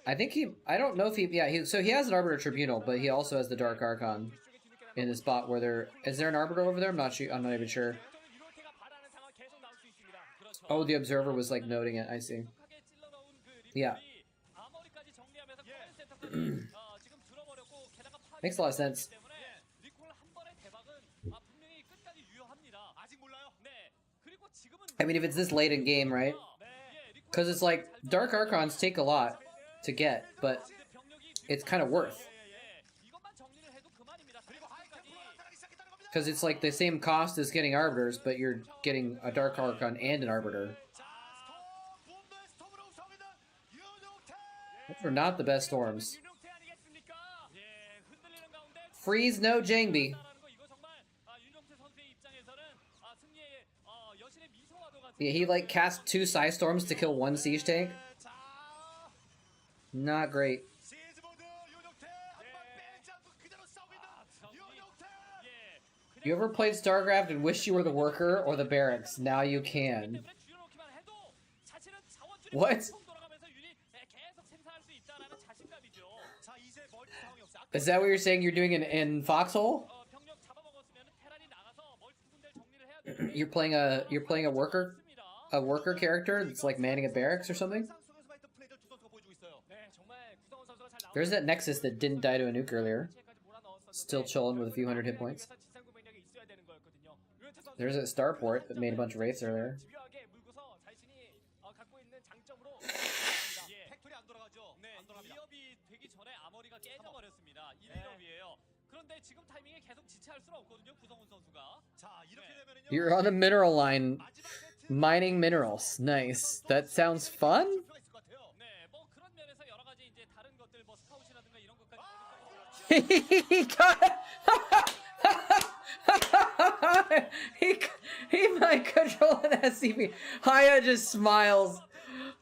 I think I don't know if so he has an Arbiter Tribunal, but he also has the Dark Archon in the spot where is there an Arbiter over there? I'm not even sure. Oh, the Observer was like noting it, I see. Yeah. Makes a lot of sense. I mean, if it's this late in game, right? Because it's like, Dark Archons take a lot to get, but it's kind of worth. Because it's like the same cost as getting Arbiters, but you're getting a Dark Archon and an Arbiter. Those are not the best storms. Freeze no Jangbi. Yeah, he like cast 2 Psy Storms to kill 1 siege tank. Not great. You ever played Starcraft and wished you were the worker or the barracks? Now you can. What? Is that what you're saying you're doing in Foxhole? You're playing a worker character that's like manning a barracks or something? There's that Nexus that didn't die to a nuke earlier. Still chilling with a few hundred hit points. There's a Starport that made a bunch of wraiths earlier. 그런데 지금 타이밍에 계속 지체할 수는 없거든요. 구성훈 선수가. 자, 이렇게 되면은요. You're on a mineral line, mining minerals. Nice. That sounds fun. 네, 뭐 그런 면에서 여러 가지 이제 다른 것들 뭐 스카웃이라든가 이런 것까지 he got. he might control an SCP. Haya just smiles.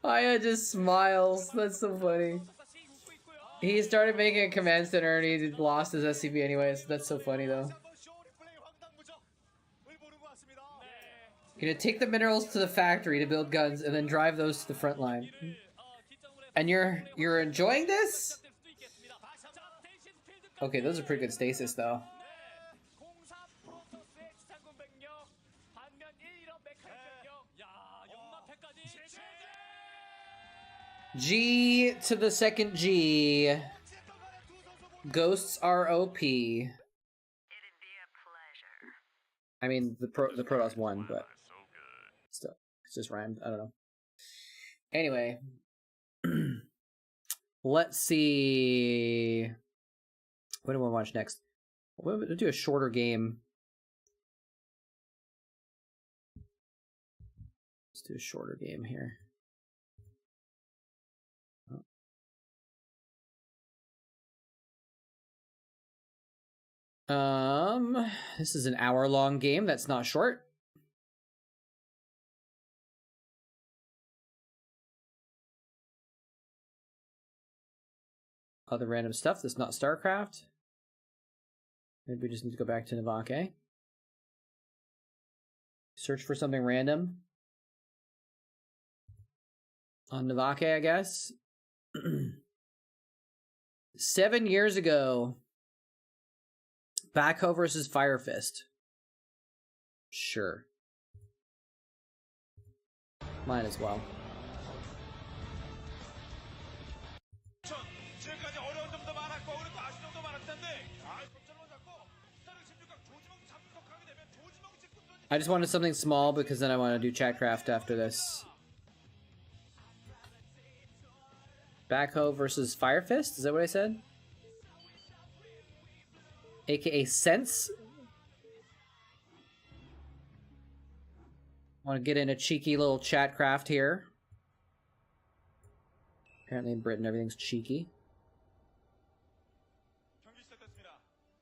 Haya just smiles. That's so funny. He started making a command center and he lost his SCP anyways. That's so funny though. You're gonna take the minerals to the factory to build guns and then drive those to the front line. And you're enjoying this? Okay, those are pretty good stasis though. G to the second G. Ghosts are OP. I mean, the Protoss won, but still, it's just rhymed. I don't know. Anyway, let's see. What do we watch next? We'll do a shorter game. Let's do a shorter game here. This is an hour-long game. That's not short. Other random stuff that's not Starcraft. Maybe we just need to go back to Navake. Search for something random. On Navake, I guess. 7 years ago. Backhoe versus Fire Fist. Sure. Might as well. I just wanted something small because then I want to do Chatcraft after this. Backhoe versus Fire Fist? Is that what I said? AKA Sense. Want to get in a cheeky little Chatcraft here. Apparently in Britain everything's cheeky.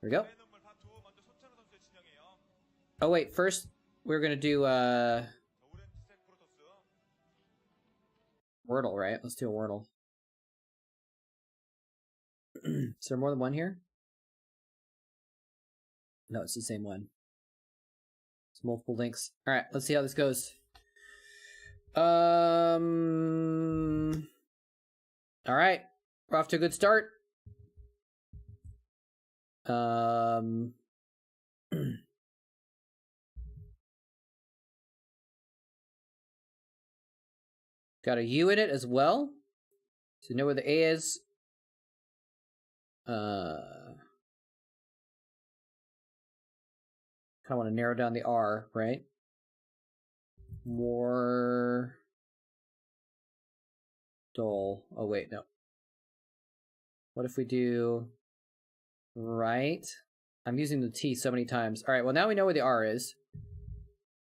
There we go. Oh wait, first we're gonna do Wordle, right? Let's do a Wordle. Is there more than one here? No, it's the same one. It's multiple links. All right, let's see how this goes. All right, we're off to a good start. Got a U in it as well. So you know where the A is. Kind of want to narrow down the R, right? More dull. Oh wait, no. What if we do right? I'm using the T so many times. All right, well now we know where the R is.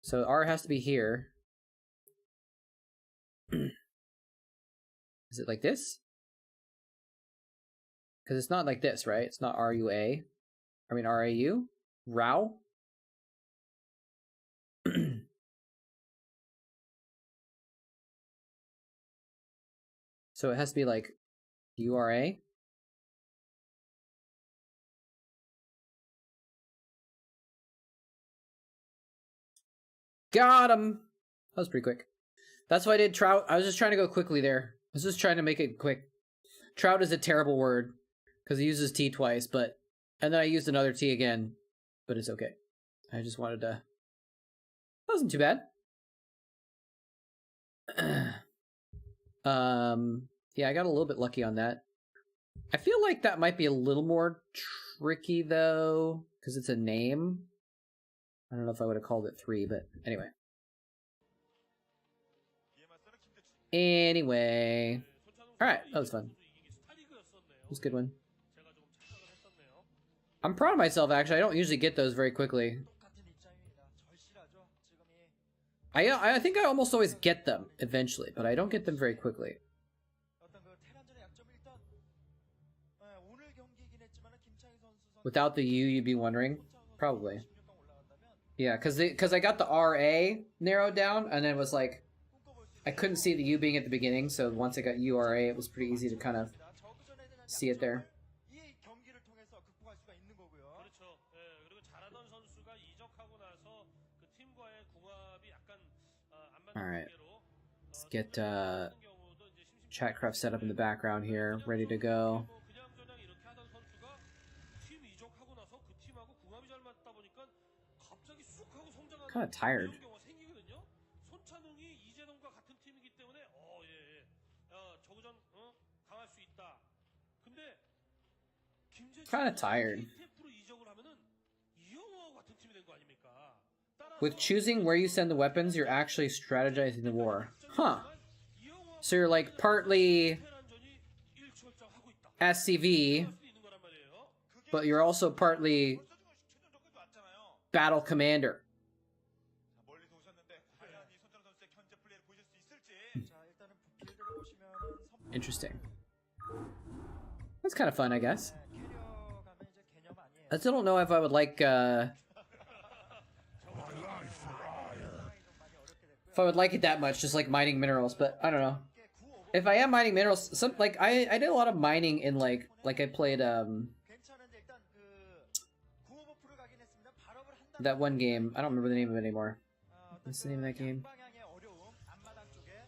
So R has to be here. Is it like this? Because it's not like this, right? It's not R-U-A. I mean R-A-U? Rao? So it has to be like U-R-A? Got him! That was pretty quick. That's why I did Trout. I was just trying to go quickly there. I was just trying to make it quick. Trout is a terrible word because he uses T twice, but and then I used another T again, but it's okay. I just wanted to. That wasn't too bad. Yeah, I got a little bit lucky on that. I feel like that might be a little more tricky though, because it's a name. I don't know if I would have called it 3, but anyway. Alright, that was fun. That was a good one. I'm proud of myself, actually. I don't usually get those very quickly. 똑같은 입장입니다. 절실하죠. 지금 이 I think I almost always get them eventually, but I don't get them very quickly. 어떤 그 테란전의 약점을 일단 오늘 경기이긴 했지만 김창희 선수 Without the U, you'd be wondering? Probably. Yeah, because I got the RA narrowed down, and then it was like, I couldn't see the U being at the beginning, so once I got URA, it was pretty easy to kind of see it there. 이 경기를 통해서 극복할 수가 있는 거고요. 그렇죠. 예, 그리고 잘하던 선수가 이적하고 나서 그 팀과의 궁합이 약간 안 맞는 Alright. 관계로 Let's get Chatcraft set up in the background here, ready to go. 그냥저냥 이렇게 하던 선수가 팀 이적하고 나서 그 팀하고 궁합이 잘 맞다 보니까 갑자기 쑥 하고 성장하는 Kinda tired. 그런 경우가 생기거든요. 손찬웅이 이재동과 같은 팀이기 때문에 저그전 강할 수 있다. 근데 Kinda tired. TF로 이적을 하면은 이영호와 같은 팀이 된 거 아닙니까? With choosing where you send the weapons, you're actually strategizing the war. Huh. So you're like partly SCV, but you're also partly battle commander. 멀리서 오셨는데 과연 이 손정호 선수의 현재 플레이를 보실 수 있을지. 자, 일단은 부필드를 보시면은 Interesting. That's kind of fun, I guess. 캐리어 가면 이제 개념 아니에요. I still don't know if I would like, if I would like it that much, just like mining minerals, but I don't know. If I am mining minerals, I did a lot of mining in like I played 괜찮은데 일단 그 구호버프를 가긴 했습니다. 발업을 한다. that one game. I don't remember the name of it anymore. What's the name of that game? 방향의 어려움, 앞마당 쪽에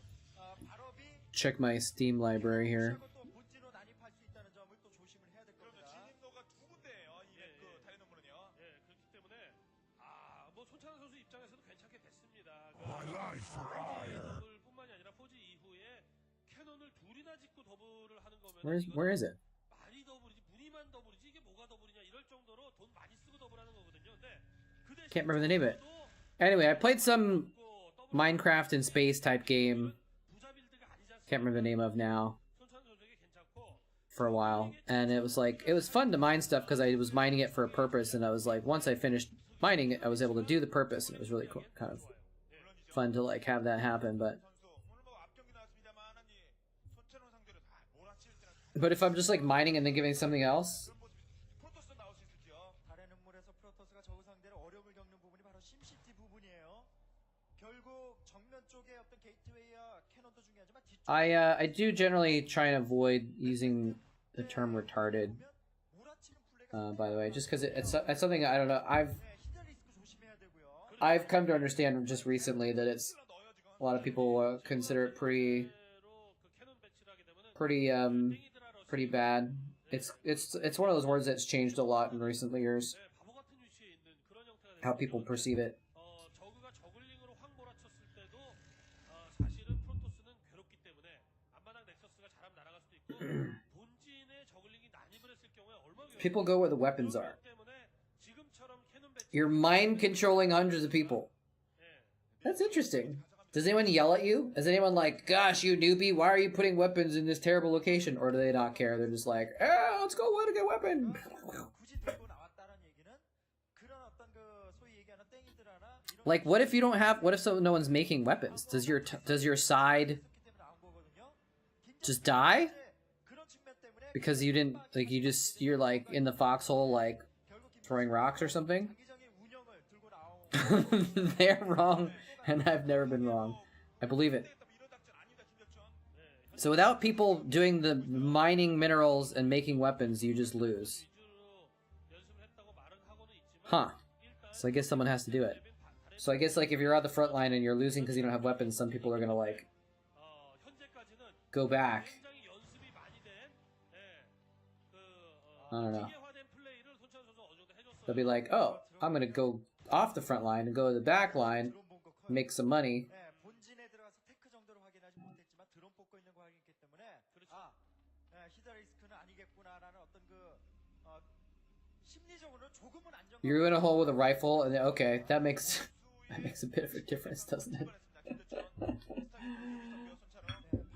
발업이 Check my Steam library here. 또 본진으로 난입할 수 있다는 점을 또 조심을 해야 될 겁니다. 진입로가 두 군데예요. 이그 다이너모는요. 예, 그렇기 때문에 뭐 손찬호 선수 입장에서도 괜찮게 됐습니다. 더블 뿐만이 아니라 포지 이후에 캐논을 둘이나 짓고 더블을 하는 거면 Where is it? 많이 더블이지 무늬만 더블이지 이게 뭐가 더블이냐 이럴 정도로 돈 많이 쓰고 더블하는 거거든요. 근데 그 대신 Can't remember the name of it. Anyway, I played some Minecraft in space type game. 부자 빌드가 아니지 않습니까? Can't remember the name of now. 손찬호 선수에게 괜찮고 For a while, and it was fun to mine stuff because I was mining it for a purpose, and I was like, once I finished mining it, I was able to do the purpose, and it was really cool, kind of fun to like have that happen. But if I'm just like mining and then giving something else, 다른 음물에서 프로토스가 저우 상대로 어려움을 겪는 부분이 바로 심시티 부분이에요. 결국 정면 쪽에 어떤 게이트웨이와 캐논도 중요하지만 뒤쪽 I do generally try and avoid using the term retarded. By the way, just because it's something I don't know. 히드리스크 조심해야 되고요. I've come to understand just recently that it's a lot of people consider it pretty bad. It's one of those words that's changed a lot in recent years. 바보 같은 위치에 있는 그런 형태가 How people perceive it. 저그가 저글링으로 확 몰아쳤을 때도 사실은 프로토스는 괴롭기 때문에 앞마당 넥서스가 잘하면 날아갈 수도 있고 본진에 저글링이 난입을 했을 경우에 얼마나 People go where the weapons are. 때문에 지금처럼 캐논 배치 You're mind controlling hundreds of people. That's interesting. Does anyone yell at you? Is anyone like, gosh, you newbie, why are you putting weapons in this terrible location? Or do they not care? They're just like, let's go get a weapon. 굳이 들고 나왔다는 얘기는 그런 어떤 그 소위 얘기하는 땡이들 하나 이런 Like, what if you don't have? What if no one's making weapons? Does your side 있기 때문에 나온 거거든요. just die 그런 측면 때문에 because you didn't like you're like in the foxhole like 결국 throwing rocks or something? 자기장의 운영을 들고 나온 They're wrong, and I've never been wrong. I believe it. So without people doing the mining minerals and making weapons, you just lose. Huh. So I guess someone has to do it. So I guess like if you're at the front line and you're losing because you don't have weapons, some people are gonna like go back. I don't know. They'll be like, oh, I'm gonna go off the front line and go to the back line, make some money. 예, 본진에 들어가서 테크 정도로 확인하지 못했지만 드론 뽑고 있는 거 확인했기 때문에 히드리스크는 아니겠구나라는 어떤 그 심리적으로 조금은 안정. You're in a hole with a rifle, and then, okay, that makes a bit of a difference, doesn't it?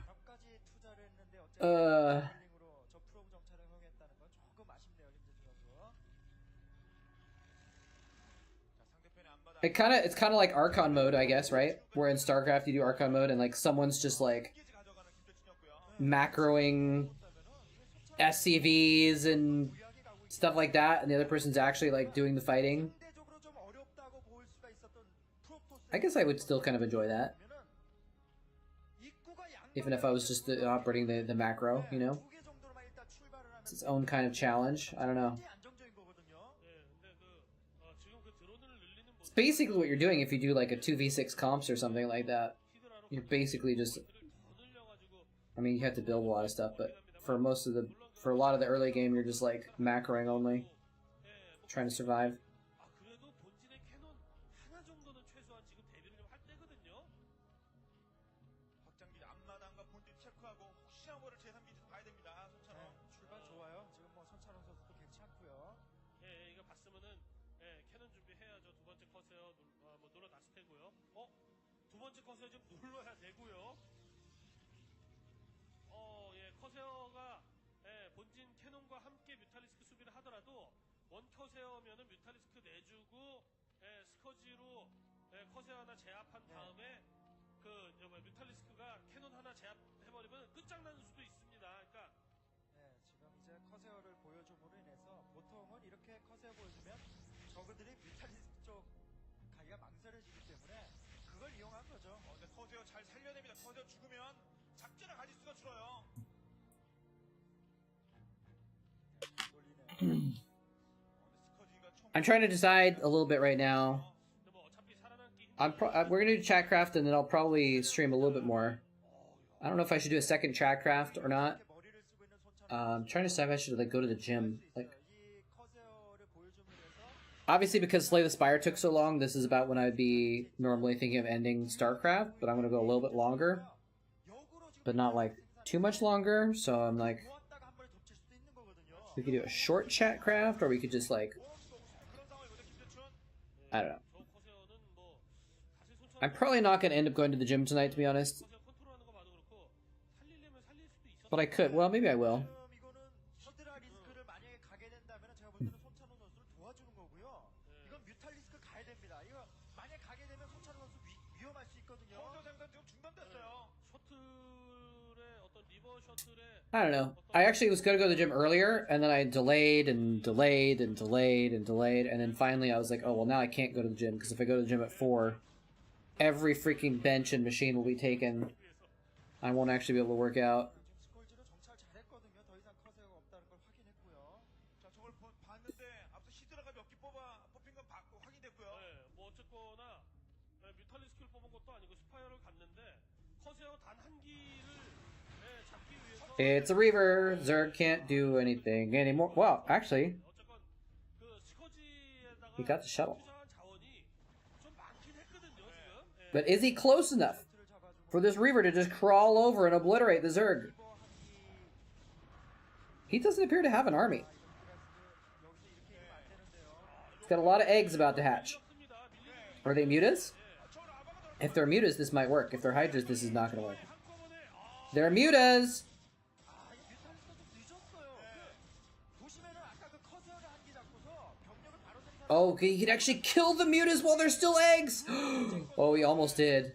발업까지 투자를 했는데 어쨌든 저 프로브 정찰을 허용했다는 건 조금 아쉽네요, 김재준 선수. It's kind of like Archon mode, I guess, right? Where in Starcraft you do Archon mode and like someone's just like macroing SCVs and stuff like that, and the other person's actually like doing the fighting. I guess I would still kind of enjoy that, even if I was just operating the macro, you know? It's its own kind of challenge. I don't know. It's basically what you're doing if you do like a 2v6 comps or something like that. You're basically just... I mean, you have to build a lot of stuff, but for a lot of the early game, you're just like macroing only, trying to survive. 커세어가 본진 캐논과 함께 뮤탈리스크 수비를 하더라도 원 커세어면은 뮤탈리스크 내주고 스커지로 커세어 하나 제압한 다음에 뮤탈리스크가 캐논 하나 제압해버리면 끝장나는 수도 있습니다. 그러니까 지금 이제 커세어를 보여줌으로 인해서 보통은 이렇게 커세어 보여주면 저그들이 뮤탈리스크 쪽 가기가 망설여지기 때문에 그걸 이용한 거죠. 근데 커세어 잘 살려냅니다. 커세어 죽으면 작전의 가지수가 줄어요. I'm trying to decide a little bit right now. We're gonna do Chatcraft, and then I'll probably stream a little bit more. I don't know if I should do a second Chatcraft or not. I'm trying to decide if I should like go to the gym. Like, obviously because Slay the Spire took so long, this is about when I'd be normally thinking of ending Starcraft, but I'm gonna go a little bit longer, but not like too much longer. So I'm like, we could do a short Chatcraft, or we could just like, I don't know. I'm probably not going to end up going to the gym tonight, to be honest. But I could. Well, maybe I will. I don't know. I actually was going to go to the gym earlier, and then I delayed and delayed and delayed and delayed, and then finally I was like, oh, well, now I can't go to the gym, because if I go to the gym at 4, every freaking bench and machine will be taken. I won't actually be able to work out. It's a Reaver. Zerg can't do anything anymore. Well, actually, he got the shuttle. But is he close enough for this Reaver to just crawl over and obliterate the Zerg? He doesn't appear to have an army. He's got a lot of eggs about to hatch. Are they mutas? If they're mutas, this might work. If they're hydras, this is not going to work. They're mutas! Oh, he could actually kill the mutas while they're still eggs! Oh, he almost did.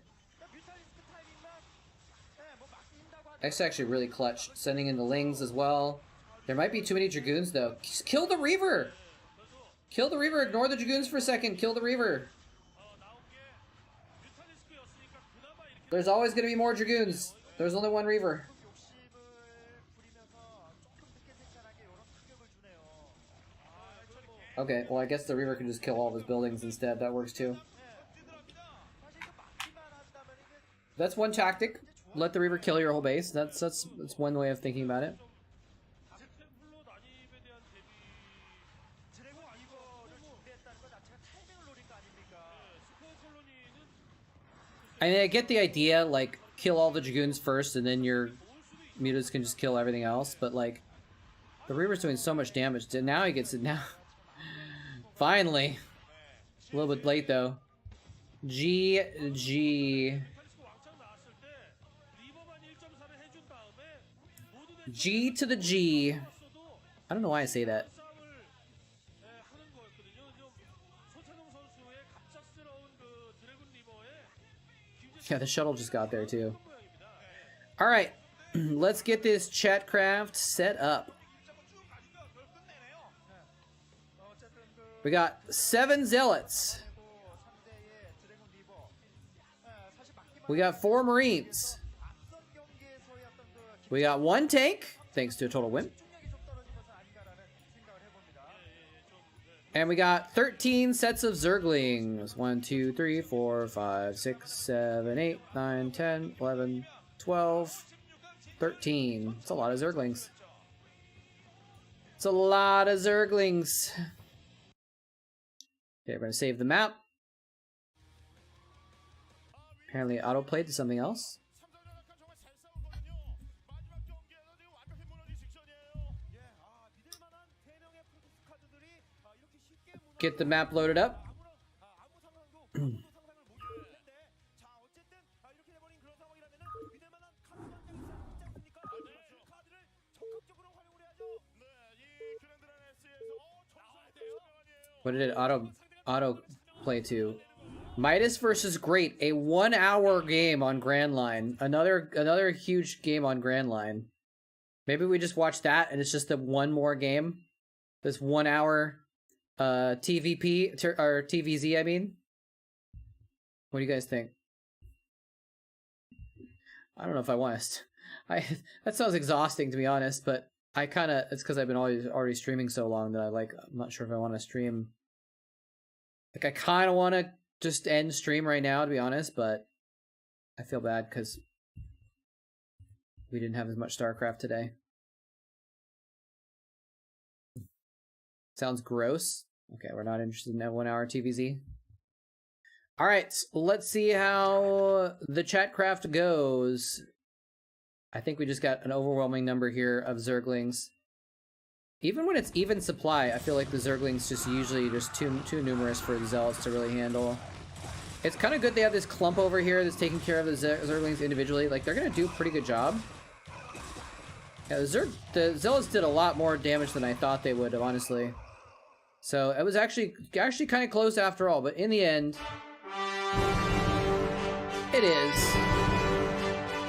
That's actually really clutch. Sending in the Lings as well. There might be too many Dragoons, though. Just kill the Reaver! Kill the Reaver! Ignore the Dragoons for a second. Kill the Reaver! There's always going to be more Dragoons. There's only one Reaver. Okay, well I guess the Reaver can just kill all of his buildings instead. That works too. That's one tactic. Let the Reaver kill your whole base. That's one way of thinking about it. I mean, I get the idea, like, kill all the Dragoons first and then your mutas can just kill everything else, but like, the Reaver's doing so much damage. Now he gets it now. Finally. A little bit late, though. GG. G to the G. I don't know why I say that. Yeah, the shuttle just got there too. All right, let's get this Chatcraft set up. We got 7 zealots. We got 4 marines. We got 1 tank, thanks to a total win. And we got 13 sets of Zerglings. 1, 2, 3, 4, 5, 6, 7, 8, 9, 10, 11, 12, 13. It's a lot of Zerglings. It's a lot of Zerglings. Okay, we're going to save the map. Apparently autoplayed to something else. Get the map loaded up. What did it auto play to? Midas versus Great, a 1-hour game on Grand Line. Another huge game on Grand Line. Maybe we just watch that and it's just the one more game. This 1 hour TVP or TVZ, I mean. What do you guys think? I don't know if I want to. That sounds exhausting to be honest, but it's because I've been already streaming so long that I'm not sure if I want to stream. Like I kind of want to just end stream right now to be honest, but I feel bad because we didn't have as much Starcraft today. Sounds gross. Okay, we're not interested in that 1 hour TVZ. All right, let's see how the Chatcraft goes. I think we just got an overwhelming number here of Zerglings. Even when it's even supply, I feel like the Zerglings just usually just too numerous for the Zealots to really handle. It's kind of good they have this clump over here that's taking care of the Zerglings individually. Like, they're going to do a pretty good job. Yeah, the Zealots did a lot more damage than I thought they would, honestly. So it was actually kind of close after all, but in the end, it is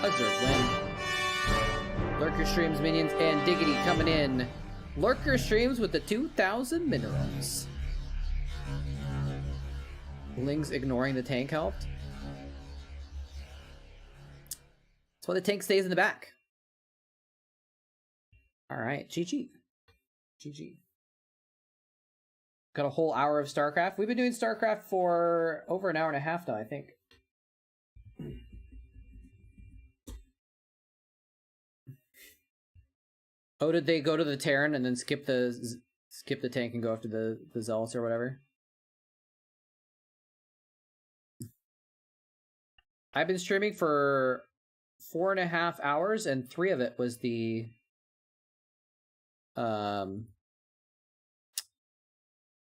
a Zerg win. Lurker Streams, minions, and Diggity coming in. Lurker Streams with the 2,000 minerals. Lings ignoring the tank helped. That's why the tank stays in the back. Alright, GG. GG. Got a whole hour of Starcraft. We've been doing Starcraft for over an hour and a half now, I think. Oh, did they go to the Terran and then skip the tank and go after the Zealots or whatever? I've been streaming for 4.5 hours, and 3 of it was the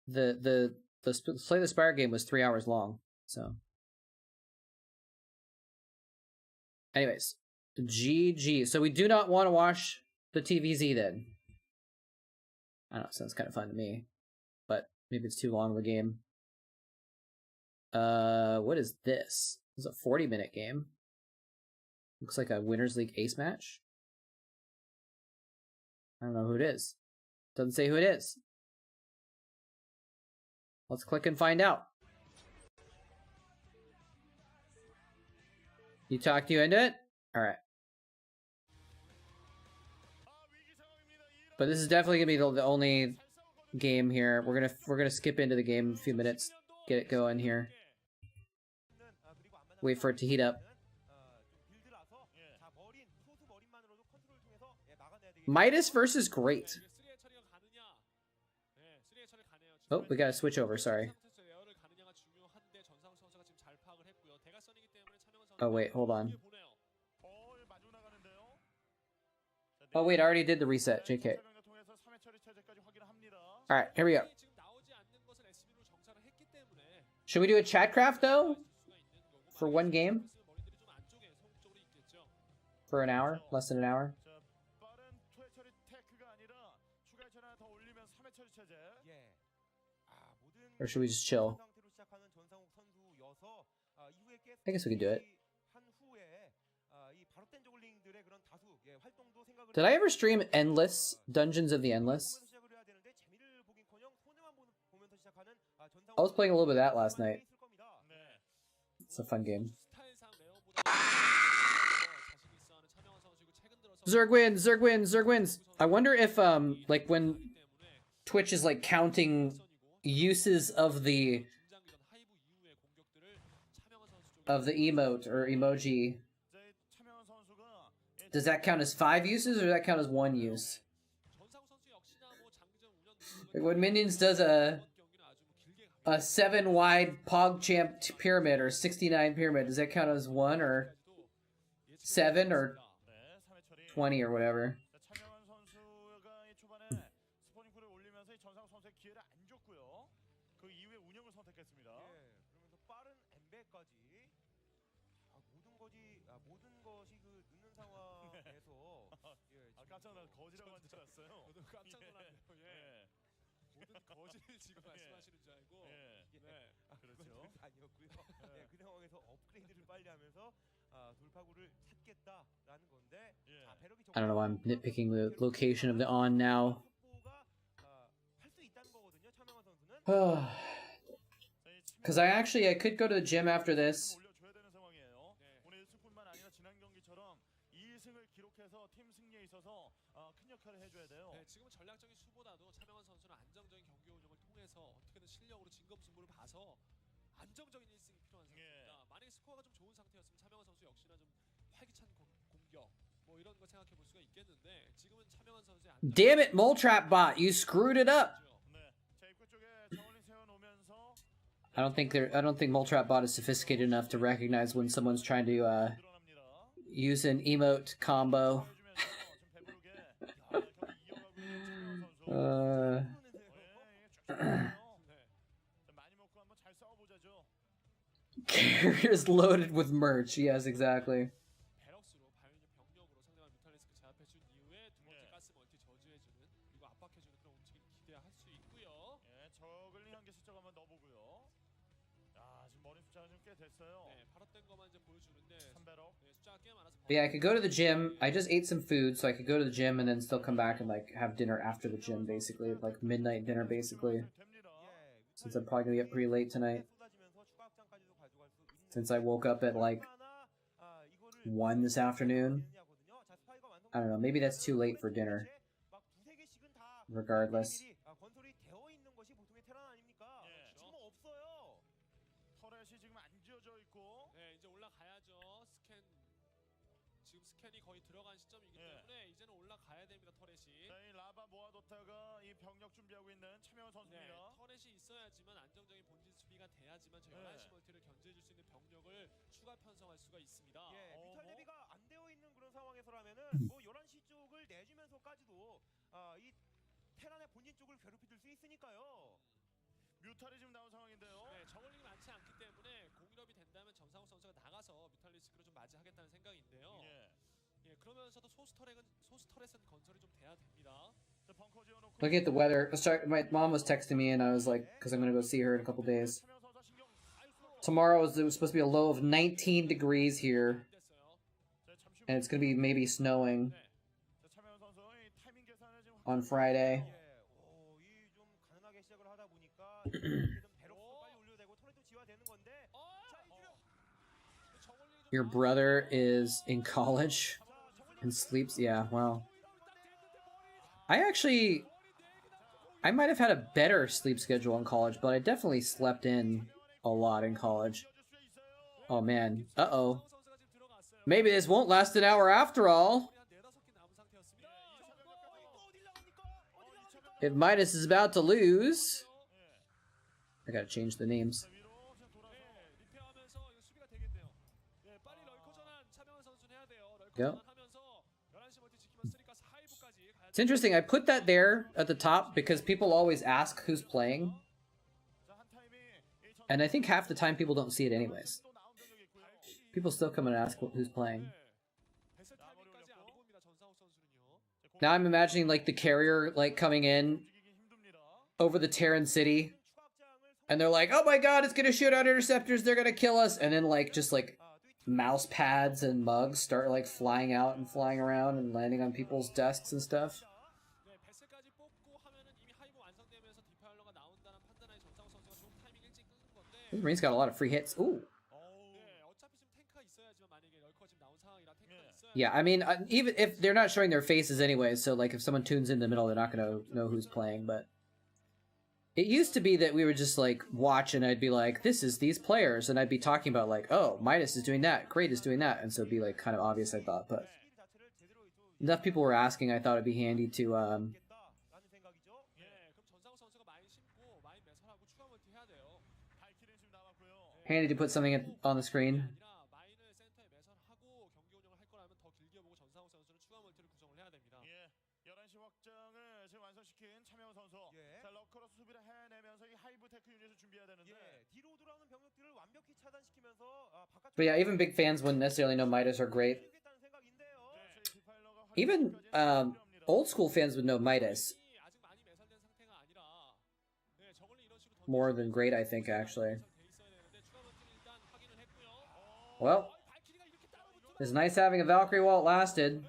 Slay the Spire game was 3 hours long. So, anyways, GG. So we do not want to watch the TVZ then. I don't know, sounds kind of fun to me, but maybe it's too long of a game. What is this? This is a 40-minute game. Looks like a Winners League ace match. I don't know who it is. Doesn't say who it is. Let's click and find out. You talked you into it? Alright. But this is definitely gonna be the only game here. We're gonna skip into the game a few minutes, get it going here. Wait for it to heat up. Midas versus Great. Oh, we gotta switch over, sorry. Oh wait, hold on. Oh wait, I already did the reset, JK. Alright, here we go. Should we do a Chatcraft though? For one game? For an hour? Less than an hour? Or should we just chill? I guess we could do it. Did I ever stream Endless? Dungeons of the Endless? I was playing a little bit of that last night. It's a fun game. Zerg wins, Zerg wins, Zerg wins. I wonder if like when Twitch is like counting uses of the emote or emoji, does that count as 5 uses or does that count as 1 use? Like when Minions does a 7 wide PogChamp pyramid or 69 pyramid, does that count as 1 or 7 or 20 or whatever? 거지를 지금 말씀하시는 줄 알고. 네. 그렇죠. 아니었고요. 네, 그 상황에서 업그레이드를 빨리 하면서 돌파구를 찾겠다라는 건데. I don't know why I'm nitpicking the location of the on now. Because I could go to the gym after this. 네, 지금은 전략적인 수보다도 차명환 선수는 안정적인 경기 운영을 통해서 어떻게든 실력으로 진검승부를 봐서 안정적인 1승이 필요한 상태입니다. 만약에 스코어가 좀 좋은 상태였으면 차명환 선수 역시나 좀 활기찬 공격 뭐 이런 거 생각해 볼 수가 있겠는데 지금은 차명환 선수의 Damn it, moletrap bot, you screwed it up. I don't think moletrap bot is sophisticated enough to recognize when someone's trying to use an emote combo. Carriers loaded with merch. Yes, exactly. 베럭스로 병력으로 상대방 뮤탈리스크 제압해 준 이후에 두 번째 가스 멀티 저지해 주는 그리고 압박해 주는 그런 움직임 기대할 수 있고요. 예, 저글링 한 개 슬쩍 한번 넣어 보고요. 야, 지금 머리 숫자가 좀 꽤 됐어요. 네, 팔업된 것만 이제 보여주는데 3배럭. 네, 숫자가 꽤 많아서 But yeah, I could go to the gym. I just ate some food, so I could go to the gym and then still come back and like have dinner after the gym, basically, like midnight dinner, basically. Since I'm probably gonna get pretty late tonight. Since I woke up at like 1 this afternoon. I don't know, maybe that's too late for dinner. Regardless. 네, 이제 올라가야죠. 지금 스캔이 거의 들어간 시점이기 때문에 이제는 올라가야 됩니다. 터렛이. 자, 이 라바 모아뒀다가 이 병력 준비하고 있는 차명환 선수입니다. 네, 터렛이 있어야지만 안정적인 본진 수비가 돼야지만 저 11시 멀티를 견제해줄 수 있는 병력을 추가 편성할 수가 있습니다. 예, 뮤탈 대비가 안 되어 있는 그런 상황에서라면은 뭐 11시 쪽을 내주면서까지도 이 테란의 본진 쪽을 괴롭힐 수 있으니까요. 뮤탈이 지금 나온 상황인데요. 네, 저글링이 많지 않기 때문에 공일업이 된다면 전상욱 선수가 나가서 뮤탈리스크를 좀 맞이하겠다는 생각인데요. 예, 그러면서도 소스터렛은 건설이 좀 돼야 됩니다. 자, 벙커 지어놓고 Looking at the weather. Sorry, my mom was texting me and I was like, because I'm gonna go see her in a couple days. Tomorrow it was supposed to be a low of 19 degrees here. And it's gonna be maybe snowing on Friday. Your brother is in college and sleeps? Yeah, well. I might have had a better sleep schedule in college, but I definitely slept in a lot in college. Oh man, uh-oh. Maybe this won't last an hour after all. If Midas is about to lose... I gotta change the names. Go. It's interesting, I put that there at the top because people always ask who's playing. And I think half the time people don't see it anyways. People still come and ask who's playing. Now I'm imagining like the carrier like coming in over the Terran city. And they're like, oh my god, it's gonna shoot out interceptors, they're gonna kill us. And then like just like mouse pads and mugs start like flying out and flying around and landing on people's desks and stuff. 네, 베스까지 뽑고 하면은 이미 하이브 완성되면서 디파일러가 나온다는 판단하에 전상우 선수가 좀 타이밍 일찍 끊은 건데. The Marines got a lot of free hits. Ooh. 네, 어차피 지금 탱크가 있어야지만 만약에 럴커가 지금 나온 상황이라 탱크가 있어야. Yeah, I mean, even if they're not showing their faces anyway, so like if someone tunes in the middle, they're not gonna know who's playing. But it used to be that we would just like watch, and I'd be like, "This is these players," and I'd be talking about like, "Oh, Midas is doing that, Great is doing that," and so it'd be like kind of obvious, I thought. But enough people were asking, I thought it'd be handy to 네, 그럼 전상우 선수가 마인 심고 마인 매설하고 추가 멀티 해야 돼요. handy to put something on the screen. 아니라 마인을 센터에 매설하고 경기 운영을 할 거라면 더 길게 보고 전상우 선수는 추가 멀티를 구성을 해야 됩니다. 예, 11시 확장을 지금 완성시킨 차명호 선수. 예. 자, 러커로 수비를 해내면서 이 하이브 테크 유닛을 준비해야 되는데. 예, 뒤로 돌아오는 병력들을 완벽히 차단시키면서 바깥쪽. But yeah, even big fans wouldn't necessarily know Midas are great. 겠다는 생각인데요. Even old school fans would know Midas 아직 많이 매설된 상태가 아니라 네, 저걸로 이런 식으로 more than great, I think, actually. 돼 있어야 되는데 추가 멀티를 일단 확인을 했고요. Well, 발키리가 이렇게 따라붙으면 it's nice having a Valkyrie while it lasted.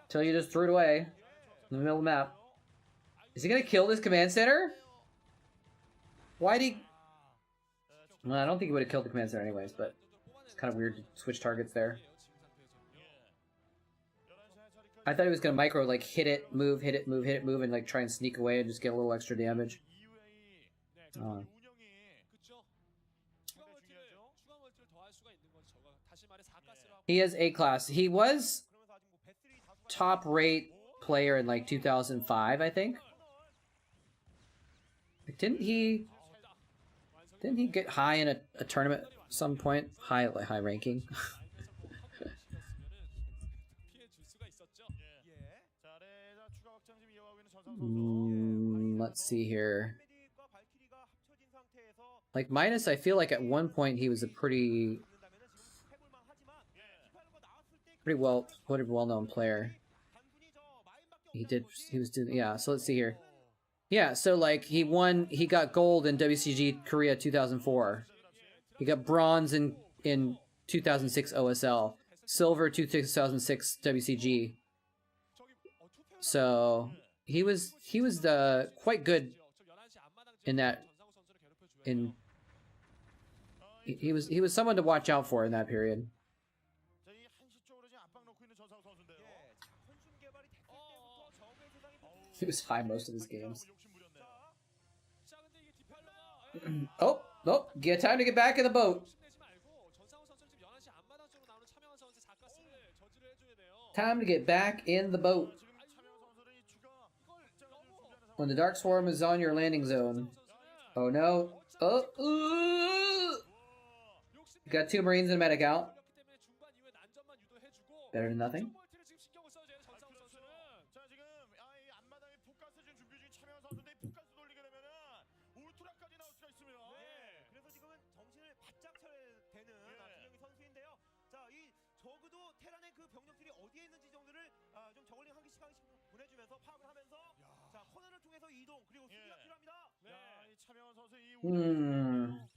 Till you just threw it away in the middle of the map. Is he gonna kill this command center? Why'd he... Well, I don't think he would have killed the command center anyways, but it's kind of weird to switch targets there. I thought he was gonna micro, like, hit it, move, hit it, move, hit it, move, and like try and sneak away and just get a little extra damage. Oh. 그쵸? 추가 멀티를 더 할 수가 있는 거죠. 저거 다시 말해 4가스로 하고 He has A class. He was top rate player in like 2005, I think. Like, didn't he get high in a tournament at some point? High ranking. 피해 줄 수가 있었죠. 자, 네, 자, 추가 확장 지금 이어가고 있는 전상우 선수. Let's see here. Like Midas, I feel like at one point he was a pretty well-known player. He was doing, yeah, so let's see here. Yeah, so like he got gold in WCG Korea 2004. He got bronze in 2006 OSL, silver 2006 WCG. So he was quite good in that. He was someone to watch out for in that period. 자, 이 한시 쪽으로 지금 압박 놓고 있는 전상우 선수인데요. He was high most of his games. 욕심 부렸네요. 자, 근데 이게 디팔러가 Oh, get time to get back in the boat. 욕심내지 말고 전상우 선수는 지금 11시 앞마당 쪽으로 나오는 차명한 선수 4가스를 저지를 해줘야 돼요. Time to get back in the boat. 지금 차명호 선수는 이 추가 확장을 지금 준비하는 상황. When the Dark Swarm is on your landing zone. Oh no. Oh, you got 2 Marines and a medic out. Better than nothing. 자, 지금 이 앞마당에 포가스 지금 준비 중인 차명호 선수인데 포가스 돌리게 되면은 울트라까지 나올 수가 있습니다. 그래서 지금은 정신을 바짝 차려야 되는 김영희 선수인데요. 자, 이 적어도 테란의 그 병력들이 어디에 있는지 정도를 좀 저글링 한 개씩 보내주면서 파악을 하면서 자, 코너를 통해서 이동 그리고 수비가 필요합니다. 야, 이 차명호 선수 이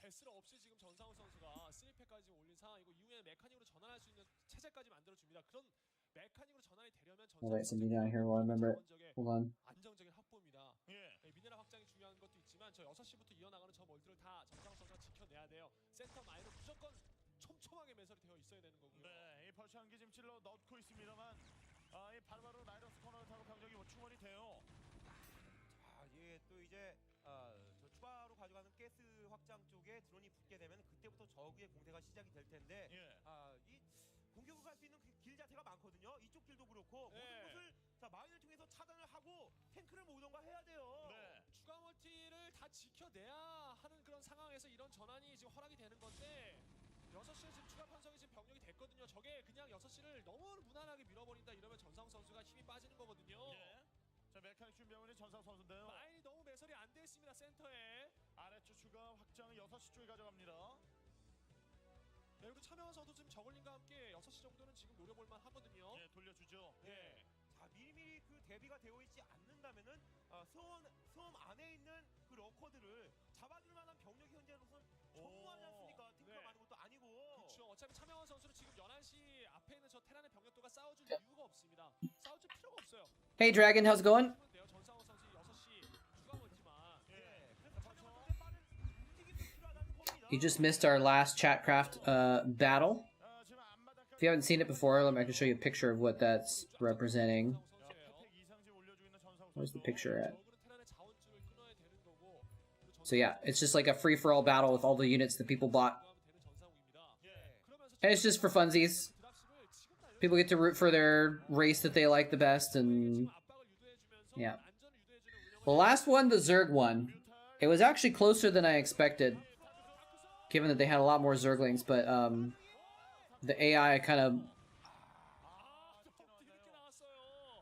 베스를 없이 지금 전상우 선수가 3팩까지 올린 상황이고 이후에 메카닉으로 전환할 수 있는 체제까지 만들어줍니다. 그런 메카닉으로 전환이 되려면 I'll write something down here while I remember it. Hold on. 안정적인 확보입니다. 예. 미네랄 확장이 중요한 것도 있지만 저 6시부터 이어나가는 저 멀티를 다 전상우 선수가 지켜내야 돼요. 센터 마인은 무조건 촘촘하게 매설이 되어 있어야 되는 거고요. 네, 이 벌처 한개 지금 찔러 넣고 있습니다만 이 바로바로 라이더스 코너를 타고 병력이 충원이 돼요. 자, 예, 또 이제 저 추가로 가져가는 가스 확장 쪽에 드론이 붙게 되면 그때부터 적의 공세가 시작이 될 텐데 이 공격을 갈 수 있는 그 길 자체가 많거든요. 이쪽 길도 그렇고 모든 것을 자, 마인을 통해서 차단을 하고 탱크를 모으던가 해야 돼요. 네. 추가 멀티를 다 지켜내야 하는 그런 상황에서 이런 전환이 지금 허락이 되는 건데 6시에 지금 추가 편성이 지금 병력이 됐거든요. 저게 그냥 6시를 너무 무난하게 밀어버린다 이러면 전상우 선수가 힘이 빠지는 거거든요. 자, 메카닉 준비하고 있는 전상우 선수인데요. 마인이 너무 매설이 안 돼 있습니다. 센터에. 아래쪽 추가 확장을 6시 쪽에 가져갑니다. 네, 그리고 차명한 선수 지금 저글링과 함께 6시 정도는 지금 노려볼만 하거든요. 예, 돌려주죠. 네. 자, 미리미리 그 대비가 되어 있지 않는다면은 수험 안에 있는 그 러커들을 잡아줄 만한 병력이 현재로서는 전무하지 않습니까? 탱크가 많은 것도 아니고. 그렇죠. 어차피 차명원 선수는 지금 11시 앞에 있는 저 테란의 병력도가 싸워줄 이유가 없습니다. 싸워줄 필요가 없어요. Hey Dragon, how's it going? 전상원 선수 6시 추가 멀티만. You just missed our last Chatcraft battle. If you haven't seen it before, I can show you a picture of what that's representing. Where's the picture at? So yeah, it's just like a free-for-all battle with all the units that people bought. And it's just for funsies. People get to root for their race that they like the best, and yeah. The last one, the Zerg one, it was actually closer than I expected, given that they had a lot more Zerglings, but the AI kind of...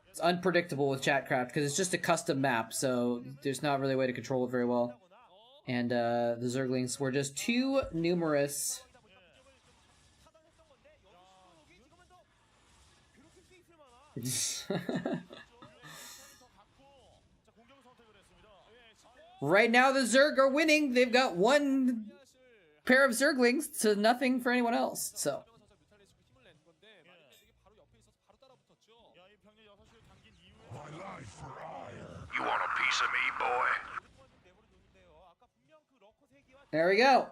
It's unpredictable with Chatcraft, because it's just a custom map, so there's not really a way to control it very well. And the Zerglings were just too numerous. Right now the Zerg are winning. They've got one pair of Zerglings to nothing for anyone else. So You want a piece of me, boy? there we go.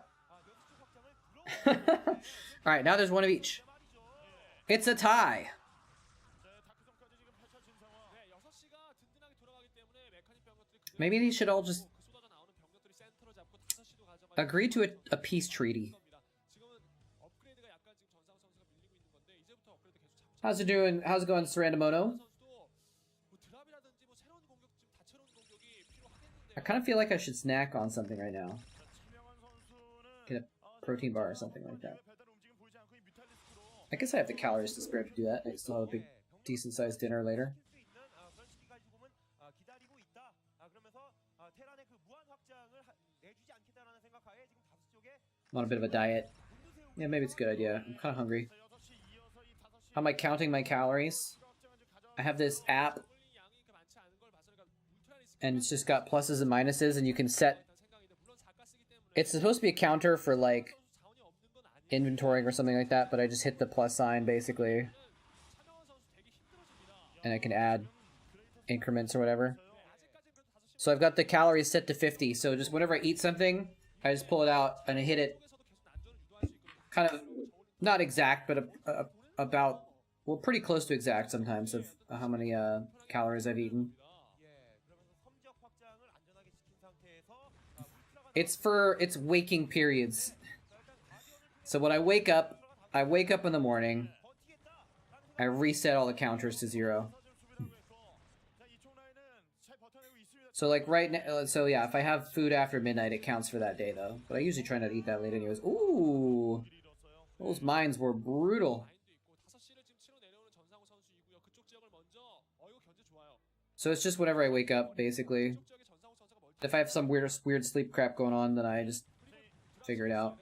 Alright, now there's one of each. It's a tie. Maybe they should all just agree to a peace treaty. How's it doing? How's it going, Sarandamono? I kind of feel like I should snack on something right now. Get a protein bar or something like that. I guess I have the calories to spare to do that. I still have a big, decent-sized dinner later. On a bit of a diet. Yeah, maybe it's a good idea. I'm kind of hungry. How am I counting my calories? I have this app, and it's just got pluses and minuses, and you can set... It's supposed to be a counter for, like, inventorying or something like that, but I just hit the plus sign, basically. And I can add increments or whatever. So I've got the calories set to 50, so just whenever I eat something, I just pull it out and I hit it kind of, not exact, but about, well, pretty close to exact sometimes of how many calories I've eaten. It's waking periods. So when I wake up in the morning, I reset all the counters to 0. So like right now, so yeah, if I have food after midnight, it counts for that day though. But I usually try not to eat that late anyways. Ooh, those mines were brutal. So it's just whenever I wake up, basically. If I have some weird sleep crap going on, then I just figure it out.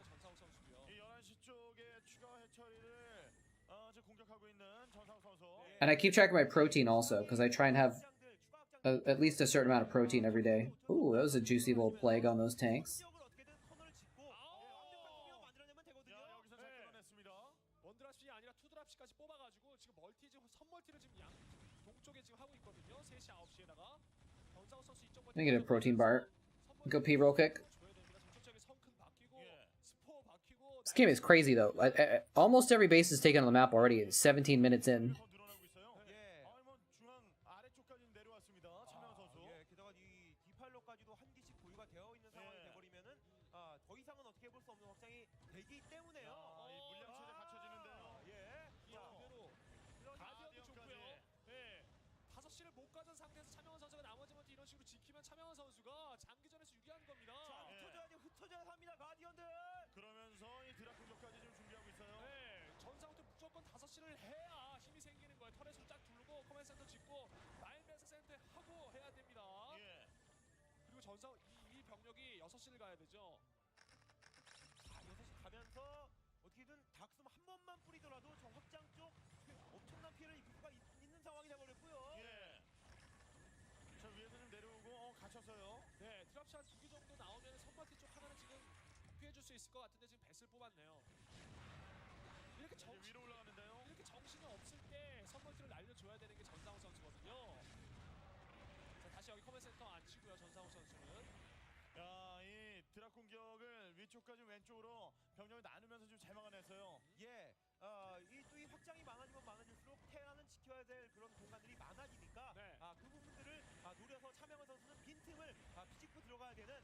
And I keep track of my protein also, because I try and have at least a certain amount of protein every day. Ooh, that was a juicy little plague on those tanks. Let me get a protein bar. Go pee real quick. This game is crazy though. Almost every base is taken on the map already. It's 17 minutes in. 이 병력이 6시를 가야 되죠. 자, 6시 가면서 어떻게든 닥스럼 한 번만 뿌리더라도 저 확장 쪽 엄청난 피해를 입을 수가 있는 상황이 돼버렸고요. 예. 저 위에서 좀 내려오고 갇혔어요. 네, 드랍샷 2개 정도 나오면 선마티 쪽 하나는 지금 피해줄 수 있을 것 같은데 지금 배스를 뽑았네요. 위로 올라가는데요. 이렇게 정신이 없을 때 선멀티를 날려줘야 되는 게 전상우 선수거든요. 자, 다시 여기 커맨 센터 안 치고요. 전상우 선수는. 야, 이 드랍 공격을 위쪽까지 왼쪽으로 병력을 나누면서 좀 잘 막아냈어요. 예, 이 확장이 많아지면 많아질수록 테란은 지켜야 될 그런 공간들이 많아지니까 네. 그 부분들을 노려서 차명한 선수는 빈틈을 비집고 들어가야 되는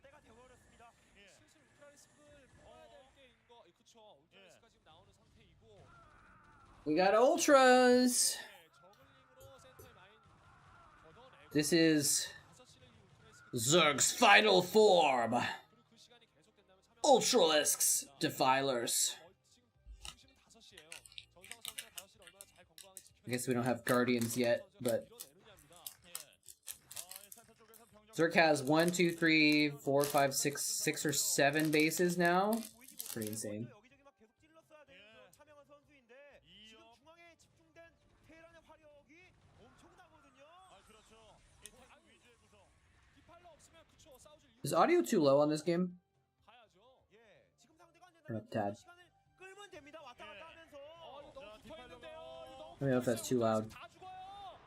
때가 되어버렸습니다. 예. 슬슬 울트라리스크를 뽑아야 될 때인 거. 그쵸. 울트라리스크가 지금 나오는 상태이고. We got ultras. 네, 저글링으로 센터에 마인 걷어내고. This is 5시를 이 울트라리스크. Zerg's final form. 그리고 그 시간이 계속된다면 차명. Ultralisks, Defilers. 지금 중심은 5시예요. 전상우 선수가 5시를 얼마나 잘 건강하게 지켜야 I guess we don't have Guardians yet, but Zerg has 1, 2, 3, 4, 5, 6, 6 or 7 bases now. Pretty insane. 여기저기 막 계속 찔렀어야 되는 그런 차명한 선수인데 지금 중앙에 집중된 테란의 화력이 엄청나거든요. 그렇죠. 위주의 구성. 디팔러 없으면 그쵸. 싸우실 이유 Is audio too low on this game? 가야죠. 예, 지금 상대가 안 Or 된다면 tad. 시간을 끌면 됩니다. 왔다 갔다 하면서. 이거 너무 붙어 있는데요. Let me know if that's too loud. 다 죽어요.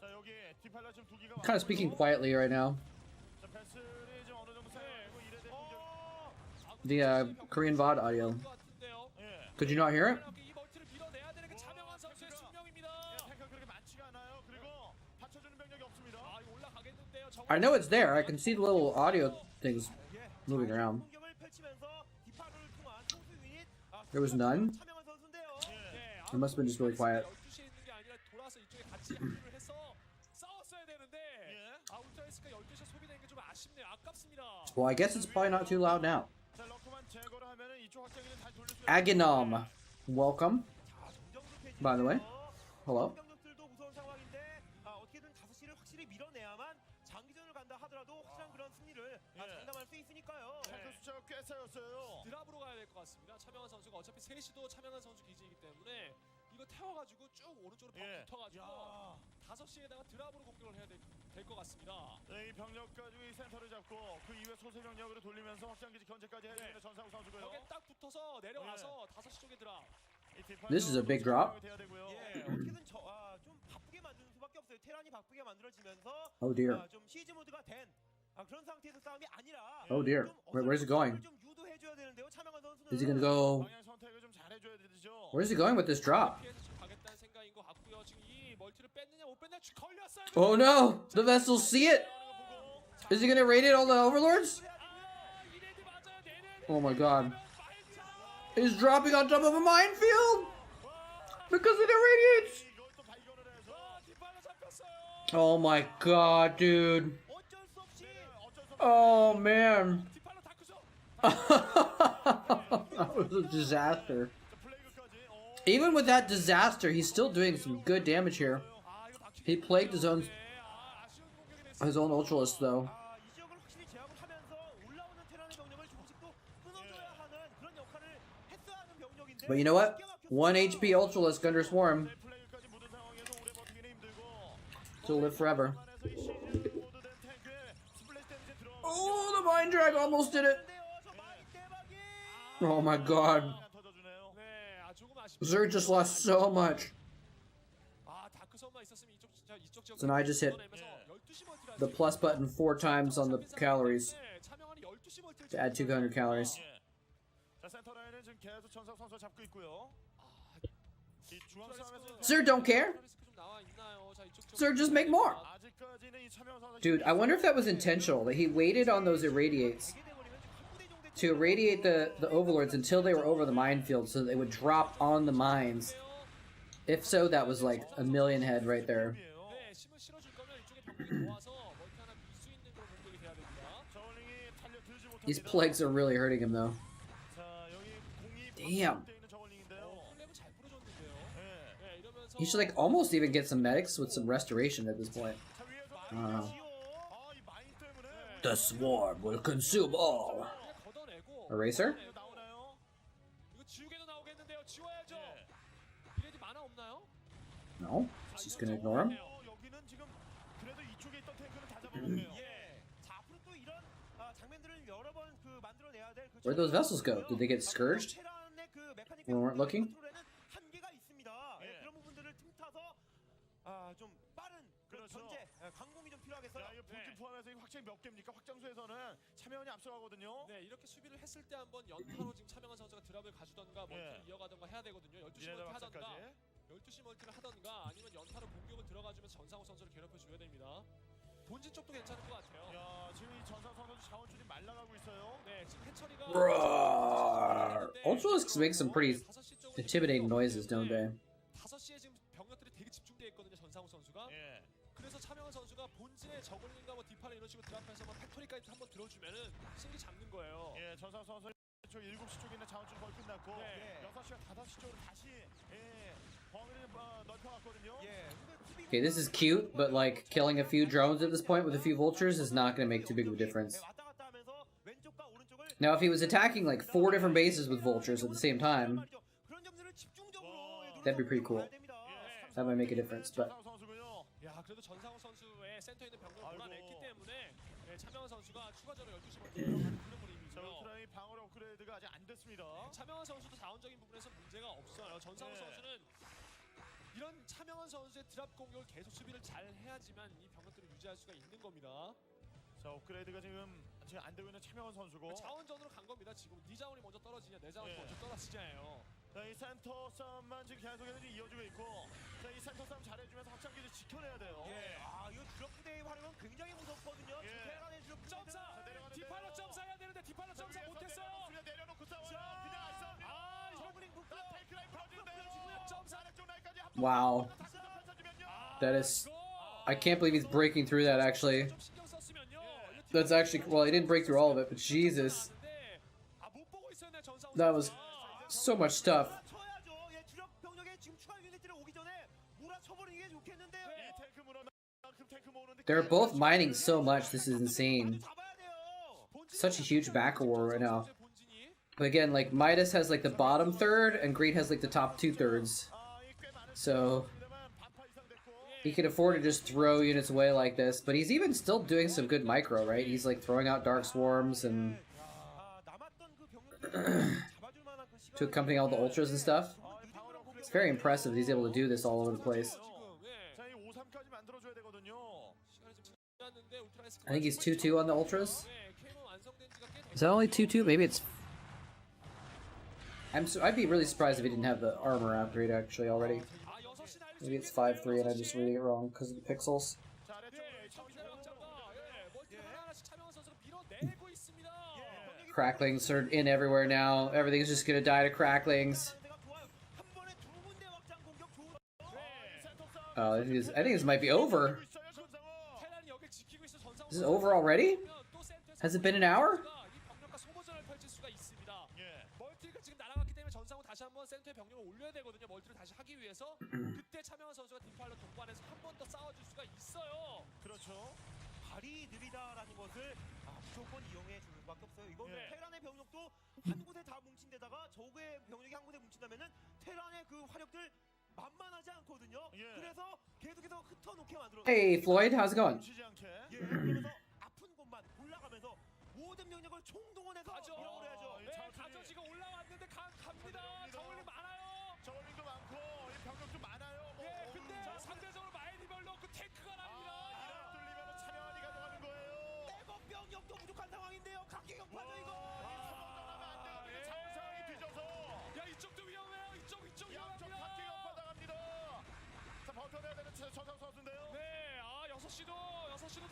자, 여기 디팔러 지금 두 기가 I'm kind of speaking quietly right now. 자, 패스를 좀 어느 정도 사용하고 이래 된 공격. The Korean VOD audio. 예. Could you not hear it? 이 멀티를 밀어내야 되는 게 차명한 선수의 숙명입니다. 탱크가 그렇게 많지가 않아요. 그리고 받쳐주는 병력이 없습니다. 이거 올라가겠는데요. I know it's there. I can see the little audio things moving around. 공격을 펼치면서 디팔러를 통한 총수 유닛 There was none. 차명한 선수인데요. It must have been just really quiet. 12시에 있는 게 아니라 돌아서 이쪽에 같이 합류를 해서 싸웠어야 되는데 울트라리스크가 12시에 소비된 게 좀 아쉽네요. 아깝습니다. Well, I guess it's probably not too loud now. 자, 러커만 제거를 하면은 이쪽 확장기는 다 돌릴 수 Aginom, welcome. By the way, hello. 병력들도 무서운 상황인데 어떻게든 5시를 확실히 밀어내야만 장기전을 간다 하더라도 확실한 그런 승리를 장담할 수 있으니까요. 탱크 숫자가 꽤 쌓였어요. 드랍으로 가야 될 것 같습니다. 차명한 선수가 어차피 3시도 차명한 선수 기지이기 때문에 이거 태워가지고 쭉 오른쪽으로 붙어가지고 5시에다가 드랍으로 공격을 해야 될 것 같습니다. 이 병력 가지고 이 센터를 잡고 그 이후에 소수 병력으로 돌리면서 확장기지 견제까지 해야 되는 전상우 선수고요. 거기에 딱 붙어서 내려와서 5시 쪽에 드랍. This is a big drop. 예, 어떻게든 좀 바쁘게 만드는 수밖에 없어요. 테란이 바쁘게 만들어지면서 Oh dear. 좀 시즈 모드가 된 그런 상태에서 싸움이 아니라 Oh dear. Where's it going? 좀 유도해줘야 되는데요. 차명한 선수는 Is he gonna go? 방향 선택을 좀 잘해줘야 되죠. Where's he going with this drop? 피해서 지금 가겠다는 생각인 것 같고요. 지금 이 멀티를 뺐느냐 못 뺐느냐 걸렸어요. Oh no! The vessels see it. Is he gonna raid it on the overlords? 이레디 맞아요. 내내. Oh my god! He's dropping on top of a minefield because of the radiates. 이걸 또 발견을 해서 뒷발로 잡혔어요. Oh my god, dude! 어쩔 수 없이 Oh man! 뒷발로 다크죠. That was a disaster. 플레이그까지. Even with that disaster, he's still doing some good damage here. 이거 바퀴. He plagued his own 아쉬운 공격이 됐어요. ultralisk though. 이 지역을 확실히 제압을 하면서 올라오는 테란의 병력을 조금씩 또 끊어줘야 하는 그런 역할을 했어야 하는 병력인데. But you know what? 1 HP ultralisk under swarm 플레이그까지 묻은 상황에서 오래 버티기는 힘들고. to live forever. 안에서 이 시즌 모드 된 탱크에 스플래시 데미지 들어. Oh, the mine drag almost did it. 저 마인 대박이. Oh my god. 터져주네요. 네, 조금 아쉽네요. Zerg just lost so much. 다크선만 있었으면 이쪽 지역. So now I just hit 12시 멀티를 the plus button 4 times on the calories 차명한이 12시 멀티를 to add 200 calories. 자, 센터 라인은 지금 계속 전상 선수 잡고 있고요. 이 중앙 싸움에서 Zerg don't care. 좀 나와 있나요? 자, 이쪽 Zerg just make more. 아직까지는 이 차명 선수 Dude, I wonder if that was intentional, that he waited on those irradiates to irradiate the overlords until they were over the minefield so they would drop on the mines. If so, that was like a million head right there. 네, 심을 실어줄 거면 이쪽에 병력이 모아서 멀티 하나 밀 수 있는 그런 공격이 돼야 됩니다. 저울링이 달려들지 못합니다. These plagues are really hurting him though. 자, 여기 공이 Damn. 돼 있는 저울링인데요. 플레이브 잘 뿌려줬는데요. 네, 이러면서 He should like almost even get some medics with some restoration at this point. 자, 위에서 I don't know. 이 마인 때문에 The swarm will consume all. 걷어내고 Eraser? 나오나요? 이거 지우개도 나오겠는데요. 지워야죠. 이래도 만화 없나요? No, she's gonna ignore him. 여기는 지금 그래도 이쪽에 있던 탱크는 다 잡아먹네요. 예. 자, 앞으로 또 이런 장면들을 여러 번 만들어내야 될 그 Where'd those vessels go? Did they get scourged? 테란의 그 We weren't looking. 컨트롤에는 한계가 있습니다. 예. 그런 부분들을 틈타서 좀 빠른 그런 그렇죠. 견제, 강공이 좀 필요하겠어요. 야, 이거 본진 포함해서 이거 확장이 몇 개입니까? 확장소에서는 참여원이 앞서가거든요. 네, 이렇게 수비를 했을 때 한번 연타로 지금 차명한 선수가 드랍을 가주던가 멀티를 이어가던가 해야 되거든요. 12시 이래다 멀티 하던가, 확장까지. 12시 멀티를 하던가 아니면 연타로 공격을 들어가주면서 전상우 선수를 괴롭혀줘야 됩니다. 본진 쪽도 괜찮을 것 같아요. 야, 지금 이 전상 선수 자원줄이 말라가고 있어요. 네, 지금 해처리가 Roar. Ultralisks make some pretty intimidating noises, don't they? 5시에 지금 병력들이 되게 집중되어 있거든요. 전상우 선수가. 예. 그래서 차명한 선수가 본진에 저글링과 뭐 디파를 이런 식으로 드랍해서 뭐 팩토리까지 한번 들어주면은 승리 잡는 거예요. 예, 전상 선수 저 7시 쪽에 있는 자원줄 거의 끝났고 네. 6시와 5시 쪽으로 다시 범위를 넓혀갔거든요. Okay, this is cute, but like killing a few drones at this point with a few vultures is not going to make too big of a difference. 왔다 갔다 하면서 왼쪽과 오른쪽을 Now, if he was attacking like 4 different bases with vultures at the same time, 그런 점들을 집중적으로 that'd be pretty cool. 봐야 됩니다. That might make a difference, but 전상 선수군요. 야, 그래도 전상우 선수의 센터에 있는 병력을 아이고. 몰아냈기 때문에 차명한 선수가 추가적으로 12시 멀티 들어가는 그런 자, 그림이고요. 울트라의 방어력 업그레이드가 아직 안 됐습니다. 차명한 선수도 자원적인 부분에서 문제가 없어요. 전상우 네. 선수는 이런 차명한 선수의 드랍 공격을 계속 수비를 잘 해야지만 이 병력들을 유지할 수가 있는 겁니다. 자, 업그레이드가 지금 안 되고 있는 차명원 선수고. 자원전으로 간 겁니다. 지금 네 자원이 먼저 떨어지냐, 내 자원이 예. 먼저 떨어지냐예요. 자, 이 센터 싸움만 지금 계속해서 이어지고 있고, 자, 이 센터 싸움 잘해주면서 확장기를 지켜내야 돼요. 예, 이거 주력 부대의 활용은 굉장히 무섭거든요. 예. 지금 테란의 주력 부대는 점사! 내려가는데요. 디팔러 점사해야 되는데 디팔러 점사 못했어요. 내려놓고 싸워요. 자, 그냥 안 싸웁니다. 아, 이거 저글링 북 자, 테이크 라인 풀어주는데요. 점사! 아래쪽 라인까지 한 번. wow. 다시 더 펼쳐주면요. That is... I can't believe he's breaking through that, actually. 좀 신경 썼으면요. That's actually... Well, he didn't break through all of it, but Jesus. 못 보고 있었네, 전상우 That was 선수가. so much stuff. 쳐야죠. 예, 주력 병력에 지금 추가 유닛들이 오기 전에 몰아쳐버리는 게 좋겠는데요. 이 탱크 모으는 만큼 탱크 모으는데 They're both mining so much, this is insane. 잡아야 돼요. Such a huge back war right now. 본진이 But again, like, Midas has like the bottom third, and Greed has like the top 2/3. So... He can afford to just throw units away like this, but he's even still doing some good micro, right? He's like throwing out Dark Swarms and 남았던 그 병력들을 잡아줄 만한 그 시간 to accompany all the Ultras and stuff. It's very impressive he's able to do this all over the place. 지금 자, 이 5-3까지 만들어줘야 되거든요. 시간이 좀 지났는데 울트라리스크 I think he's 2-2 on the Ultras. K만 완성된 지가 꽤 Is that only 2-2? Maybe it's... I'd be really surprised if he didn't have the armor upgrade actually already. 아, 6시 날릴 수 Maybe it's 있겠는데요. 5-3 and I'm just reading it wrong because of the pixels. 자, 아래쪽으로 네, 차고 정신의 확장과 멀티를 하나하나씩 차명한 선수가 밀어내고 있습니다. Cracklings are in everywhere now. Everything's just gonna die to cracklings. 한 번에 두 군데 확장 공격 좋은. Oh, I think this might be over. 테란이 여기 지키고 있어. 전상우 Is this over already? 또 센터에서 Has it been an hour? 이 병력과 소모전을 펼칠 수가 있습니다. 예. 멀티가 지금 날아갔기 때문에 전상우 다시 한번 센터에 병력을 올려야 되거든요. 멀티를 다시 하기 위해서 그때 차명한 선수가 뒷팔로 동반해서 한 번 더 싸워줄 수가 있어요. 그렇죠. 발이 느리다라는 것을 무조건 이용해 주는 수밖에 없어요. 이건 예. 테란의 병력도 한 곳에 다 뭉친 데다가 적의 병력이 한 곳에 뭉친다면은 테란의 그 화력들 만만하지 않거든요. 예. 그래서 계속해서 흩어놓게 만들어. Hey, Floyd, how's it going? 뭉치지 않게. 예, 그러면서 아픈 곳만 올라가면서 모든 병력을 총동원해서 가죠. 밀어버려 해야죠. 예. 네, 자원줄이- 가죠. 지금 올라왔는데 갑니다. 저울링 많아요. 저울링도 많고 이 병력도 많아요. 뭐, 예, 근데 상대적으로 마이니별로 그 탱크가 납니다. 이래 뚫리면 차량이 가져가는 거예요. 백업 병력도 부족한 상황인데요. 각기격파죠 이거. 예. 자원 상황이 뒤져서 야, 이쪽도 위험해요. 이쪽 양쪽 위험합니다. 바퀴가 받아갑니다. 자, 버텨내야 되는 전상 선수인데요. 네, 6시도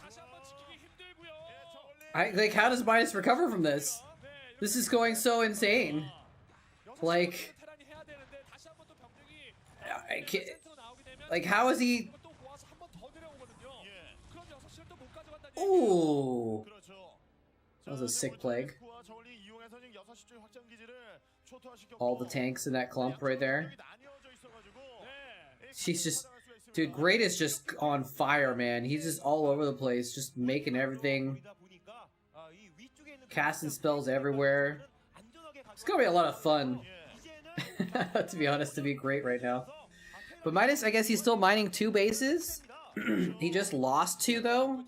다시 한번 지키기 힘들고요. 예, 저울링. Like, how does Midas recover from this? 네, This is going so insane. Like, 테란이 해야 되는데 다시 한번 또 병력이 I can't. 센터로 나오게 되면 Like, how is he? 또 모아서 한 번 더 내려오거든요. 예. 그럼 6시를 또 못 가져간다는 Ooh. 그렇죠. That was a sick plague. 저울링 이용해서 지금 6시 쪽 확장 기지를 초토화시켰고 All the tanks in that clump right there. 나뉘어져 있어가지고 네. She's just, dude, Great is just on fire, man. He's just all over the place, just making everything, casting spells everywhere. It's gonna be a lot of fun. To be honest, to be Great right now. But Midas, I guess he's still mining 2 bases. He just lost 2 though.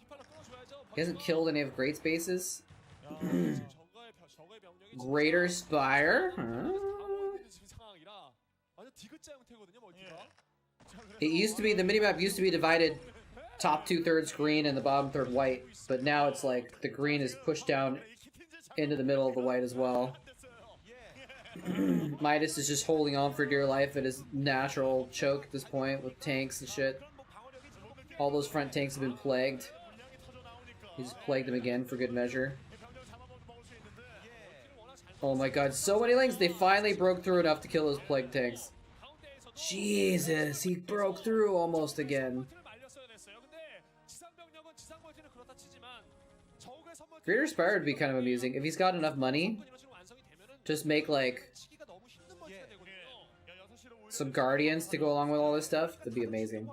He hasn't killed any of Great's bases. 적의 병력이 Greater Spire. It used to be, the minimap used to be divided top 2/3 green and the bottom third white, but now it's like the green is pushed down into the middle of the white as well. Midas is just holding on for dear life at his natural choke at this point with tanks and shit. All those front tanks have been plagued. He just plagued them again for good measure. Oh my god, so many links! They finally broke through enough to kill those plague tanks. Jesus, he broke through almost again. Greater Spire would be kind of amusing. If he's got enough money, just make like some guardians to go along with all this stuff. That'd be amazing.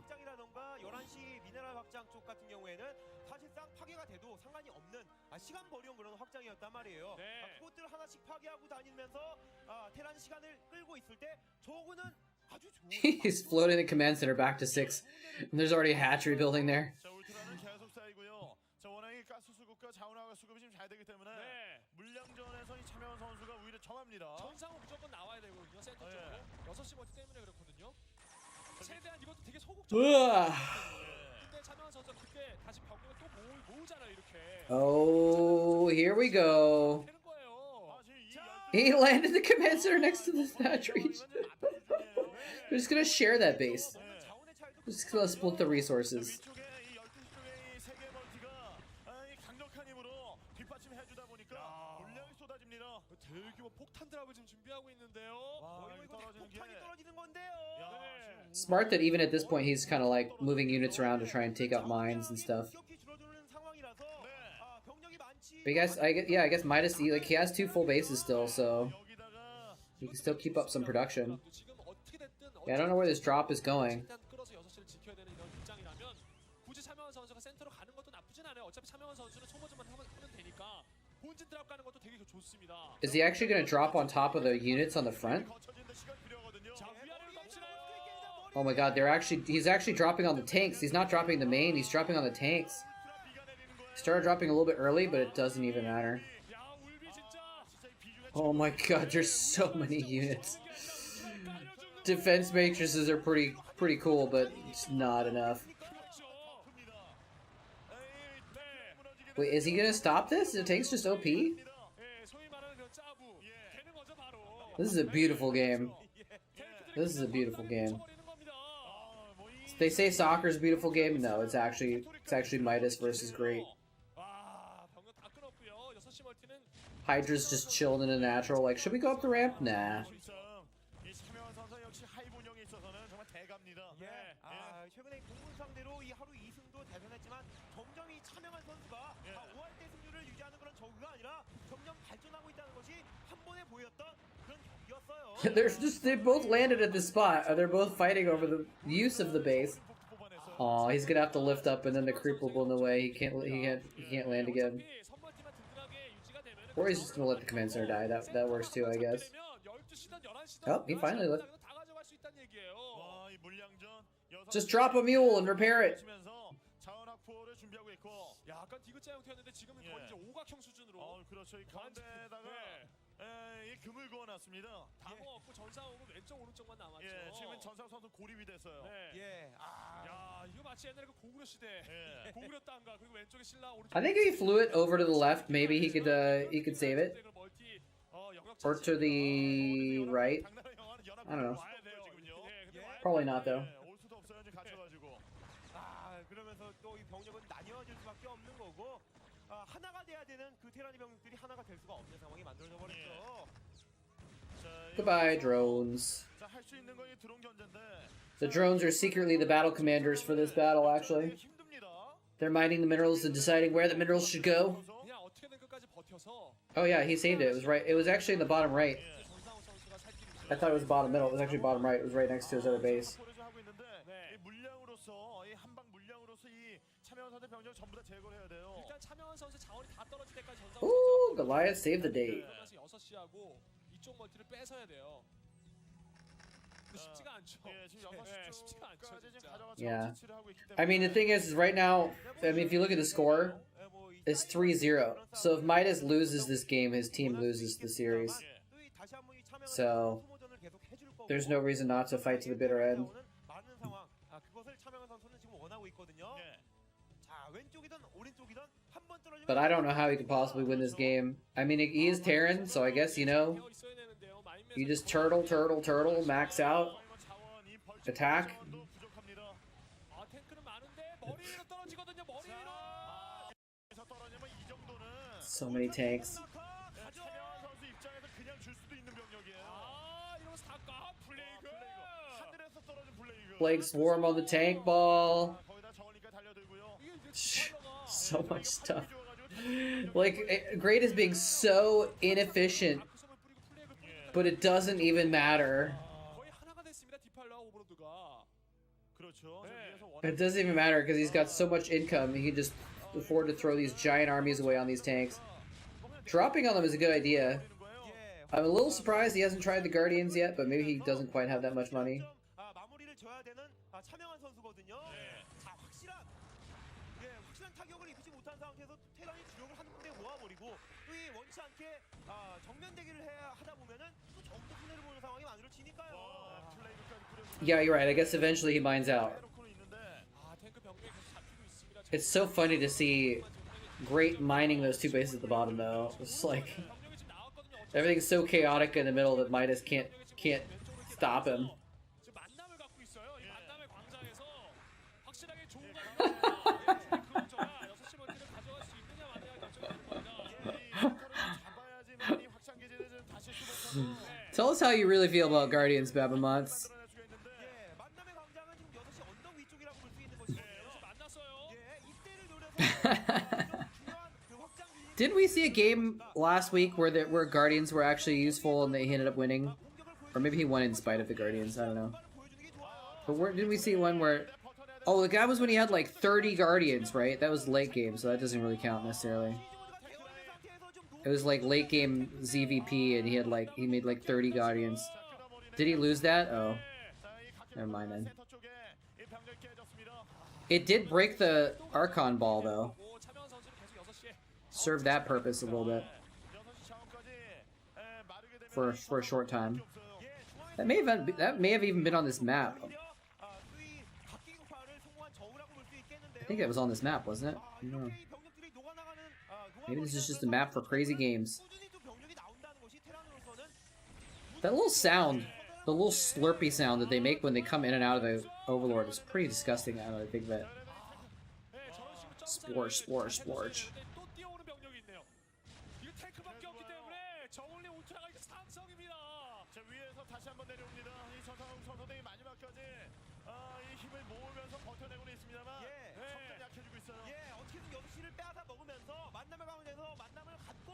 He's floating the command center back to 6, and there's already a hatchery building there. Oh, here we go. He landed the command center next to the hatcheries. We're just gonna share that base. We're just gonna split the resources. Smart that even at this point he's kind of like moving units around to try and take out mines and stuff. But I guess Midas, he has 2 full bases still, so he can still keep up some production. Yeah, I don't know where this drop is going. Is he actually going to drop on top of the units on the front? Oh my god, he's actually dropping on the tanks. He's not dropping the main, he's dropping on the tanks. He started dropping a little bit early, but it doesn't even matter. Oh my god, there's so many units. Defense matrices are pretty cool, but it's not enough. Wait, is he gonna stop this? The tank's just OP? This is a beautiful game. This is a beautiful game. They say soccer's a beautiful game. No, it's actually Midas versus Great. Hydra's just chilling in a natural. Like, should we go up the ramp? Nah. They both landed at the spot. They're both fighting over the use of the base. Aw, he's gonna have to lift up, and then the creep will go in the way. He can't land again. Or he's just gonna let the command center die. That works too, I guess. Oh, he finally left. Just drop a mule and repair it. I think if he flew it over to the left, maybe he could save it. Or to the right. I don't know. Probably not though. Goodbye, drones. The drones are secretly the battle commanders for this battle, actually. They're mining the minerals and deciding where the minerals should go. Oh yeah, he saved it. It was right. It was actually in the bottom right. I thought it was bottom middle. It was actually bottom right. It was right next to his other base. Ooh, Goliath saved the day. Yeah. I mean, the thing is right now, I mean, if you look at the score, it's 3-0. So if Midas loses this game, his team loses the series. So there's no reason not to fight to the bitter end. 그것을 차명한 선수는 지금 원하고 있거든요. 자, 왼쪽이든 오른쪽이든 한 번 떨어지면 But I don't know how he could possibly win this game. I mean, he is Terran, so I guess, you know, you just turtle, max out, attack. 아, 탱크는 많은데 머리 위로 떨어지거든요. 머리 위로. 에서 떨어지면 이 정도는 So many tanks. 차명한 선수 입장에서 그냥 줄 수도 있는 병력이에요. 아, 이러면서 다까 플레이그. 하늘에서 떨어진 블레이그. Plague Swarm on the tank ball. 거기다 저으니까 달려들고요. 이게 이제 So much stuff. Like, Great is being so inefficient, but it doesn't even matter. 거의 하나가 됐습니다. 디팔라 오버로드가. 그렇죠. It doesn't even matter because he's got so much income, he can just afford to throw these giant armies away on these tanks. Dropping on them is a good idea. I'm a little surprised he hasn't tried the Guardians yet, but maybe he doesn't quite have that much money. 마무리를 줘야 되는 차명한 선수거든요. 자, 확실한 타격을 입히지 못한 상태에서 테란이 주력을 한 군데 모아버리고 또 이 원치 않게 정면 대기를 해야 하다 보면은 또 전부 손해를 보는 상황이 만들어지니까요. Yeah, you're right. I guess eventually he mines out. 아, 탱크 병력이 계속 잡히고 있습니다. It's so funny to see Great mining those two bases at the bottom, though. It's like 병력이 지금 나왔거든요. everything's so chaotic in the middle that Midas can't stop him. 지금 만남을 갖고 있어요. 이 만남의 광장에서 확실하게 좋은 거 그렇죠가 6시 멀티를 가져갈 수 있느냐 마느냐 결정되는 겁니다. 잡아야지만이 확장 기지를 좀 다시 수복하고 Tell us how you really feel about Guardians, Babamonts. 만남의 광장은 지금 6시 언덕 위쪽이라고 볼 수 있는 것이거든요. 여기서 만났어요. 이때를 노려서 중요한 그 확장 기지 Didn't we see a game last week where Guardians were actually useful and they ended up winning? Or maybe he won in spite of the Guardians, I don't know. 보여주는 게 좋아요. But where did we see one where... Oh, the guy was when he had like 30 Guardians, right? That was late game, so that doesn't really count necessarily. It was like late game ZVP and he made like 30 Guardians. Did he lose that? Oh. Never mind then. It did break the Archon ball though. 오, 차명한 선수는 계속 6시에 Served that purpose a little bit. For a short time. That may have even been on this map. I think it was on this map, wasn't it? I don't know. Maybe this is just a map for crazy games. That little sound, the little slurpy sound that they make when they come in and out of the Overlord is pretty disgusting now that I think of it. Splorch, splorch, splorch. 또 뛰어오는 병력이 있네요. 이거 탱크밖에 없기 때문에 저울리 울트라가 이제 상성입니다. 자, 위에서 다시 한번 내려옵니다. 이 전상욱 선수들이 마지막까지 이 힘을 모으면서 버텨내고는 있습니다만 점점 약해지고 있어요. 어떻게든 6시를 빼앗아 먹으면서 만남을 가운데서 만남을 갖고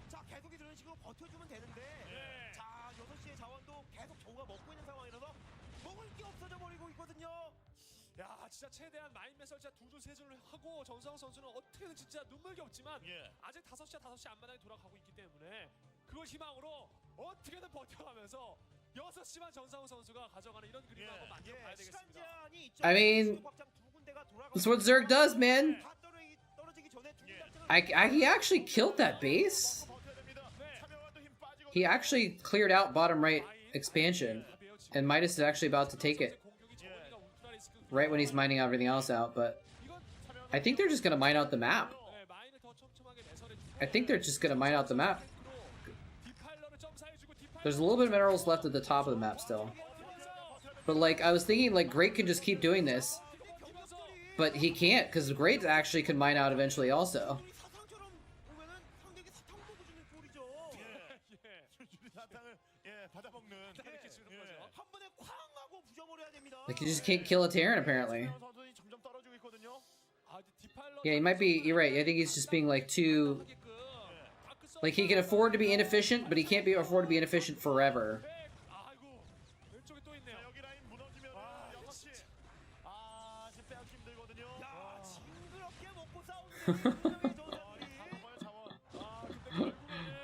자, 계속 이런 식으로 버텨주면 되는데 자, 6시의 자원도 계속 저우가 먹고 있는 상황이라서 먹을 게 없어져 버리고 있거든요. 야, 진짜 최대한 마인맨 설치 두줄 세줄을 하고 정상훈 선수는 어떻게든 진짜 눈물겹지만 아직 5시 앞마당에 돌아가고 있기 때문에 그걸 희망으로 어떻게든 버텨가면서 6시만 정상훈 선수가 가져가는 이런 그림을 한번 만들어 봐야 되겠습니다. I mean, that's what Zerg does, man. He actually killed that base. He actually cleared out bottom right expansion, and Midas is actually about to take it right when he's mining everything else out, but I think they're just gonna mine out the map. I think they're just gonna mine out the map. There's a little bit of minerals left at the top of the map still. But like, I was thinking like Great can just keep doing this, but he can't because Great actually can mine out eventually also. Like, you just can't kill a Terran apparently. Yeah, he might be, you're right, I think he's just being like too... Like, he can afford to be inefficient, but he can't afford to be inefficient forever.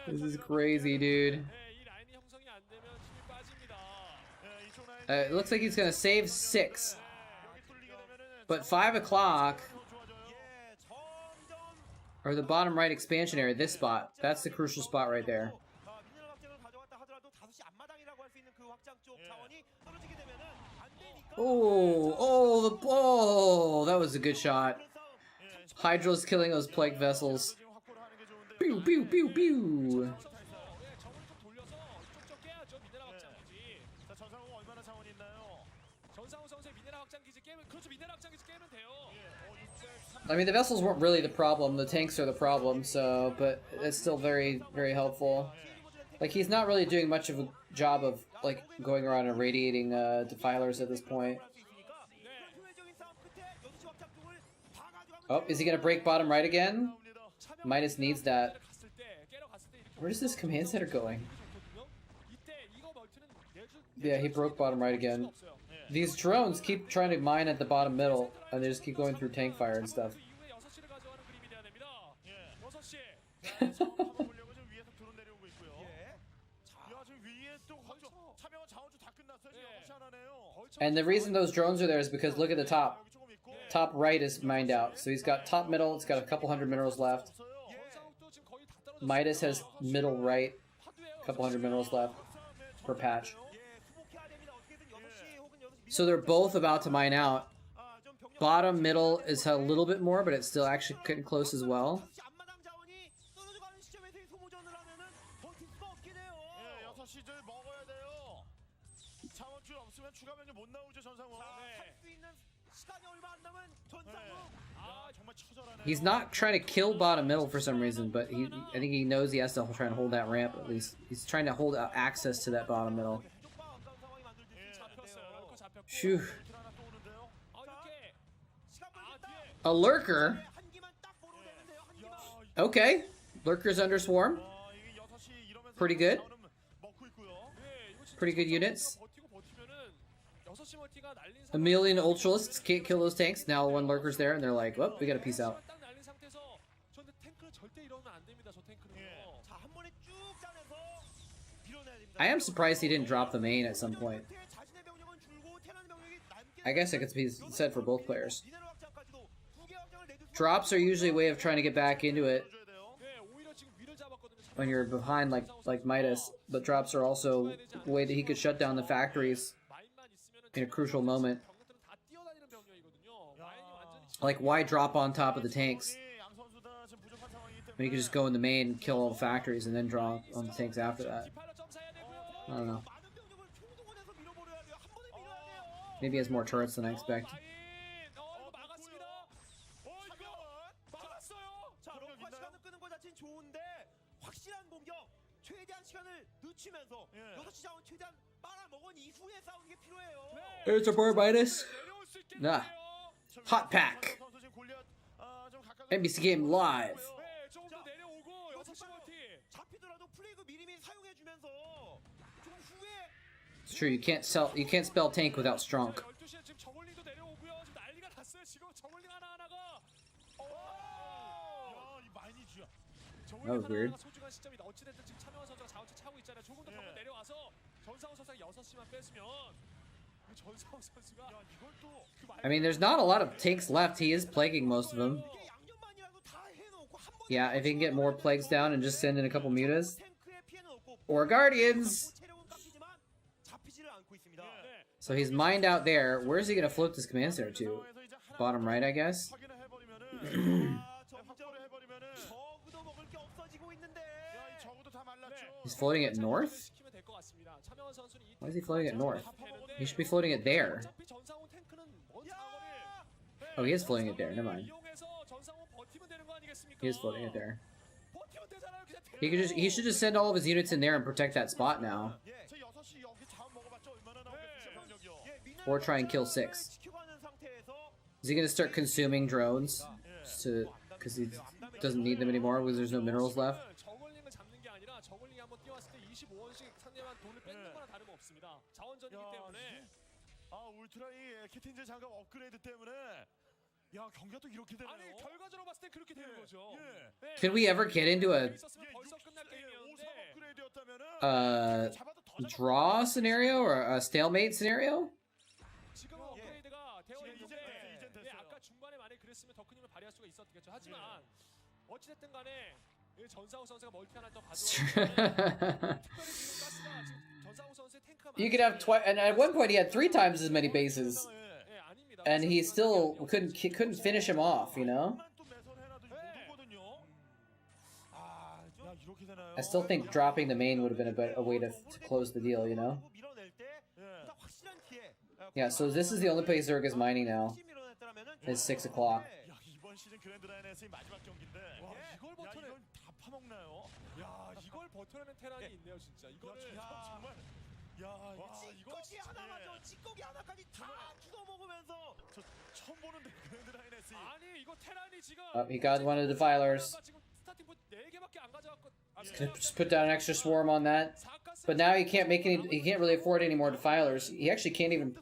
This is crazy, dude. It looks like he's gonna save 6. But 5 o'clock... Or the bottom right expansion area, this spot. That's the crucial spot right there. Oh, the ball! That was a good shot. Hydra's killing those plague vessels. Pew, pew, pew, pew! I mean, the vessels weren't really the problem, the tanks are the problem, so, but it's still very, very helpful. Like, he's not really doing much of a job of, like, going around and radiating defilers at this point. Oh, is he gonna break bottom right again? Midas needs that. Where's this command center going? Yeah, he broke bottom right again. These drones keep trying to mine at the bottom middle, and they just keep going through tank fire and stuff. And the reason those drones are there is because look at the top. Top right is mined out. So he's got top middle, it's got a couple hundred minerals left. Midas has middle right, a couple hundred minerals left per patch. So they're both about to mine out. Bottom middle is a little bit more, but it's still actually getting close as well. He's not trying to kill bottom middle for some reason, but I think he knows he has to try and hold that ramp at least. He's trying to hold access to that bottom middle. Phew. A lurker? Okay. Lurker's under swarm. Pretty good. Pretty good units. A million Ultralisks can't kill those tanks. Now one lurker's there and they're like, well, we gotta peace out. I am surprised he didn't drop the main at some point. I guess it could be said for both players. Drops are usually a way of trying to get back into it when you're behind like Midas, but drops are also a way that he could shut down the factories in a crucial moment. Like, why drop on top of the tanks when you could just go in the main, kill all the factories, and then draw on the tanks after that? I don't know. Maybe he has more turrets than I expect. There's a bar Midas. Nah. Hot pack. NBC game live. It's true, you can't spell tank without strong. That was weird. I mean, there's not a lot of tanks left. He is plaguing most of them. Yeah, if he can get more plagues down and just send in a couple mutas. Or guardians! So he's mined out there. Where's he gonna float this command center to? Bottom right, I guess? He's floating it north? Why is he floating it north? He should be floating it there. Oh, he is floating it there. Never mind. He is floating it there. He should just send all of his units in there and protect that spot now. Or try and kill 6. Is he gonna start consuming drones? Because he doesn't need them anymore because there's no minerals left? Can we ever get into a draw scenario or a stalemate scenario? 이 전상욱 선수가 멀티 하나 더 가져오면 특별히 지금 가스가 지금 전상욱 선수의 탱크가 You could have twice, and at one point he had 3 times as many bases, 예, 아닙니다. and he still couldn't finish him off. You know. 또 매설해놔도 이거 못 오거든요. 야, 이렇게 되나요? I still think dropping the main would have been a way to close the deal. You know. 밀어낼 때 보다 확실한 기회. Yeah. So this is the only place Zerg is mining now. It's 6 o'clock. 야, 이번 시즌 그랜드라인에서의 마지막 경기인데. 와, 이걸 야, 버텨내. 이건 다 파먹나요? 야, 이걸 버텨내는 테란이 있네요, 진짜. 이거를 정말. 야, 이거 찌꺼기 진짜. 하나마저 찌꺼기 하나까지 다 주워 먹으면서 저 처음 보는데 그랜드라인에서. 아니, 이거 테란이 지금 Oh, he got one of the defilers. 지금 스타팅 포 4개밖에 안 가져갔고 Just put down an extra swarm on that. But now he can't make any. He can't really afford any more defilers. He actually can't even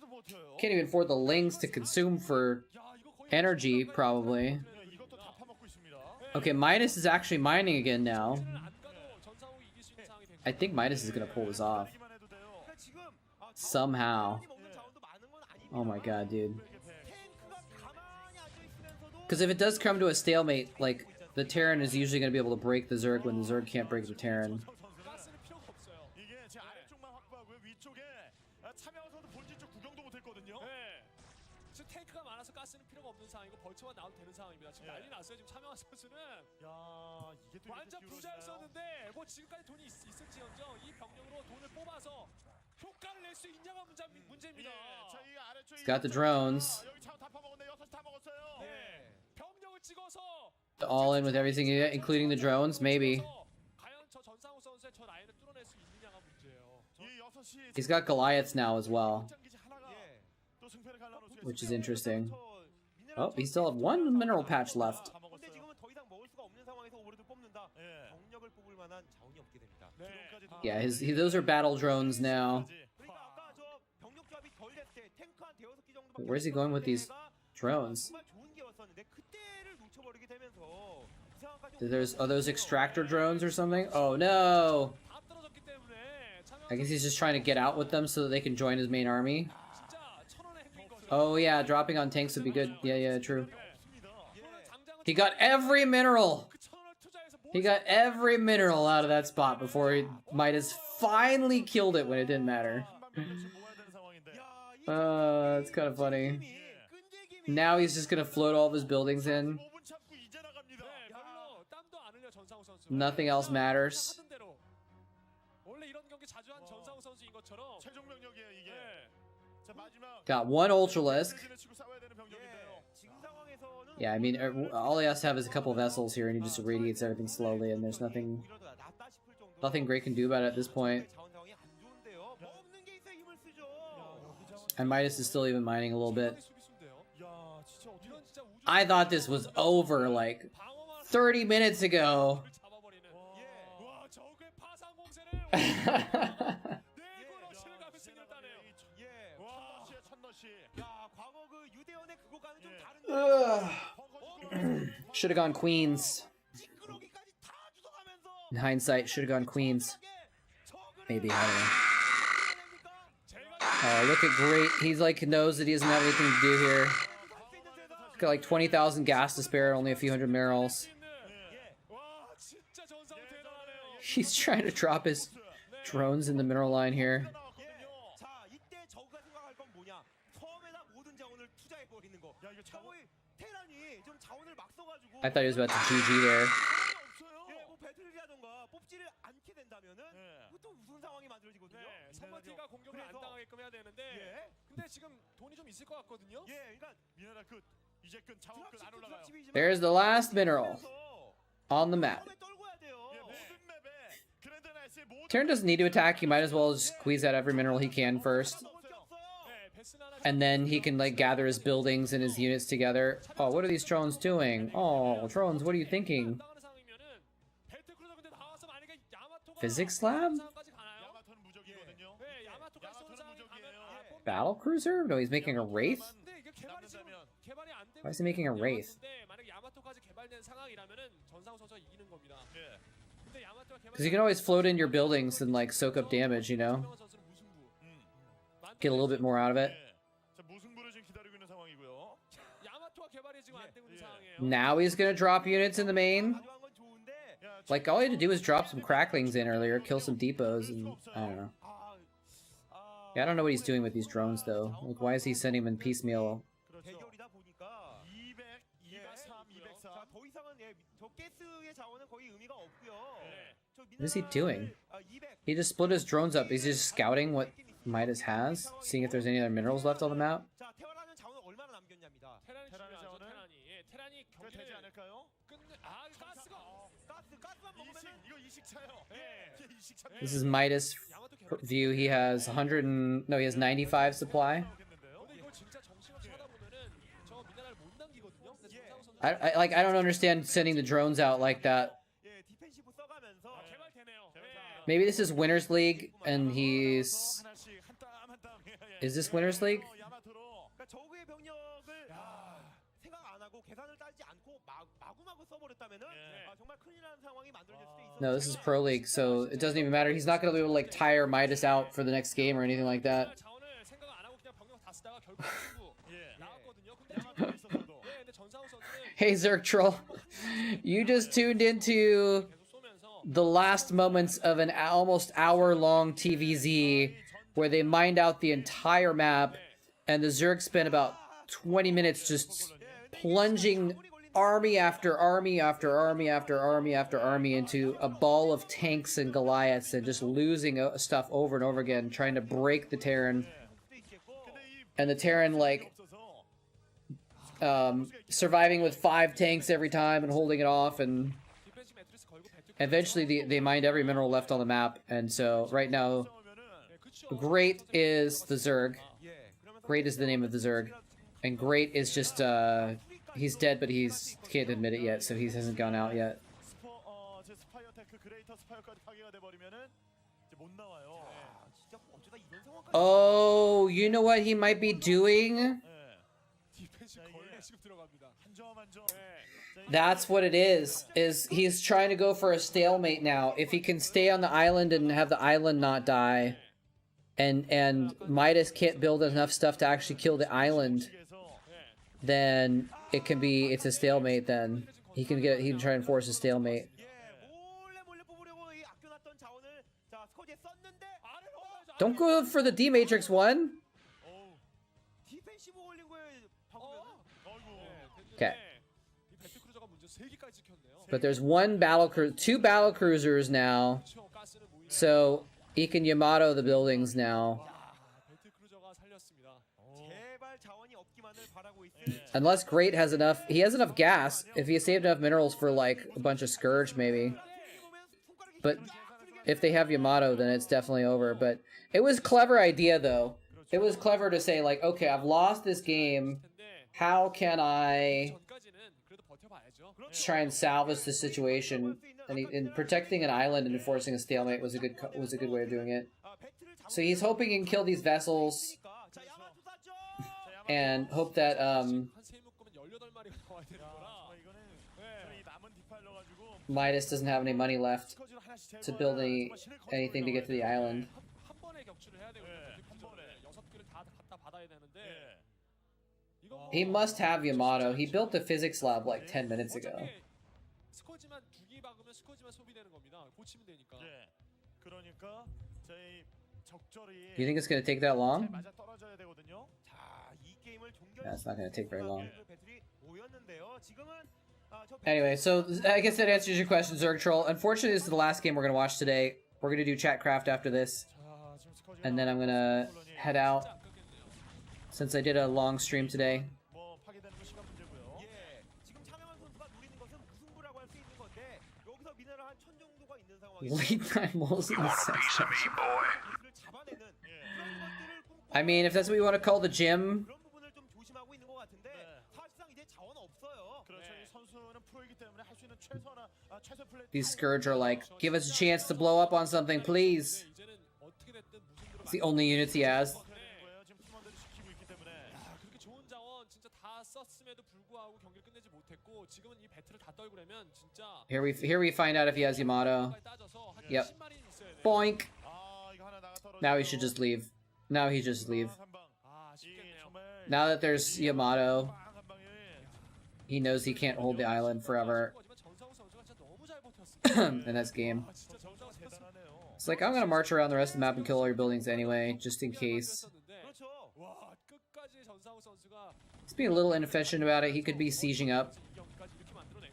afford the lings to consume for energy, probably. 이것도 다 파먹고 있습니다. Okay, Midas is actually mining again now. I think Midas is gonna pull this off somehow. Oh my god, dude. Because if it does come to a stalemate, like the Terran is usually gonna be able to break the Zerg when the Zerg can't break the Terran. 가스는 필요가 없어요. 이게 제 아래쪽만 확보하고요. 위쪽에 참여한 선수 본진 쪽 구경도 못했거든요. 네. 지금 탱크가 많아서 가스는 필요가 없는 상황이고 벌처만 나와도 되는 상황입니다. 지금 난리 났어요. 지금 차명한 선수는 야, 이게 또 완전 이렇게 부자였었는데 뭐 지금까지 돈이 있을지언정 이 병력으로 돈을 뽑아서 효과를 낼 수 있냐가 문제입니다. 자, 이 아래쪽 He's got the drones. 여기 차 다 파먹었네. 6시 다 먹었어요. 네. 병력을 찍어서 All in with everything, including the drones, maybe. 과연 저 전상우 선수의 저 라인을 뚫어낼 수 있느냐가 문제예요. 이 6시 He's got Goliaths now as well, 기지 하나가 또 승패를 갈라놓을 수 which is 있습니다. interesting. Oh, he still had one mineral patch left. 다 근데 먹었어요. 지금은 더 이상 먹을 수가 없는 상황에서 오버로드 뽑는다. 예. 병력을 뽑을 만한 자원이 없게 됩니다. 드론까지 다 Yeah, those are battle drones now. 그러니까 아까 저 병력 조합이 덜 됐을 때 탱크 한 대여섯 개 정도밖에 Where's he going with these drones? 정말 좋은 기회였었는데 그때를 놓쳐버리게 되면서 이 상황까지 Are those extractor drones or something? Oh no! 다 떨어졌기 때문에 I guess he's just trying to get out with them so that they can join his main army. 진짜 천원의 행위인 거죠. Oh yeah, dropping on tanks would be good. Yeah, true. 이거는 당장은 He got every mineral! 그 천원을 투자해서 He got every mineral out of that spot before Midas finally killed it when it didn't matter. That's kind of funny. Now he's just gonna float all of his buildings in. 별로 땀도 안 흘려 전상우 선수. Nothing else matters. 하던 대로. 원래 이런 경기 자주 한 전상우 선수인 것처럼 최종 병력이에요, 이게. 자, 마지막 Got one Ultralisk. 진을 치고 싸워야 되는 병력인데요. 지금 상황에서는 Yeah, I mean, all he has to have is a couple vessels here, and he just irradiates everything slowly, and there's nothing great can do about it at this point. 자원 상황이 안 좋은데요. 먹는 게 있어야 힘을 쓰죠. And Midas is still even mining a little bit. 수비수인데요. 야, 진짜 어떻게 이런 진짜 우주 I thought this was over like 방어만 30 minutes ago. 잡아버리는. 예. 와, 적의 파상 공세를 내고 러시를 가면 승리를 따네요. 예. 와, 첫너시. 야, 과거 그 유대원의 그거과는 좀 Ugh. 다른데. Should have gone Queens. 찌끄러기까지 다 주워가면서 In hindsight, should have gone Queens. Maybe, I don't know. Oh, look at great. He's like knows that he doesn't have anything to do here. He's got like 20,000 gas to spare, only a few hundred minerals. 와, 진짜 전상우 대단하네요. He's trying to drop his drones in the mineral line here. 자, 이때 저가 생각할 건 뭐냐? 처음에다 모든 자원을 투자해 버리는 거. 야, 이거 저거의 테란이 좀 자원을 막 써가지고. I thought he was about to GG there. 예, 뭐 배틀이라던가 뽑지를 않게 된다면은 예. 또 우승 상황이 만들어지거든요. 네, 선바티가 공격을 안 그래서- 당하게끔 해야 되는데 예. 근데 지금 돈이 좀 있을 것 같거든요. 예, 그러니까 미네랄 끝. 이제 끝. 자원 끝안 올라가요. 드랍십이지만 There's the last mineral on the map. 처음에 떨궈야 돼요. 예, 모든 맵에 그랜드라인의 모든 Terran doesn't need to attack. He might as well just squeeze out every mineral he can first. 네, 베스나 하나 And then he can like gather his buildings and his units together. Oh, what are these drones doing? Oh, drones, what are you thinking? 당하는 상황이면은 배틀크루저 근데 나와서 만약에 야마토가 Physics lab? 상황까지 가나요? 야마토는 무적이거든요. 네, 야마토까지 쏘는 야마토는 상황이 가면 무적이에요. Battle cruiser? No, he's making a wraith? 근데 이게 개발이 지금 개발이 안 되고 Why is he making a wraith? 있는데 만약 야마토까지 개발된 상황이라면은 전상우 선수가 이기는 겁니다. 예. 근데 야마토가 개발 Because you can always float in your buildings and like soak up damage, you know? 전상우 선수는 무승부. Get a little bit more out of it. 예. 자, 무승부를 지금 기다리고 있는 상황이고요. 야마토가 개발이 지금 안 되고 있는 상황이에요. Now he's gonna drop units in the main. 가져간 건 좋은데 야, Like, all he had to do was drop some cracklings in earlier, kill some depots, and I don't know. Yeah, I don't know what he's doing with these drones, though. Like, why is he sending them in piecemeal? 대결이다 보니까 200, 203, 204. 자, 더 이상은 저 가스의 자원은 거의 의미가 없고요. 저 What is he doing? 200. He just split his drones up. He's just scouting what Midas has, seeing if there's any other minerals left on the map. 자, 테란은 자원은 얼마나 남겼냐입니다. 테란이 테란의 중요하죠. 자원은? 테란이. 예, 테란이 그거 되지 경기를 않을까요? 끝내. 가스가. 가스만 먹으면은 이거 이식 차요. 예. 이게 이식 차. This is Midas' view. He has 100 and... No, he has 95 supply. 근데 이거 진짜 정신없이 하다 보면은 저 미네랄 못 남기거든요. 근데 정상우 선수 I don't understand sending the drones out like that. 예, 디펜시브 써가면서 개발되네요. Maybe this is Winners League, and he's... 하나씩 한 땀 한 땀. Is this Winners League? 야마토로. 그러니까 적의 병력을 생각 안 하고 계산을 따지지 않고 마구마구 써버렸다면은 정말 큰일 나는 상황이 만들어질 수도 있어요. No, this is Pro League, so it doesn't even matter. He's not going to be able to, like, tire Midas out for the next game or anything like that. 자원을 생각 안 하고 그냥 병력 다 쓰다가 결국 승부 예. 나왔거든요. 근데 야마토 있었어도. 예, 근데 전상우 선수는 Hey, Zerg Troll. You just tuned into 계속 쏘면서 the last moments of an almost hour-long TVZ where they mined out the entire map, and the Zerg spent about 20 minutes just plunging army after army after army after army after army into a ball of tanks and Goliaths and just losing stuff over and over again, trying to break the Terran. And the Terran, like, surviving with 5 tanks every time and holding it off, and 디펜시 매트리스 걸고 배트 eventually they mined every mineral left on the map. And so right now, Great is the Zerg. Great is the name of the Zerg. And Great is just, he's dead, but he's can't admit it yet, so he hasn't gone out yet. 제 스파이어 테크 그레이터 스파이어까지 파괴가 돼 버리면은 이제 못 나와요. 진짜 어쩌다 이런 상황까지 Oh, you know what he might be doing? 예. 디펜시 걸레식으로 들어갑니다. 한 점 한 점. That's what it is he's trying to go for a stalemate now. If he can stay on the island and have the island not die, and Midas can't build enough stuff to actually kill the island, then it's a stalemate. Then he can try and force a stalemate. 몰래 뽑으려고 이 아껴놨던 자원을 자 스쿼드에 썼는데 Don't go for the D Matrix one. 디펜시브 올린 거에 박으면은 Okay. 이 배트 크루저가 문제 3개까지 찍혔네요. But there's two battle cruisers now, 그렇죠. 가스는 모이네. so he can Yamato the buildings now. 배트 크루저가 살렸습니다. 제발 자원이 없기만을 바라고 있을 Unless Great has enough, he has enough gas. If he saved enough minerals for like a bunch of Scourge, maybe. But if they have Yamato, then it's definitely over. But it was a clever idea, though. It was clever to say, like, okay, I've lost this game. 근데 How can I 전까지는 그래도 버텨봐야죠. try and salvage the situation? And protecting an island and enforcing a stalemate was a good way of doing it. So he's hoping he can kill these vessels 자 야마토 쐈죠. and hope that 한 3묶으면 18마리가 나와야 되는 거라. 이거는 저희 남은 디파일러 가지고 Midas doesn't have any money left 스쿼드를 하나씩 to build anything to get to the island. 한 번에 격추를 해야 되거든요. 예, 배트 한 크루저는. 번에. 6개를 다 갖다 받아야 되는데 예. 이거 뭐 He must have Yamato. He built the physics lab like 10 minutes ago. 어차피 스쿼지만 2기 박으면 스쿼지만 소비되는 겁니다. 고치면 되니까. 예. 그러니까 저희 적절히 You think it's gonna take that long? 맞아 떨어져야 되거든요. 자, 이 게임을 종결 Yeah, it's not gonna take very long. 배틀이 모였는데요. 지금은 저 Anyway, so I guess that answers your question, Zerg Troll. Unfortunately, this is the last game we're gonna watch today. We're gonna do Chatcraft after this, 자, 지금 스쿼드가 and then I'm gonna head out 진짜 안 끊겠네요. since I did a long stream today. 뭐 파괴되는 건 시간 문제고요. 예, 지금 차명한 선수가 노리는 것은 무승부라고 할 수 있는 건데 여기서 미네랄 한 1000 정도가 있는 상황에서 Late night moles in the Want a piece of me, section. boy? 기술을 잡아내는 그런 것들을 꼼꼼히 I mean, if that's what you want to call the gym, 그런 부분을 좀 조심하고 있는 것 같은데 사실상 이제 자원 없어요. 그렇죠. 이 선수는 프로이기 때문에 할 수 있는 최소 플레이. these Scourge are like, give us a chance to blow up on something, please. 이제는 어떻게 됐든 무슨 It's the only units he has. 거예요. 지금 팀원들이 지키고 있기 때문에. 그렇게 좋은 자원 진짜 다 썼음에도 불구하고 경기를 끝내지 못했고 지금은 이 배틀을 다 떨구려면 진짜 Here we find out if he has Yamato. 따져서 한 Yep. 20마리는 있어야 돼요. Boink. 아, 이거 하나 나가 떨어져. Now he should just leave. Now he just leave. 한 방. 아, 쉽겠네요. 정말 Now that there's Yamato, 한 방에 he knows he can't hold the island forever. 하지만 전상우 선수가 진짜 너무 잘 버텼습니다. in this game. It's like, I'm gonna march around the rest of the map and kill all your buildings anyway, just in case. He's being a little inefficient about it. He could be sieging up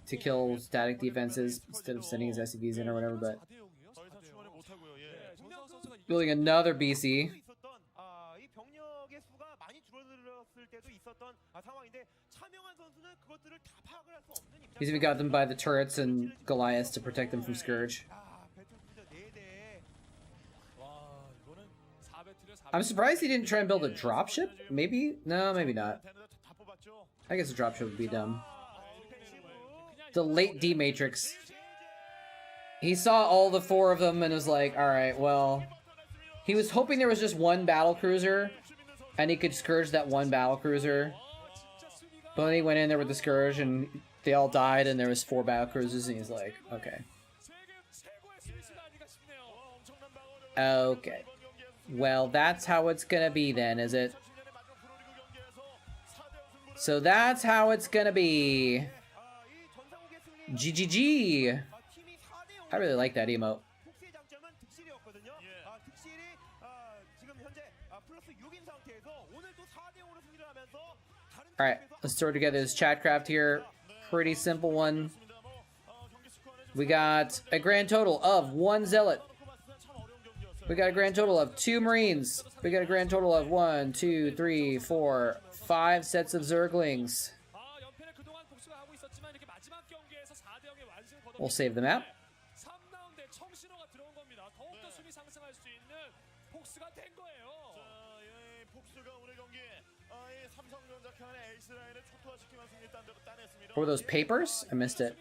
to kill static defenses instead of sending his SCVs in or whatever, but... Building another BC. He's even got them by the turrets and Goliaths to protect them from Scourge. I'm surprised he didn't try and build a dropship. Maybe? No, maybe not. I guess a dropship would be dumb. The late D-Matrix. He saw all the 4 of them and was like, alright, well... He was hoping there was just one battlecruiser, and he could Scourge that one battlecruiser. But then he went in there with the Scourge, and they all died, and there was 4 battlecruisers, and he's like, okay. Okay. Well, that's how it's gonna be then, is it? So that's how it's gonna be. GGG. I really like that emote. Alright, let's throw together this Chatcraft here. Pretty simple one. We got a grand total of 1 Zealot. We got a grand total of 2 Marines. We got a grand total of 1, 2, 3, 4, 5 sets of Zerglings. We'll save the map. What were those papers? I missed it.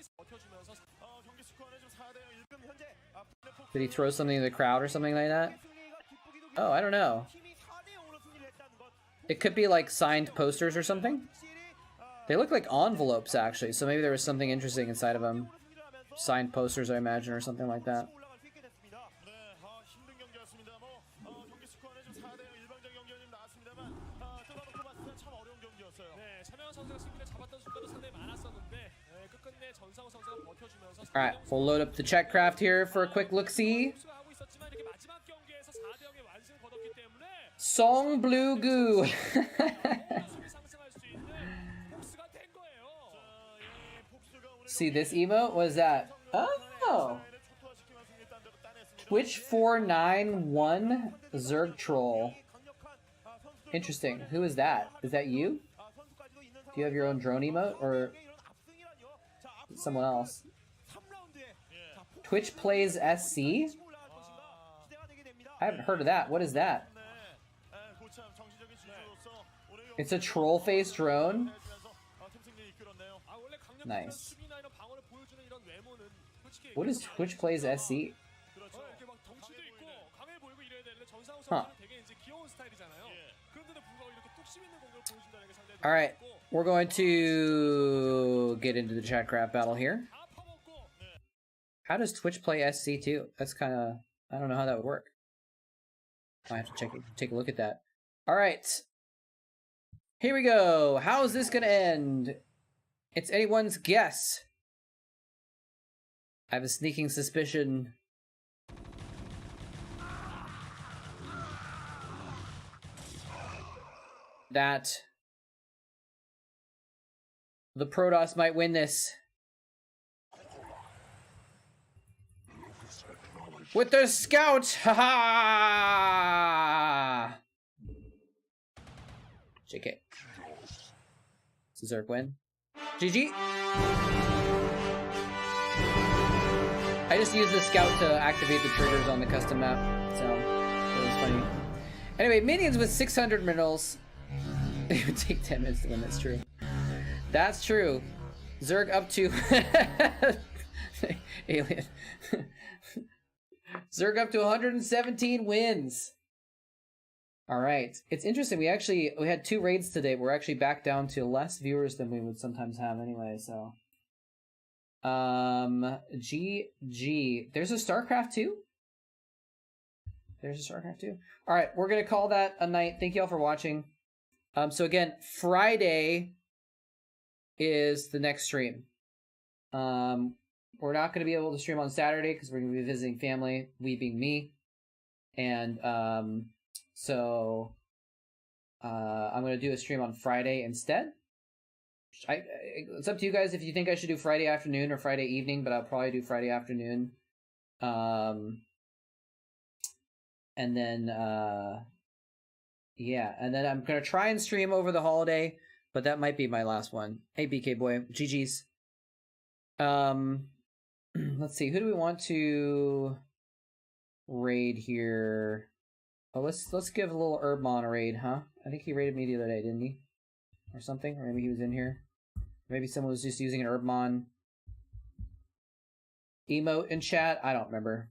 Did he throw something in the crowd or something like that? Oh, I don't know. It could be like signed posters or something. They look like envelopes actually, so maybe there was something interesting inside of them. Signed posters, I imagine, or something like that. Alright, we'll load up the Chatcraft here for a quick look-see. Song Blue Goo. See this emote? What is that? Oh! Twitch 491 Zerg Troll. Interesting. Who is that? Is that you? Do you have your own drone emote or someone else? Twitch plays SC? I haven't heard of that. What is that? It's a troll face drone? Nice. What is Twitch plays SC? Huh. Alright, we're going to get into the Chatcraft battle here. How does Twitch play SC too? That's kind of... I don't know how that would work. I have to take a look at that. Alright. Here we go. How is this going to end? It's anyone's guess. I have a sneaking suspicion that the Protoss might win this. With their scout! Haha! JK. It's a Zerg win. GG! I just used the scout to activate the triggers on the custom map, so it was funny. Anyway, minions with 600 minerals. It would take 10 minutes to win, that's true. That's true. Zerg up to... Alien. Zerg up to 117 wins. Alright. It's interesting, we had 2 raids today, but we're actually back down to less viewers than we would sometimes have anyway, so... GG. There's a Starcraft 2? There's a Starcraft 2? Alright, we're gonna call that a night. Thank you all for watching. So again, Friday is the next stream. we're not going to be able to stream on Saturday because we're going to be visiting family, we being me. And so I'm going to do a stream on Friday instead. It's up to you guys if you think I should do Friday afternoon or Friday evening, but I'll probably do Friday afternoon. And then, yeah, and then I'm going to try and stream over the holiday, but that might be my last one. Hey, BK boy, GG's. Let's see, who do we want to raid here? Oh, let's give a little Herbmon a raid, huh? I think he raided me the other day, didn't he? Or something? Or maybe he was in here. Maybe someone was just using an Herbmon emote in chat. I don't remember.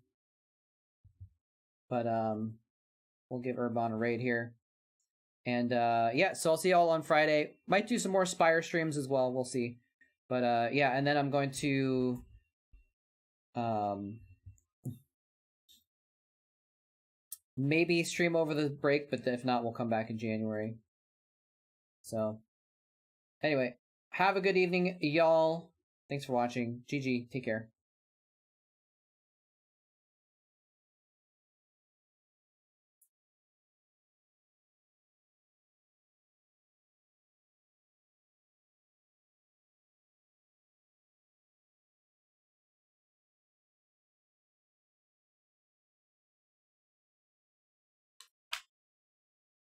But we'll give Herbmon a raid here. And yeah, so I'll see y'all on Friday. Might do some more Spire streams as well. We'll see. But yeah, and then I'm going to maybe stream over the break, but if not, we'll come back in January. So anyway, have a good evening, y'all. Thanks for watching. GG. Take care.